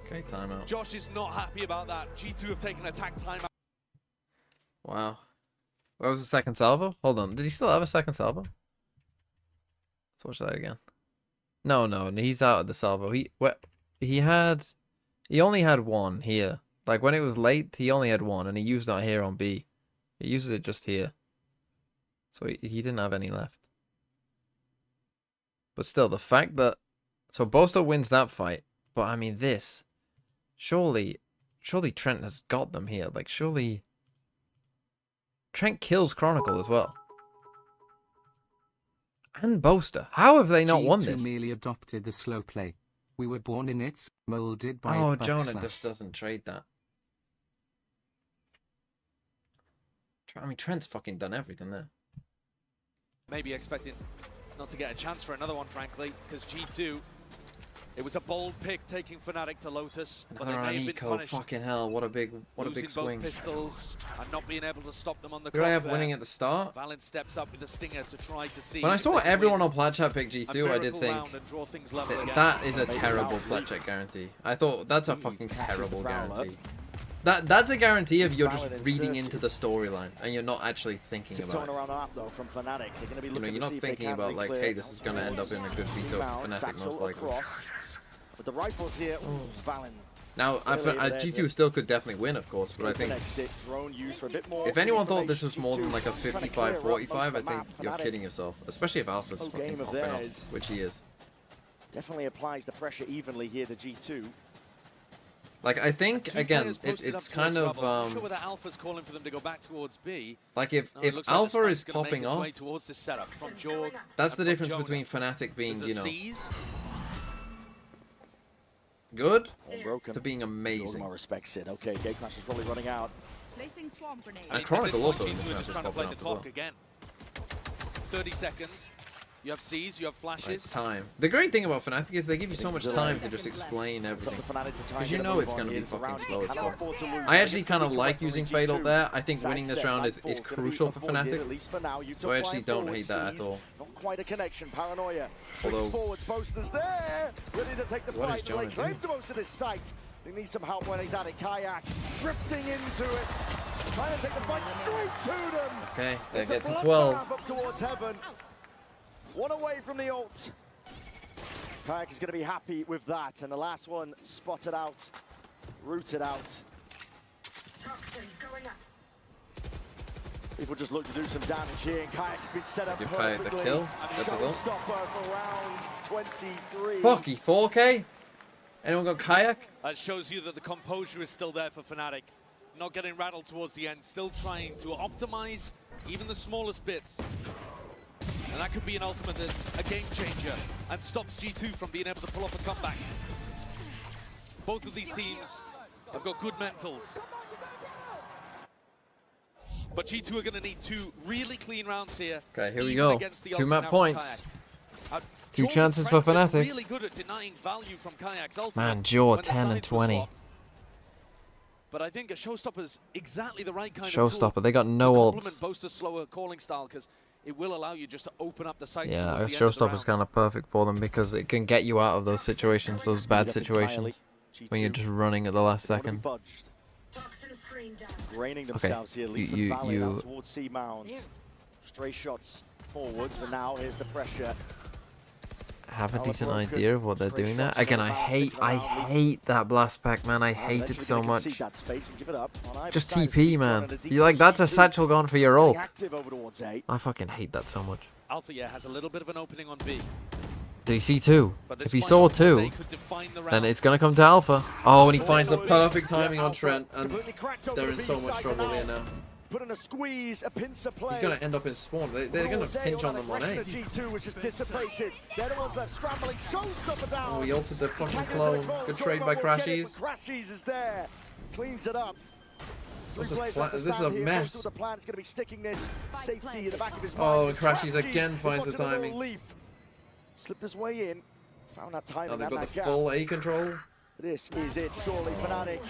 Okay, timeout. Josh is not happy about that. G2 have taken attack timeout. Wow. Where was the second salvo? Hold on. Did he still have a second salvo? Let's watch that again. No, he's out of the salvo. He only had one here. Like when it was late, he only had one, and he used that here on B. He used it just here. So he didn't have any left. But still, the fact that... So Boaster wins that fight. But I mean this. Surely Trent has got them here. Like surely... Trent kills Chronicle as well. And Boaster. How have they not won G2 this? merely adopted the slow play. We were born in it, molded by Oh, it. Jonah just doesn't trade that. I mean, Trent's fucking done everything there. Maybe expecting not to get a chance for another one, frankly, because G2 It was a bold pick taking Fnatic to Lotus, but Another they may have been Eco, punished. fucking hell, what a big Losing swing. both pistols and not being able to stop them on the Who did I clock have winning at the start? Valen steps up with the stinger to try to see. When I if saw they can everyone win on Plat Chat pick G2, I did think round and draw things level again. that is a terrible Plat Chat guarantee. I thought that's a fucking terrible guarantee. That's a guarantee if you're just reading into the storyline and you're not actually thinking about it. Around the map, though, from Fnatic. They're going to be You know, you're not thinking about like, hey, this is going to end up in a good veto for Fnatic most likely. But the rifles here, Valen. Now, G2 still could definitely win, of course, but I think if anyone thought this was more than like a 55-45, I think you're kidding yourself. Especially if Alpha's fucking popping off, which he is. Definitely applies the pressure evenly here to G2. Like, I think, again, it's kind of, I'm not sure whether Alpha's calling for them to go back towards B. like, if Alpha is popping off, towards this setup from Jorg, that's the difference Jonah. between Fnatic being, you know, C's. good to being amazing. More respect, Sid. Okay, Gate Crash is probably running out. And Chronicle also in G2 this are match just is trying to popping play the off as well. clock again. 30 seconds. You have C's, you have flashes. Right, time. The great thing about Fnatic is they give you so much time to just explain everything. Because you know it's going to be fucking slow as fuck. I actually kind of like using Fatal there. I think winning this round is crucial for Fnatic. So I actually don't hate that at all. Not quite a connection. Paranoia. Although, forwards, Boaster's there. Ready to take the what fight. is Jonah Claim to most of this site. He needs some help when he's at it. Kayak drifting into it. Trying to take the fight straight to them. okay, they get to 12. Up towards heaven. One away from the ult. Kayak is going to be happy with that. And the last one spotted out, rooted out. Toxins going up. People just look to do some damage here. And Kayak's been set up Give Kayak the perfectly. kill. That's his ult. Showstopper for round 23. Fucky, 4K? Anyone got Kayak? That shows you that the composure is still there for Fnatic. Not getting rattled towards the end, still trying to optimize even the smallest bits. And that could be an ultimate that's a game changer and stops G2 from being able to pull off a comeback. Both of these teams have got good mentals. But G2 are going to need 2 really clean rounds here. Okay, here we even go. against the 2 ultimate map now from points. Kayak. 2 Jorg chances for Trent Fnatic. really good at denying value from Kayak's ultimate. Man, Jaw, when the 10 and sides were 20. swapped. But I think a Showstopper's exactly the right kind of Showstopper, tool they got no to ults. complement Boaster's slower calling style, because it will allow you just to open up the sights. Yeah, towards a the end of the Showstopper's kind of perfect for them because it can get you out of those situations, those bad situations, when you're just running at the last second. Toxin screen down. Draining themselves here. Lead from Valley out towards C-Mount. Stray shots forwards, but now here's the pressure. Have a decent idea of what they're doing there. Again, I hate that blast pack, man. I hate it so much. Just TP, man. You like, that's a satchel gone for your ult. I fucking hate that so much. Alpha, yeah, has a little bit of an opening on B. Did he see 2? If he saw 2, then it's gonna come to Alpha. Oh, and he finds the perfect timing on Trent, and they're in so much trouble here now. Put in a squeeze, a pincer play. He's gonna end up in spawn. They're gonna pinch on them on A. G2 was just dissipated. They're the ones left scrambling. Showstopper down. Oh, he ulted the fucking clone. Good trade by Crashies. Crashies is there. Cleans it up. This is a mess. The plan is going to be sticking this safety in the back of his mind. Oh, and Crashies again finds the timing. Slipped his way in. Found that timing. Oh, they've got the gap. full A control. This is it, surely, Fnatic.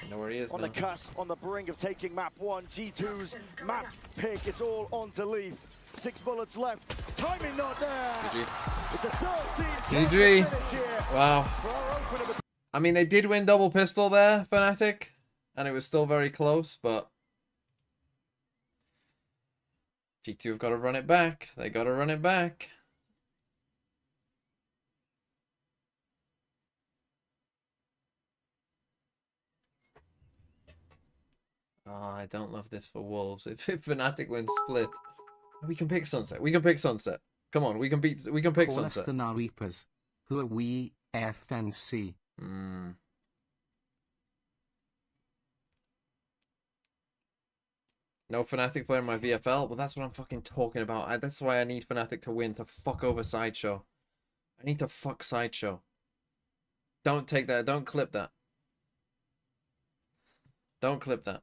I know where he is on now. the cusp, on the brink of taking map 1. G2's map pick. It's all on to Leaf. 6 bullets left. Timing not there. GG. It's a 13. GG. Wow. I mean, they did win double pistol there, Fnatic, and it was still very close, but G2 have got to run it back. They got to run it back. Oh, I don't love this for Wolves. If Fnatic wins split, we can pick Sunset. We can pick Sunset. Come on, we can pick Call us Sunset. the Now Reapers. Who are we, FNC? No Fnatic player in my VFL, but that's what I'm fucking talking about. That's why I need Fnatic to win, to fuck over Sideshow. I need to fuck Sideshow. Don't take that. Don't clip that. Don't clip that.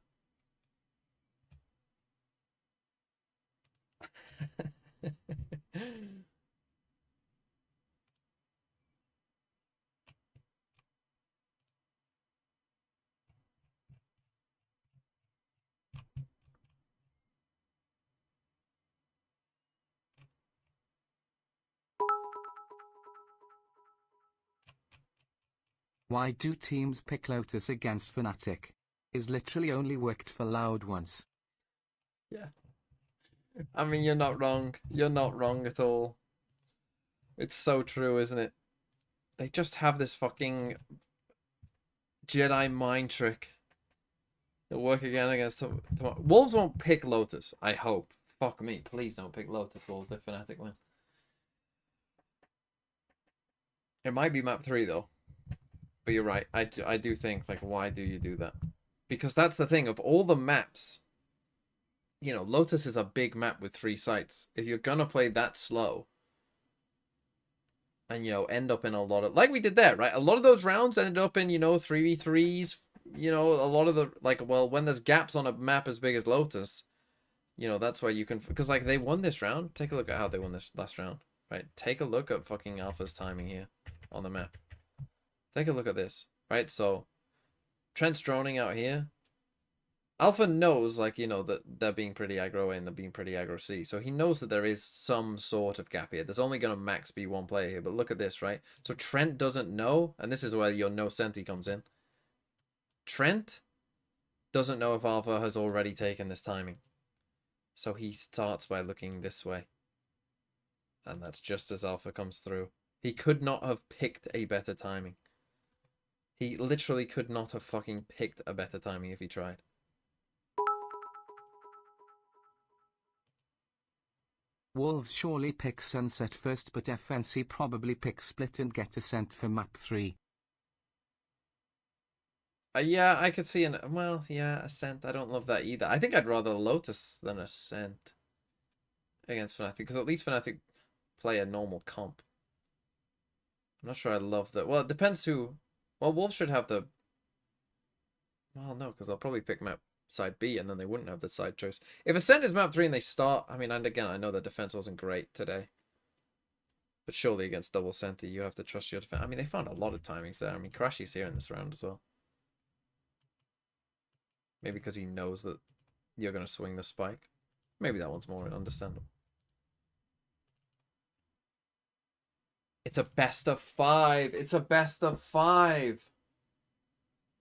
Why do teams pick Lotus against Fnatic? Is literally only worked for Loud once. Yeah. I mean, you're not wrong. You're not wrong at all. It's so true, isn't it? They just have this fucking Jedi mind trick. It'll work again against Wolves won't pick Lotus, I hope. Fuck me. Please don't pick Lotus, Wolves, if Fnatic win. It might be map 3, though. But you're right. I do think, like, why do you do that? Because that's the thing. Of all the maps, you know, Lotus is a big map with 3 sites. If you're gonna play that slow, and, you know, end up in a lot of... Like we did there, right? A lot of those rounds ended up in, you know, 3v3s. You know, a lot of the... Like, well, when there's gaps on a map as big as Lotus, you know, that's where you can... Because, like, they won this round. Take a look at how they won this last round, right? Take a look at fucking Alpha's timing here on the map. Take a look at this, right? So, Trent's droning out here. Alpha knows, like, you know, that they're being pretty aggro A and they're being pretty aggro C. So he knows that there is some sort of gap here. There's only going to max be one player here. But look at this, right? So Trent doesn't know, and this is where your no senti comes in. Trent doesn't know if Alpha has already taken this timing. So he starts by looking this way. And that's just as Alpha comes through. He could not have picked a better timing. He literally could not have fucking picked a better timing if he tried. Wolves surely pick Sunset first, but FNC probably pick Split and get Ascent for map 3. Yeah, I could see well, yeah, Ascent. I don't love that either. I think I'd rather Lotus than Ascent against Fnatic, because at least Fnatic play a normal comp. I'm not sure I love that. Well, it depends who... Well, Wolves should have the... Well, no, because I'll probably pick map side B, and then they wouldn't have the side choice. If Ascent is map 3 and they start... I mean, and again, I know the defense wasn't great today. But surely against double Senti, you have to trust your defense. I mean, they found a lot of timings there. I mean, Crashy's here in this round as well. Maybe because he knows that you're going to swing the spike. Maybe that one's more understandable. It's a best of 5. It's a best of 5.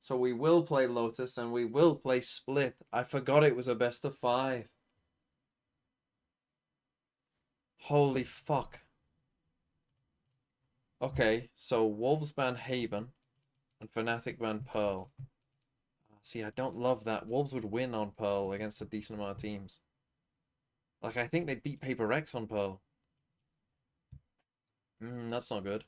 So we will play Lotus and we will play Split. I forgot it was a best of 5. Holy fuck. Okay, so Wolves ban Haven and Fnatic ban Pearl. See, I don't love that. Wolves would win on Pearl against a decent amount of teams. Like, I think they'd beat Paper Rex on Pearl. That's not good.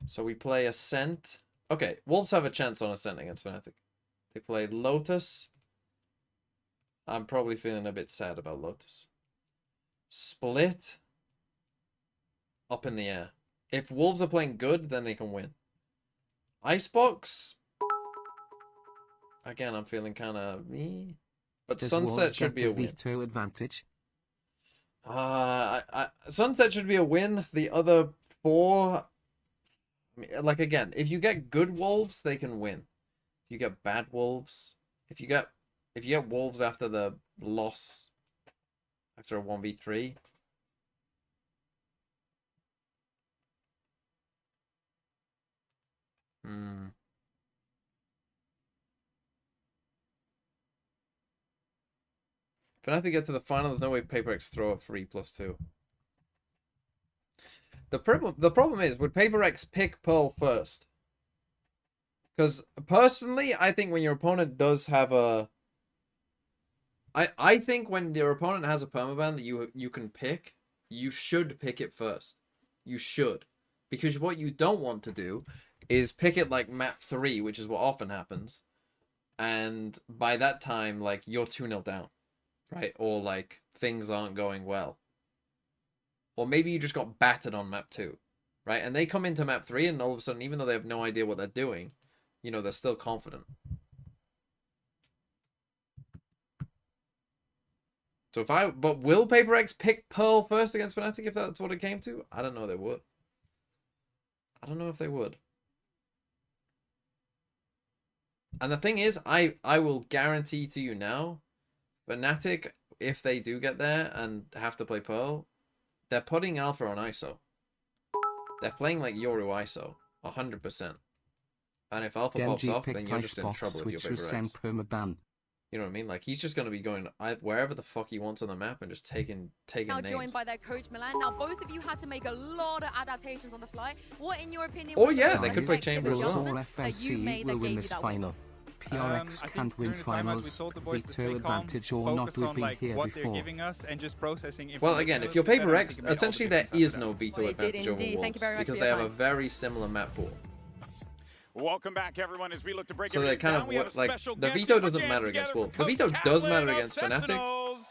So we play Ascent. Okay, Wolves have a chance on Ascent against Fnatic. They play Lotus. I'm probably feeling a bit sad about Lotus. Split. Up in the air. If Wolves are playing good, then they can win. Icebox. Again, I'm feeling kind of me. But Does Sunset Wolves should get be the a win. veto advantage? Sunset should be a win. The other 4, I mean, like, again, if you get good Wolves, they can win. If you get bad Wolves, if you get Wolves after the loss, after a 1v3. If I have to get to the final, there's no way PaperX throw a 3+2. The problem is, would PaperX pick Pearl first? Because personally, I think when your opponent does have a... I think when your opponent has a permaban that you can pick, you should pick it first. You should. Because what you don't want to do is pick it like map 3, which is what often happens. And by that time, like, you're 2-0 down. Right? Or, like, things aren't going well. Or maybe you just got battered on map 2. Right? And they come into map 3 and all of a sudden, even though they have no idea what they're doing, you know, they're still confident. So but will PaperX pick Pearl first against Fnatic if that's what it came to? I don't know they would. I don't know if they would. And the thing is, I will guarantee to you now, Fnatic, if they do get there and have to play Pearl, they're putting Alpha on ISO. They're playing like Yoru ISO, 100%. And if Alpha pops off, then you're just in trouble with your paper X. You know what I mean? Like, he's just going to be going wherever the fuck he wants on the map and just taking now names. Joined by their coach Milan. Now both of you had to make a lot of adaptations on the fly. What, in your opinion? Oh yeah, they could play Chamber as well. FNC will win this final. PRX can't win finals. Veto advantage or not, we've been here before. Well, again, if you're Paper X, essentially there is no veto advantage over Wolves because they have a very similar map pool. Welcome back, everyone, as we look to break so they kind of like the veto doesn't matter against Wolves. The veto does matter against Fnatic.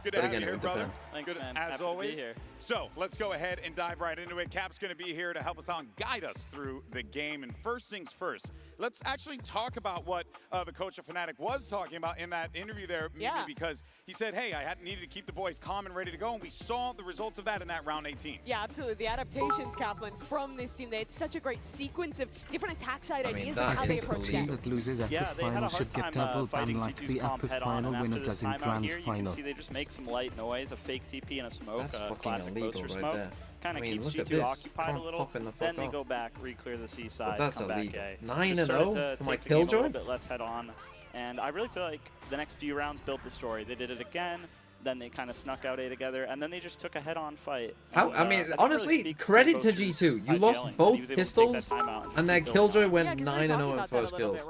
Good to have you here, brother. Good as always. So let's go ahead and dive right into it. Cap's going to be here to help us out and guide us through the game. And first things first, let's actually talk about what the coach of Fnatic was talking about in that interview there, because he said, hey, I needed to keep the boys calm and ready to go, and we saw the results of that in that round 18. Yeah, absolutely. The adaptations, Kaplan, from this team, they had such a great sequence of different attack side ideas of how they approach that. That loses at the final should get double ban like the upper final winner does in grand final. You can see they just make some light noise, a fake TP and a smoke, classic illegal poster right smoke. there. Kind of keeps look at G2 this. occupied a little. Then they go back, re-clear the C side, that's come illegal. back A. 9-0 from my Killjoy. A little Killjoy. bit less head on, and I really feel like the next few rounds built the story. They did it again. Then they kind of snuck out A together, and then they just took a head-on fight. How? I mean, honestly, credit to G2. You lost both pistols, and their Killjoy went 9-0 in first kills.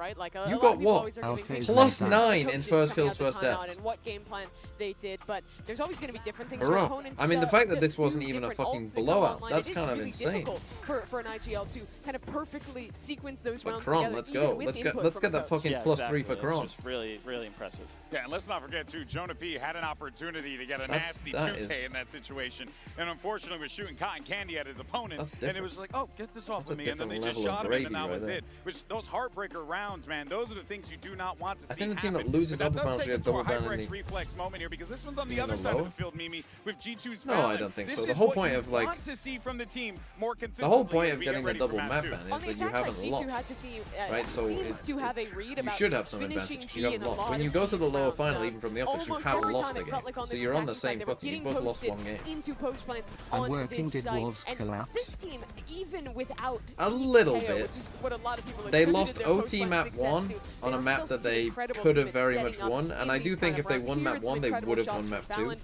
You got what? +9 in first kills, first deaths. And what game plan they did, but there's always going to be different things. I mean, the fact that this wasn't even a fucking blowout, that's kind of insane. For an IGL to kind of perfectly sequence those rounds Kron, together. let's go. Let's get that fucking +3 for Kron. It's just really, really impressive. Yeah, and let's not forget too, Jonah P had an opportunity to get a nasty 2K in that situation, and unfortunately was shooting cotton candy at his opponent, and it was like, oh, get this off of me, and then they just shot him, and that was it. Which those heartbreaker rounds, man, those are the things you do not want to see happen. I think the team that loses upper final should get double ban in the reflex moment here, because this one's on the other side of the field, Mimi, with G2's No, I don't think so. The whole point of like the whole point of getting the double map ban is that you haven't lost, right? So you should have some advantage. You haven't lost. When you go to the lower final, even from the office, you have lost a game. So you're on the same footing. You both lost one game. And working did Wolves collapse? This team, even without a little KO, bit. What a lot of people they lost OT map 1 on a map that they could have very much won, and I do think if they won map 1, they would have won map 2.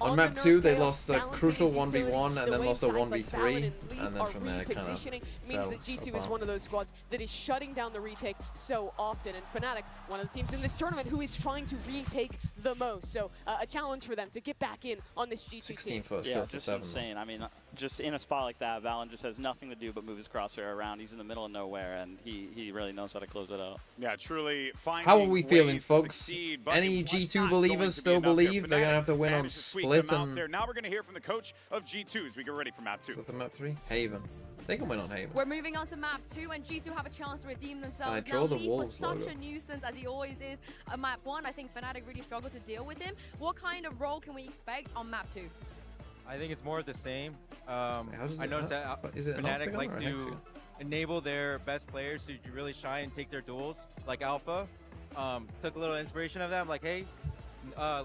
On map 2, they lost a crucial 1v1 and then lost a 1v3, and then from there kind of means that G2 is one of those squads that is shutting down the retake so often, and Fnatic, one of the teams in this tournament who is trying to retake the most. So a challenge for them to get back in on this G2 16 team. first, yeah, it's just insane. I mean, just in a spot like that, Valen just has nothing to do but move his crosshair around. He's in the middle of nowhere, and he really knows how to close it out. Yeah, truly. How are we feeling, folks? Any G2 believers still believe they're gonna have to win on split? And now we're gonna hear from the coach of G2 as we get ready for map 2. Is that the map 3? Haven. They can win on Haven. We're moving on to map 2, and G2 have a chance to redeem themselves. I draw the Leaf Wolves was such logo. a nuisance, as he always is. On map 1, I think Fnatic really struggled to deal with him. What kind of role can we expect on map 2? I think it's more of the same. I noticed that Fnatic likes to enable their best players to really shine and take their duels. Like Alpha, took a little inspiration of that. I'm like, hey,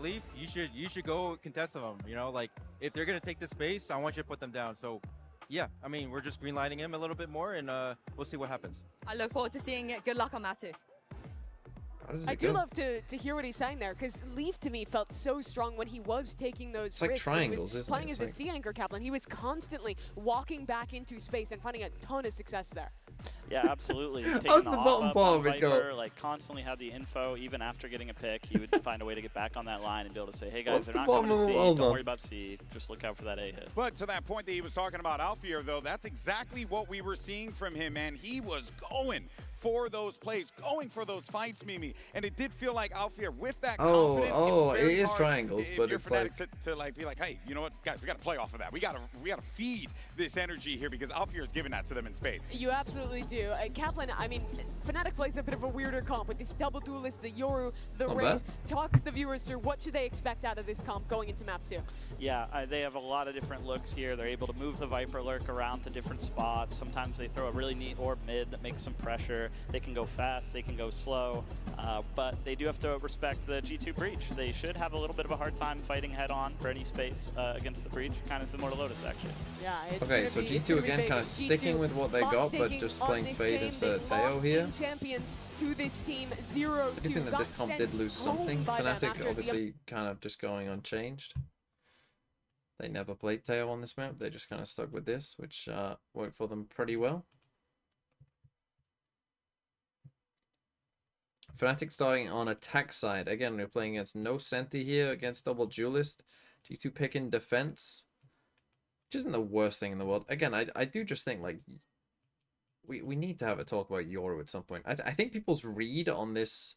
Leaf, you should go contest them. You know, like if they're gonna take the space, I want you to put them down. So. Yeah, I mean, we're just greenlighting him a little bit more, and we'll see what happens. I look forward to seeing it. Good luck on map 2. I do love to hear what he's saying there, because Leaf to me felt so strong when he was taking those it's like risks. triangles, he was isn't playing it? as a sea anchor, Kaplan. He was constantly walking back into space and finding a ton of success there. Yeah, absolutely. How's the bottom part of it go? Like constantly had the info, even after getting a pick, he would find a way to get back on that line and be able to say, hey guys, What's they're the not coming to bottom C, of it? don't worry about C, just look out for that A hit. But to that point that he was talking about Alfier, though, that's exactly what we were seeing from him, man. He was going for those plays, going for those fights, Mimi. And it did feel like Alfier, with that confidence, it is triangles, but it's like to like be like, hey, you know what, guys, we got to play off of that. We got to feed this energy here, because Alfier is giving that to them in spades. You absolutely do. G2. Kaplan, I mean, Fnatic plays a bit of a weirder comp with this double duelist, the Yoru, the Not Raze. bad. Talk the viewers through what should they expect out of this comp going into map 2. Yeah, they have a lot of different looks here. They're able to move the Viper Lurk around to different spots. Sometimes they throw a really neat orb mid that makes some pressure. They can go fast, they can go slow, but they do have to respect the G2 Breach. They should have a little bit of a hard time fighting head-on for any space against the Breach, kind of similar to Lotus, actually. Yeah, okay, so G2 again kind of sticking with what they got, but just playing Fade instead of Teo here. Champions to this team, 0-2. I do think that this comp did lose something. Fnatic obviously kind of just going unchanged. They never played Teo on this map. They just kind of stuck with this, which worked for them pretty well. Fnatic starting on attack side. Again, we're playing against no Senti here, against double duelist. G2 picking defense, which isn't the worst thing in the world. Again, I do just think, like, we need to have a talk about Yoru at some point. I think people's read on this,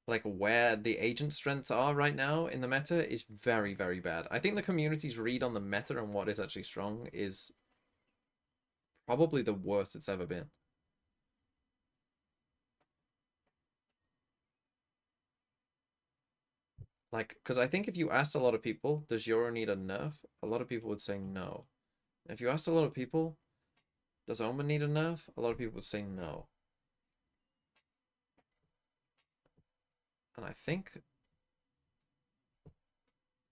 like where the agent strengths are right now in the meta, is very, very bad. I think the community's read on the meta and what is actually strong is probably the worst it's ever been. Like, because I think if you asked a lot of people, does Yoru need a nerf? A lot of people would say no. If you asked a lot of people, does Omen need a nerf? A lot of people would say no. And I think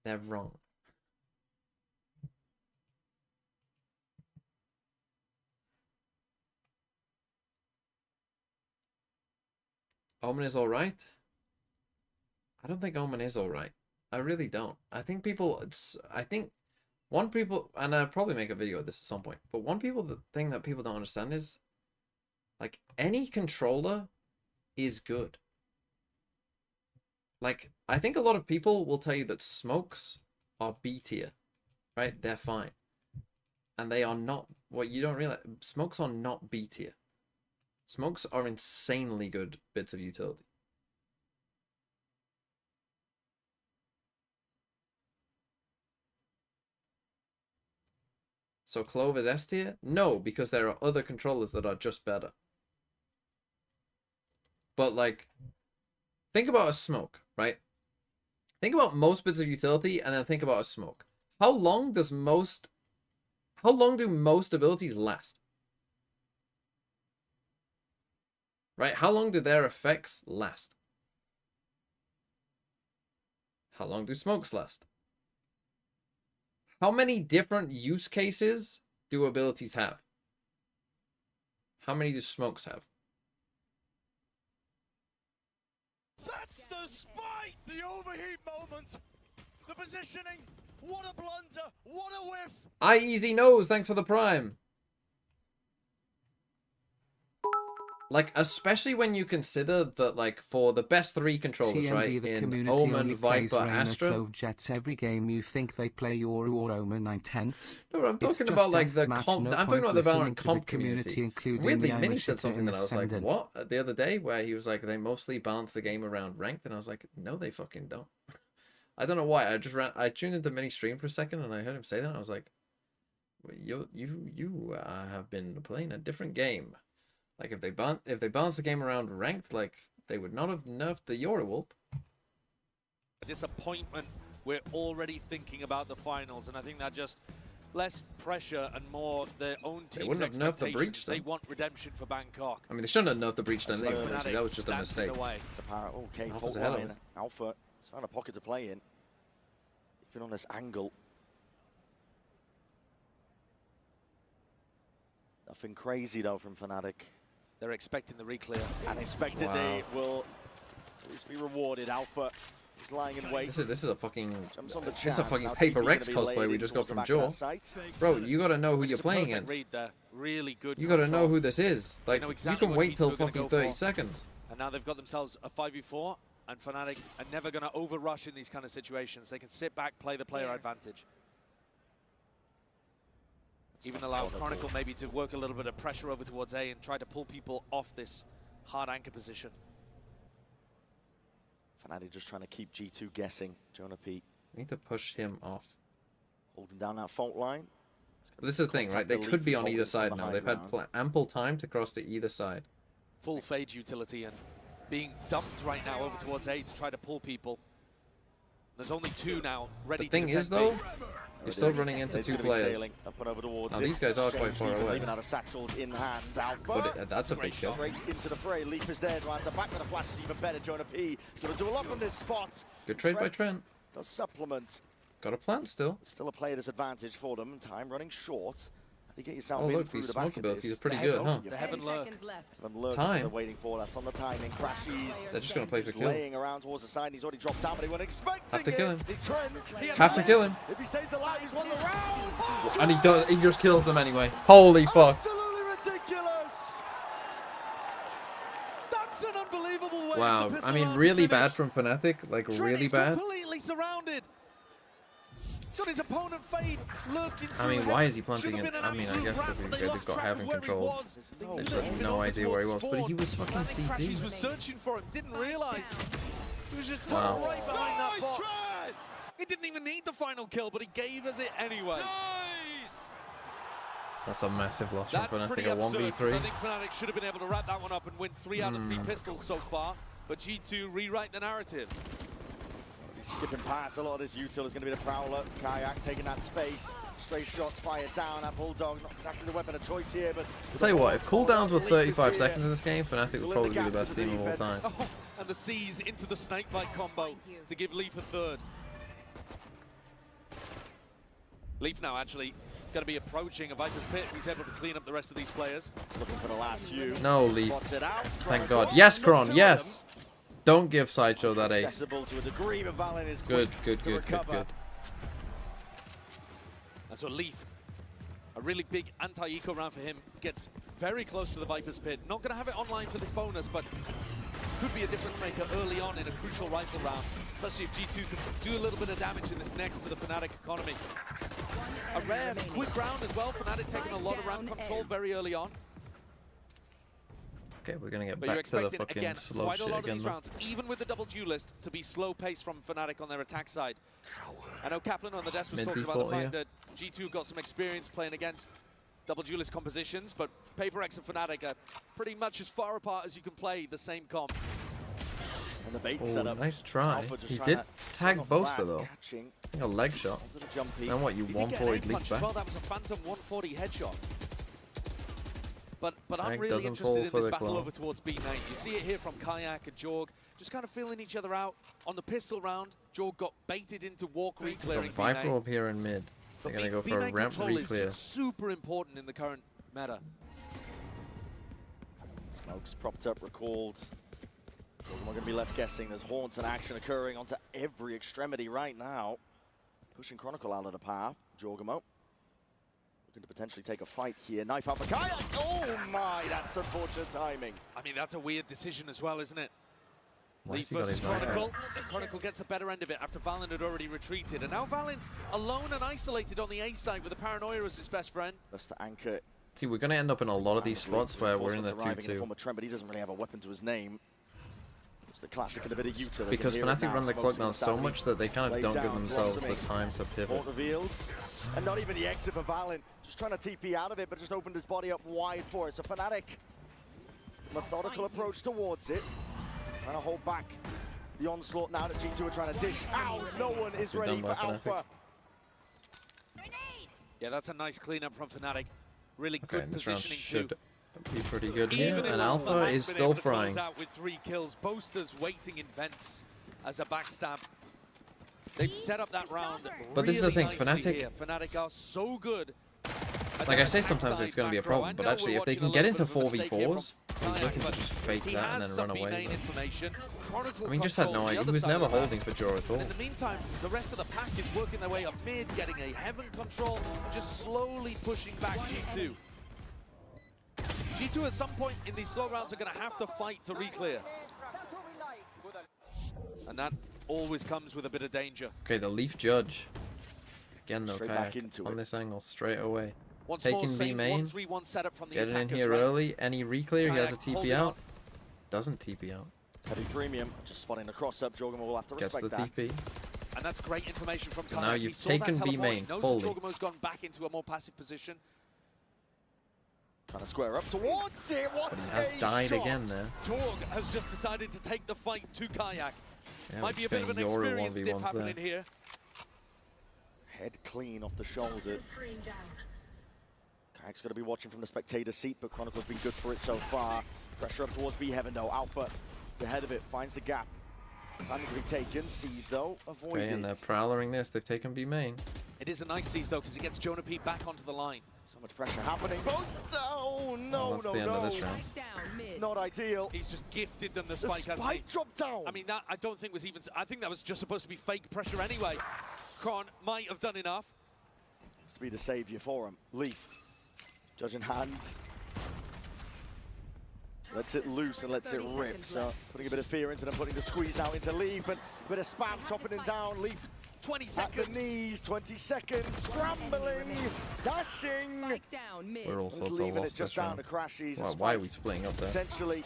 they're wrong. Omen is alright? I don't think Omen is alright. I really don't. I think people, and I'll probably make a video of this at some point, but the thing that people don't understand is, like, any controller is good. Like, I think a lot of people will tell you that smokes are B tier, right? They're fine. And they are not. What you don't realize, smokes are not B tier. Smokes are insanely good bits of utility. So Clove is S tier? No, because there are other controllers that are just better. But, like, think about a smoke, right? Think about most bits of utility and then think about a smoke. How long do most abilities last? Right? How long do their effects last? How long do smokes last? How many different use cases do abilities have? How many do smokes have? That's the spite! The overheat moment! The positioning! What a blunder! What a whiff! Easy knows, thanks for the prime. Like, especially when you consider that, like, for the best 3 controllers, TMV, right, the in Omen, Viper, Astra. Clove Jets every game you think they play Yoru or Omen 9/10. No, I'm talking about, like, the comp. I'm talking about the Valorant comp community. Weirdly, Minnie said something that I was like, what? The other day, where he was like, they mostly balance the game around ranked, and I was like, no, they fucking don't. I don't know why. I tuned into Minnie's stream for a second, and I heard him say that, and I was like, you have been playing a different game. Like, if they balance the game around ranked, like, they would not have nerfed the Yoru ult. Disappointment. We're already thinking about the finals, and I think that just less pressure and more their own team's They wouldn't have nerfed the breach, They want redemption for Bangkok. I mean, they shouldn't have nerfed the breach then anyway. That was just a mistake. It's a power. Okay, fault line. Alpha has found a pocket to play in. Even on this angle. Nothing crazy though from Fnatic. They're expecting the reclear. And expected they will at least be rewarded. Alpha is lying in wait. This is a fucking Paper Rex cosplay we just got from Joel. Bro, you gotta know who you're playing against. Read there. Really good. You gotta know who this is. Like, exactly you can wait till fucking 30 seconds. And now they've got themselves a 5v4, and Fnatic are never gonna overrush in these kind of situations. They can sit back, play the player advantage. Even allow Chronicle maybe to work a little bit of pressure over towards A and try to pull people off this hard anchor position. Fnatic just trying to keep G2 guessing. Jonah Pete. Need to push him off. Holding down that fault line. But this is the thing, right? They could be on either side now. They've had ample time to cross to either side. Full fade utility and being dumped right now over towards A to try to pull people. There's only two now ready. The thing is, though, you're still running into two players. Now these guys are quite far away. Out of satchels in hand. But that's a big kill. Straight into the fray. Leaf is there. Runs back with the flash is even better. Jonah P is going to do a lot from this spot. Good trade by Trent. Does supplement. Got a plant still. Still a player's advantage for them. Time running short. You get yourself oh in look, through these the smoke back abilities are of pretty good, huh? The heaven lurk. Time. They're waiting for. That's on the timing. Crashes. They're just going to play for kill. Laying around towards the side. And he's already dropped down, but he wasn't expecting Have to kill him. Trent, Have to kill him. If he stays alive, he's won the round. And he does. He just kills them anyway. Holy fuck. Absolutely ridiculous. That's an unbelievable way. Wow. I mean, really bad from Fnatic. Like, really bad. Completely surrounded. Got his opponent fade, lurking. I mean, why is he planting it? I mean, I guess because they've got Heaven control. I just had no idea where he was, but he was fucking CT. He was searching for him, didn't realize. He was just tucked right behind that box. He didn't even need the final kill, but he gave us it anyway. Nice. That's a massive loss from Fnatic, a 1v3. I think Fnatic should have been able to wrap that one up and win 3 out of 3 pistols so far, but G2 rewrite the narrative. Skipping past a lot of this util is going to be the Prowler. Kayak taking that space. Straight shots fired down. That Bulldog, not exactly the weapon of choice here, but... I'll tell you what, if cooldowns were 35 seconds in this game, Fnatic would probably be the best team of all time. Oh, and the C's into the snakebite combo to give Leaf a third. Leaf now actually going to be approaching a Viper's Pit. He's able to clean up the rest of these players. Looking for the last few. No, Leaf. Thank God. Yes, Kron, yes! Don't give Sideshow that ace. Accessible to a degree, but Valen is good. That's what Leaf, a really big anti-eco round for him, gets very close to the Viper's Pit. Not going to have it online for this bonus, but could be a difference maker early on in a crucial rifle round, especially if G2 can do a little bit of damage in this next to the Fnatic economy. A rare, quick round as well. Fnatic taking a lot of round control very early on. Okay, we're gonna get back to the fucking slow quite shit a lot of again. these rounds, even with the double duelist, to be slow paced from Fnatic on their attack side. I know Kaplan on the desk was talking about the fact that G2 got some experience playing against double duelist compositions, but PaperX and Fnatic are pretty much as far apart as you can play the same comp. And the bait Oh, setup. nice try. He did tag Boaster though. I think a leg shot. And what, you 140 leap back? Well, that was a phantom 140 headshot. But I'm Tag really doesn't interested fall in for this the battle claw. over towards B main. You see it here from Kayak and Jorg, just kind of feeling each other out. On the pistol round, Jorg got baited into walk re-clearing B Viper main. up here in mid. They're gonna go for a B-main ramp control is re-clear. super important in the current meta. Smokes propped up, recalled. We're going to be left guessing. There's haunts and action occurring onto every extremity right now. Pushing Chronicle out of the path. Jorgamo looking to potentially take a fight here. Knife out for Kayak. Oh my, that's unfortunate timing. I mean, that's a weird decision as well, isn't it? Why Leaf has he got versus his knife out? Chronicle. And Chronicle gets the better end of it after Valen had already retreated. And now Valen's alone and isolated on the A side with the Paranoia as his best friend. Just to anchor. See, we're gonna end up in a lot of these spots where we're in the 2-2. Trent, but he doesn't really have a weapon to his name. It's the classic and a bit of utility. Because Fnatic run the clock down so much that they kind of don't give themselves the time to pivot. Reveals, and not even the exit for Valen. Just trying to TP out of it, but just opened his body up wide for it. So Fnatic, methodical approach towards it. Trying to hold back the onslaught now that G2 are trying to dish out. No one is ready for Alpha. Yeah, that's a nice cleanup from Fnatic. Really good this round positioning should too. be pretty good here, Even and if Alpha Fnatic is been still able to close frying. out with 3 kills. Boaster's waiting in vents as a backstab. They've set up that round. But this is the thing, nicely Fnatic- here. Fnatic are so good. Like I say, sometimes it's going to be a problem, but actually, if they can get into 4v4s, he's looking to just fake that and then run away. I mean, just had no idea. He was never holding for Jor at all. In the meantime, the rest of the pack is working their way up mid, getting a heaven control, and just slowly pushing back G2. G2 at some point in these slow rounds are going to have to fight to re-clear. And that always comes with a bit of danger. Okay, the Leaf Judge. Again, though, Straight back Kayak into on it. this angle, straight away. Once more, Taking B same main, 1-3-1 setup from the getting in attackers, here right? early. Any re-clear, he has a Kayak TP holding out. on. Doesn't TP out. Heavy premium, just spotting the cross up. Jorgamo will have to Gets respect the that. TP. And that's great information from So Kayak. now He you've saw that taken B teleport. main He knows fully. Strogomo's gone back into a more passive position. Trying to square up towards it. What But he has a died shot. again there. Torg has just decided to take the fight to Kayak. Yeah, Might be a bit of an Yoru experience diff 1v1s happening there. here. Head clean off the shoulder. Toxin screen down. Kayak's got to be watching from the spectator seat, but Chronicle's been good for it so far. Pressure up towards B Heaven though. Alpha is ahead of it, finds the gap. Time to be taken. Sees though, avoided. Okay, and they're prowling this. They've taken B main. It is a nice seize though, because it gets Jonah P back onto the line. So much pressure happening. Both. Oh no, That's the end of this round. It's not ideal. He's just gifted them the The spike. hasn't he? spike dropped down. I mean, that I don't think was even. I think that was just supposed to be fake pressure anyway. Kron might have done enough. To be the savior for him. Leaf. Judge in hand. Lets it loose and lets it rip. So putting a bit of fear into them, putting the squeeze now into Leaf, and a bit of spam chopping him down. Leaf 20 at seconds. the knees, 20 seconds, scrambling, dashing. We're also Just so leaving lost it just this down round. to crashes. Why are we splitting up there? Essentially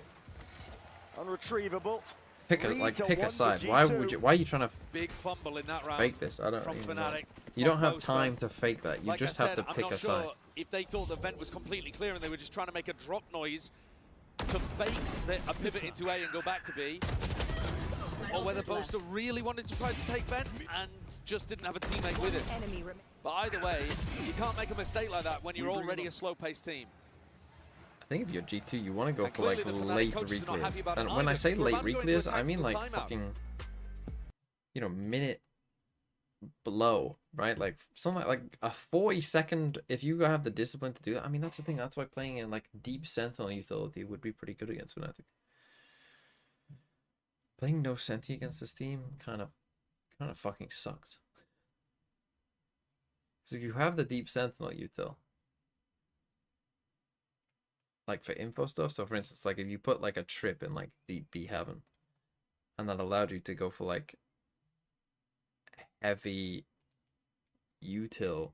unretrievable. Pick a pick a side. Why would you? Why are you trying to Big fumble in that round. fake this? I don't from even know. Fnatic, You from don't have Boaster. time to fake that. You Like just I have said, to pick I'm a not side. sure if they thought the vent was completely clear and they were just trying to make a drop noise to fake a pivot into A and go back to B, or whether Boaster really wanted to try to take vent and just didn't have a teammate with him. But either way, you can't make a mistake like that when you're already a slow-paced team. I think if you're G2, you want to go And for like clearly the Fnatic late coaches are not happy reclears. about And it when I either, say because late Ram going to a reclears, I mean like tactical timeout. fucking, you know, minute below, right? Like something like a 40-second. If you have the discipline to do that, I mean that's the thing. That's why playing in like deep Sentinel utility would be pretty good against Fnatic. Playing no Senti against this team kind of fucking sucks. Because if you have the deep Sentinel util, like for info stuff, so for instance, like if you put like a trip in like deep B Heaven, and that allowed you to go for like heavy util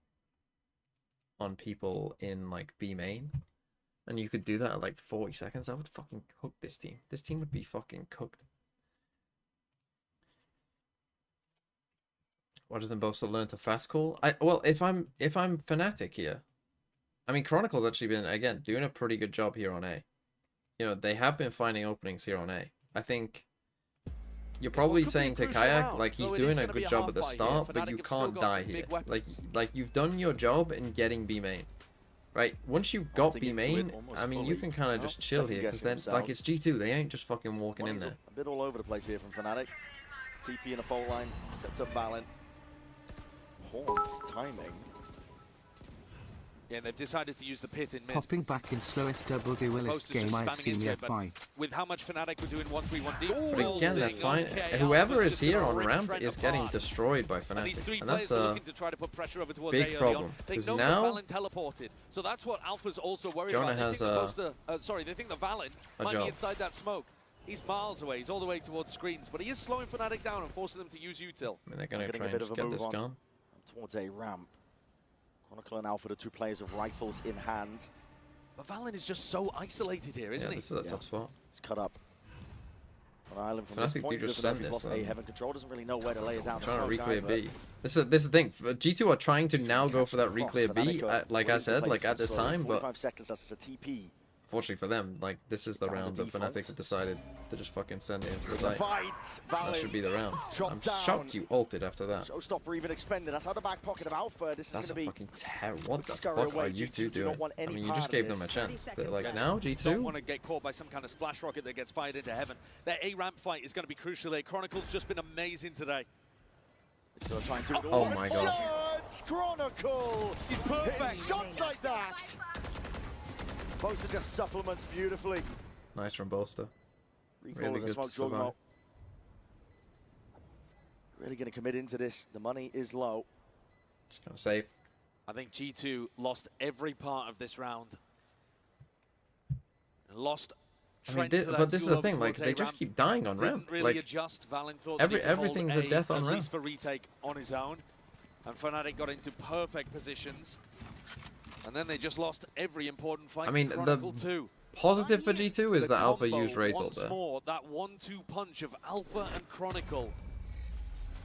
on people in like B main, and you could do that at like 40 seconds, I would fucking cook this team. This team would be fucking cooked. Why doesn't Boaster learn to fast call? Well, if I'm Fnatic here, I mean Chronicle's actually been again doing a pretty good job here on A. You know, they have been finding openings here on A. I think you're probably saying to Kayak like he's doing a good job at the start, but you can't die here. Like you've done your job in getting B main, right? Once you've got B main, I mean you can kind of just chill here because then like it's G2, they ain't just fucking walking in there. A bit all over the place here from Fnatic. TP in a fault line, sets up Valen. Horns timing. Yeah, they've decided to use the pit in mid. Popping back in slowest double duelist Boaster's game just I've spamming seen into yet it, but by. with how much Fnatic were doing 1-3-1 deep. But again, they're fine. Whoever is here on ramp is getting destroyed by Fnatic, and that's a looking to try to put pressure over towards big A problem. They Because know now that Valen teleported, so that's what Alpha's also worried Jonah about. has they think that Boaster, they think the Valen a might job. be inside that smoke. He's miles away. He's all the way towards screens, but he is slowing Fnatic down and forcing them to use util. I mean, they're gonna Getting try a bit and of just a get move this on gone. towards a ramp. Chronicle and Alpha, the two players with rifles in hand. But Valen is just so isolated here, isn't Yeah, he? this is a tough spot. He's cut up on island from Fnatic this do point. He just doesn't know if send he's this, lost A then. heaven control. Doesn't really know where to lay it down. Trying to smoke reclear either. B. This is the thing. G2 are trying to now go for that Catching reclear across. B. Fnatic are Like I willing to said, play like at one this slowly. time, but 45 seconds, that's a TP. fortunately for them, like this is the Down the round that default. Fnatic have decided to just fucking send it into the The site. fight. That should be the round. Drop I'm down. shocked you ulted after that. Showstopper even expended. That's out the back pocket of Alpha. This That's is a going to fucking terror. What the scurry fuck away. are you G2 two do not doing? want I any mean, you part just of gave them this. a chance. They're like, Yeah. now Don't G2? want to get caught by some kind of splash rocket that gets fired into heaven. Their A ramp fight is going to be crucial here. Chronicle's just been amazing today. It's going to try and do it Oh all. my god. Judge Chronicle! He's perfect. Hitting shots like that! Boaster just supplements beautifully. Nice from Boaster. Recall Really the good smoke to survive. Jugmo. Really going to commit into this. The money is low. Just gonna save. I think G2 lost every part of this round. And lost I mean, Trent this, to that but this is duel the thing. over Like towards they A just ramp. keep dying on ramp. Didn't really Like adjust. Valen thought that he could everything's hold a death on at ramp. least for retake on his own. And Fnatic got into perfect positions. And then they just lost every important fight. I mean, to the Chronicle 2. positive for G2 is The that Alpha combo used Razor once there. more, that 1-2 punch of Alpha and Chronicle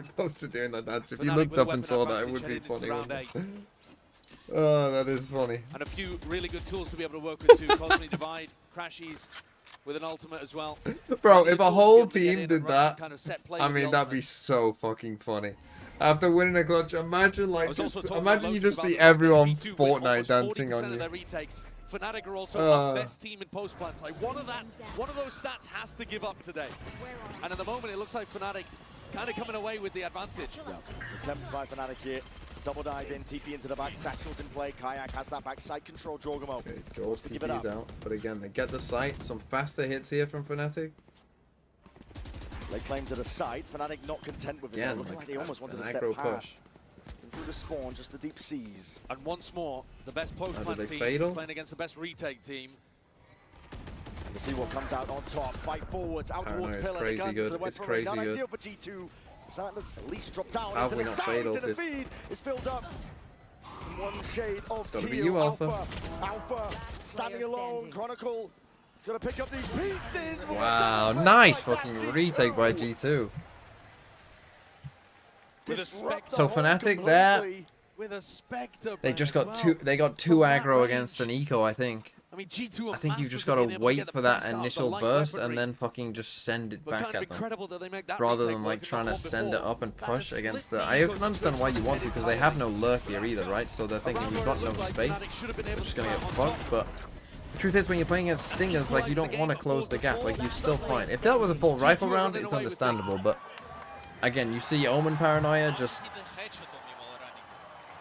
Opposed to doing that dance. If you Fnatic looked with a up and weapon saw that, it advantage would be heading into funny. round Wouldn't it? Oh, that is funny. And a few really good tools to be able to work with too. Cosmic Divide, Crashies, with an ultimate as well. Bro, if a whole team did that, I mean, that'd be so fucking funny. After winning a clutch, imagine like imagine you just see everyone Fortnite dancing on you. Fnatic are also our best team in post plants. Like one of those stats has to give up today. And at the moment, it looks like Fnatic kind of coming away with the advantage. Yeah. Attempt by Fnatic here. Double dive in, TP into the back, Satchel's in play. Kayak has that backside control, Jorgamo. Okay, George TP's out, but again, they get the site. Some faster hits here from Fnatic. They claim to the site. Fnatic not content with it. Yeah, Looking like they almost wanted to step past. Through the spawn, just the deep seas. And once more, the best post plant team is playing against the best retake team. Let's see what comes out on top. Fight forwards, out towards Pillar. Crazy good. It's crazy not good. ideal for G2. Starting to at least drop down Alpha into the not side, fatal. into the feed. It's filled up. One shade of Gotta teal. be you, Alpha. Alpha standing alone. Chronicle. He's got to pick up these pieces. Wow, nice fucking retake by G2. So Fnatic there, with a Spectre, they just got two aggro against an eco, I think. I mean, G2 I think you just gotta wait for that initial burst and then fucking just send it back at them. Rather than like trying to send it up and push against the... I can understand why you want to, because they have no lurk here either, right? So they're thinking we've got no space, we're just gonna get fucked, but... The truth is, when you're playing against Stingers, like, you don't want to close the gap, like, you're still fine. If that was a full rifle round, it's understandable, but... Again, you see Omen Paranoia just...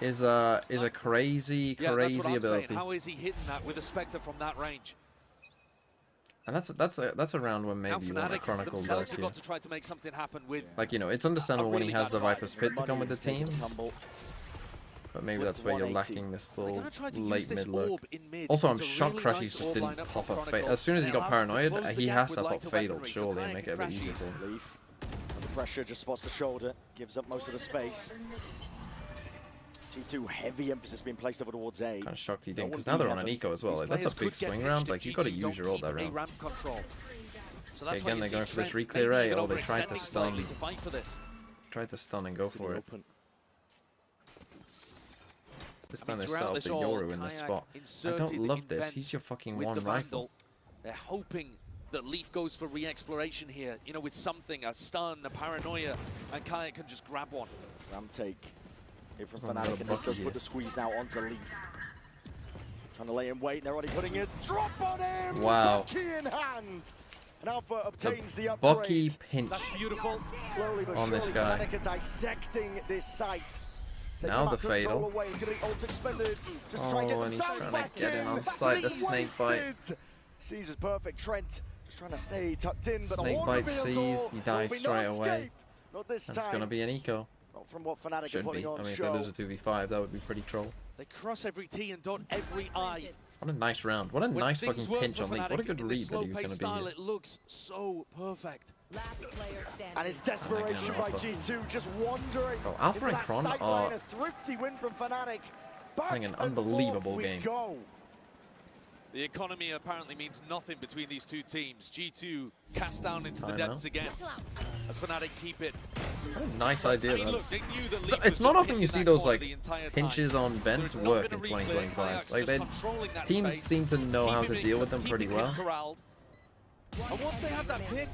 is a crazy ability. How is he hitting that with a Spectre from that range? And that's a round when maybe you want a Chronicle does here. To try to make something happen with Like, you know, it's understandable when he has the Viper's Pit to come with the team. But maybe that's where you're lacking this little late mid look. Also, I'm shocked Crushies just didn't pop a Fatal. As soon as he got Paranoid, he has to pop Fatal, surely, and make it a bit easier for him. The pressure just spots the shoulder, gives up most of the space. G2 heavy emphasis being placed over towards A. Kind of shocked he didn't, because now they're on an eco as well. Like, that's a big swing round. Like, you've got to use your ult that round. Okay, again, they're going for this re-clear A. Oh, they tried to stun. Tried to stun and go for it. This time they set up the Yoru in this spot. I don't love this. He's your fucking one rifle. They're hoping that Leaf goes for re-exploration here, you know, with something, a stun, a paranoia, and Kayak can just grab one. Ram take here from Fnatic, and this does put the squeeze now onto Leaf. Trying to lay in wait, and they're already putting a drop on him! Wow. Bucky in hand! And Alpha obtains the upgrade. Bucky pinch on this guy. Fnatic are dissecting this site. Now the fatal. Away. It's gonna be ult expended. Just oh, try and get and he's themselves trying back to get in on sight. The snake bite. Sees is perfect. Trent just trying to stay tucked in, but snake bite sees. He dies straight away. Not this time. It's gonna be an eco. Not from what Fnatic should are putting be. on I mean, show. if they lose a 2v5, that would be pretty troll. They cross every T and dot every I. What a nice round. What a nice fucking pinch on Leaf. What a good read that he was going to be here. It looks so perfect. And it's desperation by G2, just wandering. Bro, Alpha and Chron are a thrifty win from Fnatic. playing an unbelievable game. The economy apparently means nothing between these two teams. G2 cast down into the depths again. As Fnatic keep it. What a nice idea, I mean, though. look, they knew that It's not often you see those like pinches on vents work in 2025. Like teams seem to know how to deal with them pretty well. And once they have that pick,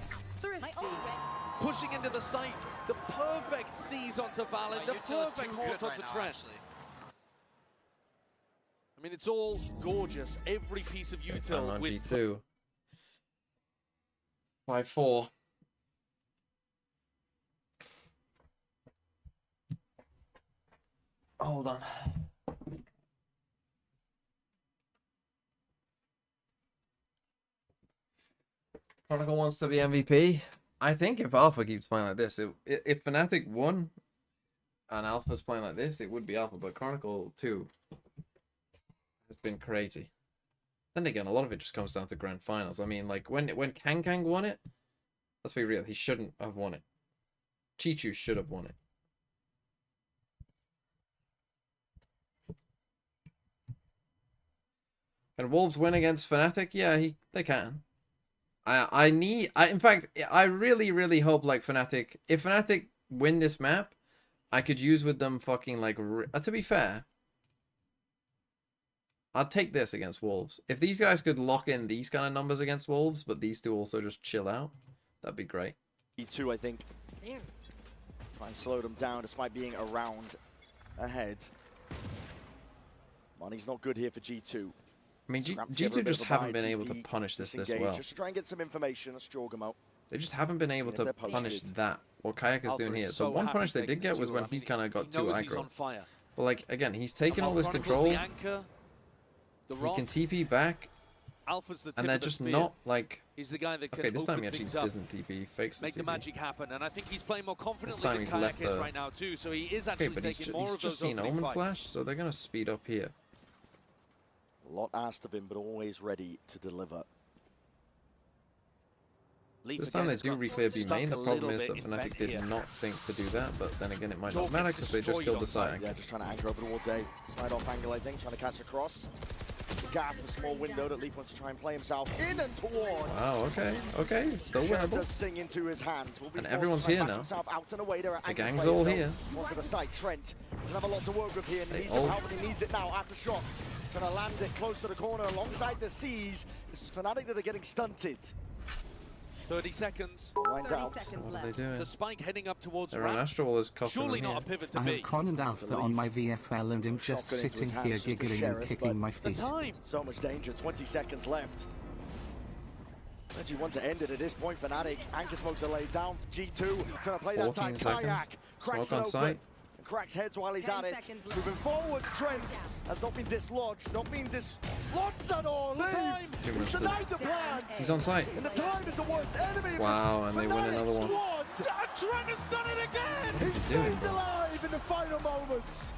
pushing into the site, the perfect seize onto Valen, the perfect haunt onto Trent. I mean, it's all gorgeous. Every piece of util on with G2. 5-4. Hold on. Chronicle wants to be MVP. I think if Alpha keeps playing like this, if Fnatic won and Alpha's playing like this, it would be Alpha. But Chronicle 2 has been crazy. Then again, a lot of it just comes down to grand finals. I mean, like when Kang won it, let's be real, he shouldn't have won it. Chichu should have won it. Can Wolves win against Fnatic? Yeah, they can. In fact, I really hope like Fnatic, if Fnatic win this map, I could use with them fucking like, to be fair, I'd take this against Wolves. If these guys could lock in these kind of numbers against Wolves, but these two also just chill out, that'd be great. G2, I think. Try and slow them down despite being around ahead. Money's not good here for G2. I mean, G2 just haven't been able to punish this well. Just to try and get some information. Let's jog them out. They just haven't been able to punish that. What Kayak is doing here. So one punish they did get was when he kind of got too aggro. But like, again, he's taking all this control. He can TP back. And they're just not like. He's the guy that can okay, this time he actually doesn't TP. He fakes the make TP. the magic happen, and I think he's playing more confidently than Kayak is right now too. So he is actually taking more of those he's just seen Omen Flash, so they're gonna speed up here. A lot asked of him, but always ready to deliver. This time they do reclear B main. The problem is that Fnatic did not think to do that, but then again it might not matter because they just killed the side anchor. Yeah, just trying to anchor over towards a slide off angle, I think, trying to catch a cross. The gap, a small window that Leaf wants to try and play himself in and towards. Wow, okay, it's still winnable. Sing into his hands. And everyone's here now. Out and away. The gang's all here. Onto the side, Trent doesn't have a lot to work with here, and he needs some help, and he needs it now after shot. Trying to land it close to the corner alongside the C's. This is Fnatic that are getting stunted. 30 seconds. Lines out. What are they doing? The spike heading up towards Their Astral is costing surely them not here. a pivot to I be. have Con and Alpha on my VFL and I'm just sitting here giggling and kicking my feet. Time. So much danger, 20 seconds left. Where do you want to end it at this point, Fnatic? Anchor smokes are laid down. G2 trying to play that time. Kayak cracks on site. And cracks heads while he's at it. Moving forward, Trent has not been dislodged, not been dislodged at all. The time is denied the plan. He's on site. And the time is the worst enemy. Wow, and they win another one. Trent has done it again. He stays alive in the final moments.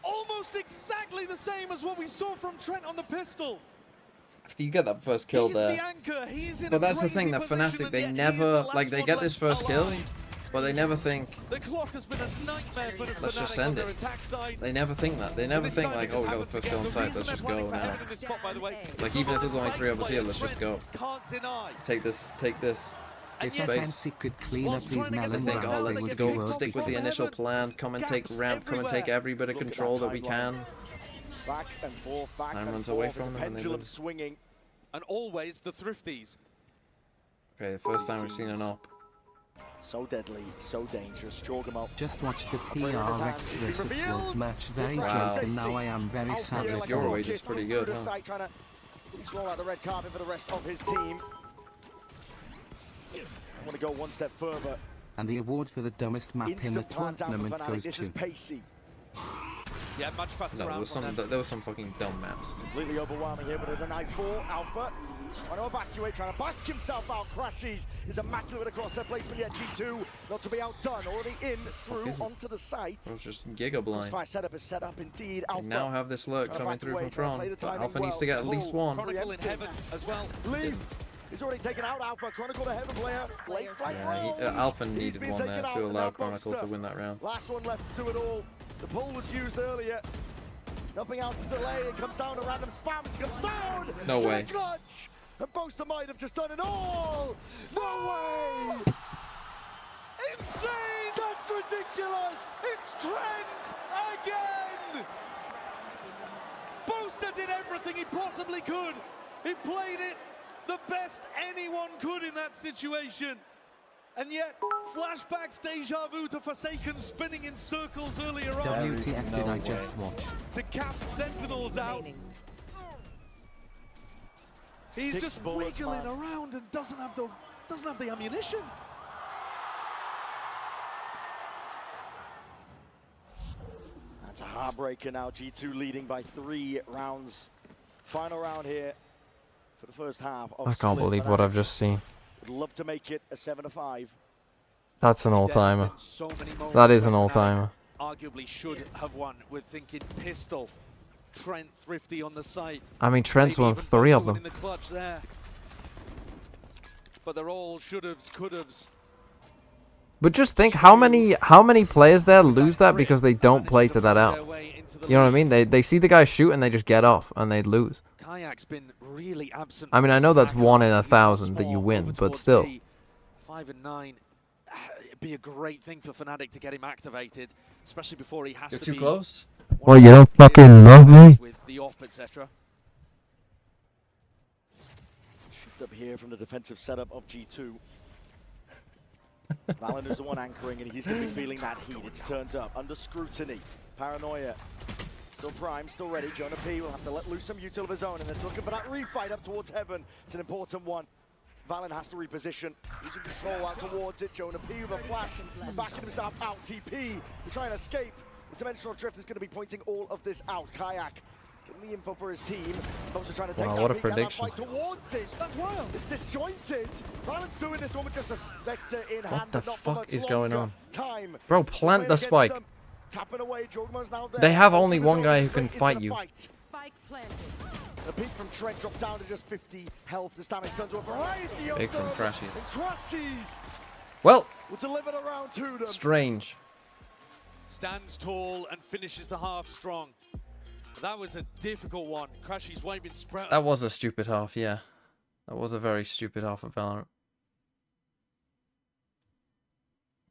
Almost exactly the same as what we saw from Trent on the pistol. After you get that first kill there. But that's the thing, that Fnatic, they never, like, they get this first kill, but they never think, the clock has been a nightmare for let's just send it. They never think that. They never think like, oh, we got the first kill on site, let's just go now. Like, even if there's only 3 of us here, let's just go. Take this, take this. Give space. FNC could clean up these melon They think, oh, let's go, stick with the initial plan, come and take ramp, come and take every bit of control that we can. Back and forth, back Time and runs forth. away from them and they lose. Swinging. And always the thrifties. Okay, the first time we've seen an op. So deadly, so dangerous. Jorgamo. Just watched the PRX versus Wolves match. Very drunk, and now I am very sad. Like your wage is pretty good, huh? Trying to roll out the red carpet for the rest of his team. I want to go one step further. And the award for the dumbest map in the tournament goes This is to... pacey. Yeah, much faster. No, there was some fucking dumb maps. Completely overwhelming here, but at a 9-4, Alpha trying to evacuate, trying to back himself out. Crashes is immaculate across their placement yet. G2 not to be outdone, already in through onto the site. It was just giga blind. Fire setup is set up indeed. Alpha we now have this lurk coming through from Tron, but Alpha needs to get at least one. Chronicle in heaven as well. Leave. He's already taken out Alpha. Chronicle the heaven player. Late flight Alpha needed one there to allow Chronicle to win that round. Last one left to do it all. The pull was used earlier. Nothing else to delay. It comes down to random spams. Comes down. No way. Clutch. And Boaster might have just done it all. No way. Insane. That's ridiculous. It's Trent again. Boaster did everything he possibly could. He played it the best anyone could in that situation. And yet, flashbacks, deja vu to Forsaken spinning in circles earlier on. WTF did I just watch? To cast Sentinels out. He's just wiggling around and doesn't have the ammunition. That's a heartbreaker now. G2 leading by 3 rounds. Final round here for the first half. I can't believe what I've just seen. Would love to make it a 7-5. That's an all-timer. That is an all-timer. Arguably should have won with thinking pistol. Trent thrifty on the site. I mean, Trent's won 3 of them. In the clutch there. But they're all should-haves, could-haves. But just think how many players there lose that because they don't play to that out. You know what I mean? They see the guy shoot and they just get off and they lose. Kayak's been really absent. I mean, I know that's 1 in 1,000 that you win, but still. 5 and 9. It'd be a great thing for Fnatic to get him activated, especially before he has to be. You're too close. What, you don't fucking love me? With the op, etc. Shift up here from the defensive setup of G2. Valen is the one anchoring, and he's going to be feeling that heat. It's turned up, under scrutiny. Paranoia. Still prime, still ready. Jonah P will have to let loose some util of his own, and then looking for that refight up towards heaven. It's an important one. Valen has to reposition, losing control out towards it. Jonah P with a flash, and backing himself out. TP to try and escape. The dimensional drift is going to be pointing all of this out. Kayak is getting the info for his team. Those are trying to take Wow, that what a peek and that prediction. fight towards it. That's wild. It's disjointed. Valen's doing this one with just a Spectre in hand. What the but not for fuck much is going longer. on? Time. Bro, plant the Against spike. them. Tapping away. Jorgmo's now there. They have Out only to the one zone, guy who straight can into fight the you. fight. Spike planted. The peak from Trent dropped down to just 50 health. This damage done to a variety of Big from them. Crashies. And Crashies Well, will deliver the round to them. strange. Stands tall and finishes the half strong. That was a difficult one. Crashy's waving spread. That was a stupid half, yeah. That was a very stupid half of Valorant.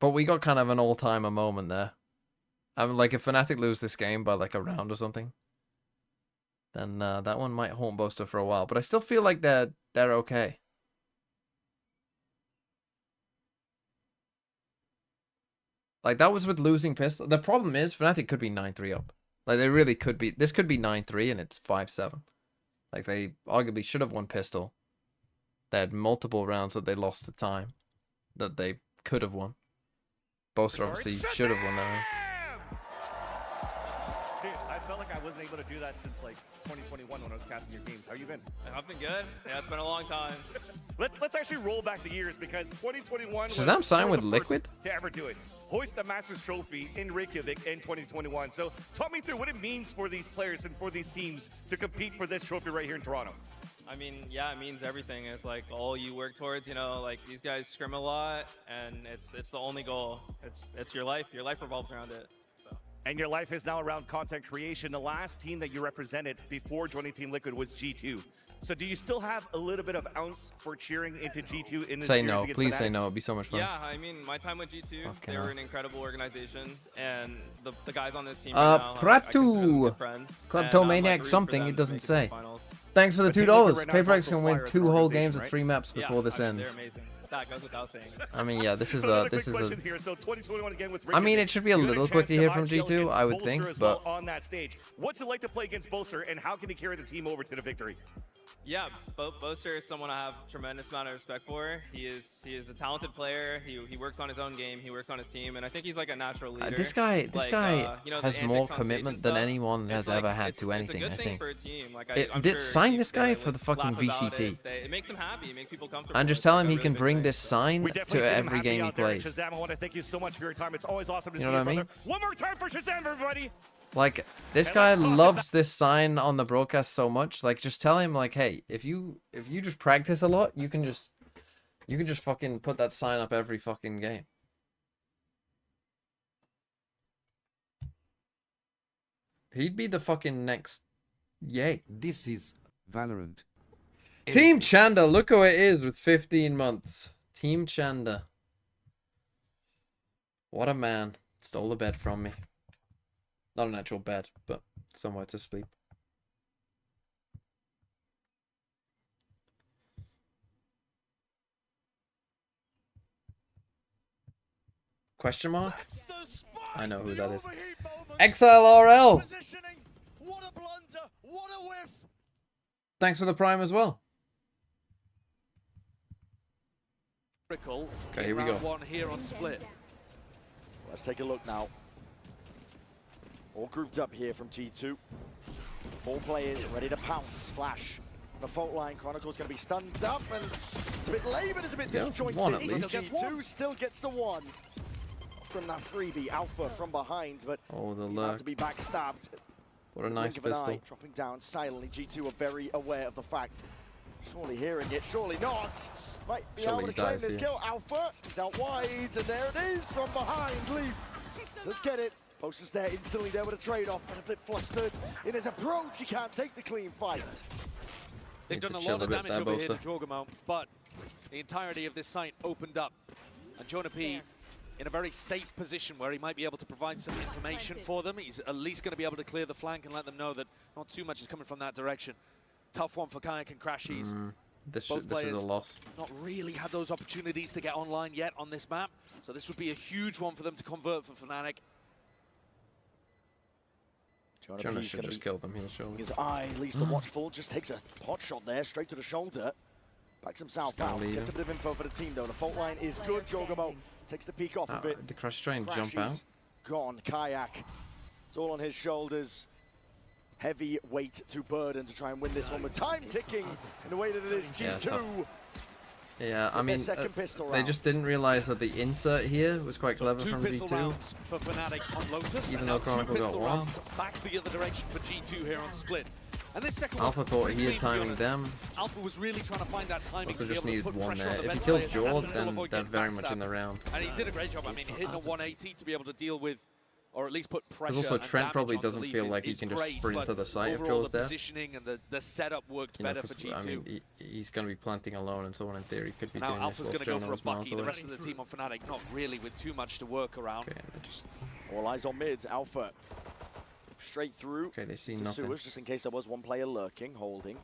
But we got kind of an all-timer moment there. I mean, like, if Fnatic lose this game by, like, a round or something, then that one might haunt Boaster for a while. But I still feel like they're okay. Like, that was with losing pistol. The problem is, Fnatic could be 9-3 up. Like, they really could be. This could be 9-3 and it's 5-7. Like, they arguably should have won pistol. They had multiple rounds that they lost to time that they could have won. Boaster obviously should have won that round. Dude, I felt like I wasn't able to do that since like 2021 when I was casting your games. How you been? I've been good. Yeah, it's been a long time. Let's actually roll back the years because 2021 Shazam was signed one with of the first Liquid? to ever do it. Hoist the Masters Trophy in Reykjavik in 2021. So talk me through what it means for these players and for these teams to compete for this trophy right here in Toronto. I mean, yeah, it means everything. It's like all you work towards, you know, like these guys scrim a lot and it's the only goal. It's your life. Your life revolves around it. So. And your life is now around content creation. The last team that you represented before joining Team Liquid was G2. So do you still have a little bit of ounce for cheering into G2 in this Say series no, against please Fnatic? say no. It'd be so much fun. Yeah, I mean, my time with G2, Okay, they no. were an incredible organization, and the guys on this team right now, I consider them good friends. Kleptomaniac something, it doesn't say. Thanks for the $2. PaperX can win 2 whole games with 3 maps before this ends. They're amazing. That goes without saying. I mean, yeah, this is So a another quick question here. So 2021 again with I mean, it Reykjavik. should be a You had little chance quick to hear from live gel G2, against I would Bolster think, as well but on that stage. What's it like to play against Bolster, and how can he carry the team over to the victory? Yeah, Boaster is someone I have a tremendous amount of respect for. He is a talented player. He works on his own game. He works on his team, and I think he's like a natural leader. this guy you know, the has antics more on stage commitment and than stuff. anyone has It's like- ever had it's- to anything, It's a good I thing think. for a team. Like I'm Did sure sign he- this guy they, for the like, fucking laugh about VCT. It makes him happy. It makes people comfortable. And just It's tell like him a he really can big bring thing. this sign We to definitely see him every happy game he out there. plays. Shazam, I want to thank you so much for your time. It's always awesome to You see know you, what I mean? brother. One more time for Shazam, everybody. Like, this guy loves this sign on the broadcast so much. Like, just tell him, like, hey, if you just practice a lot, you can just fucking put that sign up every fucking game. He'd be the fucking next yay. This is Valorant. Team Chanda, look who it is with 15 months. Team Chanda. What a man. Stole a bed from me. Not an actual bed, but somewhere to sleep. Question mark? I know who that is. XLRL! What a blunder! What a whiff! Thanks for the prime as well. Okay, here we go. One here on split. Let's take a look now. All grouped up here from G2. 4 players ready to pounce. Flash on the fault line. Chronicle's going to be stunned up, and it's a bit late, but it's a bit Yeah, disjointed. one at But least. G2 still gets the 1 from that freebie. Alpha from behind, but Oh, the about lurk. to be backstabbed. What a nice Blink of an eye, pistol. dropping down silently. G2 are very aware of the fact. Surely hearing it, surely not. Might be Surely able he to claim dies this here. kill. Alpha is out wide, and there it is from behind. Leaf, let's get it. Poster's there, instantly there with a trade-off, but a bit flustered in his approach. He can't take the clean fight. They've Need to done a chill lot a of bit damage there, over here to Boaster. Jorgamo, but the entirety of this site opened up. And Jonah P in a very safe position where he might be able to provide some information for them. He's at least going to be able to clear the flank and let them know that not too much is coming from that direction. Tough one for Kayak and Crashies. This is a loss. Not really had those opportunities to get online yet on this map, so this would be a huge one for them to convert for Fnatic. Jonah should just kill them here, surely. His eye leads to Watchful, just takes a pot shot there, straight to the shoulder. Backs himself out, gets a bit of info for the team though. The fault line is good, Jogamo takes the peak off of it. The Crash trying to jump out. Gone, Kayak. It's all on his shoulders. Heavy weight to burden to try and win this one with time ticking in the way that it is G2. Yeah, I mean, they just didn't realize that the insert here was quite clever from G2. For Fnatic on Lotus, even though Chronicle got one. Back the other direction for G2 here on Split. And this second Alpha thought he had timing them. Alpha was really trying to find that timing. Also just needed one there. If he killed Jaws, then they're very much in the round. And he did a great job. I mean, hitting a 180 to be able to deal with, or at least put pressure. Because also Trent probably doesn't feel like he can just sprint to the site if Jaws there. The positioning and the setup worked better for G2. I mean, he's going to be planting alone, and someone in theory could be now doing Alpha's this. Alpha's going to go for a Bucky. The rest of the team on Fnatic not really with too much to work around. Okay, just... All eyes on mid. Alpha straight through. Okay, they see to nothing. Sewers, just in case there was one player lurking, holding.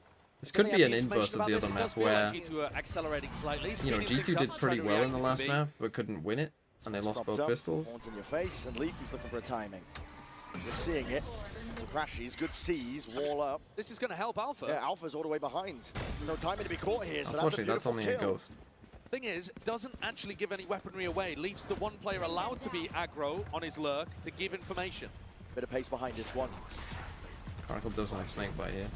This could be an inverse of the other map where, accelerating slightly. you know, G2 did pretty well in the last map, but couldn't win it, and they lost both pistols. Horns in your face, and Leafy's looking for a timing. Just seeing it. So Crashies, good C's, wall up. This is going to help Alpha. Yeah, Alpha's all the way behind. There's no timing to be caught here, so unfortunately, that's only a ghost. Thing is, doesn't actually give any weaponry away. Leaves the one player allowed to be aggro on his lurk to give information. Bit of pace behind this one. Chronicle doesn't have Snakebite here.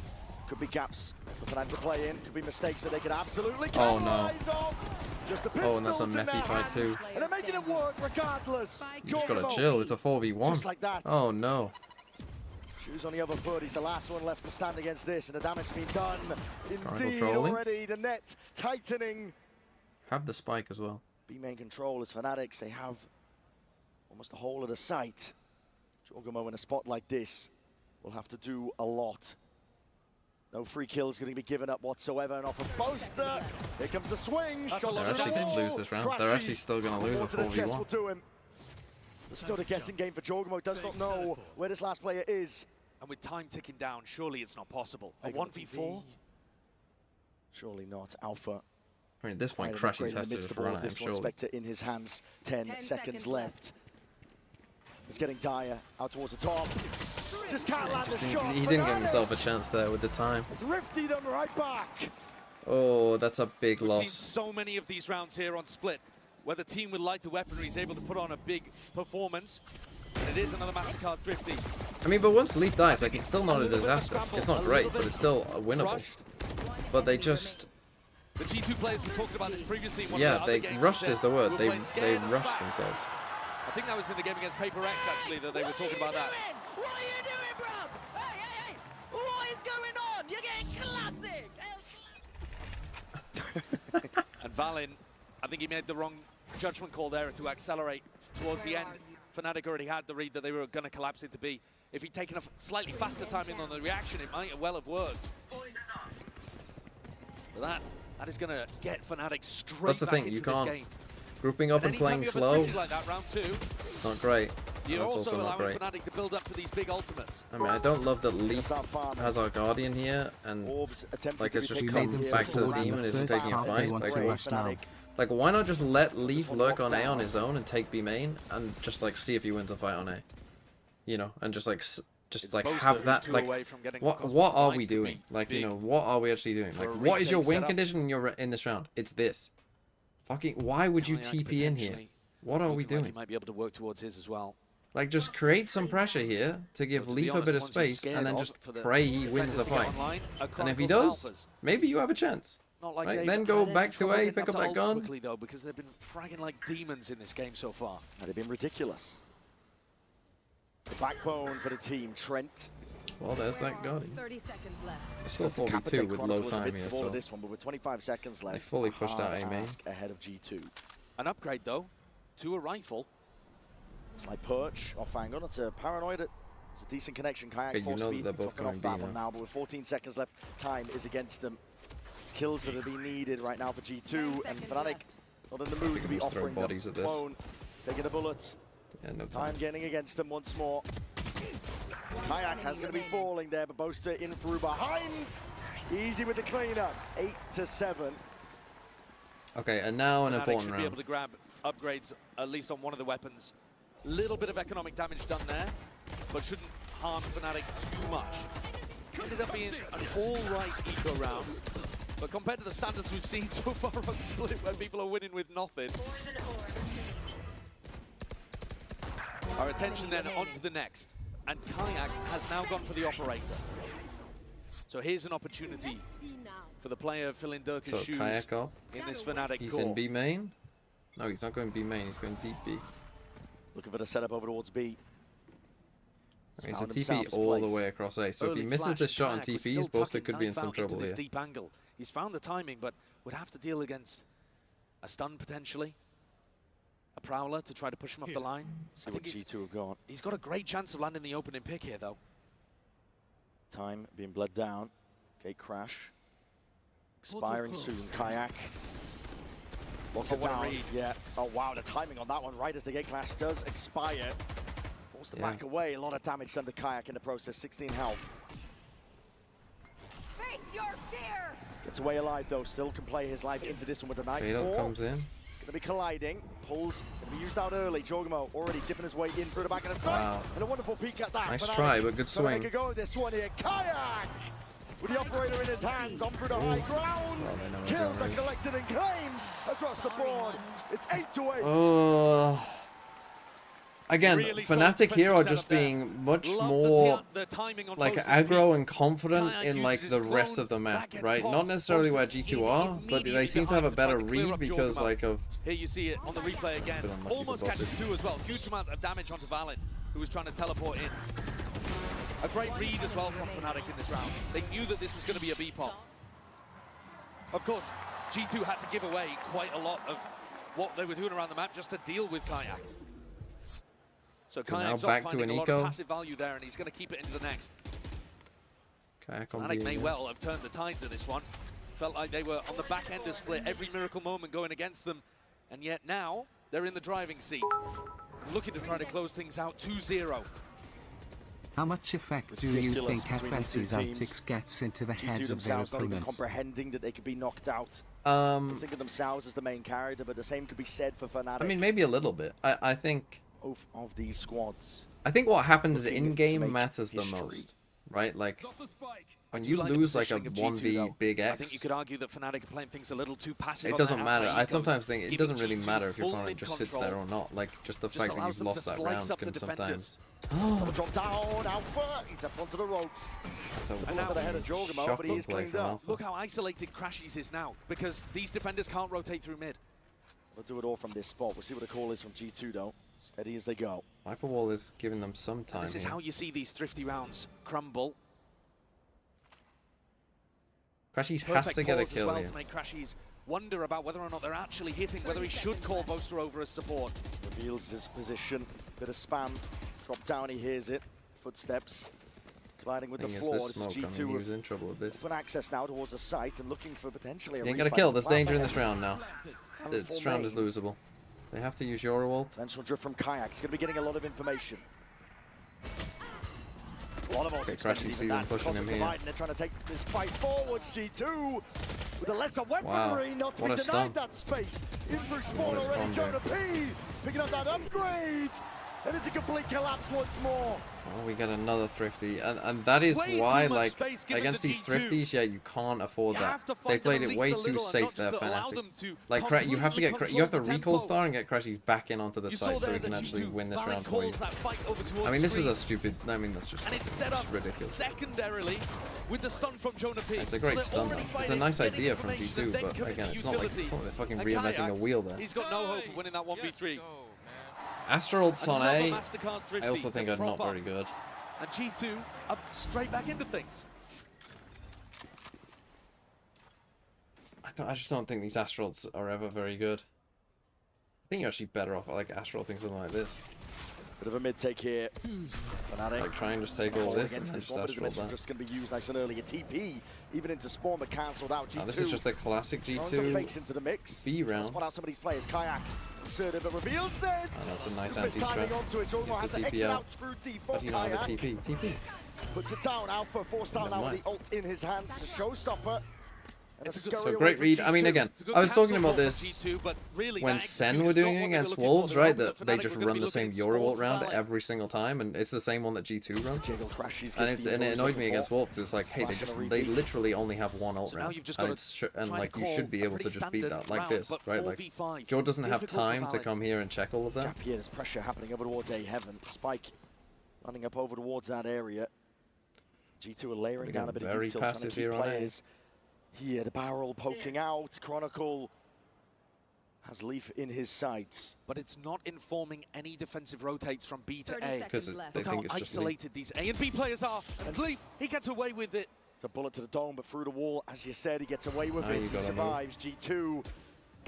Could be gaps for Fnatic to play in. Could be mistakes that they could absolutely capitalize on. Just a and that's a messy fight too. And they're making it work regardless. You just gotta chill. It's a 4v1. Just like that. Oh no. Shoes on the other foot. He's the last one left to stand against this, and the damage has been done. Indeed, trolling. already the net tightening. Have the spike as well. B-main control as Fnatic. They have almost the whole of the site. Jogamo in a spot like this will have to do a lot. No free kills going to be given up whatsoever, and off a poster. Here comes the swing. They're actually going to lose this round. They're actually still going to lose a 4v1. There's still a guessing game for Jogamo. Does not know where this last player is. And with time ticking down, surely it's not possible. A 1v4? Surely not. Alpha. I mean, at this point, Crashies has to just run at him, surely. Spectre in his hands. 10 seconds left. It's getting dire. Out towards the top. Just can't land the shot. He didn't give himself a chance there with the time. It's Rifty done right back. Oh, that's a big loss. We've seen so many of these rounds here on Split, where the team with lighter weaponry is able to put on a big performance. And it is another MasterCard Thrifty. I mean, but once Leaf dies, like, it's still not a disaster. It's not great, but it's still winnable. But they just... The G2 players were talking about this previously. Yeah, they rushed is the word. They rushed themselves. I think that was in the game against Paper X, actually, that they were talking about that. What are you doing, bruv? Hey! What is going on? You're getting classic! And Valin, I think he made the wrong judgment call there to accelerate towards the end. Fnatic already had the read that they were going to collapse into B. If he'd taken a slightly faster timing on the reaction, it might well have worked. But that is going to get Fnatic straight That's the back thing, into you this can't game. Grouping up and playing slow. Like that, round two, it's not great. You're That's also also not allowing great. Fnatic to build up to these big ultimates. I mean, I don't love that Leaf has our Guardian here, and like it's just come back to the team and is taking a fight. Like, why not just let Leaf lurk on A on his own and take B main and just like see if he wins a fight on A, you know, and just like have that. Like, what are we doing? Like, you know, what are we actually doing? Like, what is your win condition in this round? It's this. Fucking, why would you TP in here? What are we doing? He might be able to work towards his as well. Like, just create some pressure here to give Leaf a bit of space, and then just pray he wins the fight. And if he does, maybe you have a chance. Like right? Then go back to A, pick up that gun. Quickly, though, because they've been fragging like demons in this game so far. And they've been ridiculous. The backbone for the team, Trent. Well, there's that Guardian. 30 seconds left. It's still 4v2 with low time here, so this one, but with 25 seconds left, they fully pushed out A main. Ahead of G2. An upgrade though to a rifle. Slight perch off angle. It's a paranoid. It's a decent connection. Kayak okay, full speed. They're both off that one now, but with 14 seconds left, time is against them. It's kills that are being needed right now for G2, and Fnatic not in the mood to be offering bodies them at this. clone taking the bullets. Yeah, no time getting against them once more. Kayak has going to be falling there, but Boaster in through behind. Easy with the cleanup. 8-7. Okay, and now an Fnatic important should round. be able to grab upgrades, at least on one of the weapons. Little bit of economic damage done there, but shouldn't harm Fnatic too much. Ended up being an all-right eco round, but compared to the standards we've seen so far on Split, where people are winning with nothing. Our attention then onto the next, and Kayak has now gone for the operator. So here's an opportunity for the player filling Durka's shoes Kayak up. in this Fnatic He's core. in B main? No, he's not going B main, he's going deep B. Looking for the setup over towards B. He's a TP all the way across A, so if he misses this shot on TPs, Boaster could be in some trouble here. Deep angle. He's found the timing, but would have to deal against a stun potentially. A prowler to try to push him off the line. See what G2 have got. He's got a great chance of landing the opening pick here, though. Time being bled down. Gate crash. Expiring soon. Kayak. Locks it down. Yeah. Oh, wow. The timing on that one, right as the gate clash does expire. Forced to back away. A lot of damage done to Kayak in the process. 16 health. Face your fear. Gets away alive, though. Still can play his life into this one with the Night Veto comes in. It's going to be colliding. Pulls. Going to be used out early. Jorgamo already dipping his way in through the back of the side. Wow. And a wonderful peek at that. Nice try, but good swing. Make a go of this one here. Kayak! With the operator in his hands, on through the high ground. Kills are collected and claimed across the board. It's 8-8. Again, Fnatic here are just being much more like aggro and confident in like the rest of the map, right? Not necessarily where G2 are, but they seem to have a better read because like of... Here you see it on the replay again. Almost catches two as well. Huge amount of damage onto Valen, who was trying to teleport in. A great read as well from Fnatic in this round. They knew that this was going to be a B-pop. Of course, G2 had to give away quite a lot of what they were doing around the map just to deal with Kayak. So Kayak's back finding to an a lot eco. of passive value there, and he's going to keep it into the next. Kayak on Fnatic B, may yeah. well have turned the tides of this one. Felt like they were on the back end of Split, every miracle moment going against them. And yet now, they're in the driving seat. Looking to try to close things out 2-0. How much effect do you think FNC's antics gets into the heads of their themselves not even opponents? comprehending that they could be knocked out. They think of themselves as the main character, but the same could be said for Fnatic. I mean, maybe a little bit. I think... Of these squads. I think what happens in-game matters the most, right? Like, when you lose like a 1v big I X, think you could argue that Fnatic are playing things a little too passive. it on doesn't their matter. I outright sometimes egos, think it giving doesn't really G2 matter if your full opponent just sits there mid-control. or not. Like, just the fact that allows you've them to lost that slice round up the can defenders. sometimes... Double drop down, Alpha. He's up onto the ropes. And now to the head of Jorgamo, but he's cleaned up. Look how isolated Crashies is now, because these defenders can't rotate through mid. We'll do it all from this spot. We'll see what the call is from G2 though. Steady as they go. Viper Wall is giving them some time. This is how you see these thrifty rounds crumble. Crashies has to get a Perfect pause as kill well here. to make Crashies wonder about whether or not they're actually hitting, whether he should call Boaster over as support. Reveals his position. Bit of spam. Drop down, he hears it. Footsteps. Colliding with the Thing is, floor. this This smoke, is I mean, G2 he was in trouble with this. open access now towards the site and looking for potentially a You ain't got a refight. kill. There's Plan danger in ahead. this round now. This round is losable. They have to use Yorwald. Potential drift from Kayak. He's going to be getting a lot of information. A lot of odds expected, Crashy even see them that. pushing him here. Dividing, they're trying to take this fight forward. G2 with a lesser weaponry, not to What be a denied stun. that space. In through spawn What a already, stun Jonah P picking up that upgrade. And it's a complete collapse once more. Oh, we get another thrifty, and that is Way why, too much like, space given against to these G2. thrifties, yeah, you can't afford You that. have to They fight them played at it way least a too little and safe not there, just allow Fnatic. them to Like, you have to completely get control the recall tempo. star and get Crashies back in onto the You site saw so there we can that actually G2 win this Valen round for you. calls that fight over towards I mean, this is a screen. stupid. I mean, that's just And it's set up ridiculous. secondarily with the stun from Jonah P. It's a great So they're stun. already It's a fighting, nice getting idea from information, G2, and then but coming again, to it's not like utility. they're fucking And reinventing Kayak, a wheel there. He's got no hope of winning that 1v3. Astrol's on Another A. Mastercard thrifty I also think to are not prop up. very good. And G2 are straight back into things. I just don't think these Astrals are ever very good. I think you're actually better off like Astral things something like this. Bit of a mid-take here. Fnatic. Like, try and just take all this and then stash roll that. Just going to be used nice and early. A TP, even into spawn, but cancelled out. G2. This is just a classic G2 some fakes into the mix. B round. Spot out some of these players. Kayak assertive, but reveals it. Oh, that's a nice anti-strat. Has to exit out through D4. But you don't have a TP. TP. Puts it down. Alpha forced down now with the ult in his hands. It's a showstopper. So great read. I mean, again, I was talking about this when Sen were doing it against Wolves, right? That they just run the same Euro ult round every single time, and it's the same one that G2 runs. And it annoyed me against Wolves. It's like, hey, they literally only have one ult round, and like you should be able to just beat that like this, right? Like Joe doesn't have time to come here and check all of that. Here, there's pressure happening over towards A heaven. Spike running up over towards that area. G2 are layering down a bit of util, trying to keep players. Here, the barrel poking out. Chronicle has Leaf in his sights. But it's not informing any defensive rotates from B to A. Because Look how isolated these A and B players are. And Leaf, he gets away with it. It's a bullet to the dome, but through the wall, as you said, he gets away with it. He survives. G2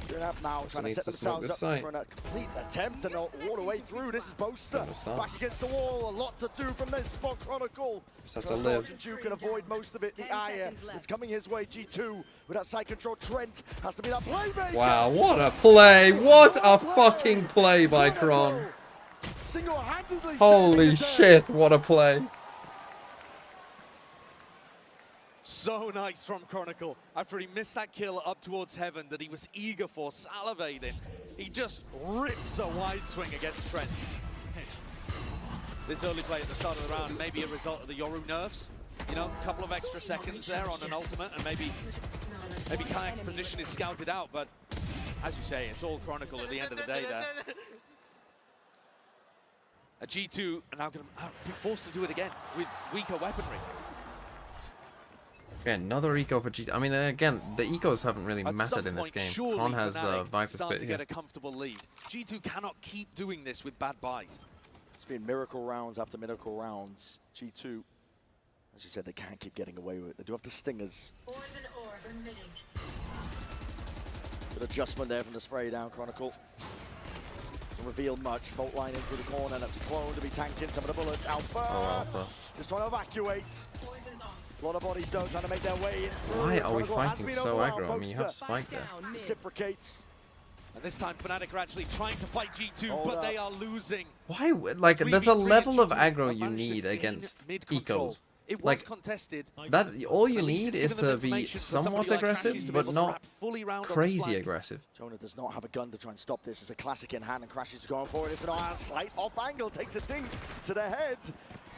doing up now, trying to set themselves up for a complete attempt and all the way through. This is Boaster back against the wall. A lot to do from this spot. Chronicle. Just has to live. You can avoid most of it. The ire it's coming his way. G2 with that side control. Trent has to be that playmaker. Wow, what a play! What a fucking play by Kron. Holy shit, what a play. So nice from Chronicle. After he missed that kill up towards heaven that he was eager for, salivating, he just rips a wide swing against Trent. This early play at the start of the round may be a result of the Yoru nerfs. You know, a couple of extra seconds there on an ultimate, and maybe Kayak's position is scouted out, but as you say, it's all Chronicle at the end of the day there. A G2 are now going to be forced to do it again with weaker weaponry. Okay, another eco for G2. I mean, again, the ecos haven't really mattered in this game. Kron has Viper's Pit to get a comfortable lead. G2 cannot keep doing this with bad buys. It's been miracle rounds after miracle rounds. G2, as you said, they can't keep getting away with it. They do have the stingers. Good adjustment there from the spray down, Chronicle. Doesn't reveal much. Fault line in through the corner. That's a clone to be tanking some of the bullets. Alpha. Oh, Alpha. Just trying to evacuate. A lot of bodies though trying to make their way in. Why are we fighting so aggro? I mean, you have Spike there. Reciprocates. And this time Fnatic are actually trying to fight G2, but they are losing. Why? Like, there's a level of aggro you need against ecos. It was like, contested. That all you need is to be somewhat aggressive, but not crazy aggressive. Jonah does not have a gun to try and stop this. It's a classic in hand, and Crashes going for it. It's a slight off angle, takes a ding to the head.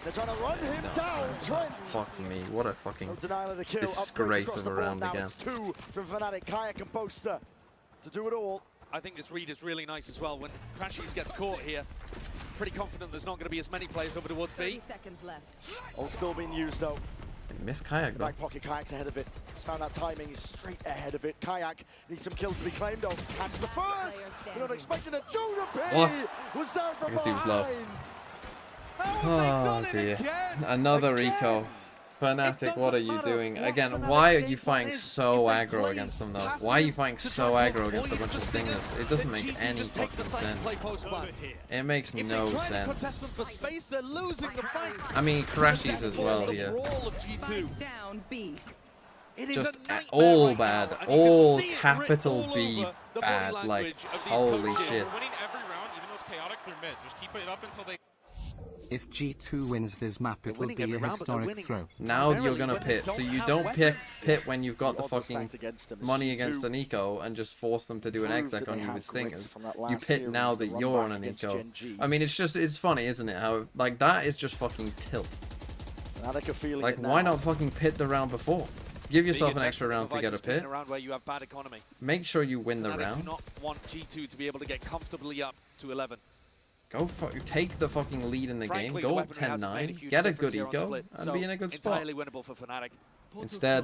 They're trying to run him down. Trent. Fuck me, what a fucking disgrace of a round again. It's 2 from Fnatic, Kayak and Boaster to do it all. I think this read is really nice as well. When Crashes gets caught here, pretty confident there's not going to be as many players over towards B. 30 seconds left. All still being used though. Miss Kayak though. Back pocket, Kayak's ahead of it. He's found that timing, he's straight ahead of it. Kayak needs some kills to be claimed though. Catches the first. We're not expecting a Jonah P. What? Was down from I guess he was low. Oh dear. Another eco. Fnatic, what are you doing? Again, why are you fighting so aggro against them though? Why are you fighting so aggro against a bunch of stingers? It doesn't make any fucking sense. It makes no sense. I mean, Crashies as well here. Just all bad. All capital B bad. Like, holy shit. If G2 wins this map, it will be a historic throw. Now you're gonna pit, so you don't pit when you've got the fucking money against an eco and just force them to do an exec on you with stingers. You pit now that you're on an eco. I mean, it's funny, isn't it? How, like, that is just fucking tilt. Like, why not fucking pit the round before? Give yourself an extra round to get a pit. Make sure you win the round. Do not want G2 to be able to get comfortably up to 11. Go take the fucking lead in the game. Go up 10-9. Get a good eco and be in a good spot. Entirely winnable for Fnatic. Instead.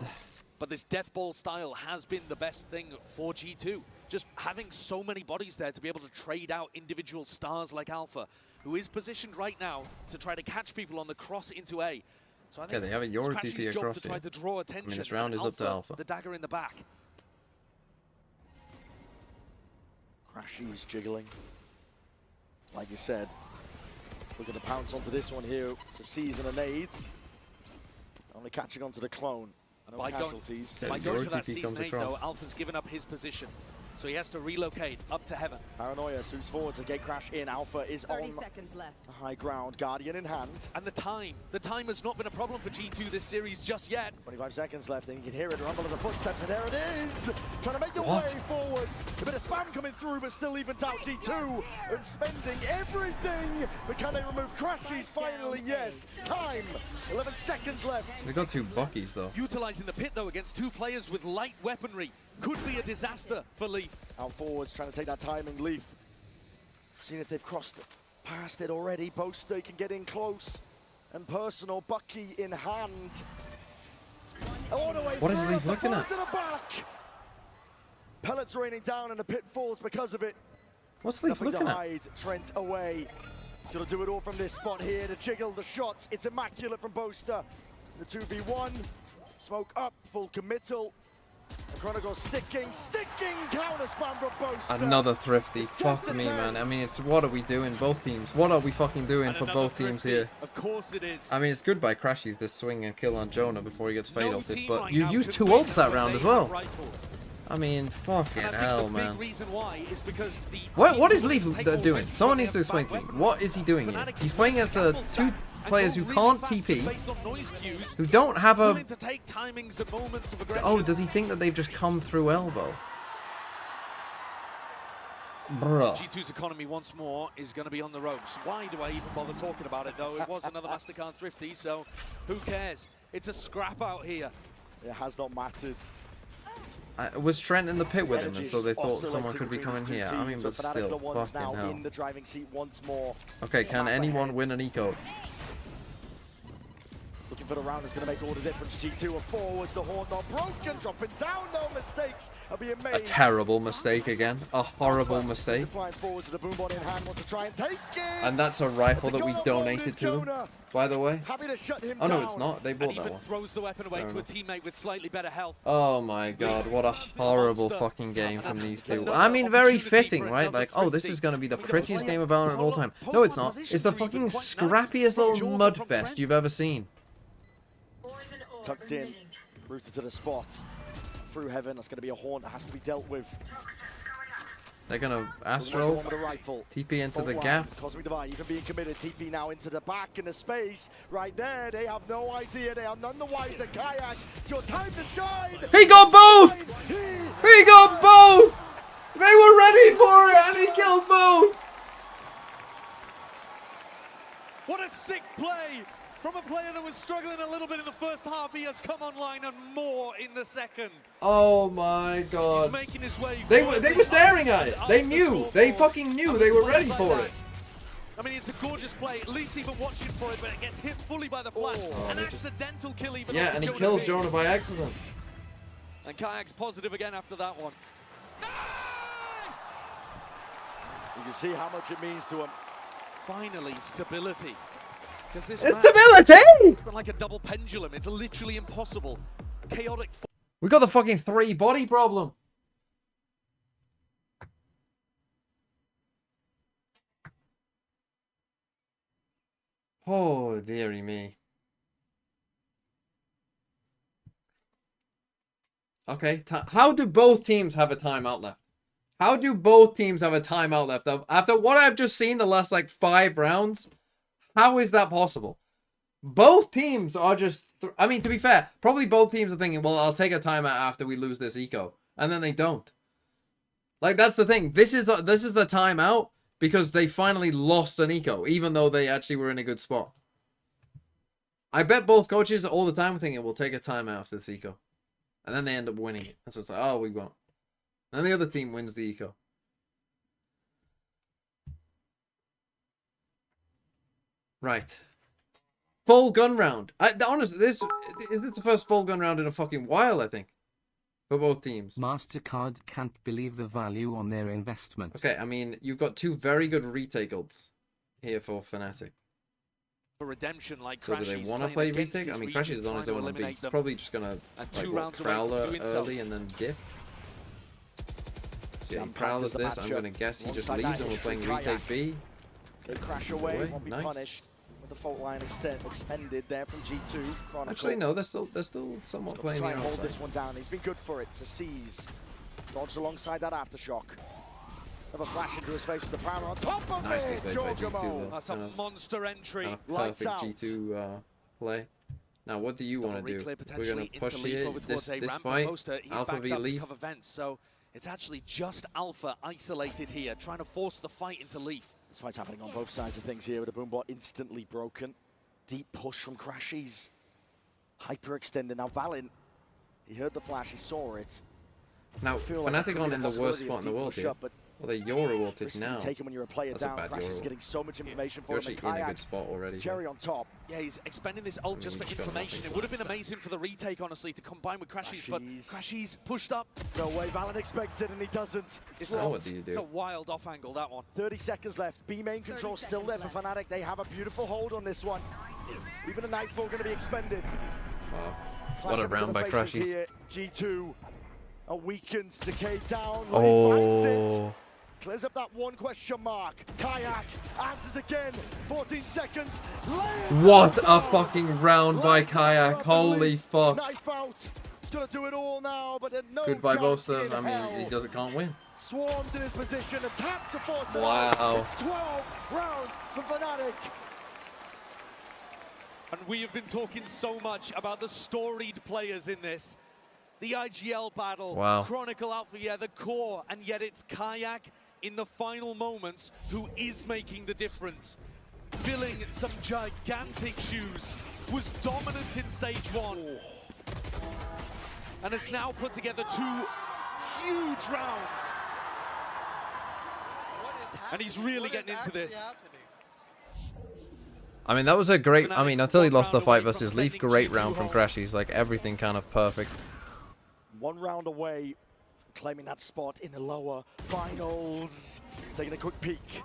But this death ball style has been the best thing for G2. Just having so many bodies there to be able to trade out individual stars like Alpha, who is positioned right now to try to catch people on the cross into A. So I think they have a Yoru TP across to try to draw attention. I mean, this round is up to Alpha. The dagger in the back. Crashies jiggling. Like you said, We're going to pounce onto this one here to season a nade. Only catching onto the clone. No casualties. By going for that season 8 though, Alpha's given up his position. So he has to relocate up to heaven. Paranoia swoops forward to gate crash in. Alpha is 30 on seconds left. the high ground, Guardian in hand. And the time has not been a problem for G2 this series just yet. 25 seconds left, and you can hear it rumble of the footsteps, and there it is! Trying to make the What? way forwards. A bit of spam coming through, but still evens out G2 and spending everything. But can they remove crashes? Finally, yes. Time. 11 seconds left. We got 2 Buckies though. Utilizing the pit though against 2 players with light weaponry could be a disaster for Leaf. Out forwards, trying to take that timing. Leaf. Seeing if they've crossed past it already. Boaster can get in close. And personal, Bucky in hand. All the way What is through, Leaf looking at? To the back. Pellets raining down and the pit falls because of it. What's Leaf Nothing looking to at? hide. Trent away. He's got to do it all from this spot here to jiggle the shots. It's immaculate from Boaster. The 2v1. Smoke up, full committal. Chronicle sticking, counter spam from Boaster. Another Thrifty. Fuck me, man. I mean, it's what are we doing, both teams? What are we fucking doing And for another both teams Thrifty. here? Of course it is. I mean, it's good by Crashies, this swing and kill on Jonah before he gets fade No ulted, team but right you now used could 2 beat ults them that when round they as have well. rifles. I mean, fucking And I hell, think the man. big reason why is because the What is teams Leaf take all doing? risks Someone when needs to they explain have to me. bad What is he doing here? Fnatic He's playing as double 2 stack players who and go can't really TP, fast based on noise cues, who don't have a... willing to take timings and moments of aggression. Oh, does he think that they've just come through elbow? Bruh. G2's economy once more is going to be on the ropes. Why do I even bother talking about it though? It was another Mastercard Thrifty, so who cares? It's a scrap out here. It has not mattered. Was Trent in the pit with him, and Energies so they thought oscillating someone could be between coming these two here? I mean, teams, but Fnatic still, ones fucking now hell. in the driving seat once more. Okay, can anyone win an eco? Looking for the round is going to make all the difference. G2 and forwards, the horn not broken, dropping down, no mistakes are being made. A terrible mistake again. A horrible mistake. Flying forwards with the boombot in hand, wants to try and take it. And that's a rifle that we donated to them, by the way. Happy to shut him Oh no, down. it's not. They bought And that even one. throws the weapon away Fair to enough. a teammate with slightly better health. Oh my god, what a horrible fucking game from these two. I mean, very fitting, right? Like, oh, this is going to be the prettiest game of Valorant of all time. No, it's not. It's the fucking scrappiest little mudfest you've ever seen. Tucked in, rooted to the spot. Through heaven, that's going to be a horn that has to be dealt with. They're going to Astro, With a rifle. TP into the Front gap. line, Cosmic Divide even being committed. TP now into the back in the space. Right there, they have no idea. They are none the wiser. Kayak, it's your time to shine. He got both! He got both! They were ready for it and he killed both! What a sick play from a player that was struggling a little bit in the first half. He has come online and more in the second. Oh my god. He's making his way. They were staring at it. They knew. They fucking knew. They were ready for it. I mean, it's a gorgeous play. Leaf's even watching for it, but it gets hit fully by the flash. An accidental kill even. Yeah, and he kills Jonah by accident. And Kayak's positive again after that one. Nice! You can see how much it means to him. Finally, stability. This It's stability! It's been like a double pendulum. It's literally impossible. Chaotic. We got the fucking 3 body problem. Oh, dearie me. Okay, how do both teams have a timeout left? How do both teams have a timeout left? After what I've just seen the last, like, 5 rounds, how is that possible? Both teams are just... I mean, to be fair, probably both teams are thinking, well, I'll take a timeout after we lose this eco. And then they don't. Like, that's the thing. This is the timeout because they finally lost an eco, even though they actually were in a good spot. I bet both coaches all the time are thinking, we'll take a timeout after this eco. And then they end up winning it. And so it's like, oh, we won't. And then the other team wins the eco. Right. Full gun round. Honestly, this is the first full gun round in a fucking while, I think. For both teams. MasterCard can't believe the value on their investment. Okay, I mean, you've got 2 very good retake ults here for Fnatic. For redemption, like So do they want to play retake? I mean, Crashies is on his own on B. He's probably just going to like, Prowler early and then diff. So yeah, he Prowlers this. I'm going to guess he just leaves and we're playing retake B. They crash away, won't be punished. With the fault line expended there from G2. Chronicle. Actually, no, they're still somewhat playing the try and hold outside. this one down. He's been good for it. It's a seize. Dodged alongside that aftershock. Another flash into his face with the power on top of Nicely it. played by G2. That's a monster entry. Lights Perfect out. G2 play. Now, what do you want to do? We're going to push Leaf over here. towards This ramp. fight, Poster, he's Alpha backed v up to Leaf. cover vents, so it's actually just Alpha isolated here, trying to force the fight into Leaf. This fight's happening on both sides of things here with the boombot instantly broken. Deep push from Crashies. Hyperextended. Now Valin, he heard the flash, he saw it. Now, Fnatic aren't in the worst spot in the world here. Well, they're Euro ulted now. Taken when you're a player That's down. a bad Crash Euro is ult. getting so much information for You're him. actually in a good spot already. Cherry on top. Yeah, he's expending this ult just for information. It would have been amazing for the retake, honestly, to combine with Crashies, but Crashies pushed up. No way, Valin expects it and he doesn't. So what do you do? It's a wild off angle, that one. 30 seconds left. B main control still there for Fnatic. They have a beautiful hold on this one. Even a Nightfall going to be expended. Wow. Flash What a up into round the by faces Crashies. here. G2, a weakened, decayed down. He finds it. Clears up that one question mark. Kayak answers again. 14 seconds. What a fucking round by Kayak. Holy fuck. Knife out. He's going to do it all now, but no Goodbye, chance Bosa. in I mean, hell. he can't win. Swarmed in his position. A tap to force it Wow. out. It's 12 rounds for Fnatic. And we have been talking so much about the storied players in this. The IGL battle, Wow. Chronicle Alpha, yeah, the core, and yet it's Kayak in the final moments who is making the difference. Filling some gigantic shoes, was dominant in stage one, and has now put together 2 huge rounds. And he's really getting into this. I mean, that was a great... I mean, until he lost the fight versus Leaf, great round from Crashies. Like, everything kind of perfect. 1 round away from claiming that spot in the lower finals. Taking a quick peek.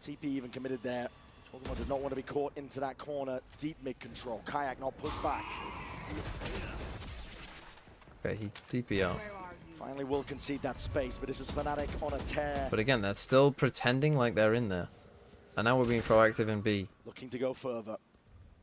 TP even committed there. Pokemon did not want to be caught into that corner. Deep mid control. Kayak not pushed back. Okay, he TP out. Finally will concede that space, but this is Fnatic on a tear. But again, they're still pretending like they're in there. And now we're being proactive in B. Looking to go further.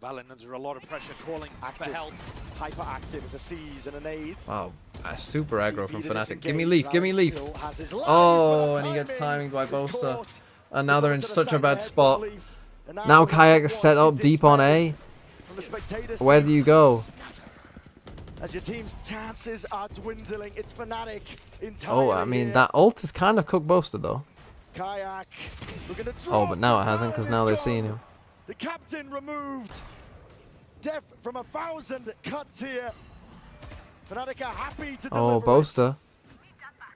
Valin under a lot of pressure, calling Active. for help. Hyper active as a seize and a nade. Wow, super aggro from TP Fnatic. Give me disengaged. Leaf, give me Valin Leaf. still has his life, Oh, but and he gets timing by is Bosta. caught. And now they're in To the such a side bad head spot. for Leaf. And Now it's Kayak is watch set up with deep on A. from the spectator Where do you seats. go? As your team's chances are dwindling, it's Fnatic entirely. Oh, I mean, here. that ult has kind of cooked Bosta, though. Kayak looking to Oh, drop. but now it The hasn't, because Valor now is they're gone. seeing him. The captain removed. Death from 1,000 cuts here. Fnatic are happy to Oh, deliver Bosta.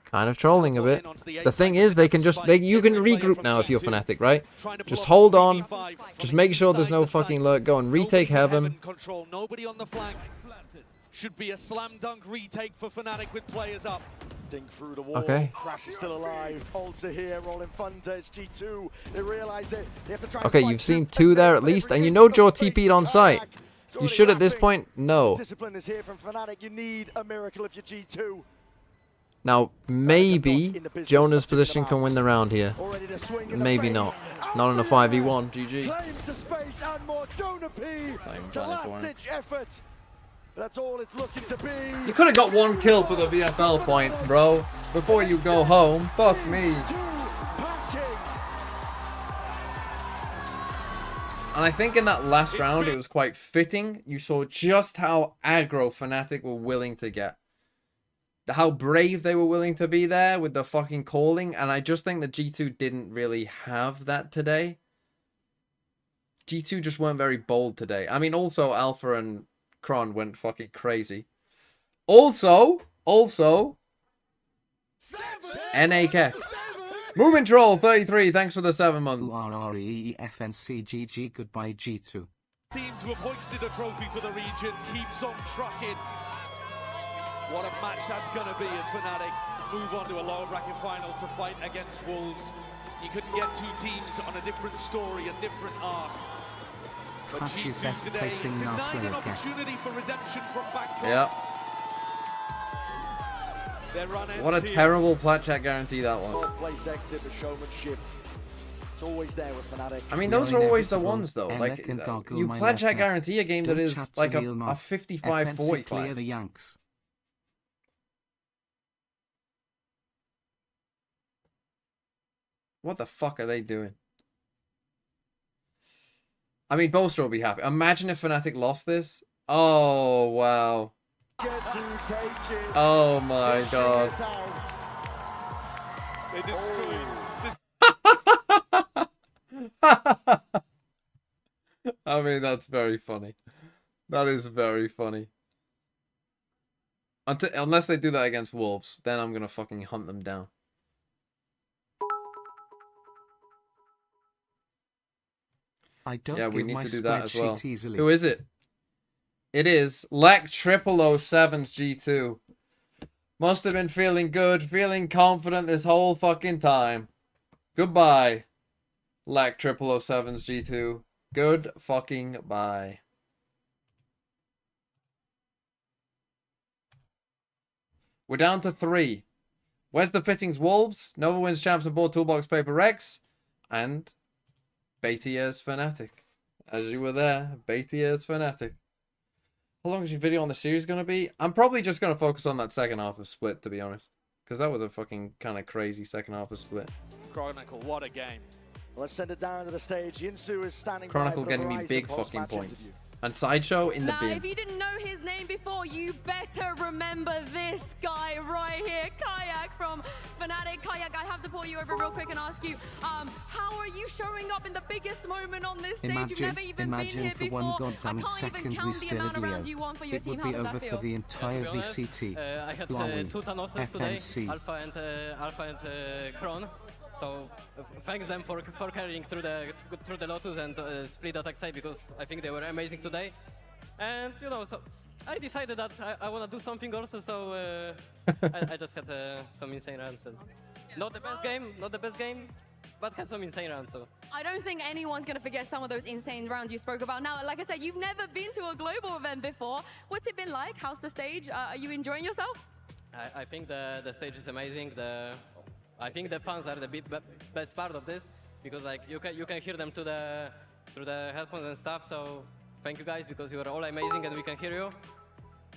Kind of trolling a bit. The thing is, they can just... you can regroup now if you're Fnatic, right? Just hold on. Just make sure there's no fucking lurk. Go and retake Heaven. Control. Nobody on the flank. Should be a slam dunk retake for Fnatic with players up. Dink through the wall. Okay. Crash is still alive. Ults are here. Rolling Thunder. It's G2. They realize it. They have to try Okay, and you've seen 2 there at least, and you know Joe TP'd on site. You should at this point know. Discipline is here from Fnatic. You need a miracle if you're G2. Now, maybe Jonah's position can win the round here. Already to swing in the Maybe face. not. Not in a 5v1. GG. Claims the space and more. Jonah P. To last ditch effort. That's all it's looking to be. You could have got 1 kill for the VFL point, bro. Before you go home. Fuck me. And I think in that last round, it was quite fitting. You saw just how aggro Fnatic were willing to get. How brave they were willing to be there with the fucking calling. And I just think that G2 didn't really have that today. G2 just weren't very bold today. I mean, also Alpha and Kron went fucking crazy. Also, NAKEX. Movement Troll 33, thanks for the 7 months. FNC GG, goodbye G2. Team to have hoisted a trophy for the region keeps on trucking. What a match that's going to be as Fnatic move on to a lower bracket final to fight against Wolves. You couldn't get 2 teams on a different story, a different arc. But Crashies G2 best today placing now denied an player opportunity for redemption from backcourt. Yeah. Their run What a ends here. terrible plat chat guarantee that was. Well place exit for showmanship. It's always there with Fnatic. I mean, those are always the ones, though. Like, you pledge that guarantee a game that is like a 55-45. Clear the Yanks. What the fuck are they doing? I mean, Bolster will be happy. Imagine if Fnatic lost this. Oh, wow. Oh, my God. They destroyed this. I mean, that's very funny. That is very funny. Unless they do that against Wolves, then I'm gonna fucking hunt them down. I don't yeah, we need to do that as well. Easily. Who is it? It is Lek 007's G2. Must have been feeling good, feeling confident this whole fucking time. Goodbye, Lek 007's G2. Good fucking bye. We're down to 3. Where's the fittings? Wolves, Nova wins champs and board toolbox paper Rex, and Baitier's Fnatic. As you were there, Baitier's Fnatic. How long is your video on the series going to be? I'm probably just going to focus on that second half of Split, to be honest. Because that was a fucking kind of crazy second half of Split. Chronicle, what a game. Let's send it down to the stage. Yinsu is standing Chronicle by getting me big fucking points. And Sideshow in the now, bin. if you didn't know his name before, you better remember this guy right here, Kayak from Fnatic. Kayak, I have to pull you over real quick and ask you, how are you showing up in the biggest moment on this stage? You've never even been here for before. one goddamn second we still had Leo. You won for your It team. would be How does over that feel? for the entire VCT. I had Huawei, two Thanoses today, FNC. Alpha and Kron. So thanks them for carrying through the Lotus and split attack side, because I think they were amazing today. And you know, so I decided that I want to do something also. So I just had some insane runs. Not the best game, but had some insane rounds. So I don't think anyone's going to forget some of those insane rounds you spoke about. Now, like I said, you've never been to a global event before. What's it been like? How's the stage? Are you enjoying yourself? I think the stage is amazing. I think the fans are the best part of this, because like you can hear them through the headphones and stuff. So thank you guys, because you are all amazing and we can hear you.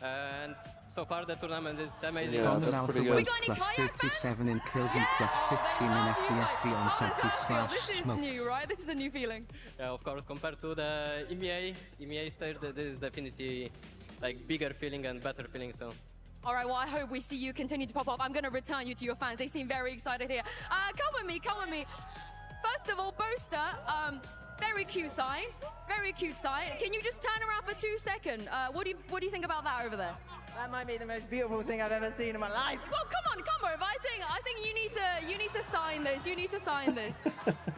And so far the tournament is amazing. Yeah, also. that's pretty good. Plus 37 in kills and plus 15 in FDFD on Santi / This is smokes. new, right? This is a new feeling. Yeah, of course, compared to the EMEA stage, this is definitely like bigger feeling and better feeling. So. All right, well, I hope we see you continue to pop up. I'm going to return you to your fans. They seem very excited here. Come with me, come with me. First of all, Boaster, very cute sign. Very cute sign. Can you just turn around for 2 seconds? What do you think about that over there? That might be the most beautiful thing I've ever seen in my life. Well, come over. I think you need to sign this. You need to sign this.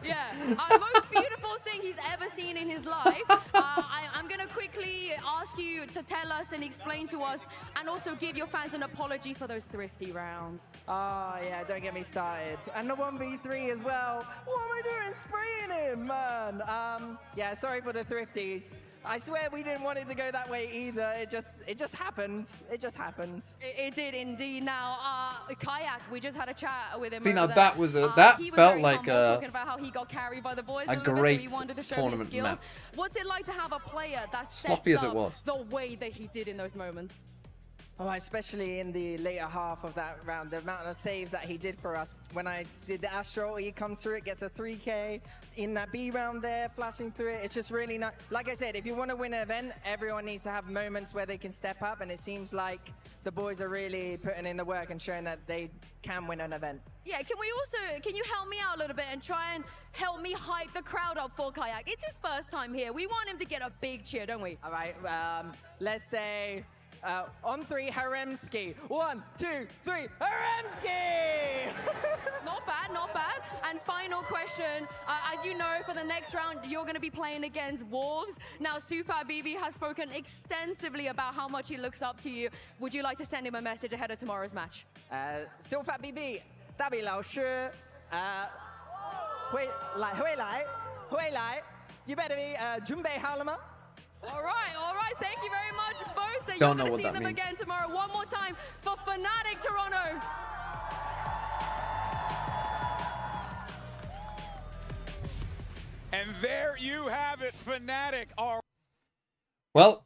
Yeah, most beautiful thing he's ever seen in his life. I'm gonna quickly ask you to tell us and explain to us, and also give your fans an apology for those thrifty rounds. Oh yeah, don't get me started. And the 1v3 as well. What am I doing? Spraying him, man. Yeah, sorry for the thrifties. I swear we didn't want it to go that way either. It just happened. It just happened. It did indeed. Now, Kayak, we just had a chat with him. See, now there. that was he was felt very like humble, talking about how he got carried by the boys a little great bit, so he wanted to show his tournament skills. map. What's it like to have a player that Sloppy sets as it up was. the way that he did in those moments? Oh, especially in the later half of that round, the amount of saves that he did for us. When I did the Astro, he comes through it, gets a 3K. In that B round there, flashing through it, it's just really nice. Like I said, if you want to win an event, everyone needs to have moments where they can step up, and it seems like the boys are really putting in the work and showing that they can win an event. Yeah, can you help me out a little bit and try and help me hype the crowd up for Kayak? It's his first time here. We want him to get a big cheer, don't we? All right, let's say... on 3, Haremski. 1, 2, 3, Haremski! Not bad, not bad. And final question, as you know, for the next round, you're going to be playing against Wolves. Now, Sufat BB has spoken extensively about how much he looks up to you. Would you like to send him a message ahead of tomorrow's match? Sufat BB, 大比老师, 会来, you better be 准备好了吗? All right. Thank you very much, both. You're Don't know going to what see that them means. again tomorrow. One more time for Fnatic Toronto. And there you have it, Fnatic are... Well,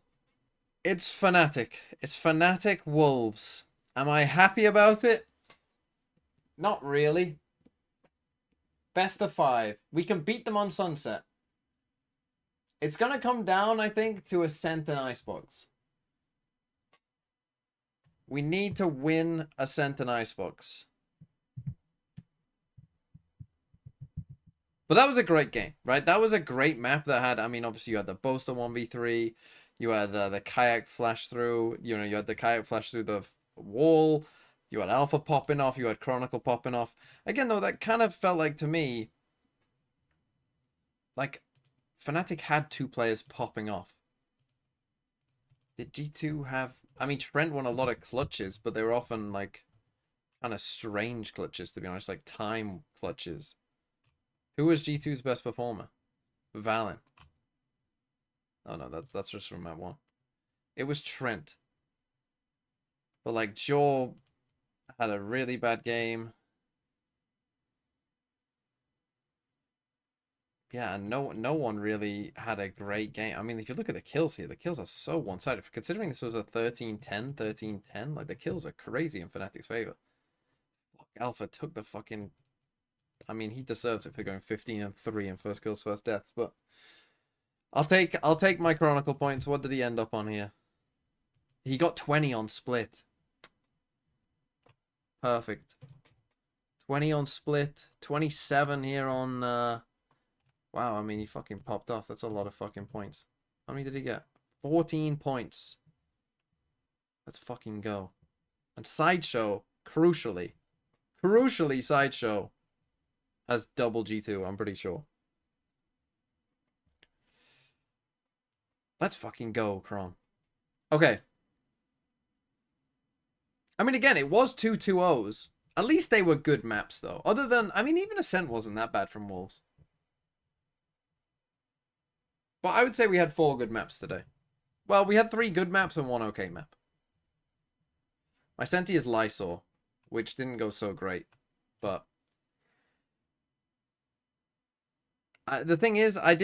it's Fnatic. It's Fnatic Wolves. Am I happy about it? Not really. Best of 5. We can beat them on Sunset. It's going to come down, I think, to Ascent and Icebox. We need to win Ascent and Icebox. But that was a great game, right? That was a great map that had, I mean, obviously you had the Boaster 1v3. You had the Kayak flash through. You know, you had the Kayak flash through the wall. You had Alpha popping off. You had Chronicle popping off. Again, though, that kind of felt like, to me, like, Fnatic had 2 players popping off. Did G2 have... I mean, Trent won a lot of clutches, but they were often, like, kind of strange clutches, to be honest. Like, time clutches. Who was G2's best performer? Valen. Oh, no, that's just from map 1. It was Trent. But, like, Jaw had a really bad game. Yeah, and no one really had a great game. I mean, if you look at the kills here, the kills are so one-sided. Considering this was a 13-10, 13-10, like, the kills are crazy in Fnatic's favor. Fuck, Alpha took the fucking... I mean, he deserves it for going 15-3 in first kills, first deaths, but... I'll take my Chronicle points. What did he end up on here? He got 20 on Split. Perfect. 20 on Split. 27 here on... Wow, I mean, he fucking popped off. That's a lot of fucking points. How many did he get? 14 points. Let's fucking go. And Sideshow, crucially, Sideshow has double G2, I'm pretty sure. Let's fucking go, Chrome. Okay. I mean, again, it was 2 2-0s. At least they were good maps, though. Other than, I mean, even Ascent wasn't that bad from Wolves. But I would say we had 4 good maps today. Well, we had 3 good maps and 1 okay map. My Senti is Lysor, which didn't go so great. But the thing is, I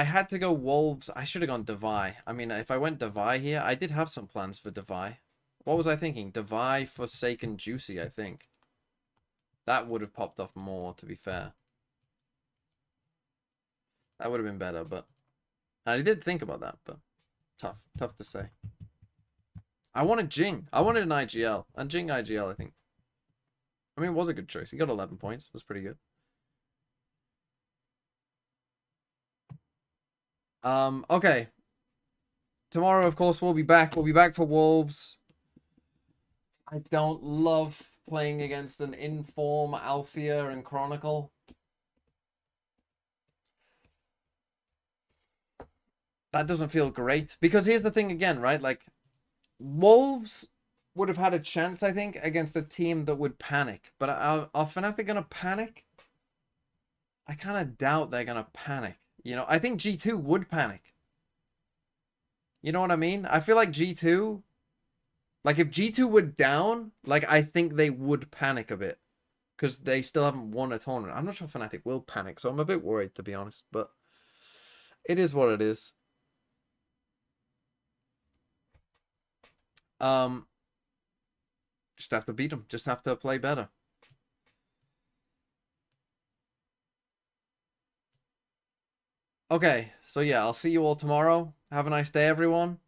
had to go Wolves. I should have gone Devi. I mean, if I went Devi here, I did have some plans for Devi. What was I thinking? Devi, Forsaken, Juicy, I think. That would have popped off more, to be fair. That would have been better, but... I did think about that, but... Tough to say. I wanted Jing. I wanted an IGL. And Jing IGL, I think. I mean, it was a good choice. He got 11 points. That's pretty good. Okay. Tomorrow, of course, we'll be back. We'll be back for Wolves. I don't love playing against an Inform, Althea, and Chronicle. That doesn't feel great. Because here's the thing again, right? Like, Wolves would have had a chance, I think, against a team that would panic. But are Fnatic going to panic? I kind of doubt they're going to panic. You know, I think G2 would panic. You know what I mean? I feel like G2... Like, if G2 were down, like, I think they would panic a bit. Because they still haven't won a tournament. I'm not sure Fnatic will panic, so I'm a bit worried, to be honest. But it is what it is. Just have to beat them. Just have to play better. Okay, so yeah, I'll see you all tomorrow. Have a nice day, everyone.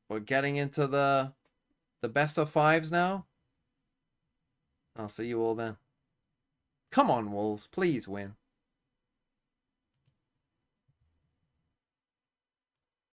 We're getting into the best of 5s now. I'll see you all then. Come on, Wolves. Please win.